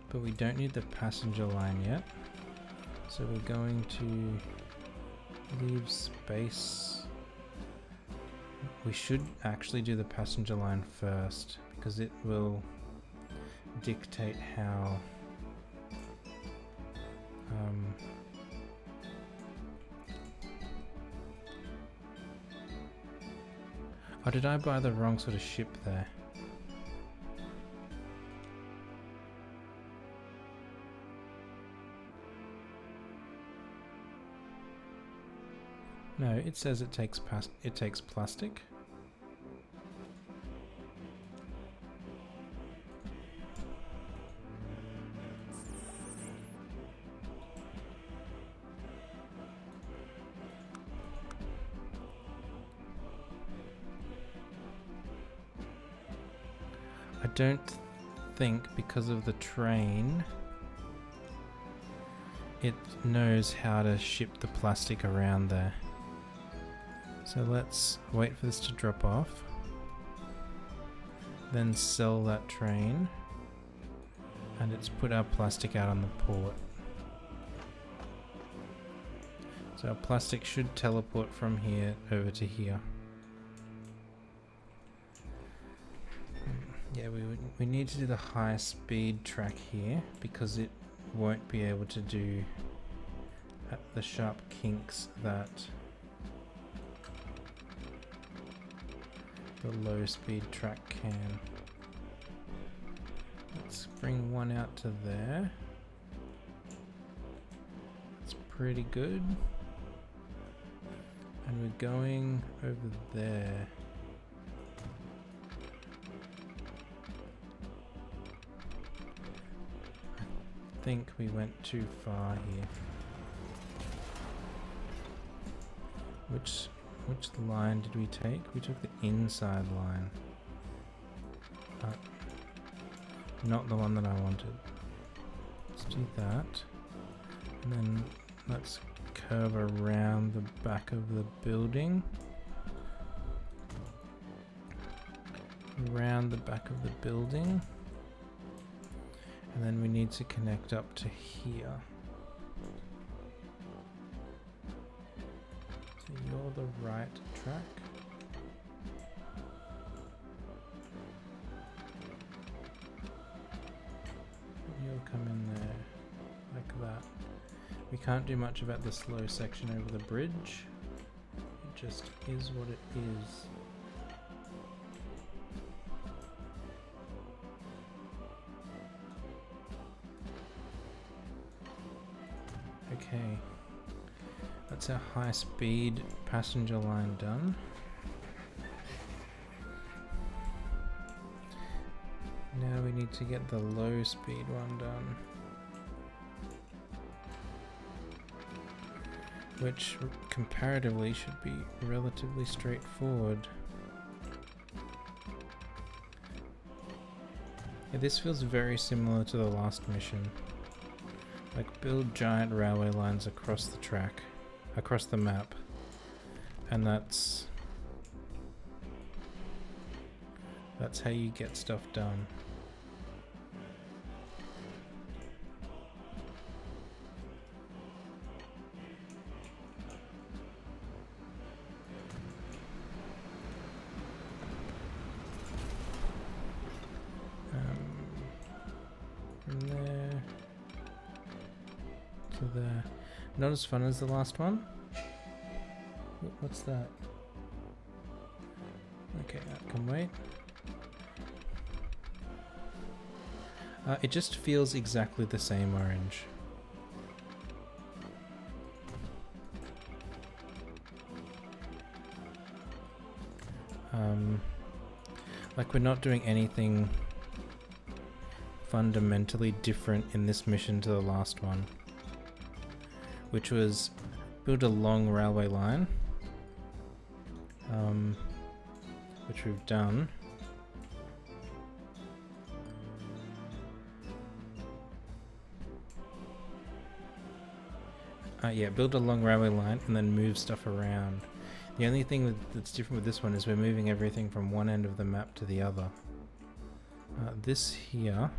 But we don't need the passenger line yet. So we're going to leave space. We should actually do the passenger line first because it will dictate how oh, did I buy the wrong sort of ship there? No, it says it takes plastic. I don't think because of the train it knows how to ship the plastic around there. So let's wait for this to drop off, then sell that train, and it's put our plastic out on the port. So our plastic should teleport from here over to here. Yeah, we need to do the high speed track here because it won't be able to do the sharp kinks that the low speed track can. Let's bring one out to there. That's pretty good. And we're going over there. I think we went too far here. Which line did we take? We took the inside line. Not the one that I wanted. Let's do that. And then let's curve around the back of the building. Around the back of the building. And then we need to connect up to here. So you're the right track. You'll come in there like that. We can't do much about the slow section over the bridge. It just is what it is. Okay, that's our high speed passenger line done. Now we need to get the low speed one done, which comparatively should be relatively straightforward. Yeah, this feels very similar to the last mission. Like, build giant railway lines across the track, across the map, and that's how you get stuff done. From there to there. Not as fun as the last one, What's that? Okay, that can wait. It just feels exactly the same orange. Like we're not doing anything fundamentally different in this mission to the last one, which was build a long railway line, which we've done. Yeah, build a long railway line and then move stuff around. The only thing that's different with this one is we're moving everything from one end of the map to the other. This here,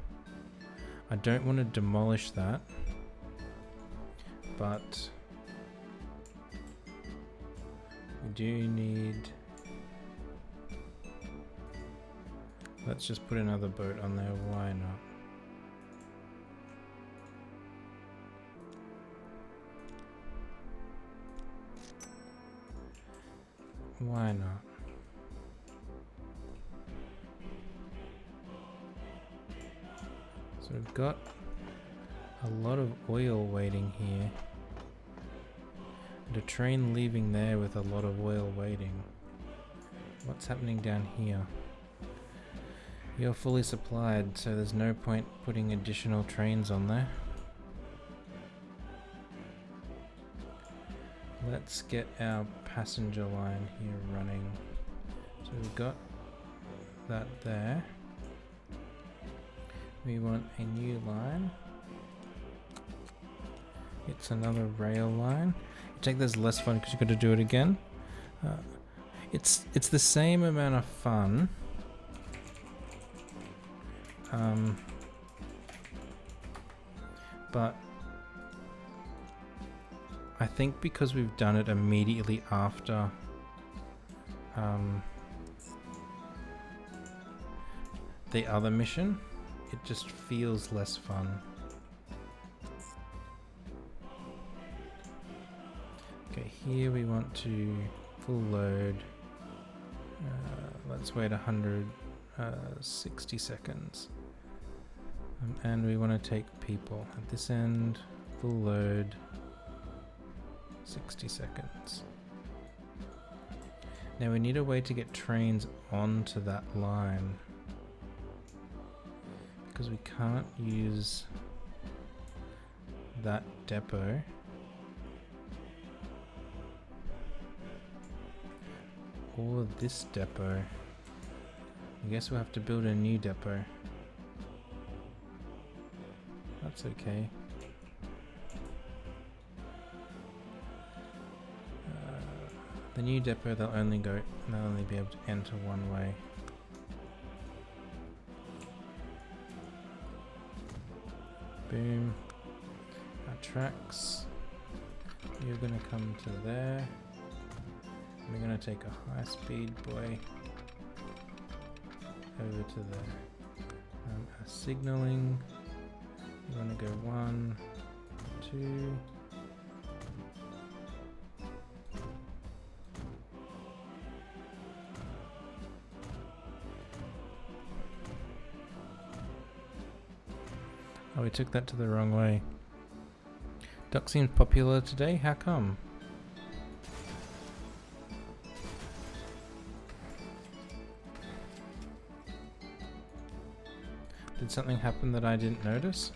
I don't want to demolish that, but we do need... Let's just put another boat on there, why not? Why not? So we've got a lot of oil waiting here. And a train leaving there with a lot of oil waiting. What's happening down here? You're fully supplied, so there's no point putting additional trains on there. Let's get our passenger line here running. So we've got that there. We want a new line. It's another rail line. I think there's less fun because you've got to do it again. It's the same amount of fun. But I think because we've done it immediately after the other mission, it just feels less fun. Okay, here we want to full load. Let's wait 160 seconds. And we want to take people. At this end, full load. 60 seconds. Now we need a way to get trains onto that line, because we can't use that depot or this depot. I guess we'll have to build a new depot. That's okay. The new depot, they'll only be able to enter one way. Boom. Our tracks. You're gonna come to there. We're gonna take a high speed boy over to there. Our signaling. We're gonna go 1, 2. Oh, we took that to the wrong way. Duck seems popular today, how come? Did something happen that I didn't notice?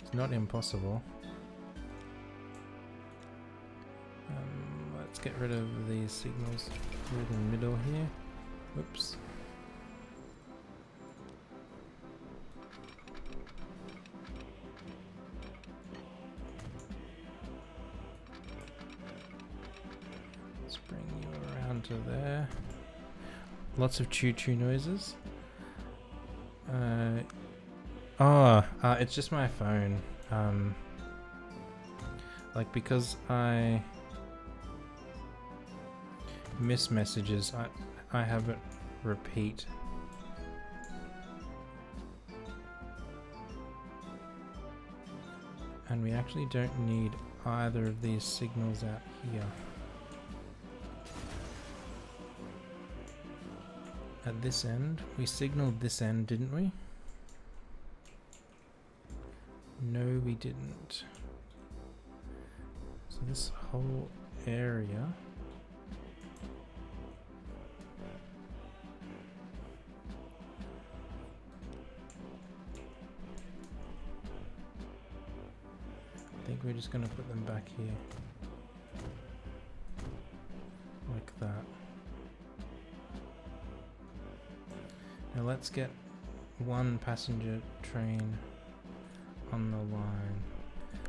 It's not impossible. Let's get rid of these signals through the middle here. Whoops. Let's bring you around to there. Lots of choo-choo noises. It's just my phone. Like, because I miss messages, I have it repeat. And we actually don't need either of these signals out here. At this end, we signaled this end, didn't we? No, we didn't. So this whole area I think we're just going to put them back here like that. Now let's get one passenger train on the line.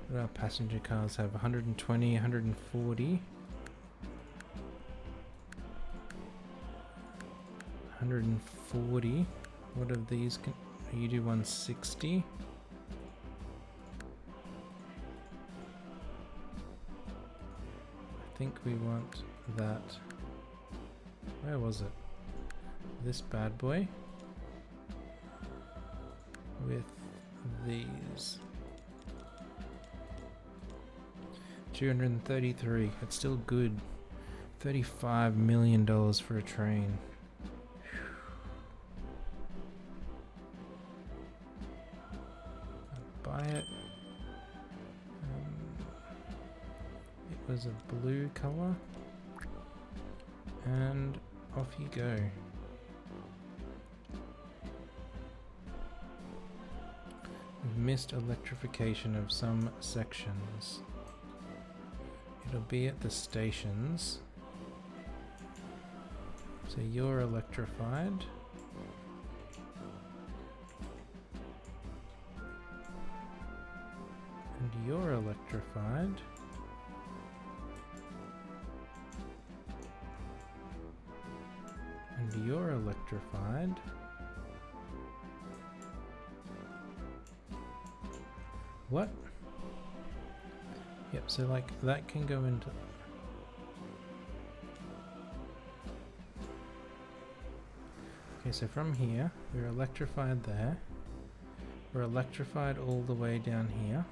What do our passenger cars have? 120, 140. 140. What of these can you do? 160. I think we want that. Where was it? This bad boy with these. 233. It's still good. $35 million for a train. I'd buy it. It was a blue color. And off you go. We've missed electrification of some sections. It'll be at the stations. So you're electrified. And you're electrified. And you're electrified. What? Yep, so like that can go into... Okay, so from here, we're electrified there. We're electrified all the way down here.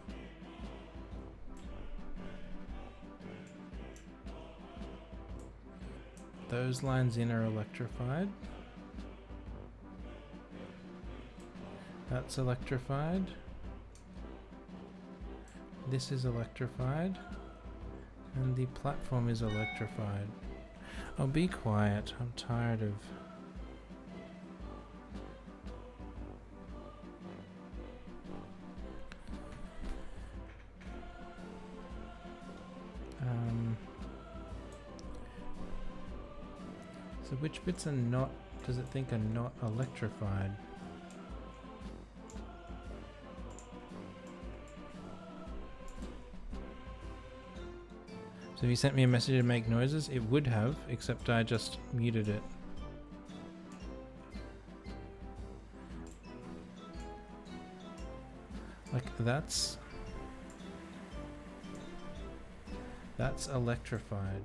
Those lines in are electrified. That's electrified. This is electrified. And the platform is electrified. Oh, be quiet. I'm tired of... So which bits are not, does it think are not electrified? So if you sent me a message to make noises, it would have, except I just muted it. Like that's electrified.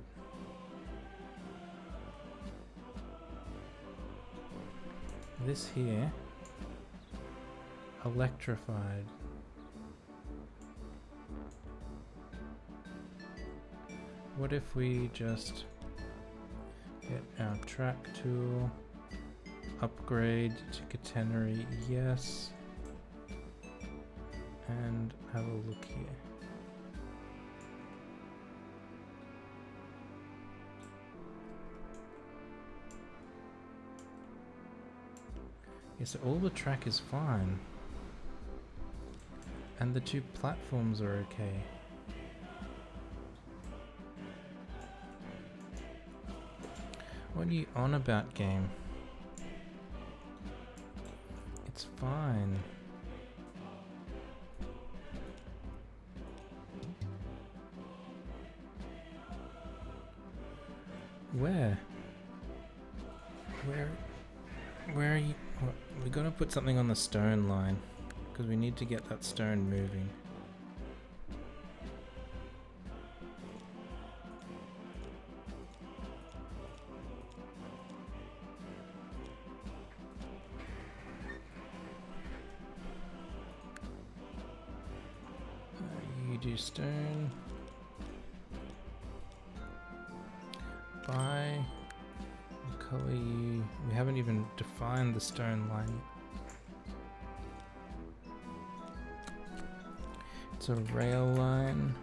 This here, electrified. What if we just get our track tool, upgrade to catenary, yes, and have a look here. Yeah, so all the track is fine. And the two platforms are okay. What are you on about, game? It's fine. Where? Where are you? What? We gotta put something on the stone line because we need to get that stone moving. do stone. Buy. Color you. We haven't even defined the stone line. It's a rail line.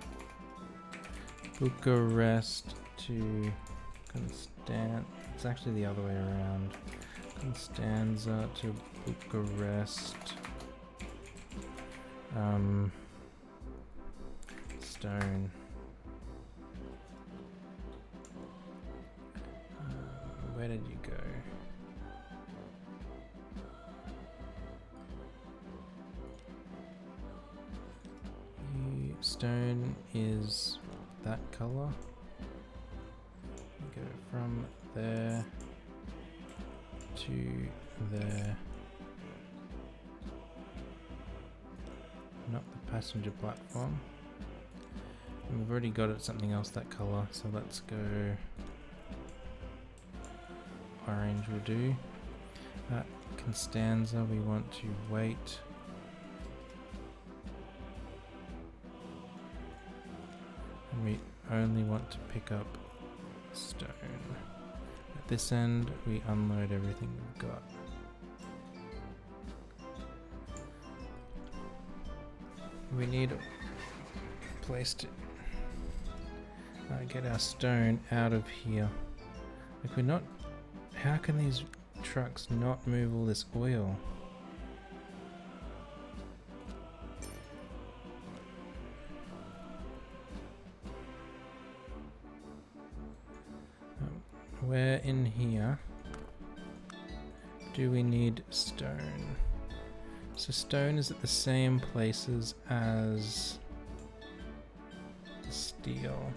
Bucharest to Constanza. It's actually the other way around. Constanza to Bucharest. Stone. Where did you go? Stone is that color. Go from there to there. Not the passenger platform. And we've already got it something else that color, so let's go orange will do. At Constanza we want to wait. And we only want to pick up stone. At this end we unload everything we've got. We need a place to get our stone out of here. Like we're not... How can these trucks not move all this oil? Where in here do we need stone? So stone is at the same places as steel.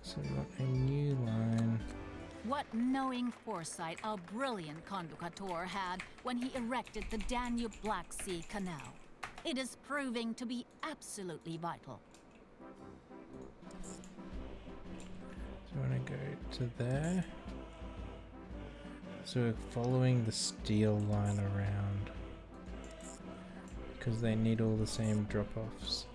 So we want a new line. What knowing foresight our brilliant conductor had when he erected the Danube-Black Sea Canal. It is proving to be absolutely vital. So I want to go to there. So we're following the steel line around because they need all the same drop-offs.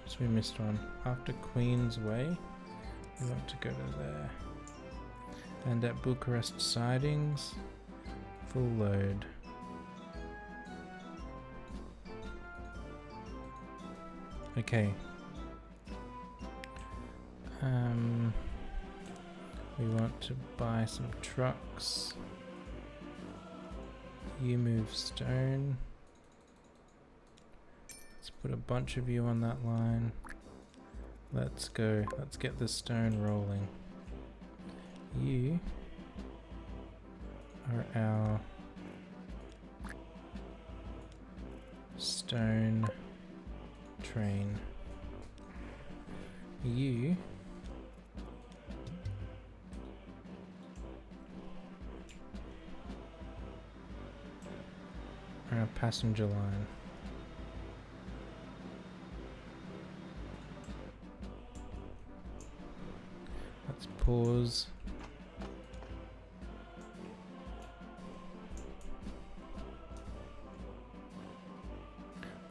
So we missed one. After Queen's Way, we want to go to there. And at Bucharest sidings, full load. Okay. We want to buy some trucks. You move stone. Let's put a bunch of you on that line. Let's go. Let's get the stone rolling. You are our stone train. You are a passenger line. Let's pause.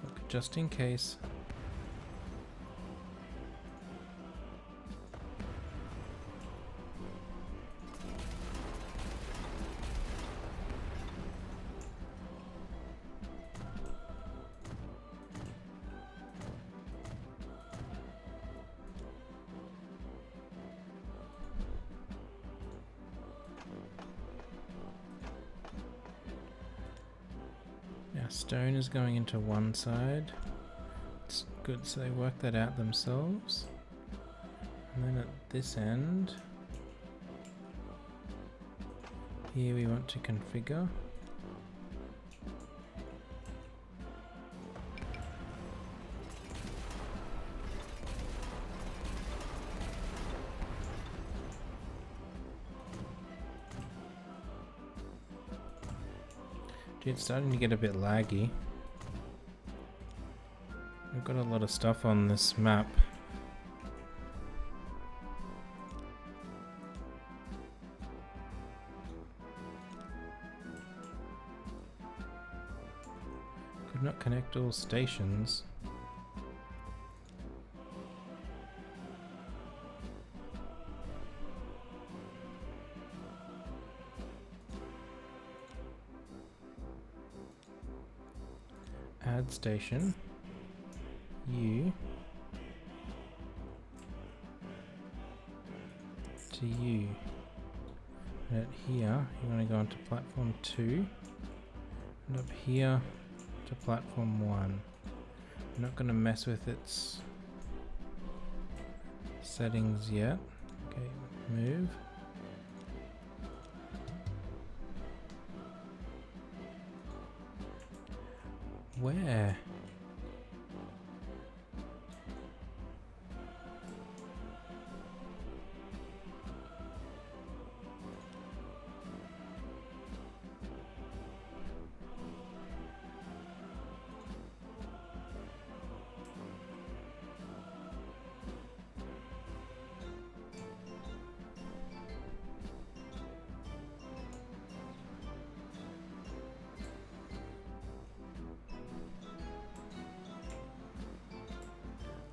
Look, just in case. Stone is going into one side. It's good, so they work that out themselves. And then at this end, here we want to configure. It's starting to get a bit laggy. We've got a lot of stuff on this map. not connect all stations. Add station. U. To U. And here, you want to go onto platform 2. And up here to platform 1. I'm not going to mess with its settings yet. Okay, move. Where?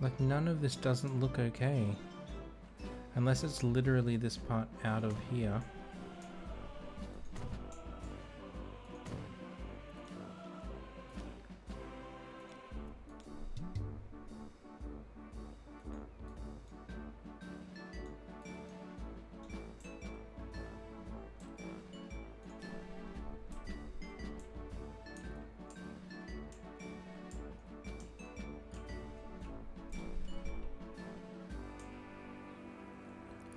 Like, none of this doesn't look okay. Unless it's literally this part out of here.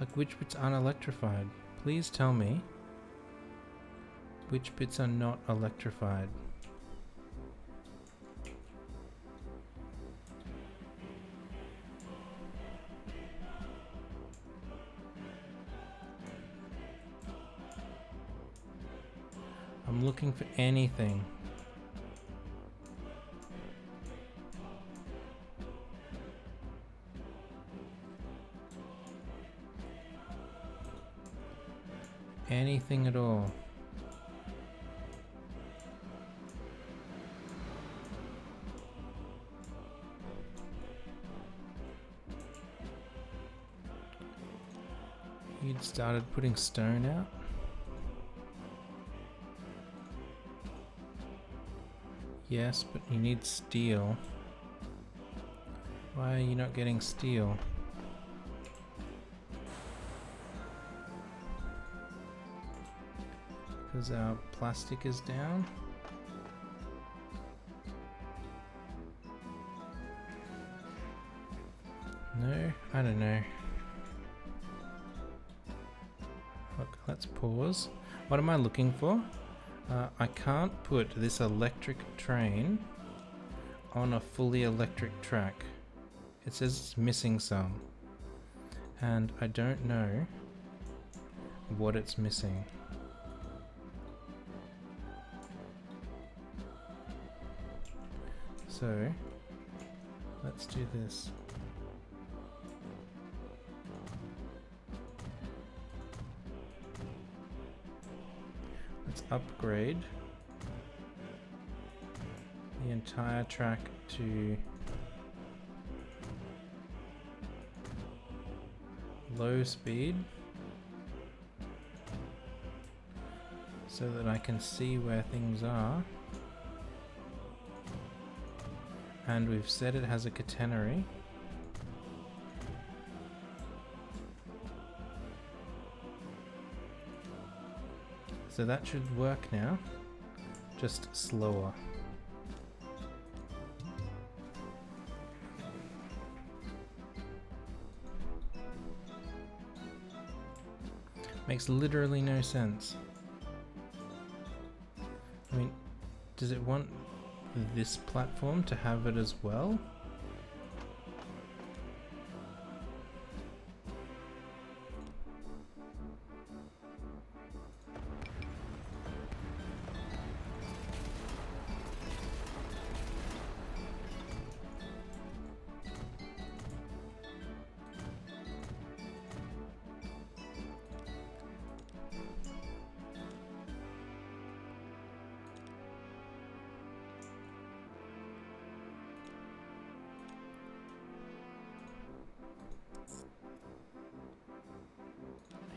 Like, which bits aren't electrified? Please tell me which bits are not electrified. I'm looking for anything. Anything at all. You'd started putting stone out? Yes, but you need steel. Why are you not getting steel? Because our plastic is down. No, I don't know. Look, let's pause. What am I looking for? I can't put this electric train on a fully electric track. It says it's missing some. And I don't know what it's missing. So, let's do this. Let's upgrade the entire track to low speed so that I can see where things are. And we've said it has a catenary. So that should work now, just slower. Makes literally no sense. I mean, does it want this platform to have it as well?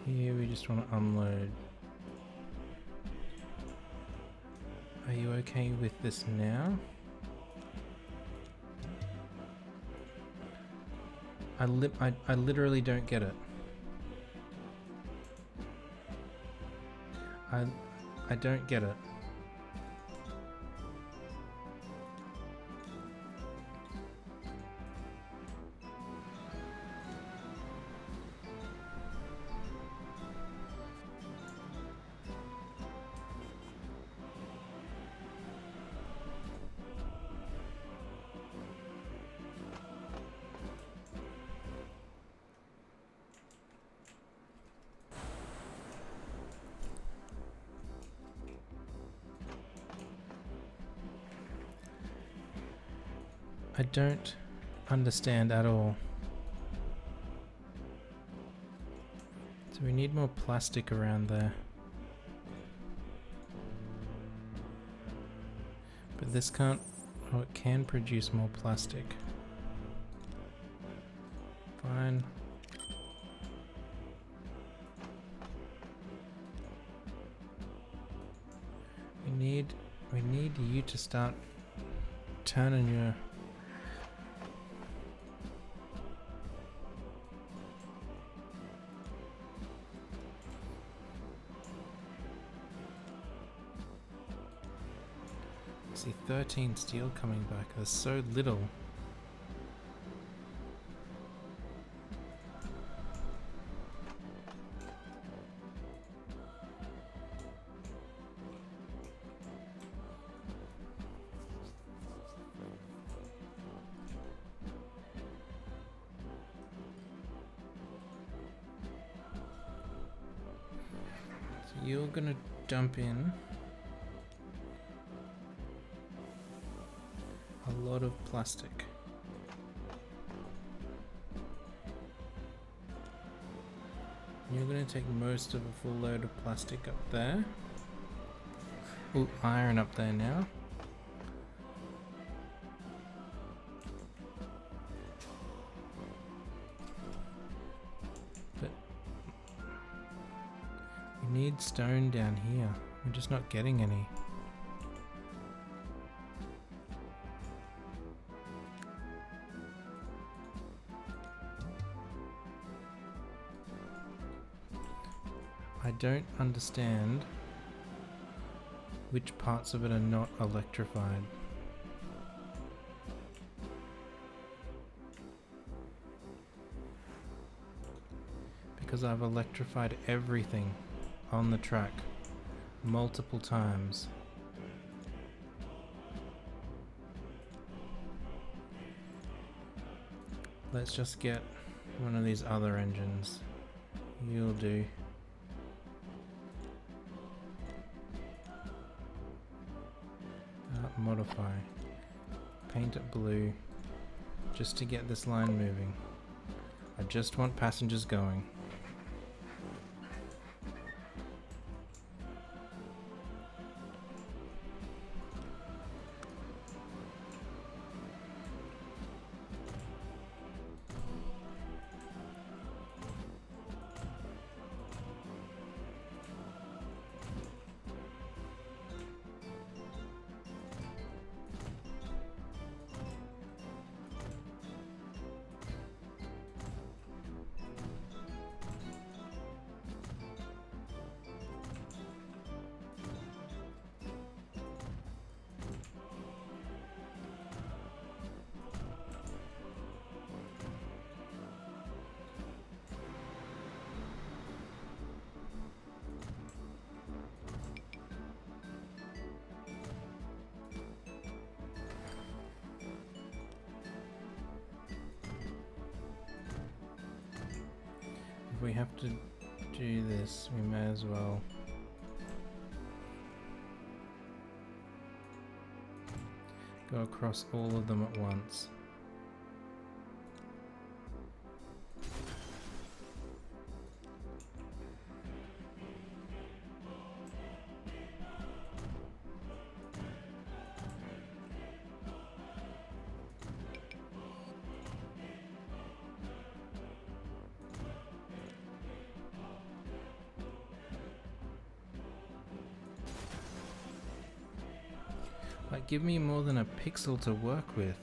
Here we just want to unload. Are you okay with this now? I literally don't get it. I don't get it. I don't understand at all. So we need more plastic around there. But this can't... Oh, it can produce more plastic. Fine. We need you to start turning your... See 13 steel coming back. There's so little. So you're gonna dump in a lot of plastic. You're going to take most of a full load of plastic up there. Ooh, iron up there now. But we need stone down here. We're just not getting any. I don't understand which parts of it are not electrified. Because I've electrified everything on the track multiple times. Let's just get one of these other engines. You'll do. Modify. Paint it blue. Just to get this line moving. I just want passengers going. If we have to do this, we may as well. Go across all of them at once. Like, give me more than a pixel to work with.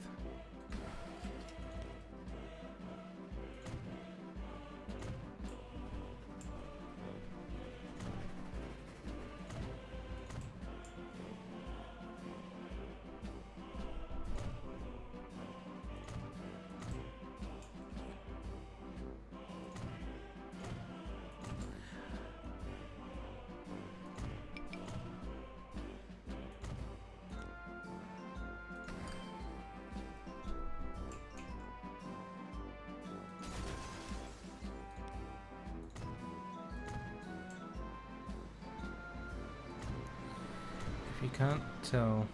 If you can't tell,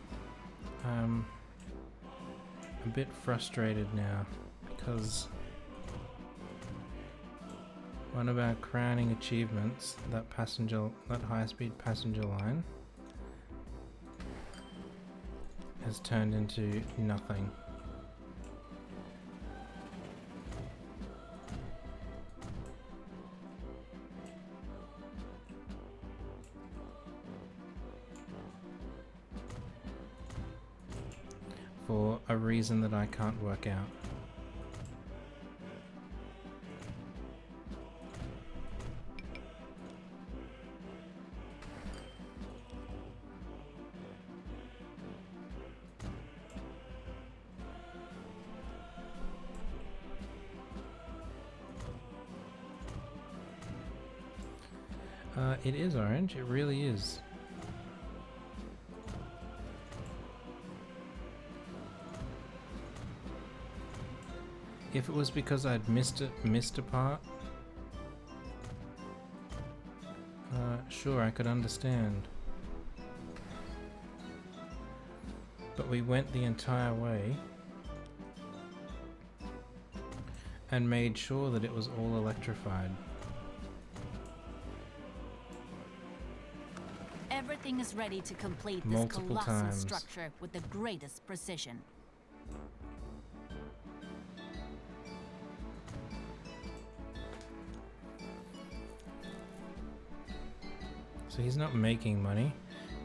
I'm a bit frustrated now because one of our crowning achievements, that high-speed passenger line, has turned into nothing. For a reason that I can't work out. It is orange, it really is. If it was because I'd missed a part, sure, I could understand. But we went the entire way and made sure that it was all electrified. Everything is ready to complete this Multiple colossal times. structure with the greatest precision. So he's not making money.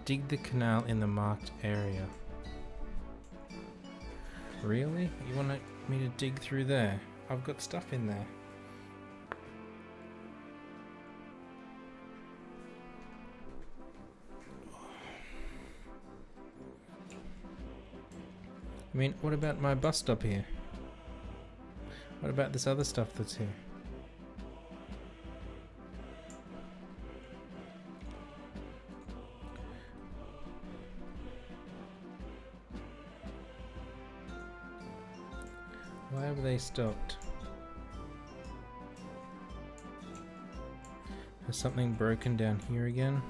Dig the canal in the marked area. Really? You want me to dig through there? I've got stuff in there. I mean, what about my bus stop here? What about this other stuff that's here? Why have they stopped? Has something broken down here again?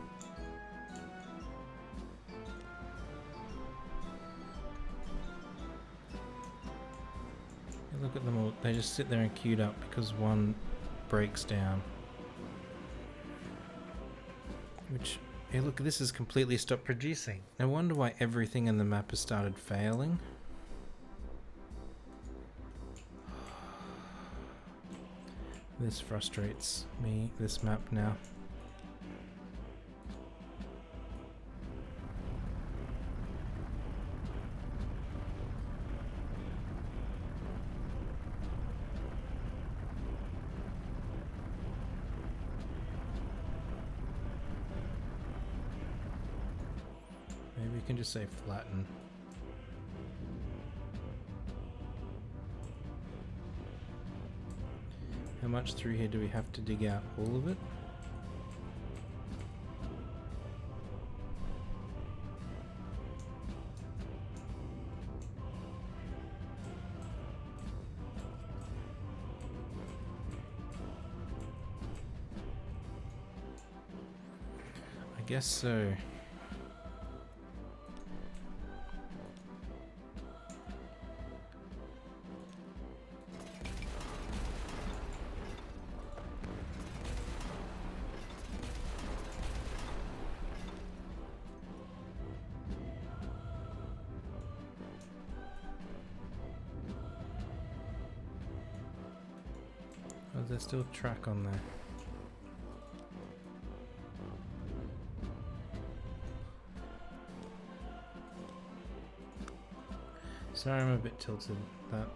Look at them all, they just sit there and queued up because one breaks down. Which, hey look, this has completely stopped producing. No wonder why everything in the map has started failing. This frustrates me, this map now. Maybe we can just say flatten. How much through here do we have to dig out? All of it? I guess so. Oh, there's still track on there. Sorry, I'm a bit tilted. That.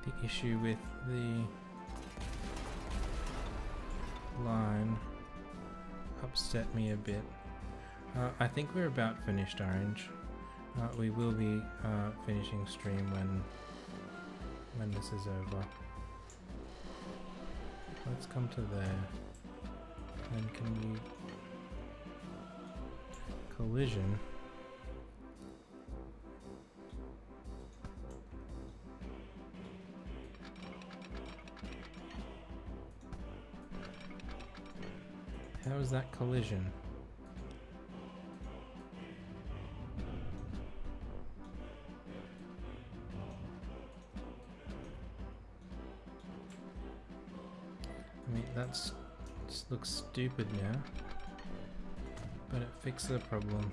The issue with the line upset me a bit. I think we're about finished, Orange. We will be finishing stream when this is over. Let's come to there. And can you collision? How is that collision? I mean, that's just looks stupid now, but it fixed the problem.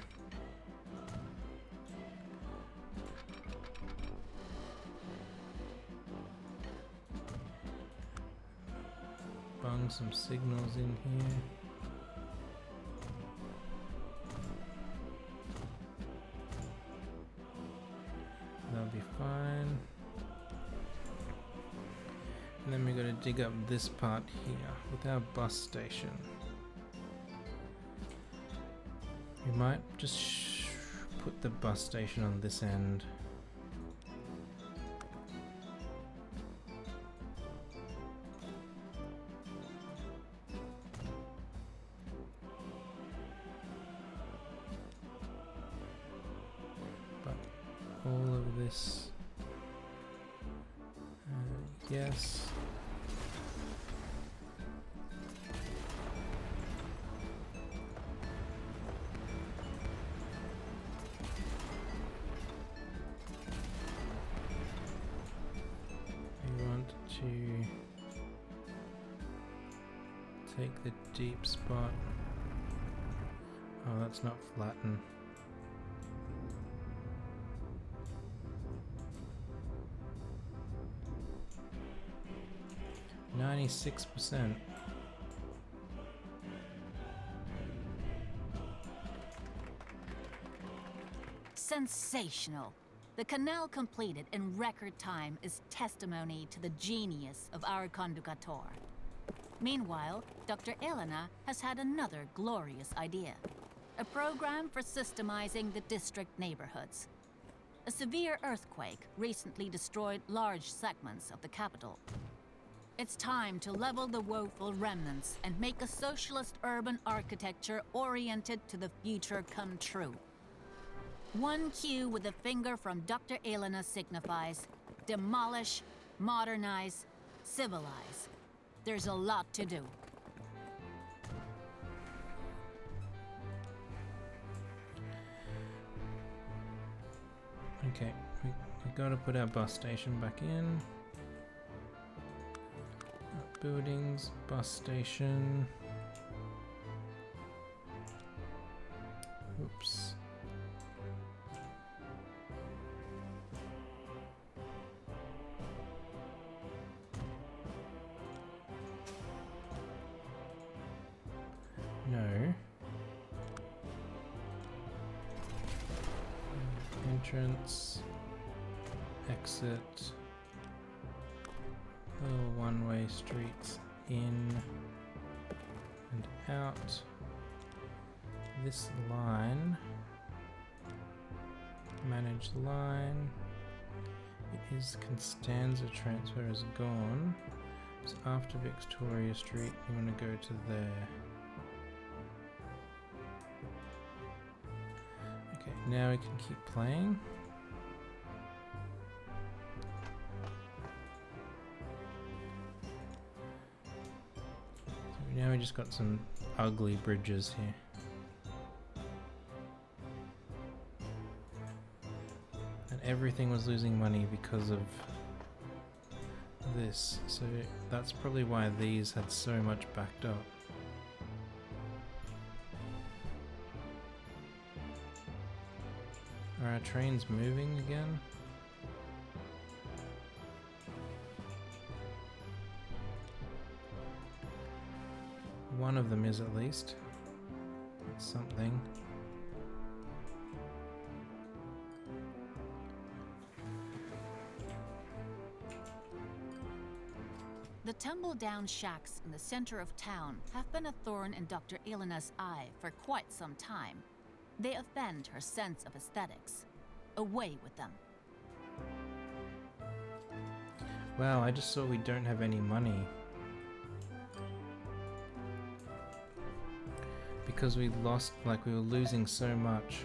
Bung some signals in here. That'll be fine. And then we got to dig up this part here with our bus station. We might just put the bus station on this end. But all of this, yes. To take the deep spot. Oh, that's not flatten. %96%. Sensational. The canal completed in record time is testimony to the genius of our conductor. Meanwhile, Dr. Elena has had another glorious idea. A program for systemizing the district neighborhoods. A severe earthquake recently destroyed large segments of the capital. It's time to level the woeful remnants and make a socialist urban architecture oriented to the future come true. One cue with a finger from Dr. Elena signifies demolish, modernize, civilize. There's a lot to do. Okay, we gotta put our bus station back in. Buildings, bus station. Oops. No. Entrance, exit, little one-way streets in and out. This line, manage line, it is Constanza transfer is gone. So after Victoria Street, you want to go to there. Okay, now we can keep playing. So now we just got some ugly bridges here. And everything was losing money because of this, so that's probably why these had so much backed up. Are our trains moving again? One of them is at least. It's something. The tumble-down shacks in the center of town have been a thorn in Dr. Elena's eye for quite some time. They offend her sense of aesthetics. Away with them. Wow, I just saw we don't have any money. Because we lost, like we were losing so much.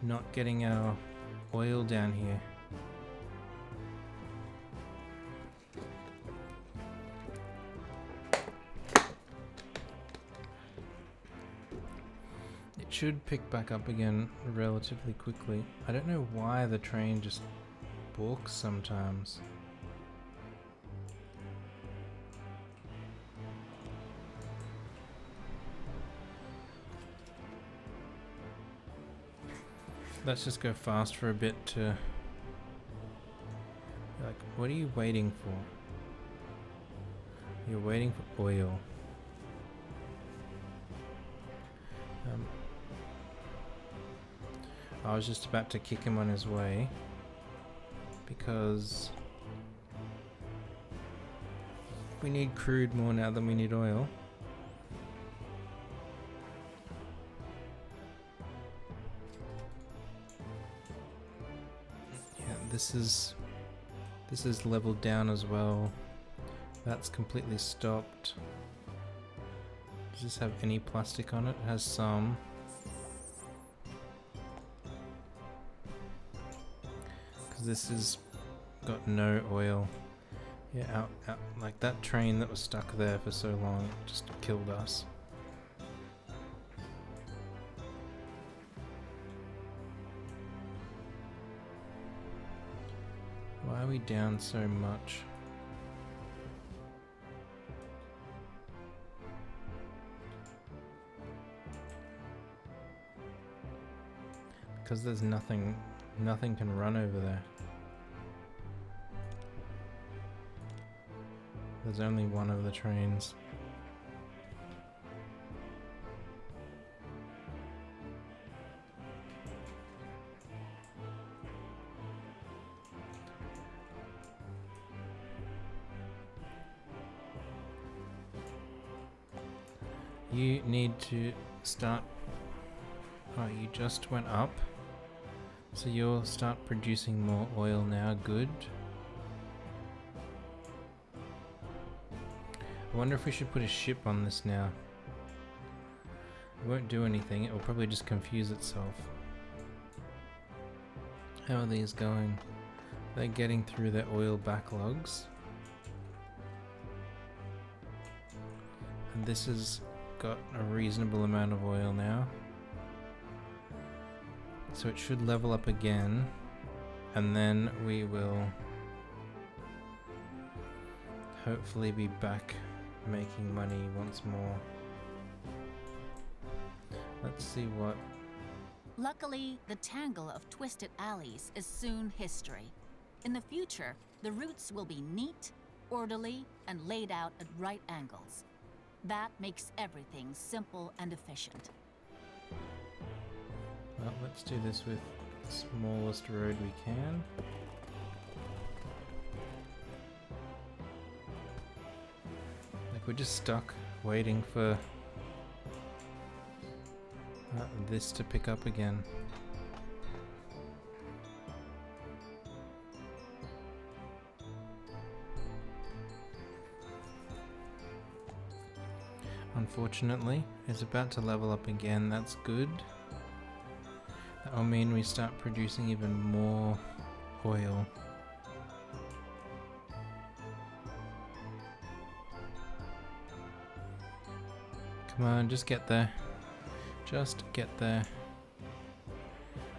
Not getting our oil down here. It should pick back up again relatively quickly. I don't know why the train just balks sometimes. Let's just go fast for a bit to... Like, what are you waiting for? You're waiting for oil. I was just about to kick him on his way because we need crude more now than we need oil. Yeah, this is leveled down as well. That's completely stopped. Does this have any plastic on it? It has some. This has got no oil. Yeah, out. Like that train that was stuck there for so long just killed us. Why are we down so much? Because there's nothing can run over there. There's only one of the trains. You need to start... Oh, you just went up. So you'll start producing more oil now, good. I wonder if we should put a ship on this now. It won't do anything, it will probably just confuse itself. How are these going? They're getting through their oil backlogs. And this has got a reasonable amount of oil now. So it should level up again, and then we will hopefully be back making money once more. Let's see what... Luckily, the tangle of twisted alleys is soon history. In the future, the routes will be neat, orderly, and laid out at right angles. That makes everything simple and efficient. Well, let's do this with the smallest road we can. Like we're just stuck waiting for this to pick up again. Unfortunately, it's about to level up again. That's good. That'll mean we start producing even more oil. Come on, just get there. Just get there.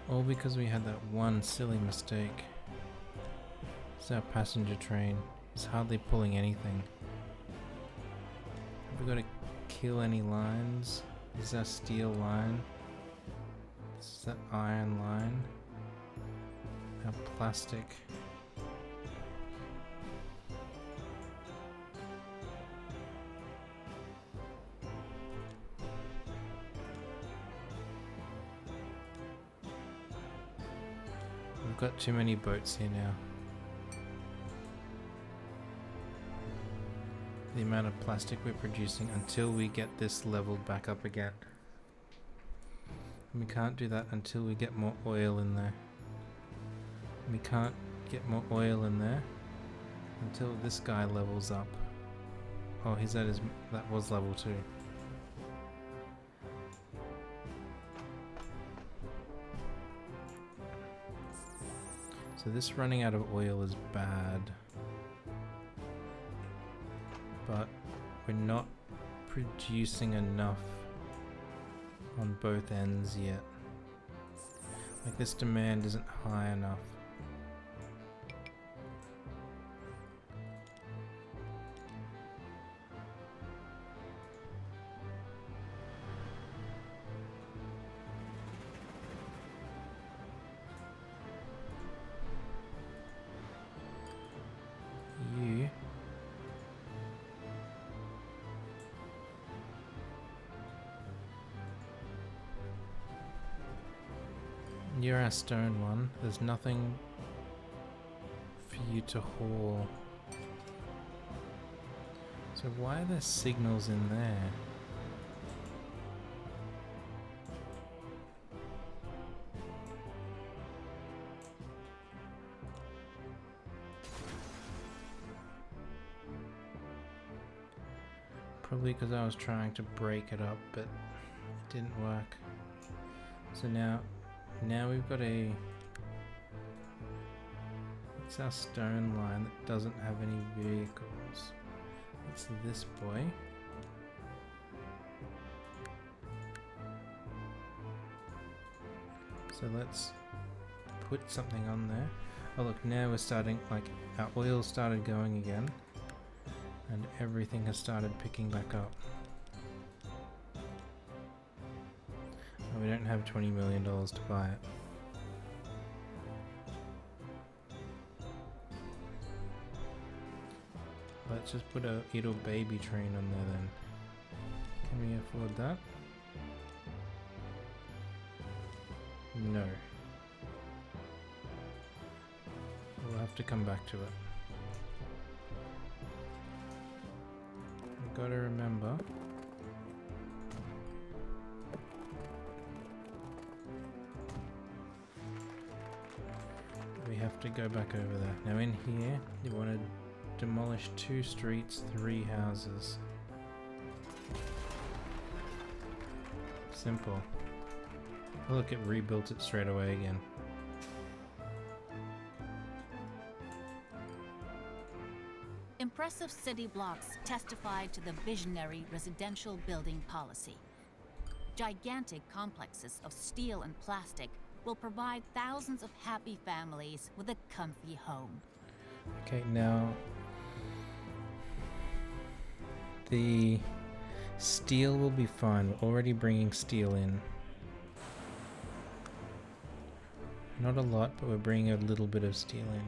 All because we had that one silly mistake. It's our passenger train. It's hardly pulling anything. Have we got to kill any lines? This is our steel line. This is that iron line. Our plastic. got too many boats here now. The amount of plastic we're producing until we get this leveled back up again. And we can't do that until we get more oil in there. And we can't get more oil in there until this guy levels up. Oh, he's at his... that was level 2. So this running out of oil is bad. But we're not producing enough on both ends yet. Like this demand isn't high enough. You're our stone one. There's nothing for you to haul. So why are there signals in there? Probably because I was trying to break it up, but it didn't work. So now we've got a... it's our stone line that doesn't have any vehicles. It's this boy. So let's put something on there. Oh look, now we're starting, like, our oil started going again. And everything has started picking back up. We don't have $20 million to buy it. Let's just put a little baby train on there then. Can we afford that? No. We'll have to come back to it. We've got to remember we have to go back over there. Now in here, you want to demolish 2 streets, 3 houses. Simple. Oh, look, it rebuilt it straight away again. Impressive city blocks testify to the visionary residential building policy. Gigantic complexes of steel and plastic will provide thousands of happy families with a comfy home. Okay, now the steel will be fine. We're already bringing steel in. Not a lot, but we're bringing a little bit of steel in.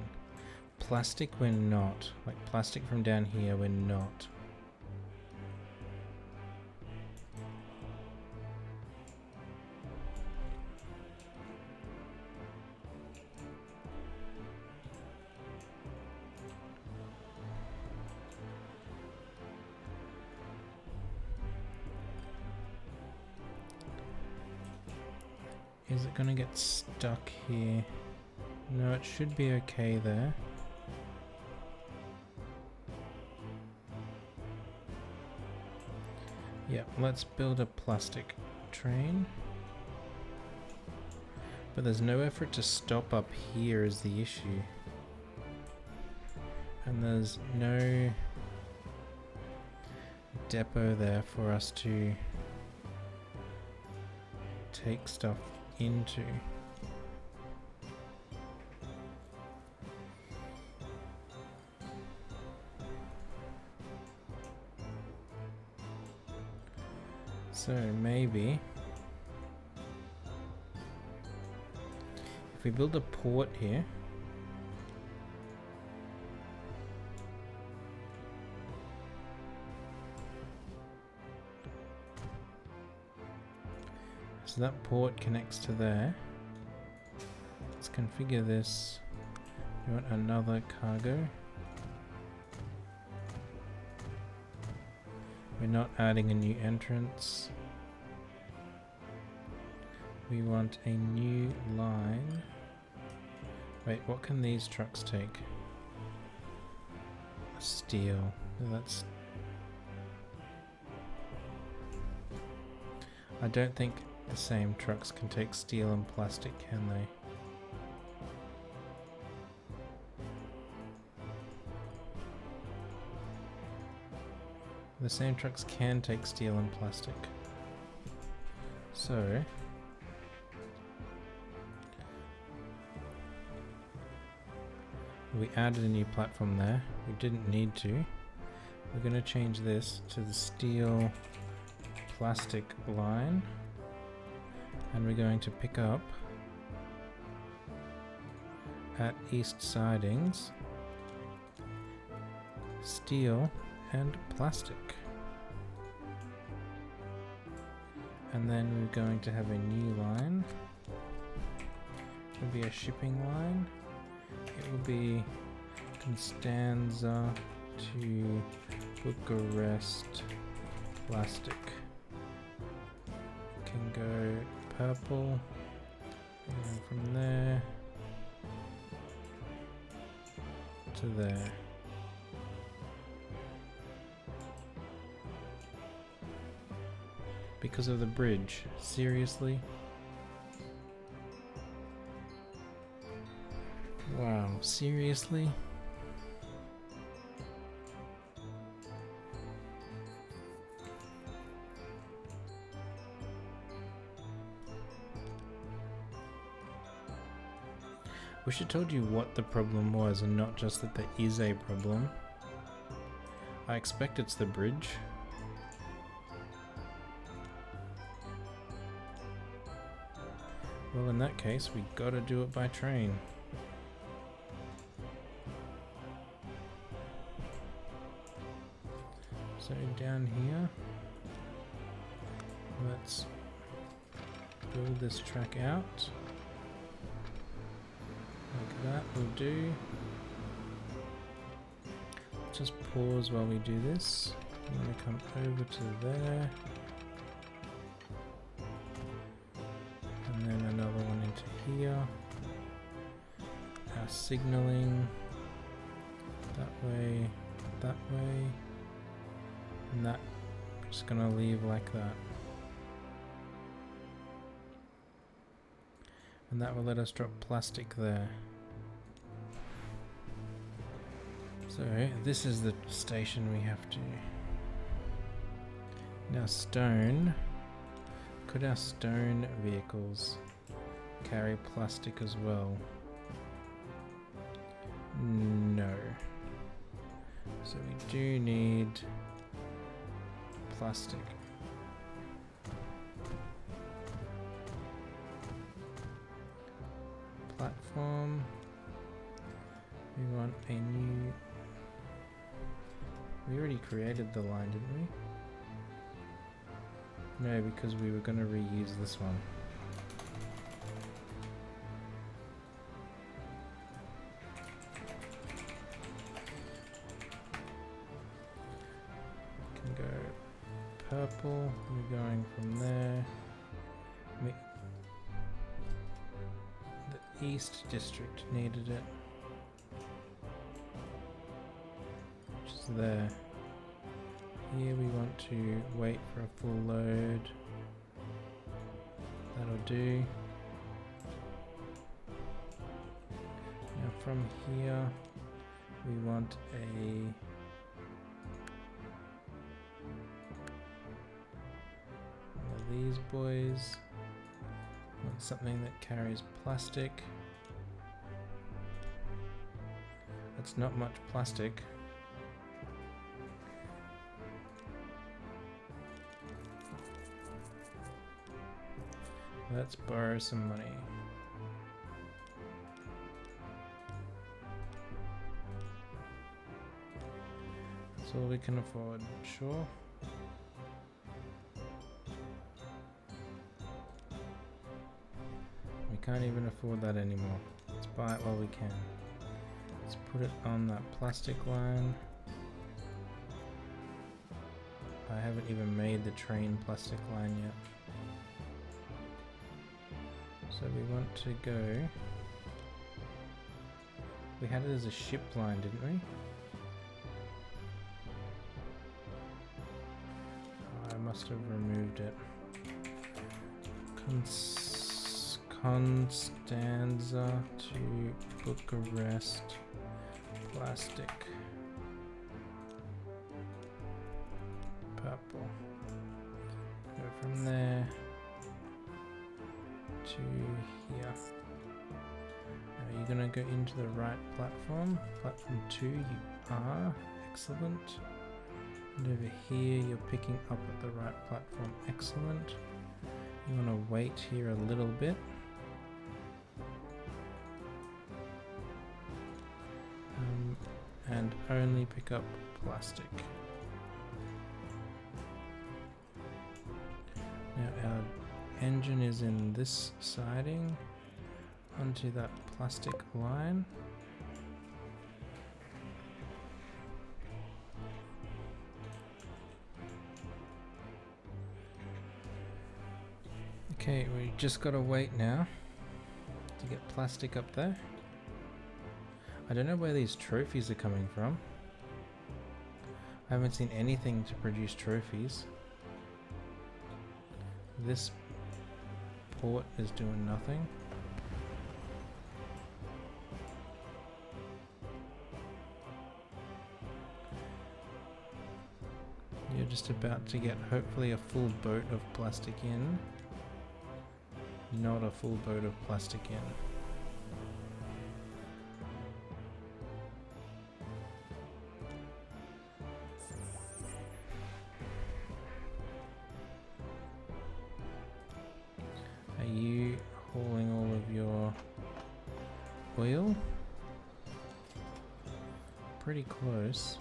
Plastic, we're not. Like plastic from down here, we're not. Is it gonna get stuck here? No, it should be okay there. Yep, let's build a plastic train. But there's nowhere for it to stop up here is the issue. And there's no depot there for us to take stuff into. So maybe if we build a port here, so that port connects to there. let's configure this. You want another cargo? We're not adding a new entrance. We want a new line. Wait, what can these trucks take? Steel. That's... I don't think the same trucks can take steel and plastic, can they? The same trucks can take steel and plastic. So... we added a new platform there. We didn't need to. We're going to change this to the steel plastic line. And we're going to pick up at East Sidings steel and plastic. And then we're going to have a new line. It will be a shipping line. It will be Constanza to Bucharest plastic. Can go purple, and from there to there. Because of the bridge. Seriously? Wow, seriously? Wish I told you what the problem was and not just that there is a problem. I expect it's the bridge. Well, in that case, we gotta do it by train. So down here, let's build this track out. Like that will do. Just pause while we do this. I'm going to come over to there. And then another one into here. Our signaling. That way, that way. And that, I'm just going to leave like that. And that will let us drop plastic there. So this is the station we have to. Now stone. Could our stone vehicles carry plastic as well? No. So we do need plastic. Platform. We want a new... We already created the line, didn't we? No, because we were going to reuse this one. Can go purple. We're going from there. The East District needed it. Which is there. Here we want to wait for a full load. That'll do. Now from here we want one of these boys. Want something that carries plastic. That's not much plastic. Let's borrow some money. That's all we can afford, sure. We can't even afford that anymore. Let's buy it while we can. Let's put it on that plastic line. I haven't even made the train plastic line yet. So we want to go... We had it as a ship line, didn't we? Oh, I must have removed it. Constanza to Bucharest plastic purple. Go from there to here. Now you're gonna go into the right platform. Platform 2 you are. Excellent. And over here you're picking up at the right platform. Excellent. You want to wait here a little bit. And only pick up plastic. Now our engine is in this siding onto that plastic line. Okay, we just gotta wait now to get plastic up there. I don't know where these trophies are coming from. I haven't seen anything to produce trophies. This port is doing nothing. You're just about to get hopefully a full boat of plastic in. Not a full boat of plastic in. Are you hauling all of your oil? Pretty close.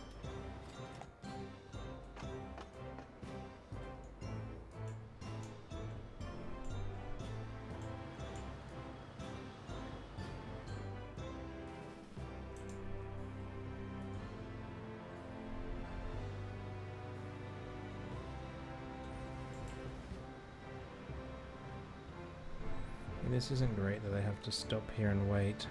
This isn't great that they have to stop here and wait.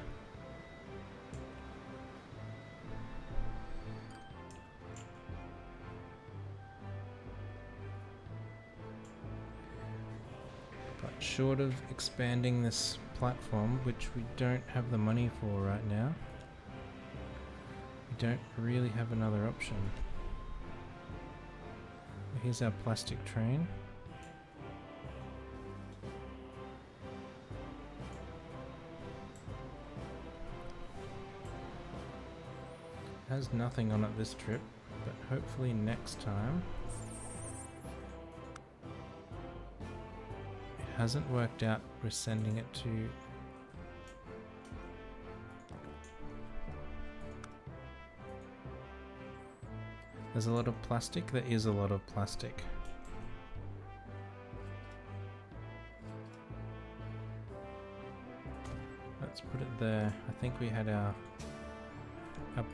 But short of expanding this platform, which we don't have the money for right now, we don't really have another option. Here's our plastic train. Has nothing on it this trip, but hopefully next time. It hasn't worked out, we're sending it to... There's a lot of plastic? There is a lot of plastic. Let's put it there. I think we had our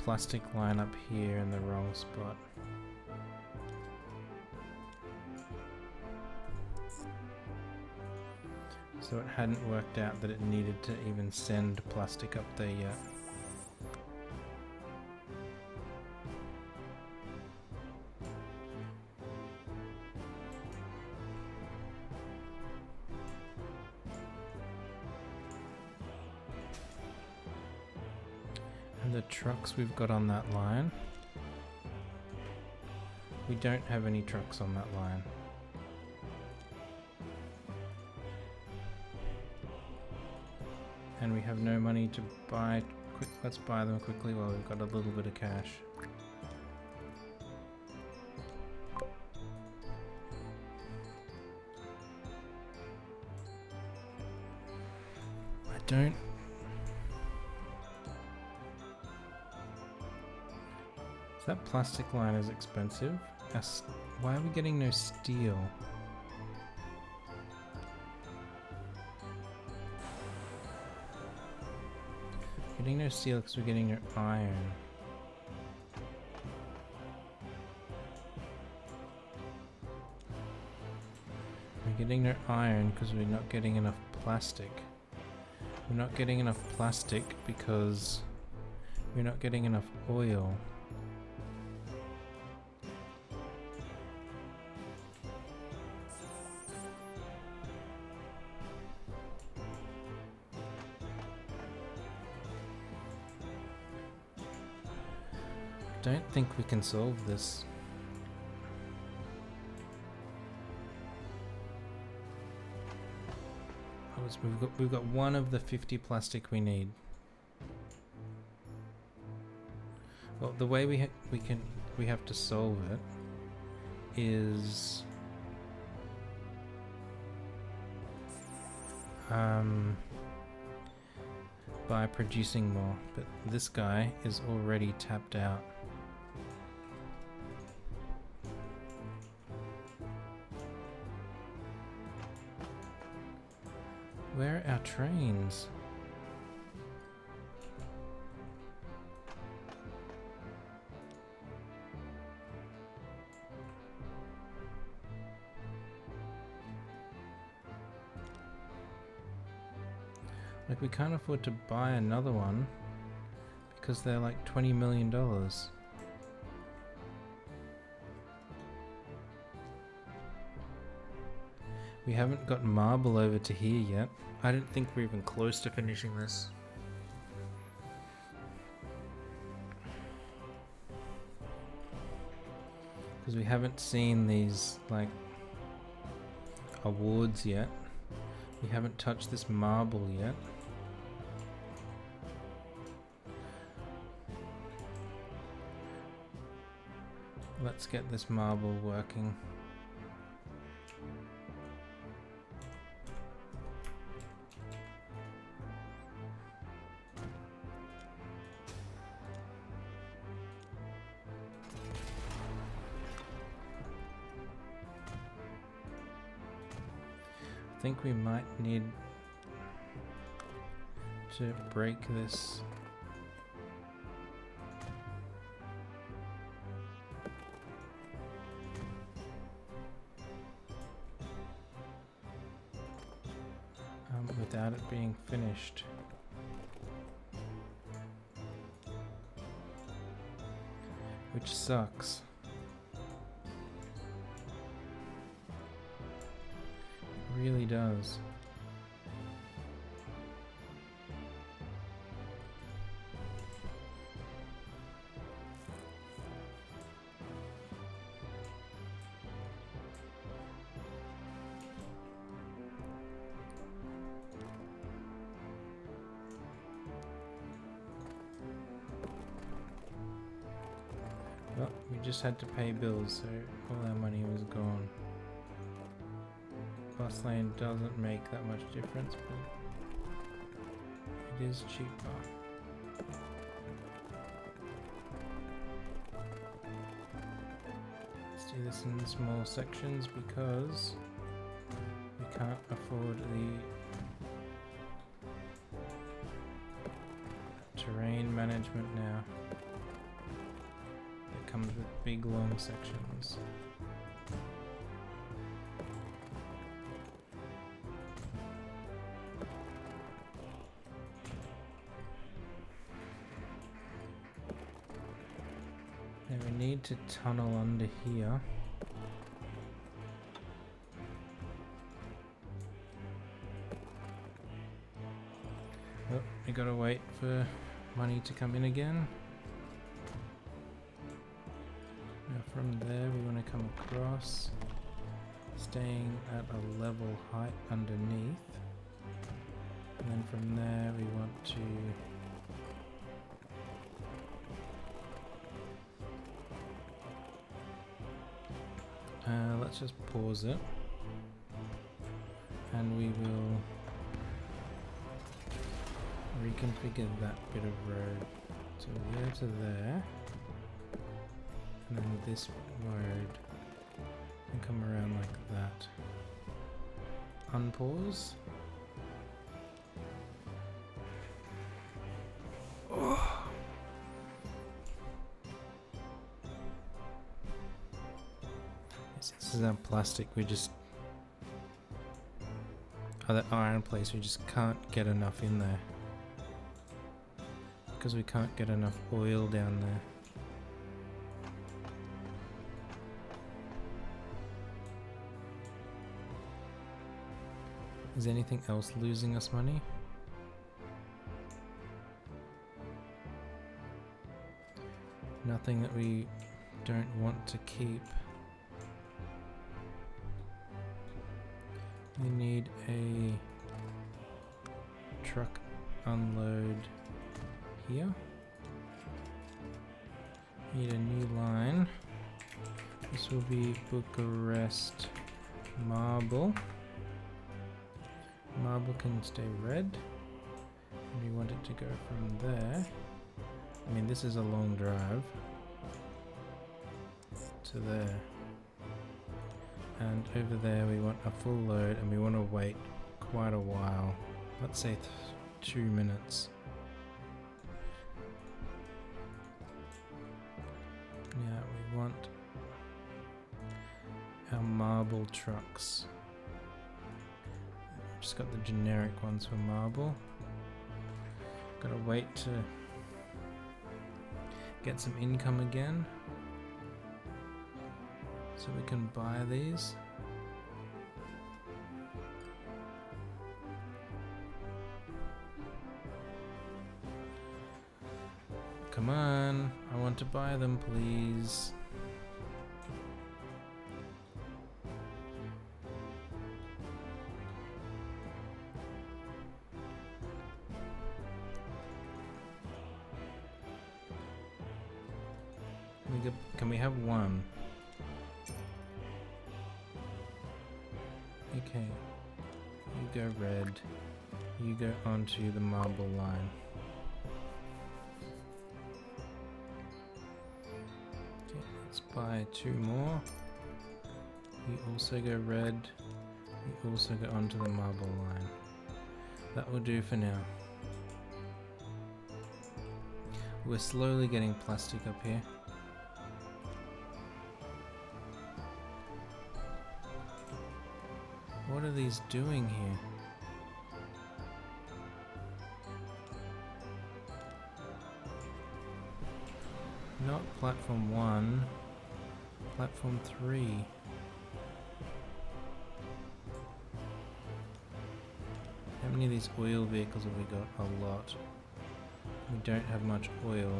plastic line up here in the wrong spot. So it hadn't worked out that it needed to even send plastic up there yet. The trucks we've got on that line. We don't have any trucks on that line. And we have no money to buy. Let's buy them quickly while we've got a little bit of cash. I don't... That plastic line is expensive. Why are we getting no steel? Getting no steel because we're getting no iron. We're getting no iron because we're not getting enough plastic. We're not getting enough plastic because we're not getting enough oil. Don't think we can solve this. We've got one of the 50 plastic we need. Well, the way we have to solve it is by producing more, but this guy is already tapped out. Where are our trains? Like, we can't afford to buy another one because they're like $20 million. We haven't got marble over to here yet. I don't think we're even close to finishing this. Because we haven't seen these, like, awards yet. We haven't touched this marble yet. Let's get this marble working. I think we might need to break this. Without it being finished. Which sucks. It really does. Well, we just had to pay bills, so all our money was gone. Bus lane doesn't make that much difference, but it is cheaper. Let's do this in small sections because we can't afford the terrain management now. Comes with big long sections. And we need to tunnel under here. Oh, we gotta wait for money to come in again. From there we want to come across, staying at a level height underneath, and then from there we want to let's just pause it, and we will reconfigure that bit of road to there to there. And then this road can come around like that. Unpause. This is our plastic. We just... Oh, that iron place, we just can't get enough in there. Because we can't get enough oil down there. Is anything else losing us money? Nothing that we don't want to keep. We need a truck unload here. Need a new line. This will be Bucharest marble. Marble can stay red. And we want it to go from there. I mean, this is a long drive to there. And over there we want a full load and we want to wait quite a while. Let's say 2 minutes. Yeah, we want our marble trucks. Just got the generic ones for marble. Gotta wait to get some income again so we can buy these. Come on, I want to buy them, please. Can we have one? Okay. You go red. You go onto the marble line. Okay, let's buy 2 more. You also go red. You also go onto the marble line. That will do for now. We're slowly getting plastic up here. What are these doing here? Not platform 1, platform 3. How many of these oil vehicles have we got? A lot. We don't have much oil,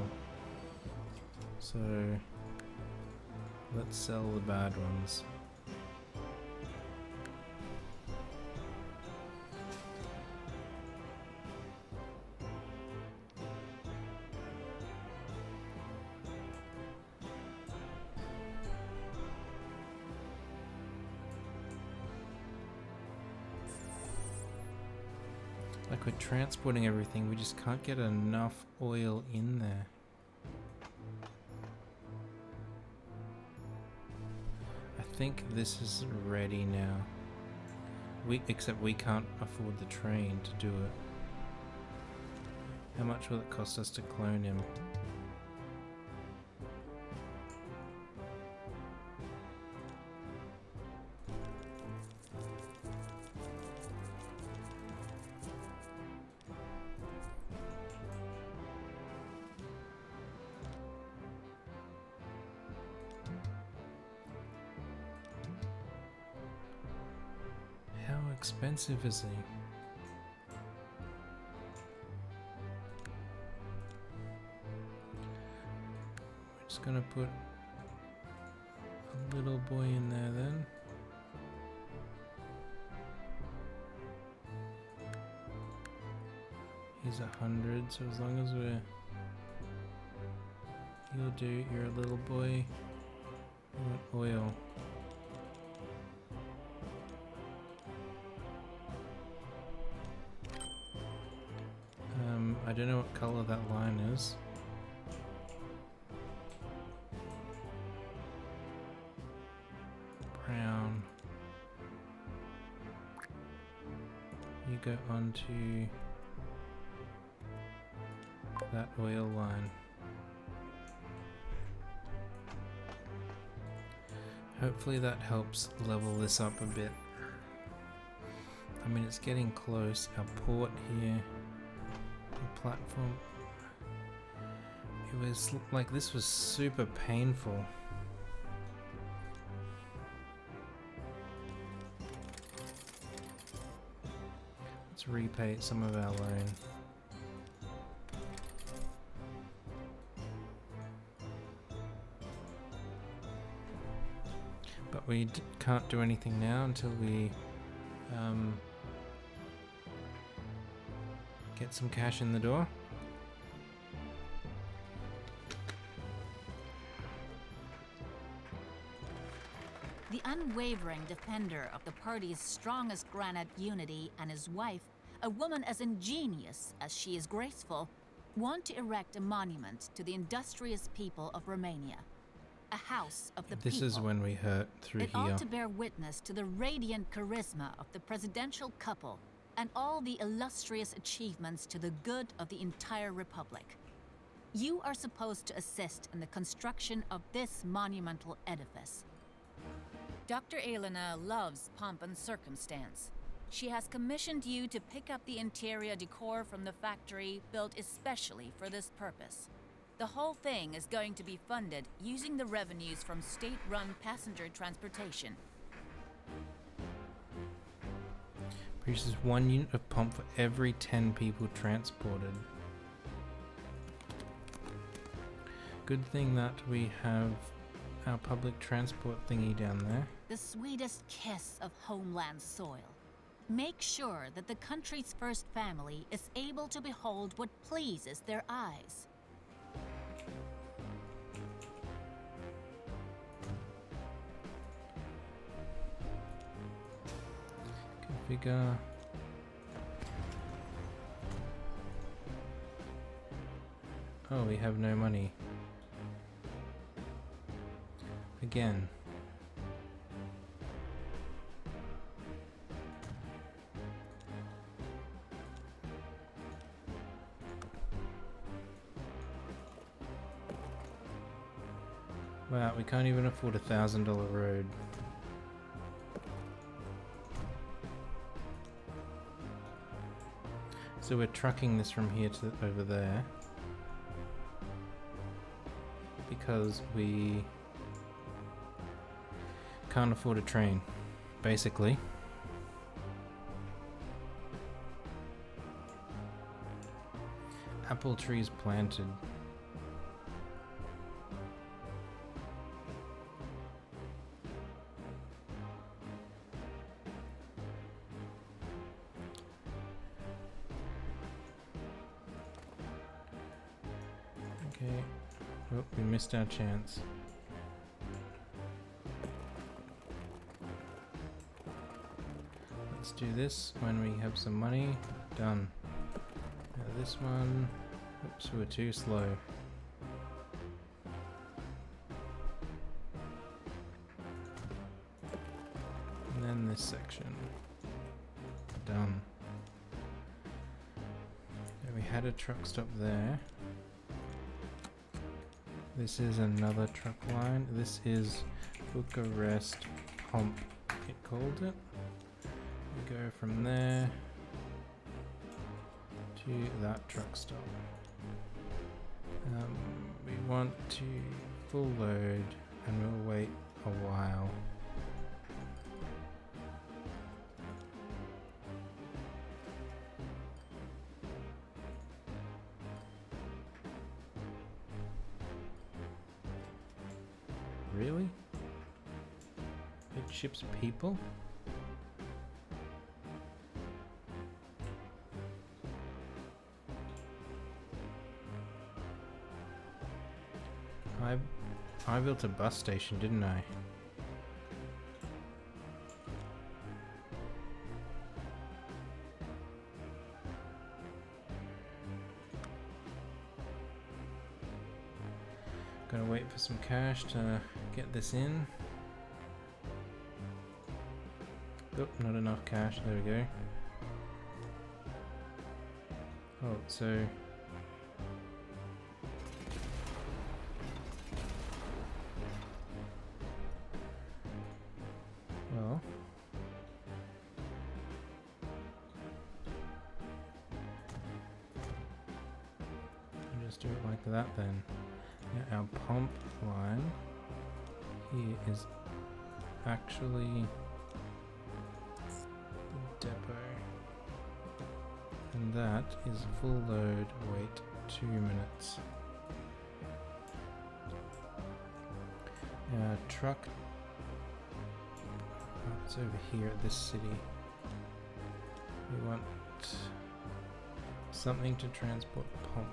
so let's sell the bad ones. Like, we're transporting everything, we just can't get enough oil in there. I think this is ready now. Except we can't afford the train to do it. How much will it cost us to clone him? How expensive is he? We're just gonna put a little boy in there then. He's 100, so as long as we're... You'll do, you're a little boy. You want oil. I don't know what color that line is. Brown. You go onto that oil line. Hopefully that helps level this up a bit. I mean, it's getting close. Our port here, the platform. It was like this was super painful. Let's repay some of our loan. But we can't do anything now until we get some cash in the door. The unwavering defender of the party's strongest granite unity and his wife, a woman as ingenious as she is graceful, want to erect a monument to the industrious people of Romania. A house of the people. This is when we hurt through It here. ought to bear witness to the radiant charisma of the presidential couple and all the illustrious achievements to the good of the entire republic. You are supposed to assist in the construction of this monumental edifice. Dr. Elena loves pomp and circumstance. She has commissioned you to pick up the interior decor from the factory built especially for this purpose. The whole thing is going to be funded using the revenues from state-run passenger transportation. Produces 1 unit of pomp for every 10 people transported. Good thing that we have our public transport thingy down there. The sweetest kiss of homeland soil. Make sure that the country's first family is able to behold what pleases their eyes. Configure. Oh, we have no money. Again. Wow, we can't even afford a $1,000 road. So we're trucking this from here to over there because we can't afford a train, basically. Apple trees planted. Okay. Oh, we missed our chance. Let's do this when we have some money. Done. Now this one. Oops, we were too slow. And then this section. Done. And we had a truck stop there. This is another truck line. This is Bucharest Pomp, it called it. We go from there to that truck stop. We want to full load and we'll wait a while. Really? It ships people? I built a bus station, didn't I? Gotta wait for some cash to get this in. Oh, not enough cash. There we go. Oh, so just do it like that then. Now our pump line here is actually the depot. And that is full load, wait 2 minutes. Truck, it's over here at this city. We want something to transport pump.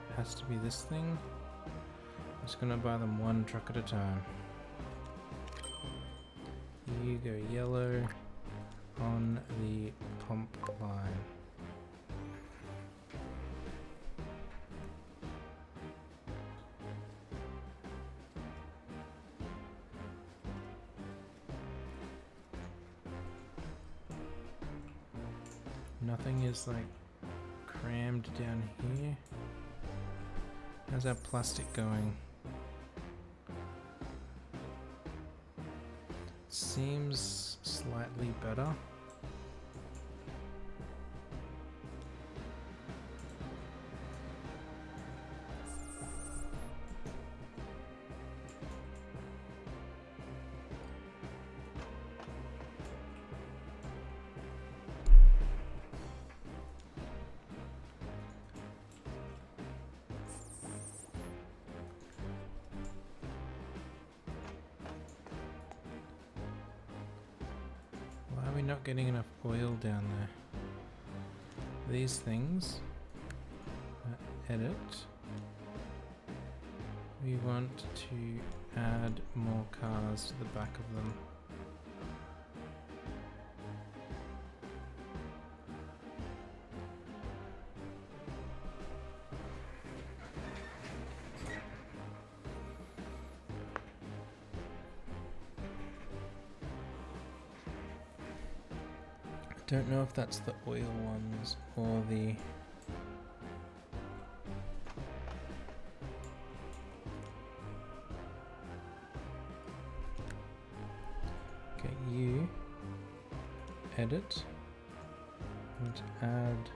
It has to be this thing. I'm just gonna buy them 1 truck at a time. You go yellow on the pump line. Nothing is like crammed down here. How's our plastic going? Seems slightly better. Not getting enough oil down there. These things, edit. We want to add more cars to the back of them. Don't know if that's the oil ones or the you edit and add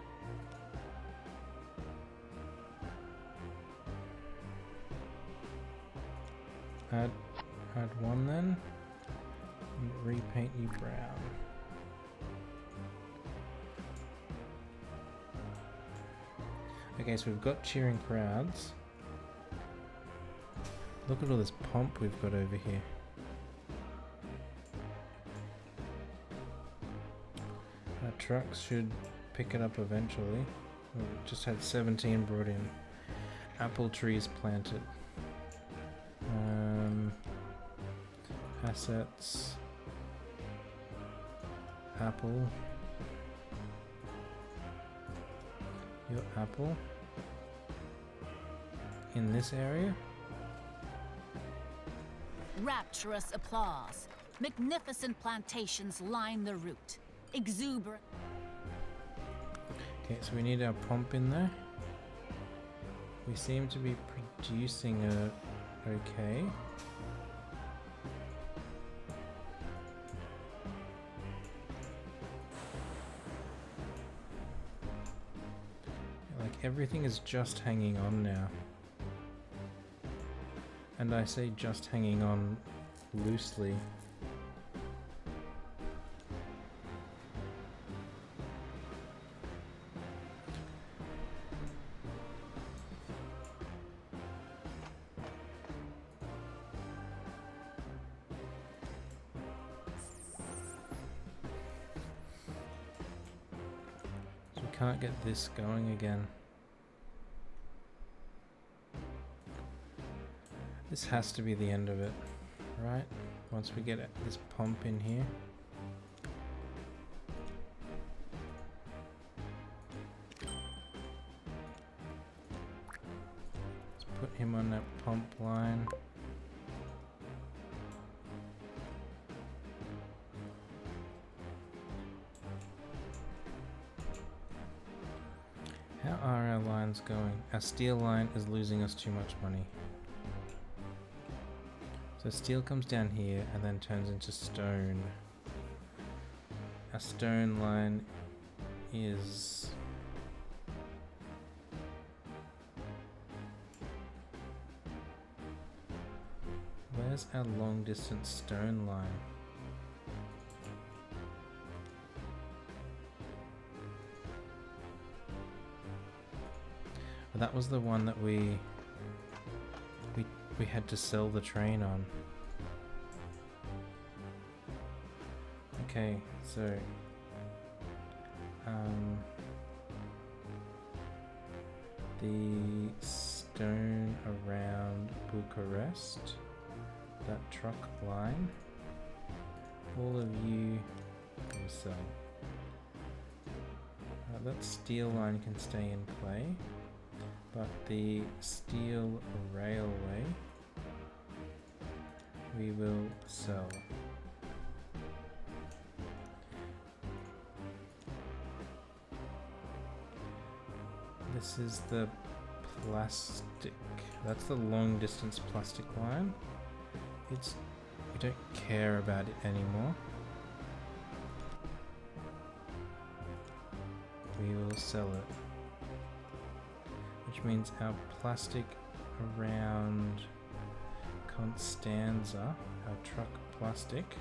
1 then and repaint you brown. Okay, so we've got cheering crowds. Look at all this pomp we've got over here. Our trucks should pick it up eventually. We just had 17 brought in. Apple trees planted. Assets. Apple. Your apple. In this area? Rapturous applause. Magnificent plantations line the route. Exuberant. Okay, so we need our pump in there. We seem to be producing okay. Like everything is just hanging on now. And I say just hanging on loosely. So we can't get this going again. This has to be the end of it, right? Once we get this pump in here. Let's put him on that pump line. How are our lines going? Our steel line is losing us too much money. So steel comes down here and then turns into stone. Our stone line is Where's our long distance stone line? Well, that was the one that we had to sell the train on. Okay, so the stone around Bucharest, that truck line, all of you will sell. That steel line can stay in play, but the steel railway we will sell. This is the plastic. That's the long distance plastic line. We don't care about it anymore. We will sell it. Which means our plastic around Constanza, our truck plastic,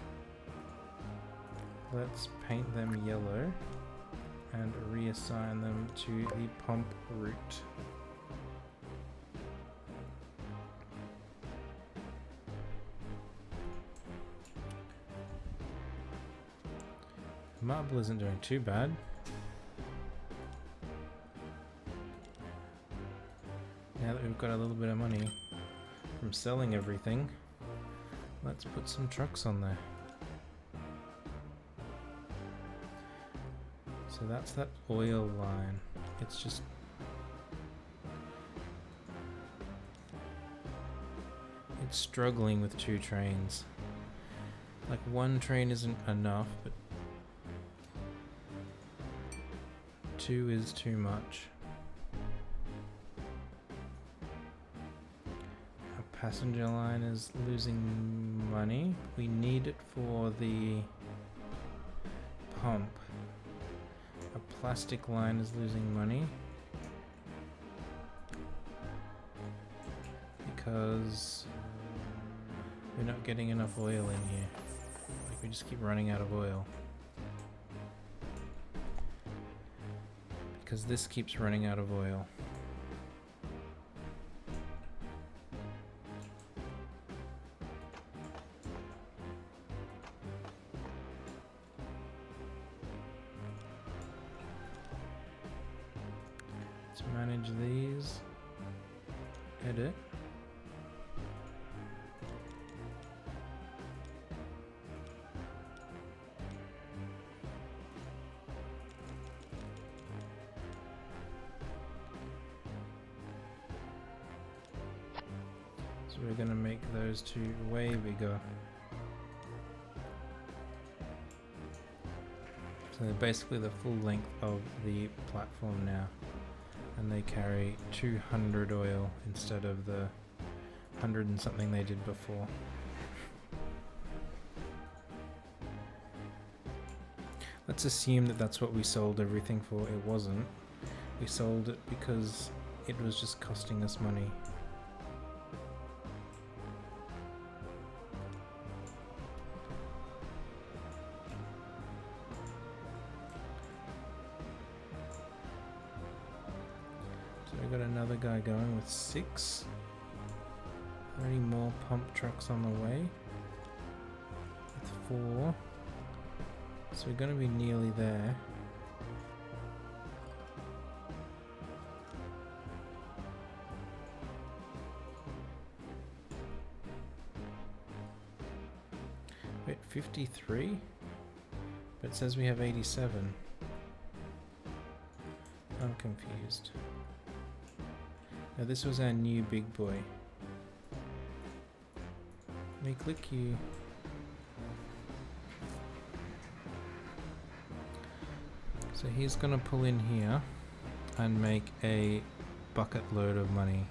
let's paint them yellow and reassign them to the pump route. Marble isn't doing too bad. Now that we've got a little bit of money from selling everything, let's put some trucks on there. So that's that oil line. It's just struggling with 2 trains. Like, 1 train isn't enough, but 2 is too much. Our passenger line is losing money. We need it for the pump. A plastic line is losing money because we're not getting enough oil in here. Like, we just keep running out of oil because this keeps running out of oil. Manage these, edit, so we're going to make those 2 way bigger. So they're basically the full length of the platform now. And they carry 200 oil instead of the 100 and something they did before. Let's assume that that's what we sold everything for. It wasn't. We sold it because it was just costing us money. We've got another guy going with 6. Are there any more pump trucks on the way? With 4. So we're going to be nearly there. Wait, 53? But it says we have 87. I'm confused. Now this was our new big boy. Let me click you. So he's gonna pull in here and make a bucket load of money.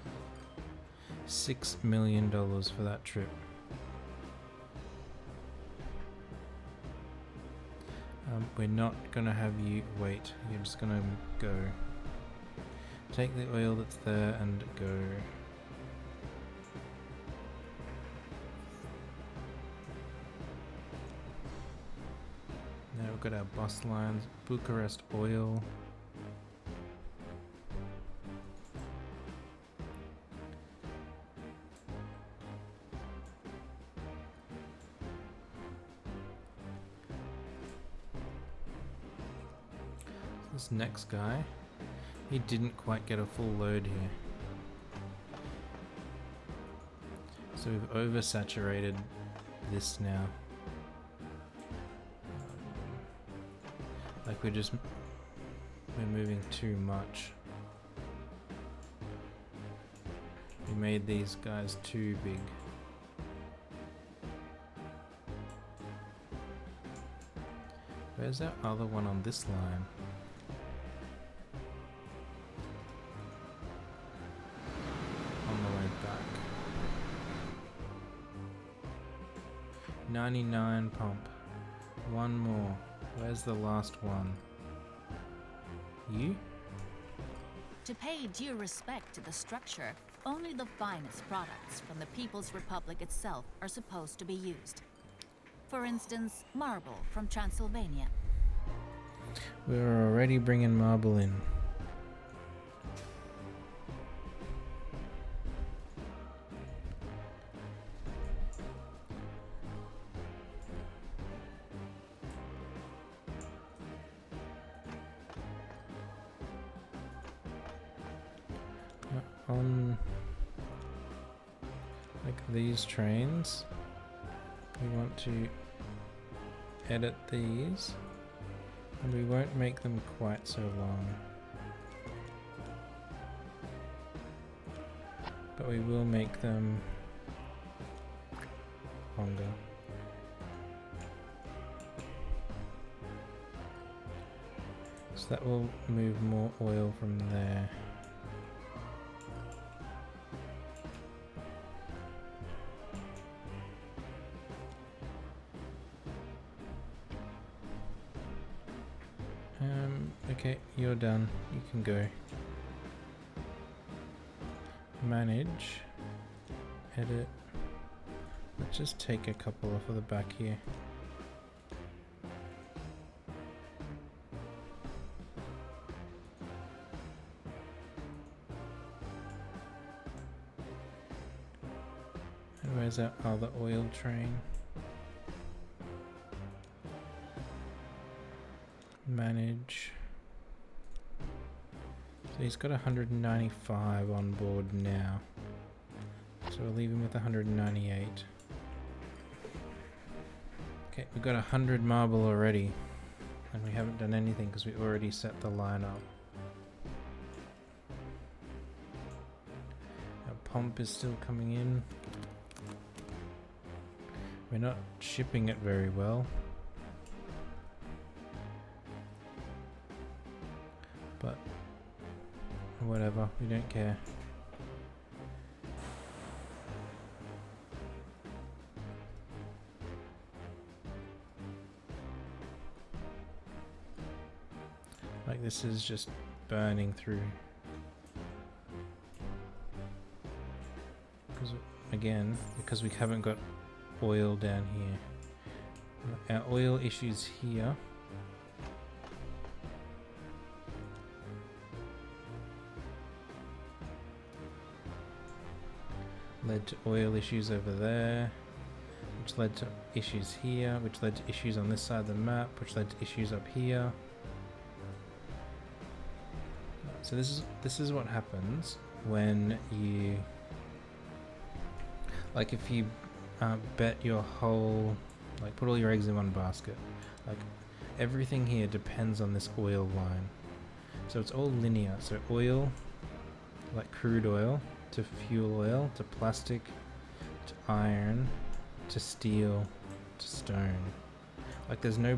$6 million for that trip. We're not gonna have you wait. You're just gonna go. Take the oil that's there and go. we've got our bus lines, Bucharest Oil. This next guy, he didn't quite get a full load here. So we've oversaturated this now. Like we're moving too much. We made these guys too big. Where's that other one on this line? On the way back. 99 pump. One more. Where's the last one? You? To pay due respect to the structure, only the finest products from the People's Republic itself are supposed to be used. For instance, marble from Transylvania. We're already bringing marble in. On like these trains, we want to edit these, and we won't make them quite so long, but we will make them longer. So that will move more oil from there. Okay, you're done. You can go. Manage. Edit. Let's just take a couple off of the back here. And where's our other oil train? Manage. So he's got 195 on board now. So we'll leave him with 198. Okay, we've got 100 marble already. And we haven't done anything because we already set the line up. Our pump is still coming in. We're not shipping it very well. But whatever, we don't care. Like this is just burning through. Because we haven't got oil down here. Our oil issues here. Led to oil issues over there, which led to issues here, which led to issues on this side of the map, which led to issues up here. So this is what happens when you, like if you bet your whole, like put all your eggs in one basket. Like everything here depends on this oil line. So it's all linear. So oil, like crude oil, to fuel oil, to plastic, to iron, to steel, to stone. Like there's no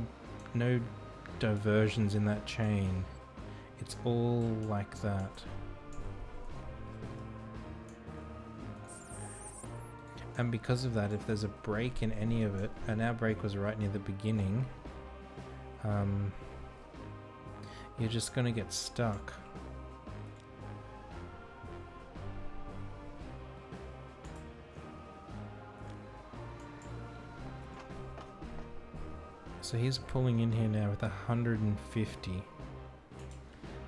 diversions in that chain. It's all like that. And because of that, if there's a break in any of it, and our break was right near the beginning, you're just gonna get stuck. So he's pulling in here now with 150.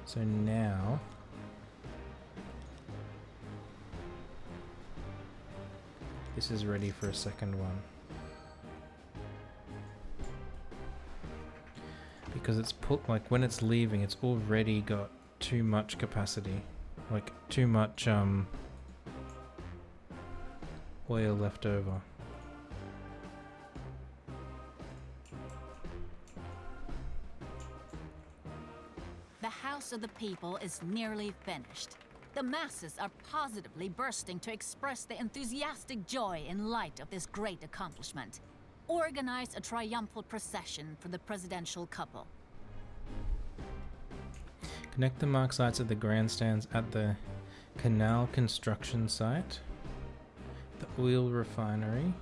So now this is ready for a second one. Because it's put, like when it's leaving, it's already got too much capacity. Like too much oil left over. The House of the People is nearly finished. The masses are positively bursting to express their enthusiastic joy in light of this great accomplishment. Organize a triumphal procession for the presidential couple. Connect the marked sites of the grandstands at the canal construction site, the oil refinery,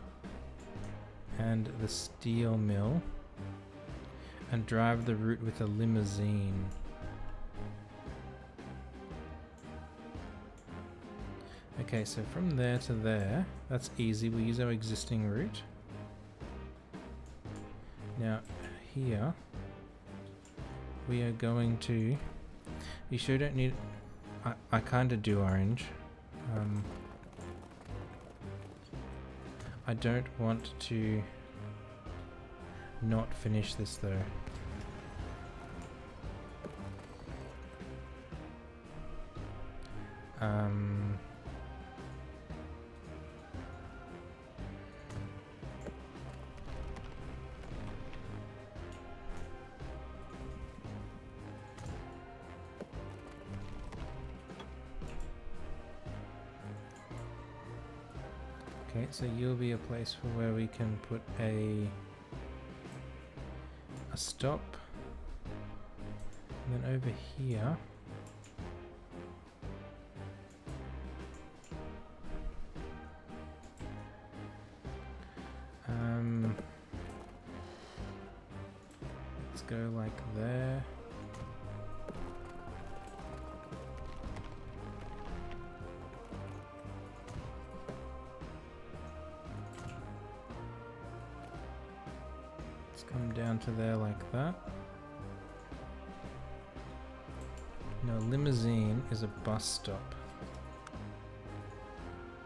and the steel mill, and drive the route with a limousine. Okay, so from there to there, that's easy. We'll use our existing route. Now, here, we are going to... You sure don't need... I kind of do orange. I don't want to not finish this though. Okay, so you'll be a place for where we can put a stop. And then over here, let's go like there. Come down to there like that. Now limousine is a bus stop.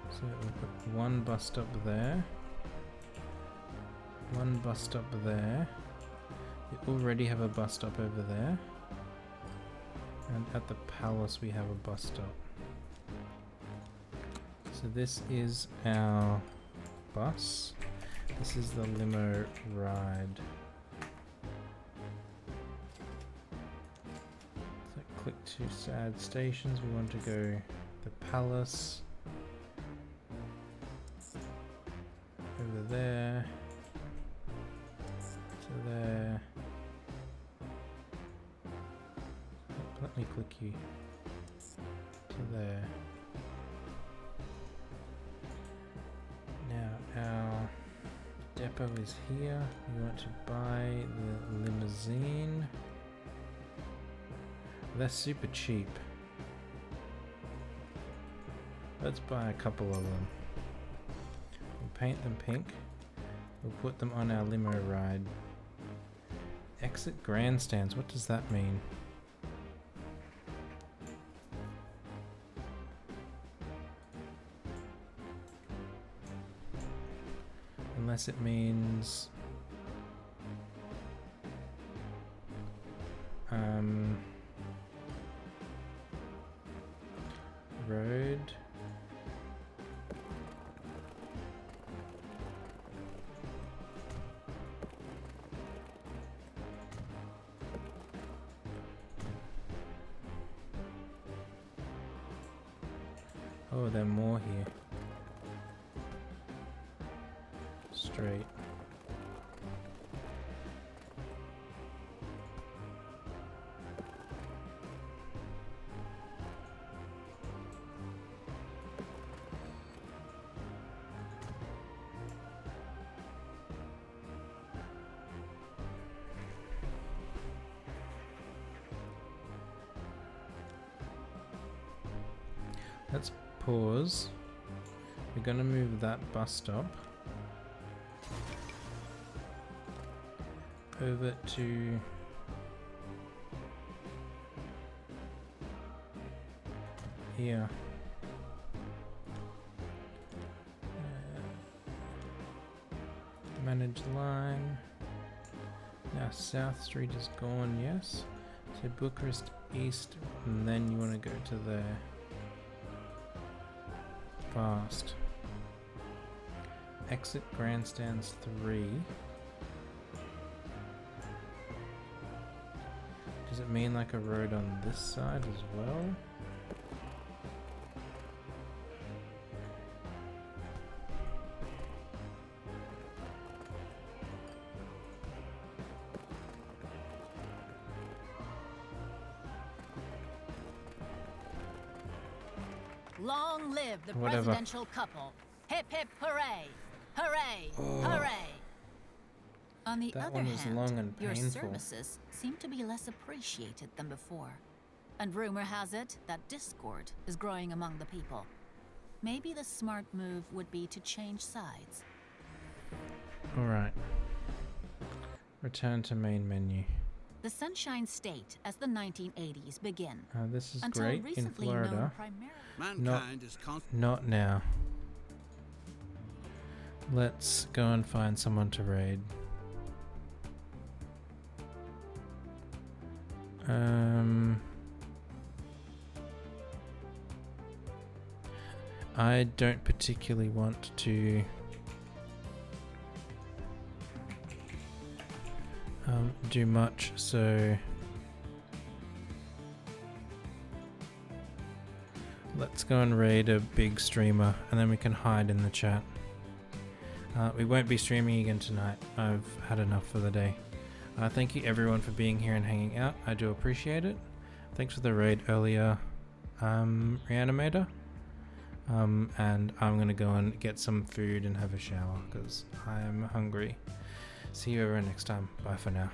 So we'll put one bus stop there. One bus stop there. We already have a bus stop over there. And at the palace we have a bus stop. So this is our bus. This is the limo ride. So click to add stations. We want to go the palace. Over there. To there. Let me click you. To there. Now our depot is here. We want to buy the limousine. They're super cheap. Let's buy a couple of them. We'll paint them pink. We'll put them on our limo ride. Exit grandstands. What does that mean? Unless it means road. Oh, there are more here. Straight. Let's pause. We're going to move that bus stop over to here. Manage line. Now South Street is gone, yes. So Bucharest East, and then you want to go to there. Fast. Exit Grandstands 3. Does it mean like a road on this side as well? Long live the Whatever. presidential couple. Hip hip hooray! Hooray! Hooray! On the That other one was hand, long and your painful. services seem to be less appreciated than before. And rumor has it that discord is growing among the people. Maybe the smart move would be to change sides. Alright. Return to main menu. The Sunshine State as the 1980s begin. This is Until great in recently Florida. known primarily. Mankind is Not now. Let's go and find someone to raid. I don't particularly want to do much, so let's go and raid a big streamer and then we can hide in the chat. We won't be streaming again tonight. I've had enough for the day. Thank you everyone for being here and hanging out. I do appreciate it. Thanks for the raid earlier, Reanimator. And I'm gonna go and get some food and have a shower because I'm hungry. See you everyone next time. Bye for now.